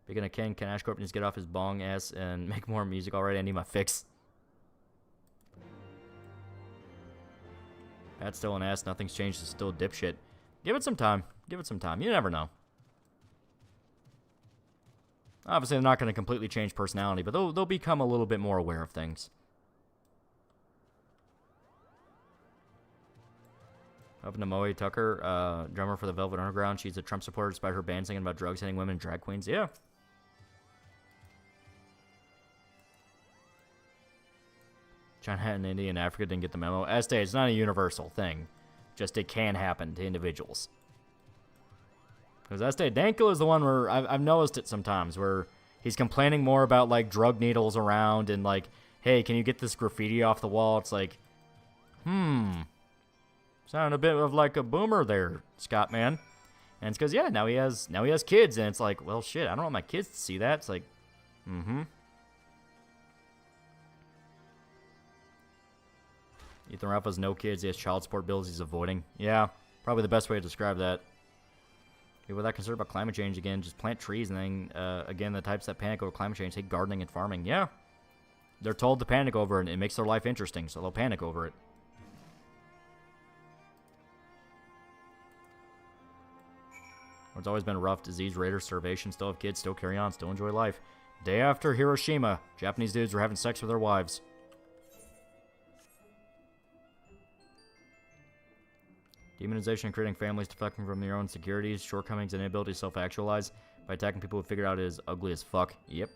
Speaking of Ken Ashcorp needs to get off his bong ass and make more music already. I need my fix. Pat's still an ass. Nothing's changed. It's still a dipshit. Give it some time. Give it some time. You never know. Obviously, they're not going to completely change personality, but they'll become a little bit more aware of things. Up to Moe Tucker, drummer for the Velvet Underground. She's a Trump supporter despite her band singing about drugs, hitting women, and drag queens. Yeah. China and India and Africa didn't get the memo. Estee, it's not a universal thing. Just it can happen to individuals. Because Estee, Dankula is the one where I've noticed it sometimes, where he's complaining more about, like, drug needles around and, like, hey, can you get this graffiti off the wall? It's like, sound a bit of like a boomer there, Scott, man. And it's because, yeah, now he has kids, and it's like, well, shit, I don't want my kids to see that. It's like, Ethan Ralph has no kids. He has child support bills he's avoiding. Yeah, probably the best way to describe that. People that concerned about climate change, again, just plant trees. And then, again, the types that panic over climate change hate gardening and farming. Yeah. They're told to panic over it, and it makes their life interesting, so they'll panic over it. It's always been rough. Disease, raiders, starvation, still have kids, still carry on, still enjoy life. Day after Hiroshima, Japanese dudes were having sex with their wives. Demonization and creating families deflecting from their own insecurities, shortcomings, and inability to self-actualize by attacking people who figured out it is ugly as fuck. Yep.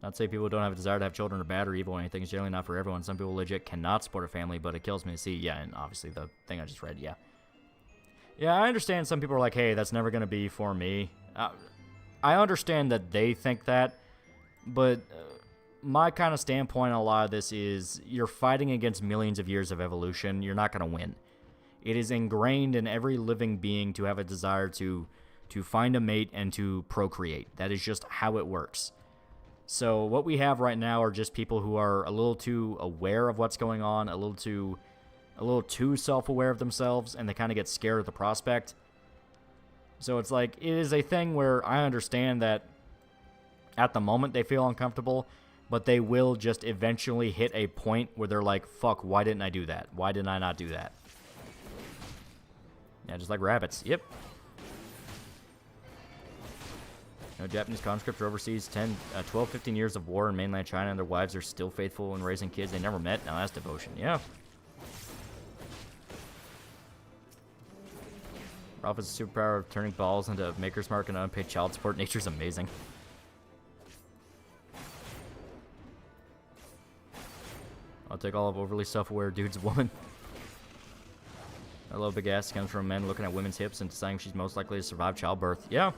Not to say people who don't have a desire to have children are bad or evil or anything. It's generally not for everyone. Some people legit cannot support a family, but it kills me to see. Yeah, and obviously the thing I just read, yeah. Yeah, I understand some people are like, hey, that's never going to be for me. I understand that they think that, but my kind of standpoint on a lot of this is you're fighting against millions of years of evolution. You're not going to win. It is ingrained in every living being to have a desire to find a mate and to procreate. That is just how it works. So what we have right now are just people who are a little too aware of what's going on, a little too self-aware of themselves, and they kind of get scared of the prospect. So it's like, it is a thing where I understand that at the moment they feel uncomfortable, but they will just eventually hit a point where they're like, fuck, why didn't I do that? Why didn't I not do that? Yeah, just like rabbits. Yep. No Japanese conscripts or overseas 12, 15 years of war in mainland China, and their wives are still faithful in raising kids they never met. Now that's devotion. Yeah. Ralph has a superpower of turning balls into Maker's Mark and unpaid child support. Nature's amazing. I'll take all of overly self-aware dude's woman. I love big ass comes from men looking at women's hips and deciding she's most likely to survive childbirth. Yeah.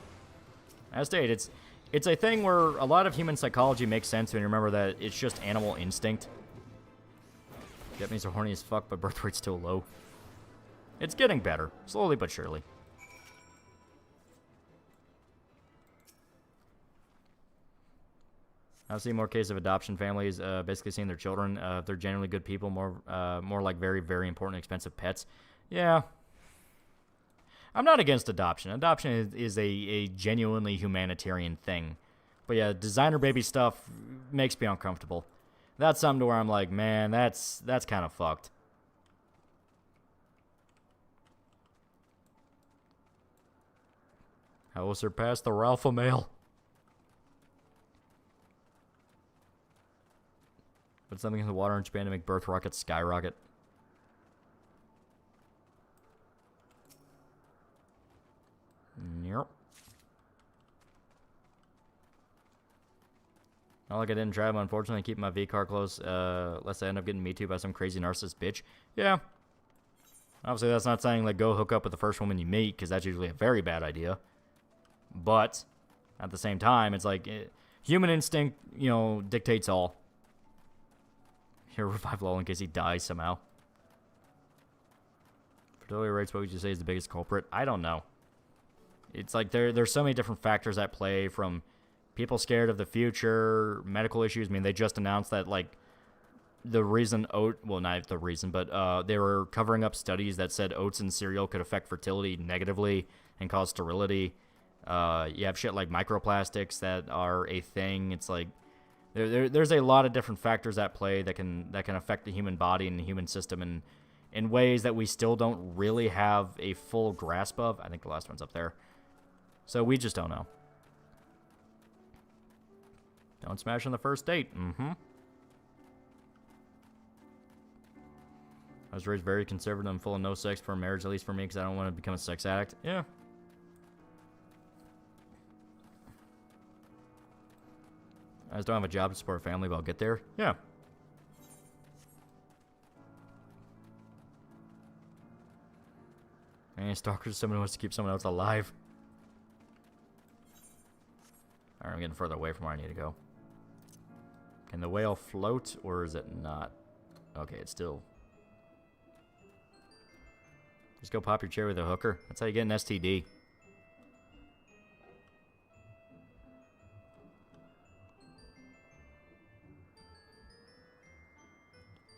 As stated, it's a thing where a lot of human psychology makes sense when you remember that it's just animal instinct. Japanese are horny as fuck, but birth rate's still low. It's getting better, slowly but surely. I've seen more cases of adoption families basically seeing their children. They're generally good people, more like very, very important, expensive pets. Yeah. I'm not against adoption. Adoption is a genuinely humanitarian thing. But yeah, designer baby stuff makes me uncomfortable. That's something to where I'm like, man, that's kind of fucked. I will surpass the Ralpha male. Put something in the water in Japan to make birth rockets skyrocket. Yep. Not like I didn't try, but unfortunately I keep my V-car close, lest I end up getting me too by some crazy narcissist bitch. Yeah. Obviously that's not saying like go hook up with the first woman you meet, because that's usually a very bad idea. But at the same time, it's like human instinct, dictates all. Here, revive Lol in case he dies somehow. Fertility rates, what would you say is the biggest culprit? I don't know. It's like there's so many different factors at play, from people scared of the future, medical issues. I mean, they just announced that, like, the reason not the reason, but they were covering up studies that said oats in cereal could affect fertility negatively and cause sterility. You have shit like microplastics that are a thing. It's like there's a lot of different factors at play that can affect the human body and the human system in ways that we still don't really have a full grasp of. I think the last one's up there. So we just don't know. Don't smash on the first date. I was raised very conservative and full of no sex for marriage, at least for me, because I don't want to become a sex addict. Yeah. I just don't have a job to support a family, but I'll get there. Yeah. And stalker is someone who wants to keep someone else alive. Alright, I'm getting further away from where I need to go. Can the whale float, or is it not? Okay, it's still... Just go pop your cherry with a hooker. That's how you get an STD.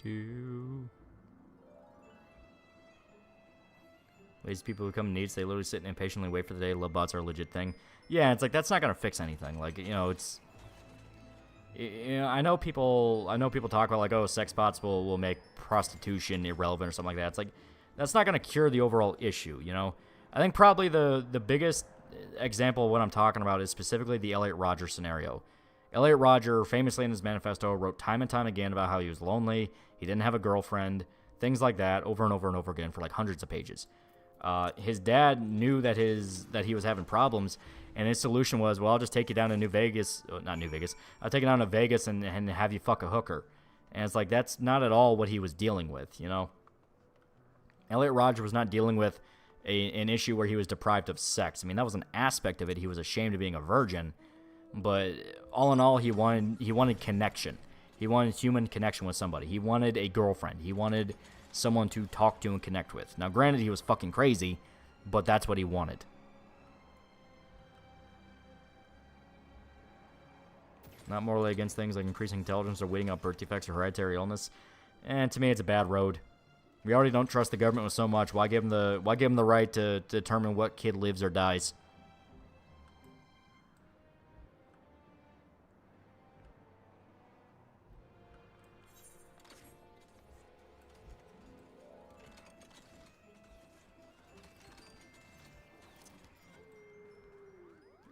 These people who come in needs, they literally sit and impatiently wait for the day. Love bots are a legit thing. Yeah, it's like that's not gonna fix anything. Like, you know, it's. You know, I know people talk about like, oh, sex bots will make prostitution irrelevant or something like that. It's like that's not gonna cure the overall issue. You know, I think probably the biggest example of what I'm talking about is specifically the Elliot Rodger scenario. Elliot Rodger, famously in his manifesto, wrote time and time again about how he was lonely, he didn't have a girlfriend, things like that, over and over and over again for like hundreds of pages. His dad knew that he was having problems, and his solution was, well, I'll just take you down to New Vegas. Not New Vegas. I'll take you down to Vegas and have you fuck a hooker. And it's like, that's not at all what he was dealing with, you know? Elliot Rodger was not dealing with an issue where he was deprived of sex. I mean, that was an aspect of it. He was ashamed of being a virgin. But all in all, he wanted connection. He wanted human connection with somebody. He wanted a girlfriend. He wanted someone to talk to and connect with. Now, granted, he was fucking crazy, but that's what he wanted. Not morally against things like increasing intelligence or weeding out birth defects or hereditary illness. And to me, it's a bad road. We already don't trust the government with so much. Why give them the right to determine what kid lives or dies?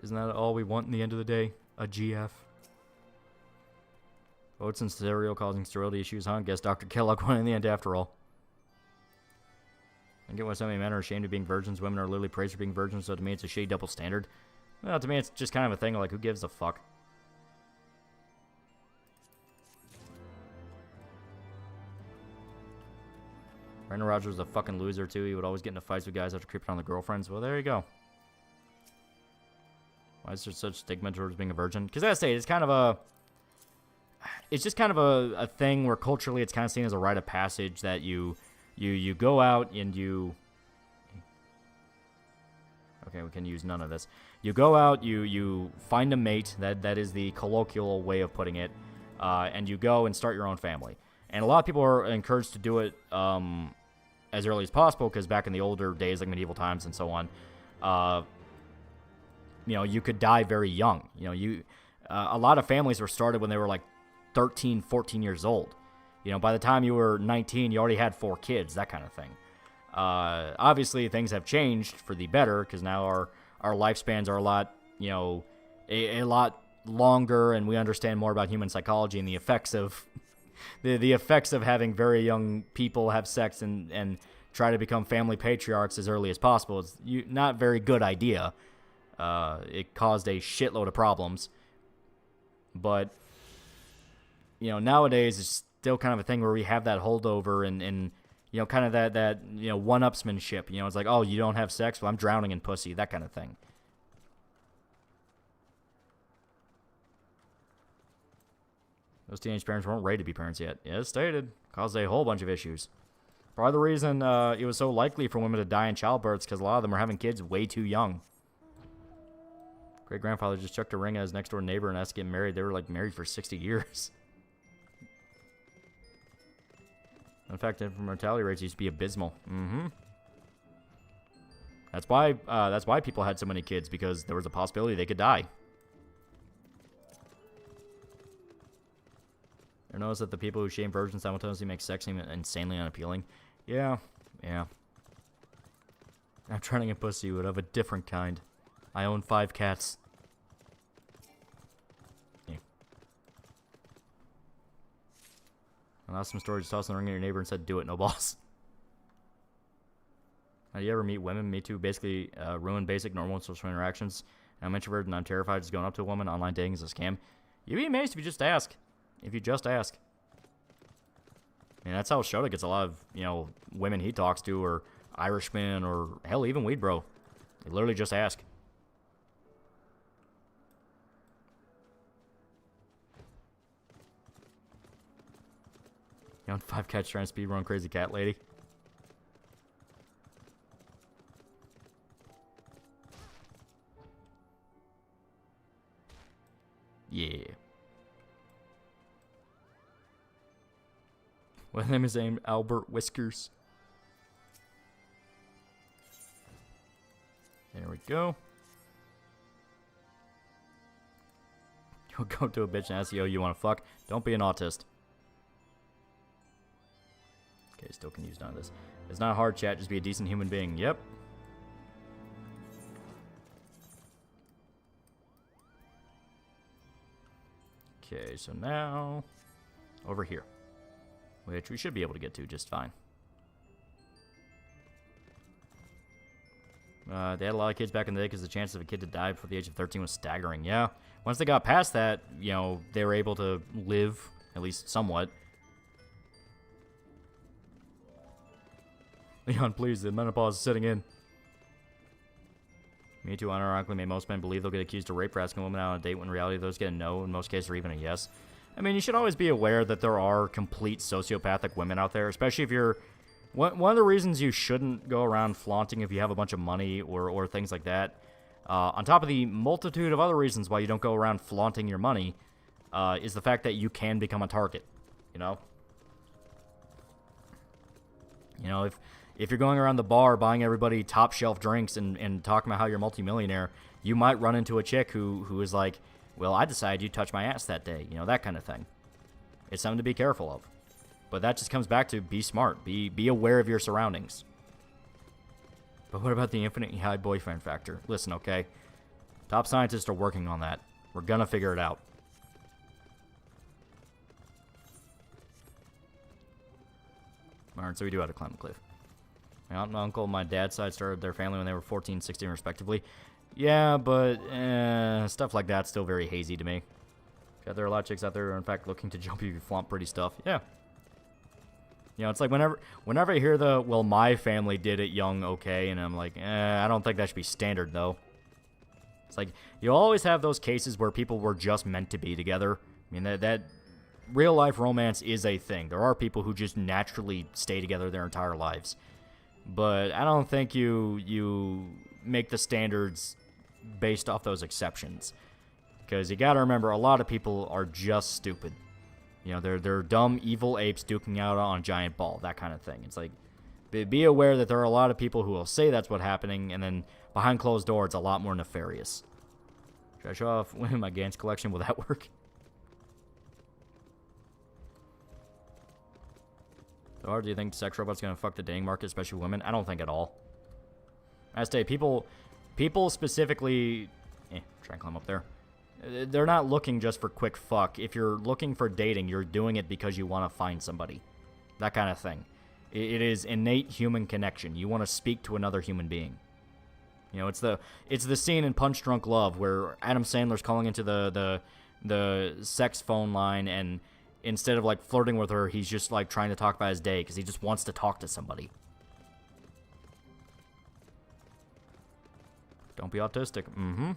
Isn't that all we want in the end of the day? A GF. Oats and cereal causing sterility issues, huh? Guess Dr. Kellogg won in the end after all. I get why so many men are ashamed of being virgins. Women are literally praised for being virgins, so to me it's a shitty double standard. Well, to me it's just kind of a thing like, who gives a fuck? Brandon Rogers was a fucking loser too. He would always get into fights with guys after creeping on the girlfriends. Well, there you go. Why is there such stigma towards being a virgin? Because as I say, it's kind of a... It's just kind of a thing where culturally it's kind of seen as a rite of passage that you go out and you... Okay, we can use none of this. You go out, you find a mate, that is the colloquial way of putting it, and you go and start your own family. And a lot of people are encouraged to do it as early as possible, because back in the older days, like medieval times and so on, you know, you could die very young. You know, a lot of families were started when they were like 13, 14 years old. You know, by the time you were 19, you already had 4 kids, that kind of thing. Obviously, things have changed for the better, because now our lifespans are a lot, you know, a lot longer, and we understand more about human psychology and the effects of the effects of having very young people have sex and try to become family patriarchs as early as possible. It's not a very good idea. It caused a shitload of problems. But, you know, nowadays it's still kind of a thing where we have that holdover and you know, kind of that you know, one-upsmanship. You know, it's like, oh, you don't have sex? Well, I'm drowning in pussy, that kind of thing. Those teenage parents weren't ready to be parents yet. As stated, caused a whole bunch of issues. Part of the reason it was so likely for women to die in childbirth is because a lot of them are having kids way too young. Great-grandfather just chucked a ring at his next-door neighbor and asked to get married. They were, like, married for 60 years. In fact, infant mortality rates used to be abysmal. Mm-hmm. That's why people had so many kids, because there was a possibility they could die. I notice that the people who shame virgins simultaneously make sex seem insanely unappealing. Yeah. I'm trying to get pussy, but of a different kind. I own 5 cats. Yeah. I lost some storage, tossed in the ring at your neighbor and said, do it, no balls. Do you ever meet women? Me too. Basically, ruin basic normal social interactions. I'm introverted and I'm terrified just going up to a woman. Online dating is a scam. You'd be amazed if you just ask. If you just ask. I mean, that's how Shota gets a lot of, you know, women he talks to, or Irishmen, or hell, even Weed Bro. They literally just ask. You own 5 cats trying to speedrun Crazy Cat Lady. Yeah. What name is named Albert Whiskers. There we go. You'll go to a bitch and ask you, oh, you want to fuck? Don't be an autist. Okay, still can use none of this. It's not hard, chat. Just be a decent human being. Yep. Okay, so now over here, which we should be able to get to just fine. They had a lot of kids back in the day because the chance of a kid to die before the age of 13 was staggering. Yeah, once they got past that, you know, they were able to live, at least somewhat. Leon, please, the menopause is setting in. Me too, unironically, made most men believe they'll get accused of rape for asking a woman out on a date when in reality those get a no, in most cases, or even a yes. I mean, you should always be aware that there are complete sociopathic women out there, especially if you're... One of the reasons you shouldn't go around flaunting if you have a bunch of money or things like that, on top of the multitude of other reasons why you don't go around flaunting your money, is the fact that you can become a target, you know? You know, if you're going around the bar buying everybody top shelf drinks and talking about how you're a multimillionaire, you might run into a chick who is like, well, I decided you touched my ass that day. You know, that kind of thing. It's something to be careful of. But that just comes back to be smart. Be aware of your surroundings. But what about the infinitely high boyfriend factor? Listen, okay? Top scientists are working on that. We're gonna figure it out. Alright, so we do have to climb the cliff. My aunt and uncle on my dad's side started their family when they were 14, 16, respectively. Yeah, but stuff like that's still very hazy to me. There are a lot of chicks out there who are, in fact, looking to jump you flaunt pretty stuff. Yeah. You know, it's like whenever I hear the, well, my family did it young, okay, and I'm like, I don't think that should be standard, though. It's like, you always have those cases where people were just meant to be together. I mean, that real-life romance is a thing. There are people who just naturally stay together their entire lives. But I don't think you make the standards based off those exceptions. Because you gotta remember, a lot of people are just stupid. You know, they're dumb, evil apes duking out on a giant ball, that kind of thing. It's like, be aware that there are a lot of people who will say that's what's happening, and then behind closed doors, it's a lot more nefarious. Should I show off my Gantz collection? Will that work? So hard do you think sex robots gonna fuck the dating market, especially women? I don't think at all. I say people specifically, try and climb up there. They're not looking just for quick fuck. If you're looking for dating, you're doing it because you want to find somebody. That kind of thing. It is innate human connection. You want to speak to another human being. You know, it's the scene in Punch Drunk Love where Adam Sandler's calling into the sex phone line, and instead of like flirting with her, he's just like trying to talk about his day because he just wants to talk to somebody. Don't be autistic. Mm-hmm.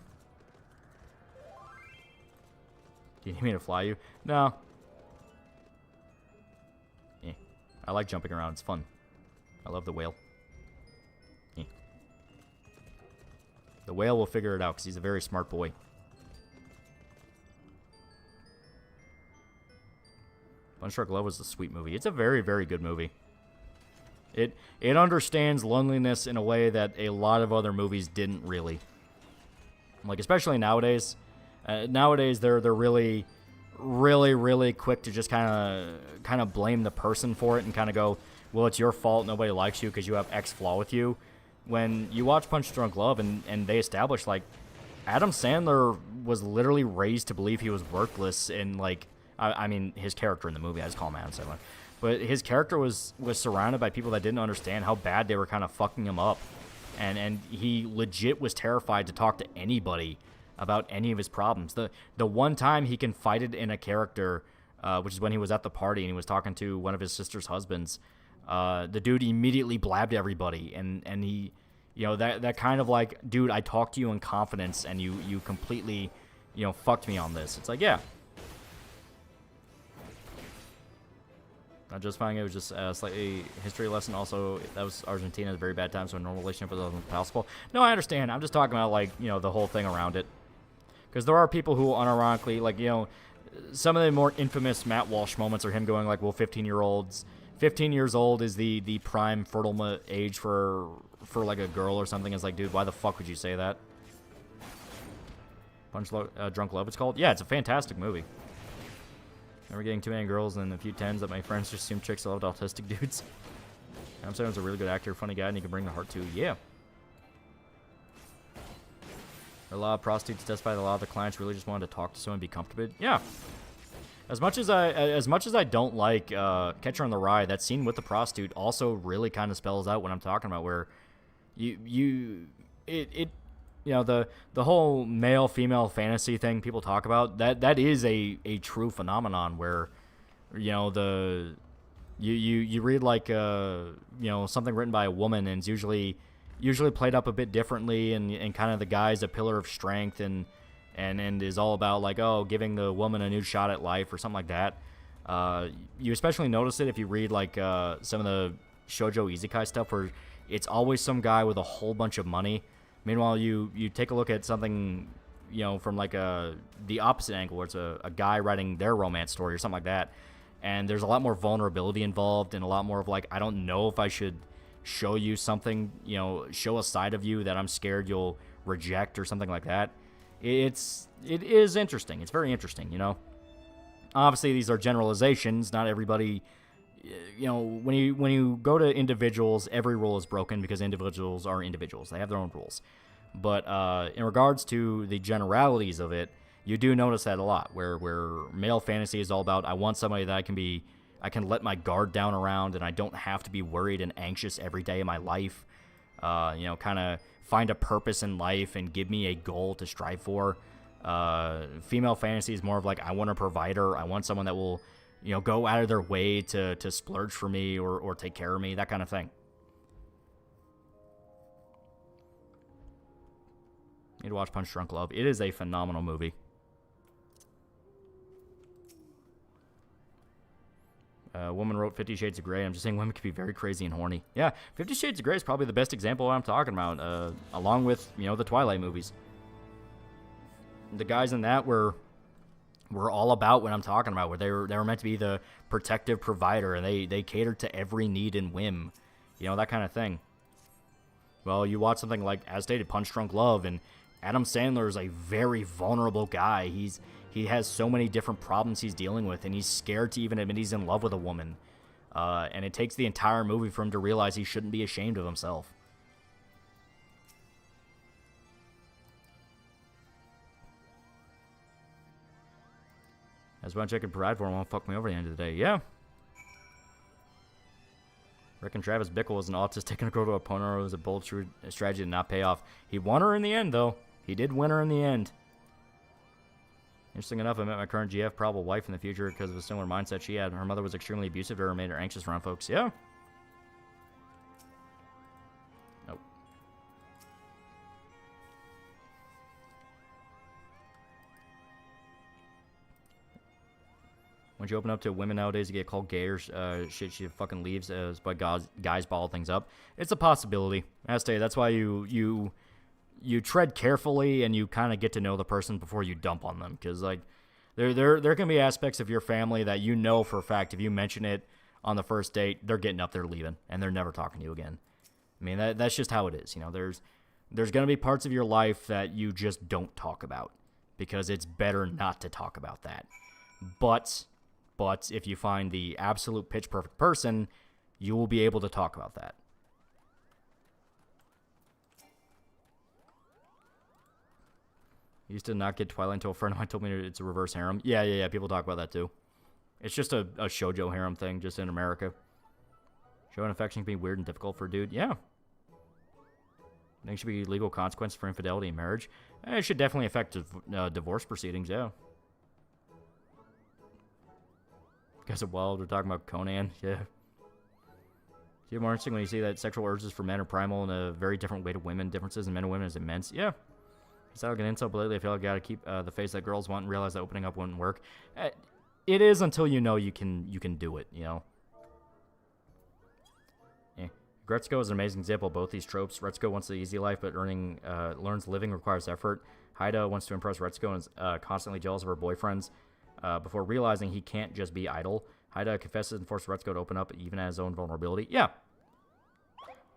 Do you need me to fly you? No. I like jumping around. It's fun. I love the whale. The whale will figure it out because he's a very smart boy. Punch Drunk Love was a sweet movie. It's a very, very good movie. It understands loneliness in a way that a lot of other movies didn't really. Like, especially nowadays. Nowadays, they're really, really, really quick to just kind of blame the person for it and kind of go, well, it's your fault. Nobody likes you because you have X flaw with you. When you watch Punch Drunk Love and they establish, like, Adam Sandler was literally raised to believe he was worthless, and like, I mean, his character in the movie, I just call him Adam Sandler, but his character was surrounded by people that didn't understand how bad they were kind of fucking him up, and he legit was terrified to talk to anybody about any of his problems. The one time he confided in a character, which is when he was at the party and he was talking to one of his sister's husbands, the dude immediately blabbed everybody, and he, you know, that kind of like, dude, I talked to you in confidence and you completely, you know, fucked me on this. It's like, yeah. Not just finding it was just a slightly history lesson. Also, that was Argentina at a very bad time, so a normal relationship wasn't possible. No, I understand. I'm just talking about, like, you know, the whole thing around it. Because there are people who unironically, like, you know, some of the more infamous Matt Walsh moments are him going like, well, 15-year-olds 15 years old is the prime fertile age for like a girl or something. It's like, dude, why the fuck would you say that? Drunk Love, it's called. Yeah, it's a fantastic movie. Never getting too many girls and a few tens that my friends just assume chicks loved autistic dudes. I'm saying he's a really good actor, funny guy, and he can bring the heart to. Yeah. A lot of prostitutes testify that a lot of the clients really just wanted to talk to someone and be comfortable. Yeah. As much as I don't like Catcher in the Rye, that scene with the prostitute also really kind of spells out what I'm talking about, where you know, the whole male female fantasy thing people talk about, that is a true phenomenon where, you know, you read like you know, something written by a woman, and it's usually played up a bit differently, and kind of the guy's a pillar of strength and is all about like, oh, giving the woman a new shot at life or something like that. You especially notice it if you read like some of the shoujo isekai stuff, where it's always some guy with a whole bunch of money. Meanwhile, you take a look at something, you know, from like the opposite angle, where it's a guy writing their romance story or something like that, and there's a lot more vulnerability involved, and a lot more of like, I don't know if I should show you something, you know, show a side of you that I'm scared you'll reject or something like that. It is interesting. It's very interesting, you know. Obviously, these are generalizations. Not everybody, you know, when you go to individuals, every rule is broken because individuals are individuals. They have their own rules. But in regards to the generalities of it, you do notice that a lot, where male fantasy is all about, I want somebody that I can let my guard down around, and I don't have to be worried and anxious every day of my life. You know, kind of find a purpose in life and give me a goal to strive for. Female fantasy is more of like, I want a provider. I want someone that will, you know, go out of their way to splurge for me or take care of me, that kind of thing. Need to watch Punch Drunk Love. It is a phenomenal movie. Woman wrote 50 Shades of Grey. I'm just saying women can be very crazy and horny. Yeah, 50 Shades of Grey is probably the best example of what I'm talking about, along with, you know, the Twilight movies. The guys in that were all about what I'm talking about, where they were meant to be the protective provider, and they catered to every need and whim, you know, that kind of thing. Well, you watch something like, as stated, Punch Drunk Love, and Adam Sandler is a very vulnerable guy. He has so many different problems he's dealing with, and he's scared to even admit he's in love with a woman. And it takes the entire movie for him to realize he shouldn't be ashamed of himself. As much I can provide for him won't fuck me over at the end of the day. Yeah. Reckon Travis Bickle was an autistic and a girl to opponent. It was a bold strategy to not pay off. He won her in the end, though. He did win her in the end. Interesting enough, I met my current GF probable wife in the future because of a similar mindset she had. Her mother was extremely abusive to her and made her anxious around folks. Yeah. Nope. When you open up to women nowadays, you get called gay or shit, she fucking leaves by guys ball things up. It's a possibility. I say that's why you tread carefully and you kind of get to know the person before you dump on them, because like there can be aspects of your family that you know for a fact if you mention it on the first date, they're getting up, they're leaving, and they're never talking to you again. I mean, that's just how it is. You know, there's gonna be parts of your life that you just don't talk about because it's better not to talk about that. But if you find the absolute pitch perfect person, you will be able to talk about that. I used to not get Twilight until a friend of mine told me it's a reverse harem. Yeah. People talk about that too. It's just a shoujo harem thing, just in America. Showing affection can be weird and difficult for a dude. Yeah. I think it should be legal consequence for infidelity in marriage. It should definitely affect divorce proceedings, yeah. Guys are wild. We're talking about Conan. Yeah. It's more interesting when you see that sexual urges for men are primal in a very different way to women. Differences in men and women is immense. Yeah. It's not an insult, but lately I feel like I gotta keep the face that girls want and realize that opening up wouldn't work. It is until you know you can do it, you know. Yeah. Gretzko is an amazing example of both these tropes. Retsuko wants the easy life, but learns living requires effort. Haida wants to impress Retsuko and is constantly jealous of her boyfriends. Before realizing he can't just be idle. Haida confesses and forces Retsuko to open up even at his own vulnerability. Yeah.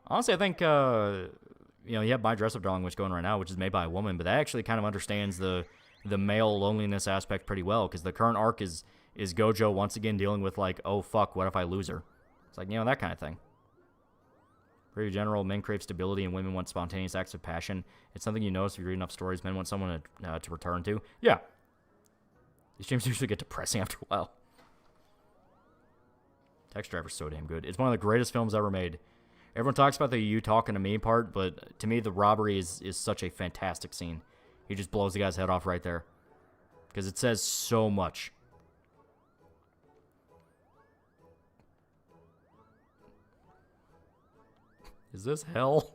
Honestly, I think, you know, you have My Dress Up Darling, which is going right now, which is made by a woman, but that actually kind of understands the male loneliness aspect pretty well, because the current arc is Gojo once again dealing with, like, oh, fuck, what if I lose her? It's like, you know, that kind of thing. Pretty general, men crave stability and women want spontaneous acts of passion. It's something you notice if you read enough stories. Men want someone to return to. Yeah. These streams usually get depressing after a while. Taxi Driver's so damn good. It's one of the greatest films ever made. Everyone talks about the you talking to me part, but to me, the robbery is such a fantastic scene. He just blows the guy's head off right there. Because it says so much. Is this hell?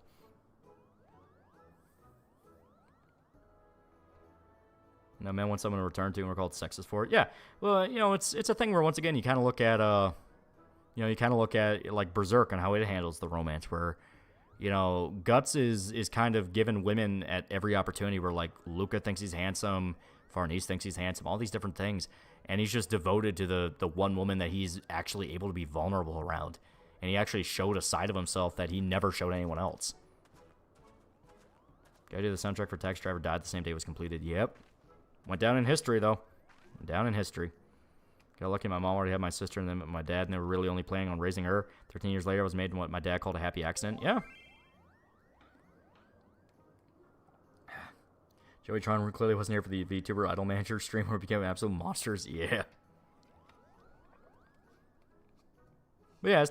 No, men want someone to return to, and we're called sexist for it. Yeah, well, you know, it's a thing where, once again, you kind of look at, you know, you kind of look at, like, Berserk and how it handles the romance, where, you know, Guts is kind of given women at every opportunity, where, like, Luca thinks he's handsome, Farnese thinks he's handsome, all these different things, and he's just devoted to the one woman that he's actually able to be vulnerable around. And he actually showed a side of himself that he never showed anyone else. Guy who did the soundtrack for Taxi Driver died the same day it was completed. Yep. Went down in history, though. Went down in history. Got lucky my mom already had my sister and then my dad, and they were really only planning on raising her. 13 years later, I was made in what my dad called a happy accident. Yeah. Joey Tron clearly wasn't here for the VTuber Idol Manager stream where it became absolute monsters. Yeah. But yeah,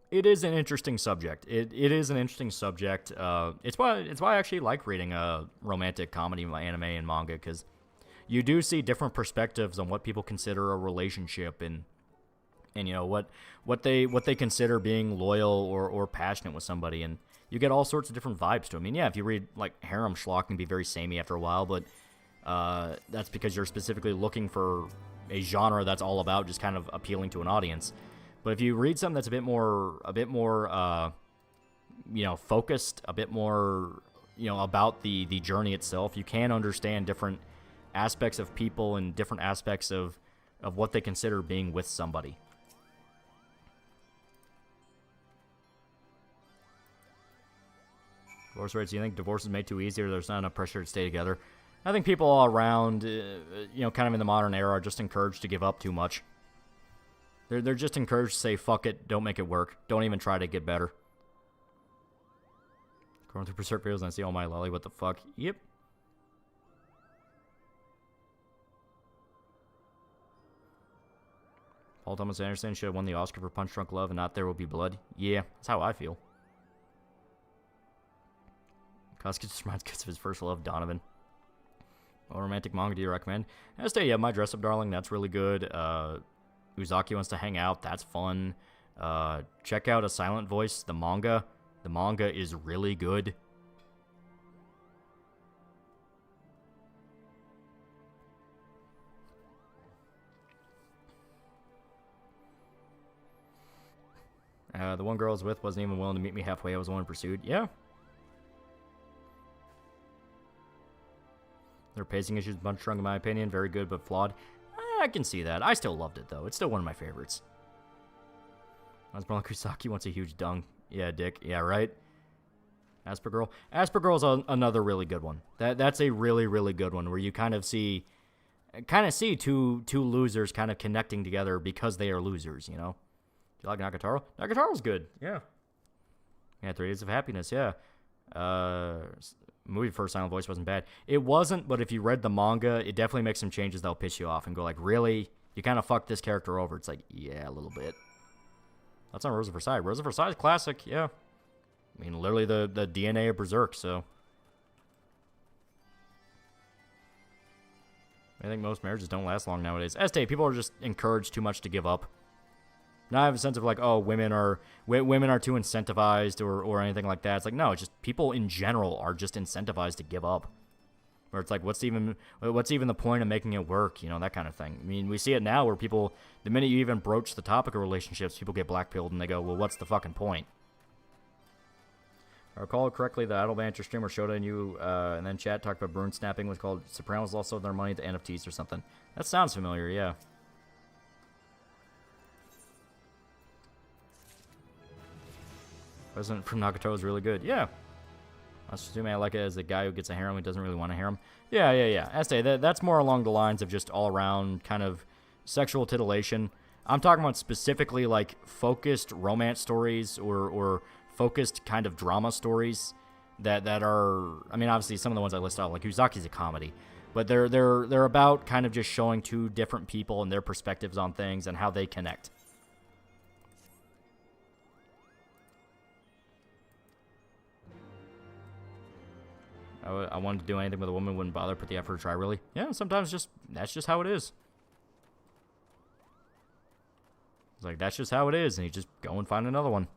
it is an interesting subject. It is an interesting subject. It's why I actually like reading romantic comedy, anime, and manga, because you do see different perspectives on what people consider a relationship, and you know what they consider being loyal or passionate with somebody, and you get all sorts of different vibes to it. I mean, yeah, if you read like harem schlock, can be very samey after a while, but that's because you're specifically looking for a genre that's all about just kind of appealing to an audience. But if you read something that's a bit more, you know, focused, a bit more, you know, about the journey itself, you can understand different aspects of people and different aspects of what they consider being with somebody. Divorce rates, do you think divorce is made too easy, or there's not enough pressure to stay together? I think people all around, you know, kind of in the modern era, are just encouraged to give up too much. They're just encouraged to say, fuck it, don't make it work. Don't even try to get better. Going through Berserk videos and I see TheAlmightyLoli, what the fuck? Yep. Paul Thomas Anderson should have won the Oscar for Punch Drunk Love and not There Will Be Blood. Yeah, that's how I feel. Kosuke just reminds kids of his first love, Donovan. What romantic manga do you recommend? I say, yeah, My Dress Up Darling, that's really good. Uzaki Wants to Hang Out, that's fun. Check out A Silent Voice, the manga. The manga is really good. The one girl I was with wasn't even willing to meet me halfway. I was the one pursued. Yeah. Their pacing issues, Bunch Drunk in my opinion, very good but flawed. I can see that. I still loved it, though. It's still one of my favorites. Kusaki wants a huge dung. Yeah, Dick. Yeah, right? Aspergirl. Aspergirl's another really good one. That's a really, really good one, where you kind of see two losers kind of connecting together because they are losers, you know? Do you like Nagatoro? Nagataro's good. Yeah. Yeah, 3 Days of Happiness, yeah. Movie First Silent Voice wasn't bad. It wasn't, but if you read the manga, it definitely makes some changes that'll piss you off and go like, really? You kind of fucked this character over. It's like, yeah, a little bit. That's not Rose of Versailles. Rose of Versailles is classic, yeah. I mean, literally the DNA of Berserk, so. I think most marriages don't last long nowadays. Estee, people are just encouraged too much to give up. Now I have a sense of like, oh, women are too incentivized or anything like that. It's like, no, it's just people in general are just incentivized to give up. Where it's like, what's even the point of making it work? You know, that kind of thing. I mean, we see it now where people, the minute you even broach the topic of relationships, people get blackpilled and they go, well, what's the fucking point? If I recall correctly, the Idle Banter streamer showed on you, and then chat talked about Bruin snapping was called Sopranos lost all their money to NFTs or something. That sounds familiar, yeah. President from Nagato is really good. Yeah. I was assuming I like it as a guy who gets a harem who doesn't really want a harem. Yeah. Estee, that's more along the lines of just all-around kind of sexual titillation. I'm talking about specifically, like, focused romance stories or focused kind of drama stories that are... I mean, obviously, some of the ones I list out, like Uzaki's a comedy. But they're about kind of just showing two different people and their perspectives on things and how they connect. I wanted to do anything with a woman, wouldn't bother, put the effort to try, really. Yeah, sometimes that's just how it is. It's like, that's just how it is, and you just go and find another one.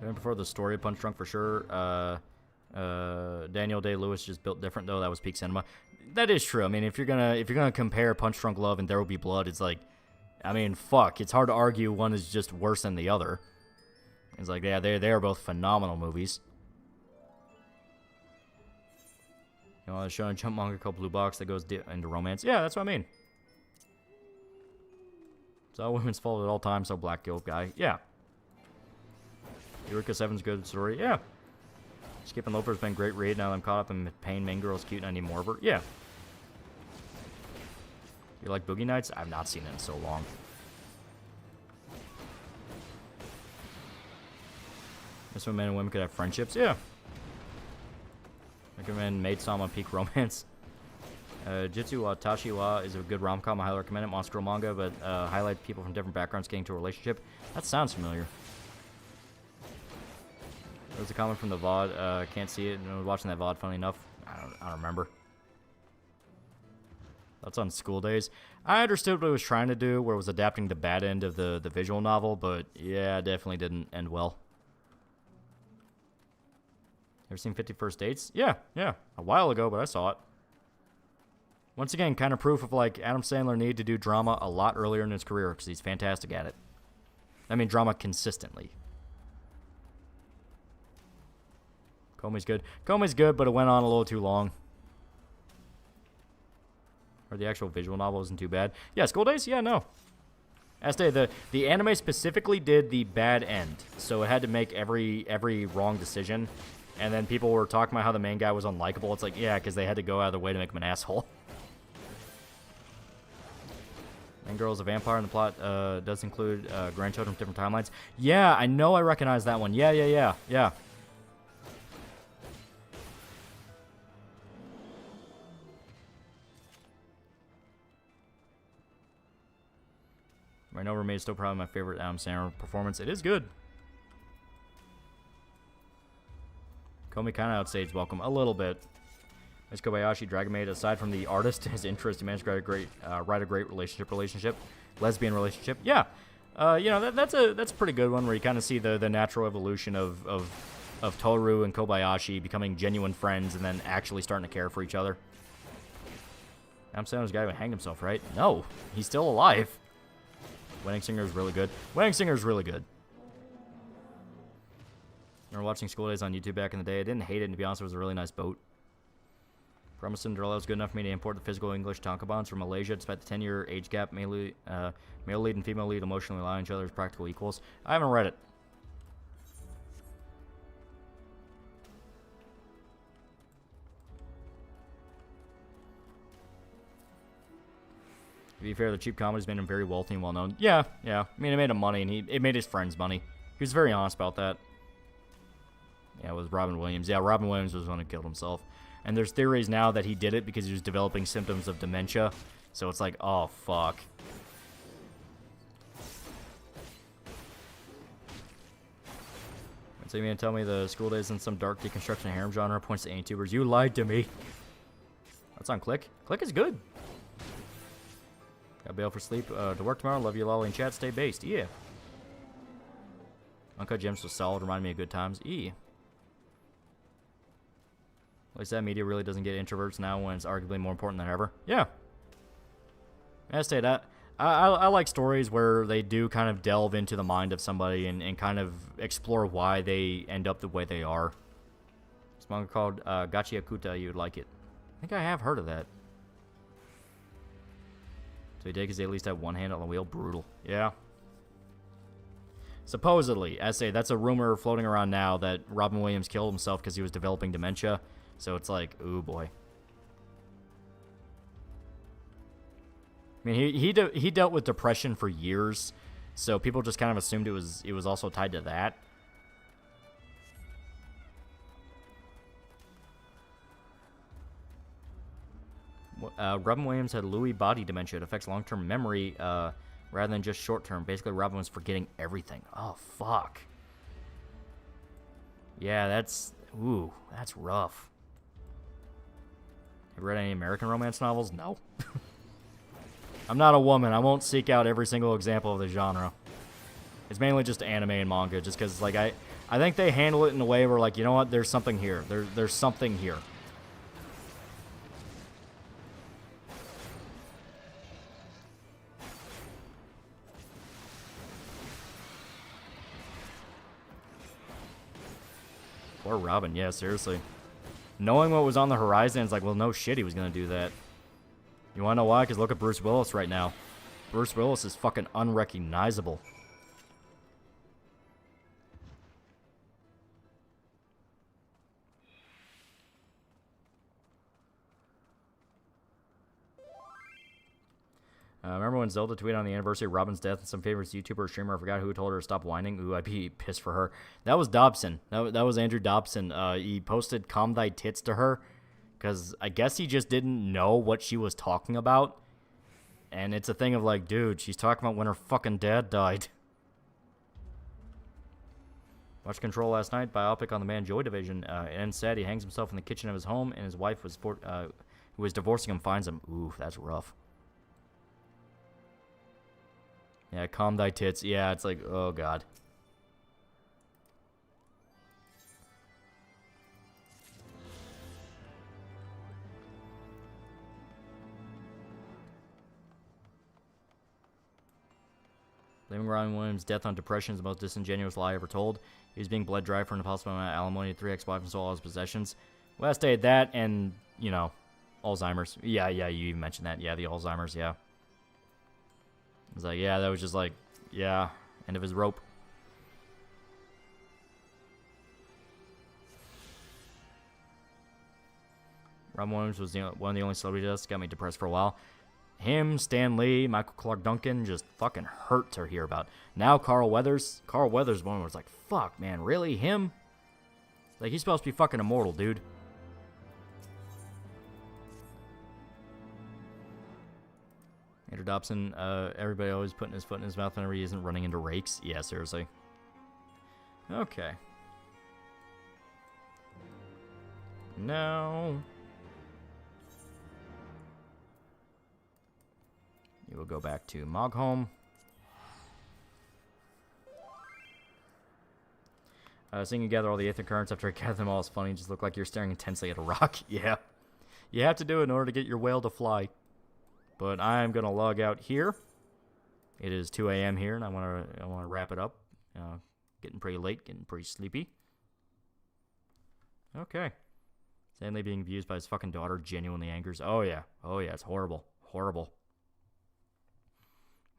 I prefer the story of Punch Drunk for sure. Daniel Day-Lewis just built different, though. That was peak cinema. That is true. I mean, if you're gonna compare Punch Drunk Love and There Will Be Blood, it's like, I mean, fuck. It's hard to argue one is just worse than the other. It's like, yeah, they are both phenomenal movies. You know, a Shonen Jump manga called Blue Box that goes into romance. Yeah, that's what I mean. It's all women's fault at all times, so Black Guild guy. Yeah. Eureka 7's good story. Yeah. Skip and Loafer's been great read. Now I'm caught up in pain. Main Girl's cute and I need more of her. Yeah. You like Boogie Nights? I've not seen it in so long. This when men and women could have friendships. Yeah. Recommend Maid Sama Peak Romance. Jitsu wa Tashi wa is a good rom-com. I highly recommend it. Monster Girl manga, but highlight people from different backgrounds getting to a relationship. That sounds familiar. There's a comment from the VOD. Can't see it. I was watching that VOD, funny enough. I don't remember. That's on School Days. I understood what it was trying to do, where it was adapting the bad end of the visual novel, but yeah, it definitely didn't end well. Ever seen 50 First Dates? Yeah. A while ago, but I saw it. Once again, kind of proof of, like, Adam Sandler needed to do drama a lot earlier in his career, because he's fantastic at it. I mean, drama consistently. Comey's good. Comey's good, but it went on a little too long. Or the actual visual novel isn't too bad. Yeah, School Days? Yeah, no. Estee, the anime specifically did the bad end, so it had to make every wrong decision. And then people were talking about how the main guy was unlikable. It's like, yeah, because they had to go out of their way to make him an asshole. Main Girl's a vampire, and the plot does include grandchildren from different timelines. Yeah, I know I recognize that one. Yeah. I know Remain is still probably my favorite Adam Sandler performance. It is good. Comey kind of outstaged Welcome a little bit. Miss Kobayashi, Dragon Maid, aside from the artist, his interest, he managed to write a great relationship, lesbian relationship. Yeah, you know that's a pretty good one where you kind of see the natural evolution of Toru and Kobayashi becoming genuine friends and then actually starting to care for each other. I'm saying this guy who hanged himself, right? No, he's still alive. Wedding Singer is really good. Wedding Singer is really good. I remember watching School Days on YouTube back in the day. I didn't hate it, and to be honest, it was a really nice boat. Promise Cinderella was good enough for me to import the physical English tankobons from Malaysia, despite the 10-year age gap. Male lead and female lead emotionally rely on each other as practical equals. I haven't read it. To be fair, the cheap comedies made him very wealthy and well-known. Yeah. I mean, it made him money, and it made his friends money. He was very honest about that. Yeah, it was Robin Williams. Yeah, Robin Williams was the one who killed himself. And there's theories now that he did it because he was developing symptoms of dementia. So it's like, oh, fuck. So you mean to tell me the School Days in some dark deconstruction harem genre points to anti-tubers? You lied to me. That's on Click. Click is good. Got bail for sleep. To work tomorrow. Love you, Lolly, and chat. Stay based. Yeah. Uncut Gems was solid. Reminded me of good times. E. At least that media really doesn't get introverts now when it's arguably more important than ever. Yeah. I say that. I like stories where they do kind of delve into the mind of somebody and kind of explore why they end up the way they are. It's a manga called Gachiakuta. You would like it. I think I have heard of that. So he did because they at least have one hand on the wheel. Brutal. Yeah. Supposedly, I say that's a rumor floating around now that Robin Williams killed himself because he was developing dementia. So it's like, ooh boy. I mean, he dealt with depression for years, so people just kind of assumed it was also tied to that. Robin Williams had Lewy body dementia. It affects long-term memory rather than just short-term. Basically, Robin was forgetting everything. Oh, fuck. Yeah, that's rough. Have you read any American romance novels? No. I'm not a woman. I won't seek out every single example of the genre. It's mainly just anime and manga, just because, like, I think they handle it in a way where, like, you know what? There's something here. There's something here. Poor Robin, yeah, seriously. Knowing what was on the horizon, it's like, well, no shit he was going to do that. You want to know why? Because look at Bruce Willis right now. Bruce Willis is fucking unrecognizable. Remember when Zelda tweeted on the anniversary of Robin's death and some favorite YouTuber or streamer, I forgot who told her to stop whining? Ooh, I'd be pissed for her. That was Dobson. That was Andrew Dobson. He posted "Calm thy tits" to her because I guess he just didn't know what she was talking about. And it's a thing of like, dude, she's talking about when her fucking dad died. Watched Control last night, biopic on the man Joy Division. And said he hangs himself in the kitchen of his home, and his wife who was divorcing him finds him. Ooh, that's rough. Yeah, calm thy tits. Yeah, it's like, oh god. Blaming Robin Williams' death on depression is the most disingenuous lie ever told. He was being bled dry for an impossible amount of alimony to 3 ex-wives and stole all his possessions. Well, I stated that, and, you know, Alzheimer's. Yeah, you even mentioned that. Yeah, the Alzheimer's, yeah. I was like, yeah, that was just like, yeah, end of his rope. Robin Williams was one of the only celebrity deaths that got me depressed for a while. Him, Stan Lee, Michael Clark Duncan just fucking hurt to hear about. Now Carl Weathers. Carl Weathers one was like, fuck, man, really? Him? Like, he's supposed to be fucking immortal, dude. Andrew Dobson, everybody always putting his foot in his mouth whenever he isn't running into rakes. Yeah, seriously. Okay. Now, you will go back to Mogholm. Seeing you gather all the Aether currents after I gather them all is funny. You just look like you're staring intensely at a rock. Yeah. You have to do it in order to get your whale to fly. But I'm going to log out here. It is 2 a.m. here, and I want to wrap it up. Getting pretty late, getting pretty sleepy. Okay. Stanley being abused by his fucking daughter genuinely angers. Oh, yeah. Oh, yeah. It's horrible. Horrible.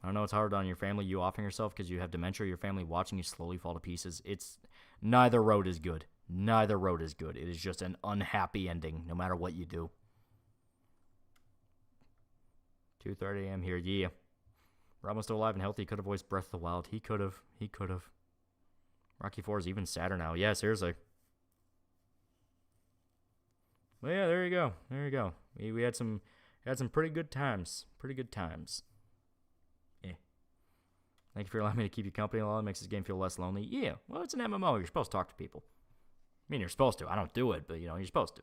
I don't know. It's hard on your family. You offing yourself because you have dementia. Your family watching you slowly fall to pieces. It's... Neither road is good. Neither road is good. It is just an unhappy ending, no matter what you do. 2:30 a.m. here. Yeah. Robin's still alive and healthy. He could have voiced Breath of the Wild. He could have. He could have. Rocky 4 is even sadder now. Yeah, seriously. Well, yeah, there you go. There you go. We had some pretty good times. Pretty good times. Yeah. Thank you for allowing me to keep you company a lot. It makes this game feel less lonely. Yeah. Well, it's an MMO. You're supposed to talk to people. I mean, you're supposed to. I don't do it, but, you know, you're supposed to.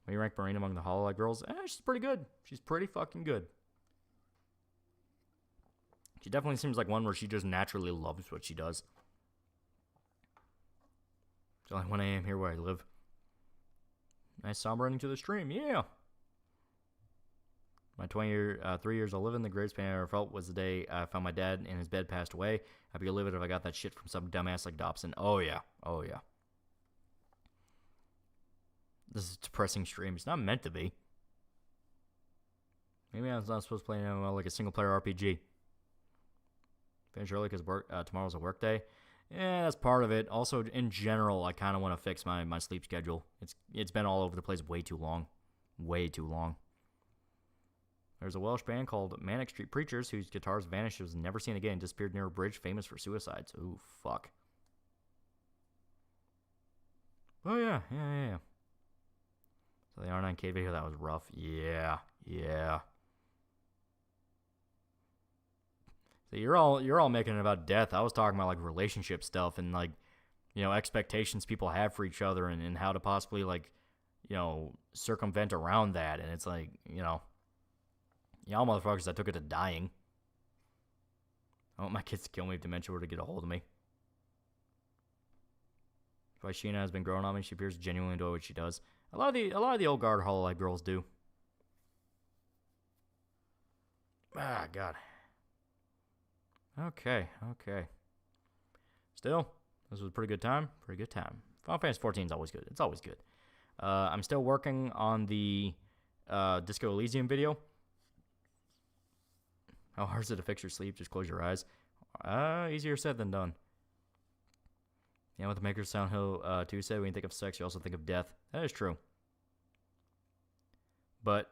When you rank Marine among the Hololive girls, she's pretty good. She's pretty fucking good. She definitely seems like one where she just naturally loves what she does. It's only 1 a.m. here where I live. Nice somber ending to the stream, yeah. My 3 years of living, the greatest pain I ever felt was the day I found my dad in his bed passed away. I'd be livid if I got that shit from some dumbass like Dobson. Oh, yeah. Oh, yeah. This is a depressing stream. It's not meant to be. Maybe I was not supposed to play an MMO like a single-player RPG. Finish early because tomorrow's a work day. Yeah, that's part of it. Also, in general, I kind of want to fix my sleep schedule. It's been all over the place way too long. Way too long. There's a Welsh band called Manic Street Preachers whose guitarist vanished, was never seen again, disappeared near a bridge, famous for suicides. Ooh, fuck. Oh, yeah. So the R9K video, that was rough. Yeah. So you're all making it about death. I was talking about, like, relationship stuff and, like, you know, expectations people have for each other and how to possibly, like, you know, circumvent around that. And it's like, you know, y'all motherfuckers, I took it to dying. I want my kids to kill me if dementia were to get a hold of me. If Sheena has been growing on me, she appears to genuinely enjoy what she does. A lot of the old guard Hololive girls do. Ah, God. Okay. Still, this was a pretty good time. Final Fantasy 14 is always good. It's always good. I'm still working on the Disco Elysium video. How hard is it to fix your sleep? Just close your eyes. Easier said than done. Yeah, what the makers of Sound Hill 2 said, when you think of sex, you also think of death. That is true. But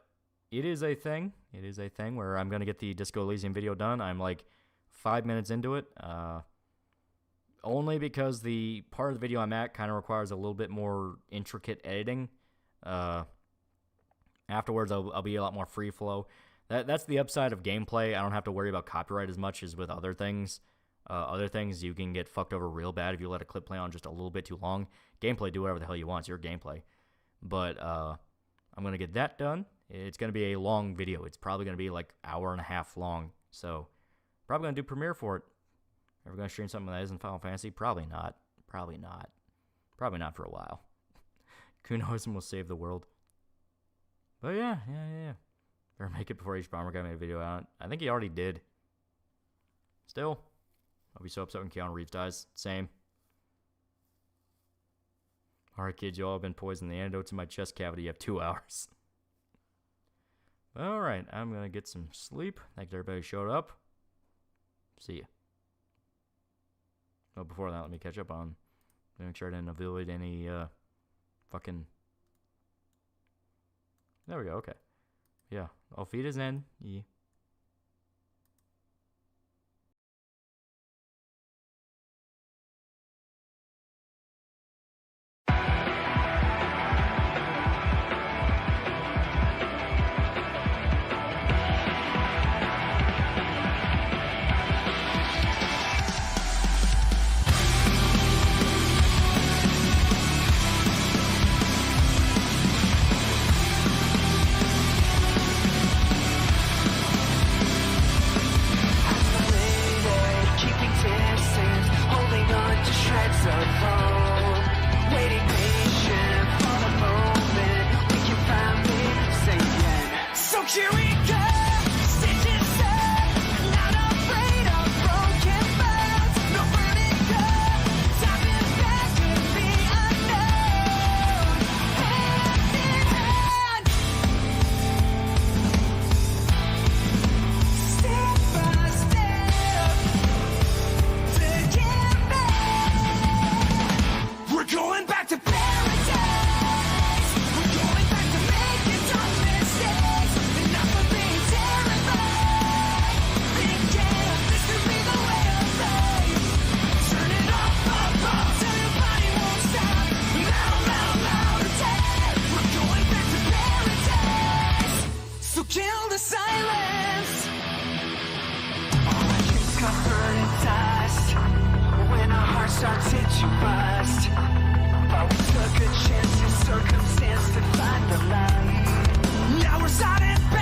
it is a thing. It is a thing where I'm going to get the Disco Elysium video done. I'm like 5 minutes into it. Only because the part of the video I'm at kind of requires a little bit more intricate editing. Afterwards, I'll be a lot more free flow. That's the upside of gameplay. I don't have to worry about copyright as much as with other things. Other things, you can get fucked over real bad if you let a clip play on just a little bit too long. Gameplay, do whatever the hell you want. It's your gameplay. But I'm going to get that done. It's going to be a long video. It's probably going to be like hour and a half long. So, probably going to do Premiere for it. Ever going to stream something that isn't Final Fantasy? Probably not. Probably not for a while. Kunoism will save the world. But yeah. Better make it before H. Bomber guy made a video out. I think he already did. Still, I'll be so upset when Keanu Reeves dies. Same. Alright, kids, you all have been poisoned. The antidote's in my chest cavity. You have 2 hours. Alright, I'm going to get some sleep. Thanks everybody who showed up. See ya. Oh, before that, let me catch up on... make sure I didn't avoid any, fucking... There we go, okay. Yeah, I'll feed his end. Yeah. starts hit you bust. But we took a chance in circumstance to find the light. Now we're starting back.